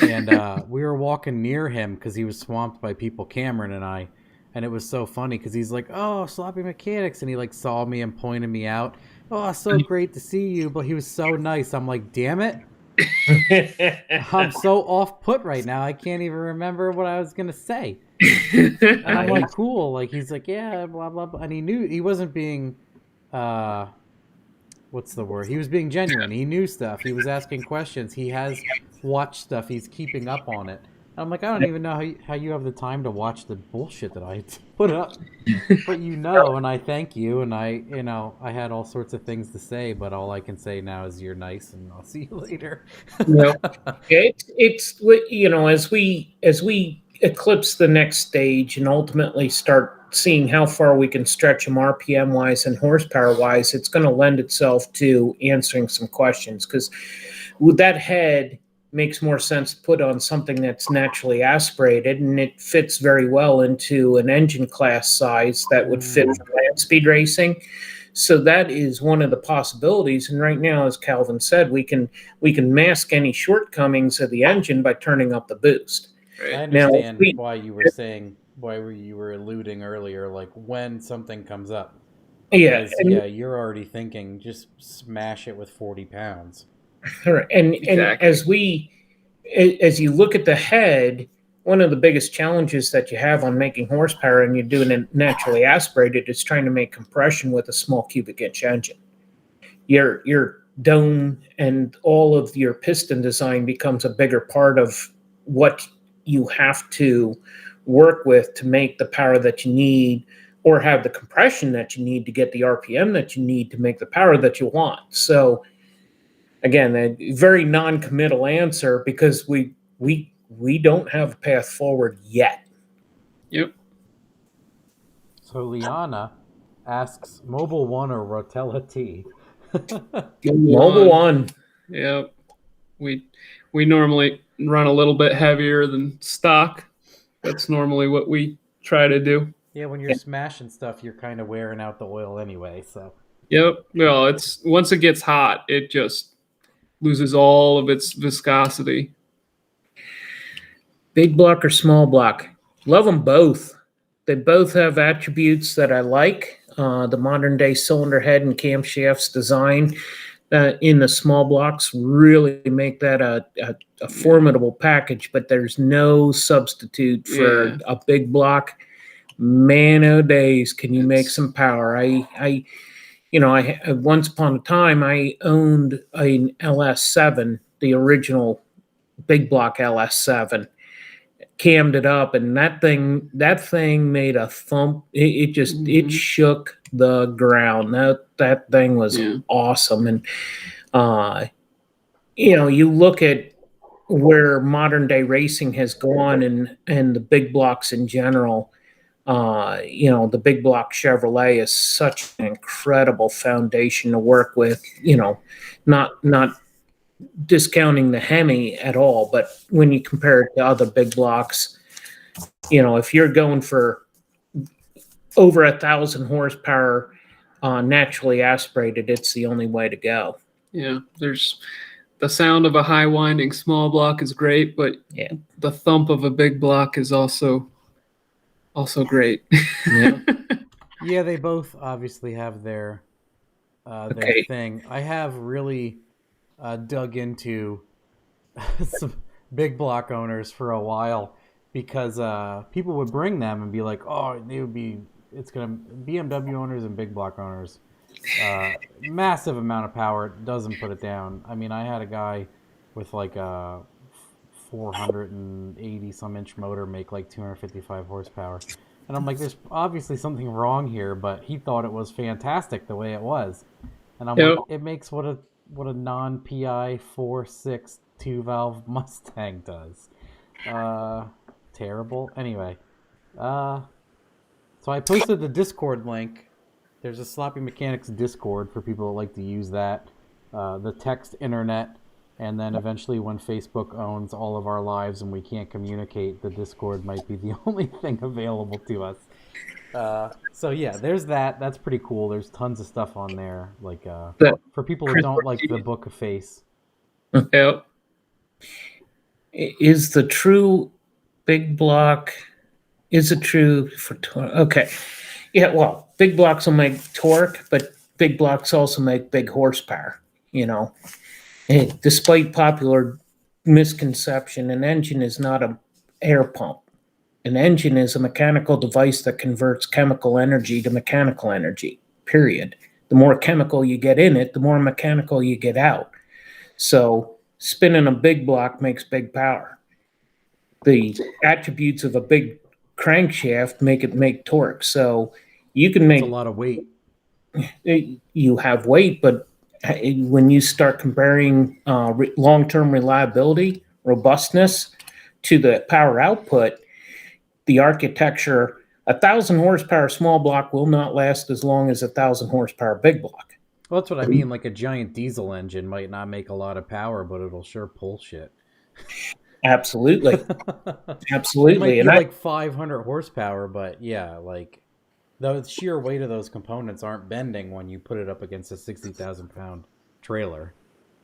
And we were walking near him because he was swamped by people, Cameron and I. And it was so funny because he's like, oh, Sloppy Mechanics. And he like saw me and pointed me out. Oh, so great to see you. But he was so nice. I'm like, damn it. I'm so off put right now. I can't even remember what I was going to say. And I'm like, cool. Like, he's like, yeah, blah, blah, blah. And he knew he wasn't being, what's the word? He was being genuine. He knew stuff. He was asking questions. He has watched stuff. He's keeping up on it. And I'm like, I don't even know how you have the time to watch the bullshit that I put up. But and I thank you. And I had all sorts of things to say, but all I can say now is you're nice and I'll see you later. It's as we eclipse the next stage and ultimately start seeing how far we can stretch them RPM wise and horsepower wise, it's going to lend itself to answering some questions, because with that head makes more sense to put on something that's naturally aspirated, and it fits very well into an engine class size that would fit for land speed racing. So that is one of the possibilities. And right now, as Calvin said, we can mask any shortcomings of the engine by turning up the boost. Right. I understand why you were alluding earlier, like when something comes up. Because, you're already thinking just smash it with 40 pounds. And as you look at the head, one of the biggest challenges that you have on making horsepower, and you're doing it naturally aspirated, is trying to make compression with a small cubic inch engine. Your dome and all of your piston design becomes a bigger part of what you have to work with to make the power that you need, or have the compression that you need to get the RPM that you need to make the power that you want. So again, a very non-committal answer, because we don't have a path forward yet. Yep. So Liana asks, Mobile 1 or Rotella T? Mobile 1. Yep. We normally run a little bit heavier than stock. That's normally what we try to do. Yeah, when you're smashing stuff, you're kind of wearing out the oil anyway. So. Yep. Well, it's once it gets hot, it just loses all of its viscosity. Big block or small block? Love them both. They both have attributes that I like. The modern day cylinder head and camshafts design in the small blocks really make that a formidable package, but there's no substitute for a big block. Man, oh days, can you make some power? I once upon a time, I owned an LS7, the original big block LS7, cammed it up, and that thing made a thump. It shook the ground. That thing was awesome. And, you look at where modern day racing has gone and the big blocks in general. The big block Chevrolet is such an incredible foundation to work with. Not discounting the Hemi at all, but when you compare it to other big blocks, if you're going for over 1,000 horsepower naturally aspirated, it's the only way to go. Yeah, there's the sound of a high winding small block is great, but the thump of a big block is also great. Yeah. Yeah, they both obviously have their thing. I have really dug into some big block owners for a while because people would bring them and be like, "Oh, it's gonna BMW owners and big block owners, massive amount of power, doesn't put it down." I mean, I had a guy with like a 480 some inch motor make like 255 horsepower. And I'm like, there's obviously something wrong here, but he thought it was fantastic the way it was. And I'm like, it makes what a non-PI 4.6 2-valve Mustang does. Terrible. Anyway, so I posted the Discord link. There's a Sloppy Mechanics Discord for people that like to use that. The text internet. And then eventually when Facebook owns all of our lives and we can't communicate, the Discord might be the only thing available to us. So yeah, there's that. That's pretty cool. There's tons of stuff on there. Like for people who don't like the Book of Face. Yep. Is the true big block, is it true for torque? Okay. Yeah, well, big blocks will make torque, but big blocks also make big horsepower, Despite popular misconception, an engine is not an air pump. An engine is a mechanical device that converts chemical energy to mechanical energy, period. The more chemical you get in it, the more mechanical you get out. So spinning a big block makes big power. The attributes of a big crankshaft make torque. So you can make a lot of weight. You have weight, but when you start comparing long-term reliability, robustness to the power output, the architecture, 1,000 horsepower small block will not last as long as 1,000 horsepower big block. Well, that's what I mean. Like a giant diesel engine might not make a lot of power, but it'll sure pull shit. Absolutely. Absolutely. It might be like 500 horsepower, but yeah, like the sheer weight of those components aren't bending when you put it up against a 60,000 pound trailer.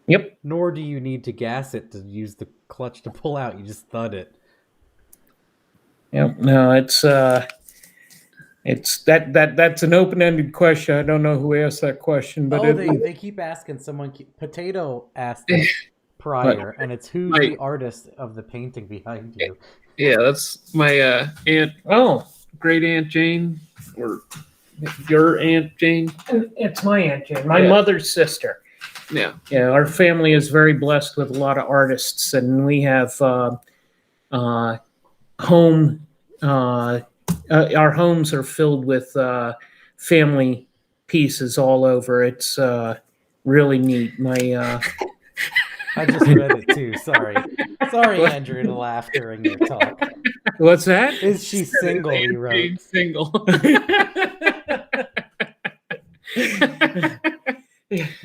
Yep. Nor do you need to gas it to use the clutch to pull out. You just thud it. Yep. No, it's that's an open-ended question. I don't know who asked that question, but they keep asking. Potato asked it prior, and it's who's the artist of the painting behind you. Yeah, that's my aunt. Oh, great Aunt Jane, or your Aunt Jane. It's my Aunt Jane, my mother's sister. Yeah. Yeah, our family is very blessed with a lot of artists, and we have home. Our homes are filled with family pieces all over. It's really neat. I just read it too. Sorry, Andrew, to laugh during your talk. What's that? Is she single? You wrote single.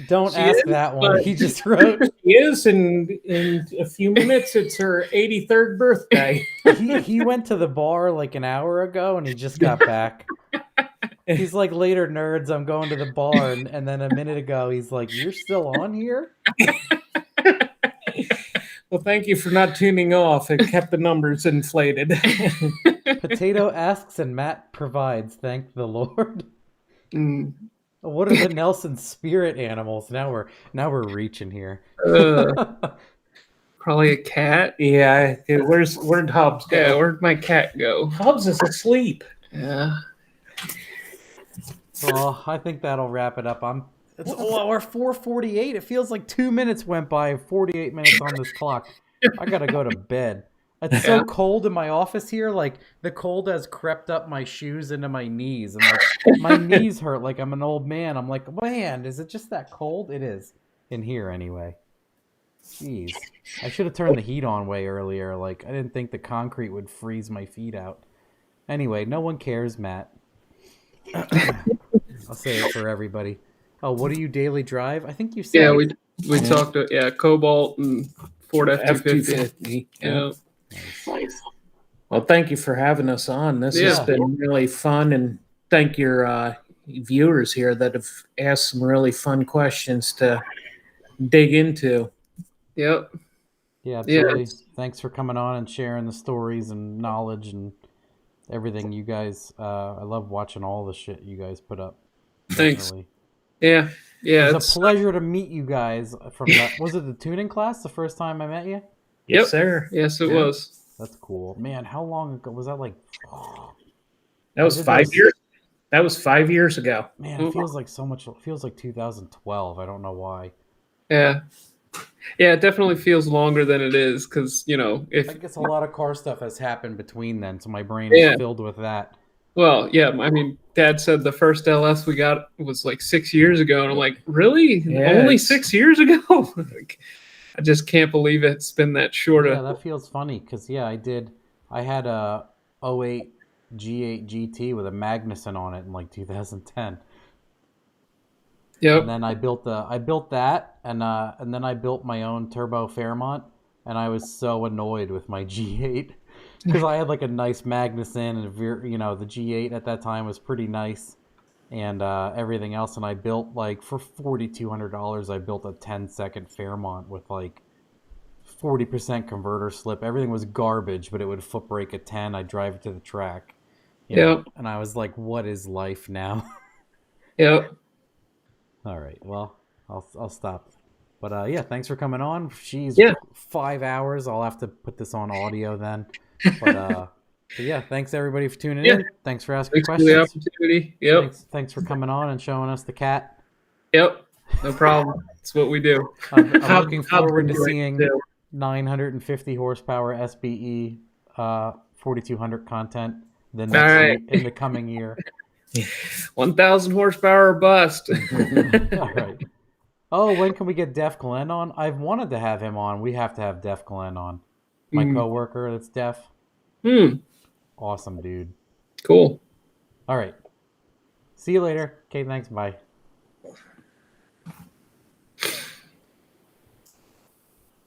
Don't ask that one. He just wrote. She is, in a few minutes. It's her 83rd birthday. He went to the bar like an hour ago, and he just got back. He's like, later, nerds, I'm going to the bar. And then a minute ago, he's like, you're still on here? Well, thank you for not tuning off. It kept the numbers inflated. Potato asks and Matt provides. Thank the Lord. Mm. What are the Nelson spirit animals? Now we're reaching here. Probably a cat. Yeah. Where'd Hobbs go? Yeah, where'd my cat go? Hobbs is asleep. Yeah. Well, I think that'll wrap it up. We're 4:48. It feels like 2 minutes went by. 48 minutes on this clock. I gotta go to bed. It's so cold in my office here. Like the cold has crept up my shoes into my knees, and like my knees hurt. Like I'm an old man. I'm like, man, is it just that cold? It is in here anyway. Jeez, I should have turned the heat on way earlier. Like I didn't think the concrete would freeze my feet out. Anyway, no one cares, Matt. I'll say it for everybody. Oh, what do you daily drive? I think you said. Yeah, We talked to Cobalt and Ford F250. F250. Yeah. Nice. Well, thank you for having us on. This has been really fun, and thank your viewers here that have asked some really fun questions to dig into. Yep. Yeah, absolutely. Thanks for coming on and sharing the stories and knowledge and everything. You guys, I love watching all the shit you guys put up. Thanks. Definitely. Yeah. It was a pleasure to meet you guys from that. Was it the tuning class the first time I met you? Yes, sir. Yes, it was. That's cool. Man, how long ago was that? Like, that was 5 years. That was 5 years ago. Man, it feels like so much. It feels like 2012. I don't know why. Yeah. Yeah, it definitely feels longer than it is because, I guess a lot of car stuff has happened between then, so my brain is filled with that. Well, yeah, I mean, Dad said the first LS we got was like 6 years ago, and I'm like, really? Yeah, only 6 years ago? I just can't believe it's been that short. Yeah, that feels funny because, I had a 08 G8 GT with a Magnuson on it in like 2010. Yep. And then I built that, and then I built my own turbo Fairmont, and I was so annoyed with my G8 because I had like a nice Magnuson, and the G8 at that time was pretty nice, and everything else. And I built like for $4,200, I built a 10-second Fairmont with like 40% converter slip. Everything was garbage, but it would foot brake at 10. I'd drive it to the track. And I was like, what is life now? Yep. All right. Well, I'll stop. But thanks for coming on. Jeez, 5 hours. I'll have to put this on audio then. But yeah, thanks everybody for tuning in. Thanks for asking questions. Thanks for the opportunity. Yep. Thanks for coming on and showing us the cat. Yep. No problem. It's what we do. I'm looking forward to seeing 950 horsepower SBE 4200 content in the coming year. 1,000 horsepower or bust. All right. Oh, when can we get Def Glenn on? I've wanted to have him on. We have to have Def Glenn on. My coworker that's deaf. Awesome, dude. Cool. All right. See you later. Okay, thanks. Bye.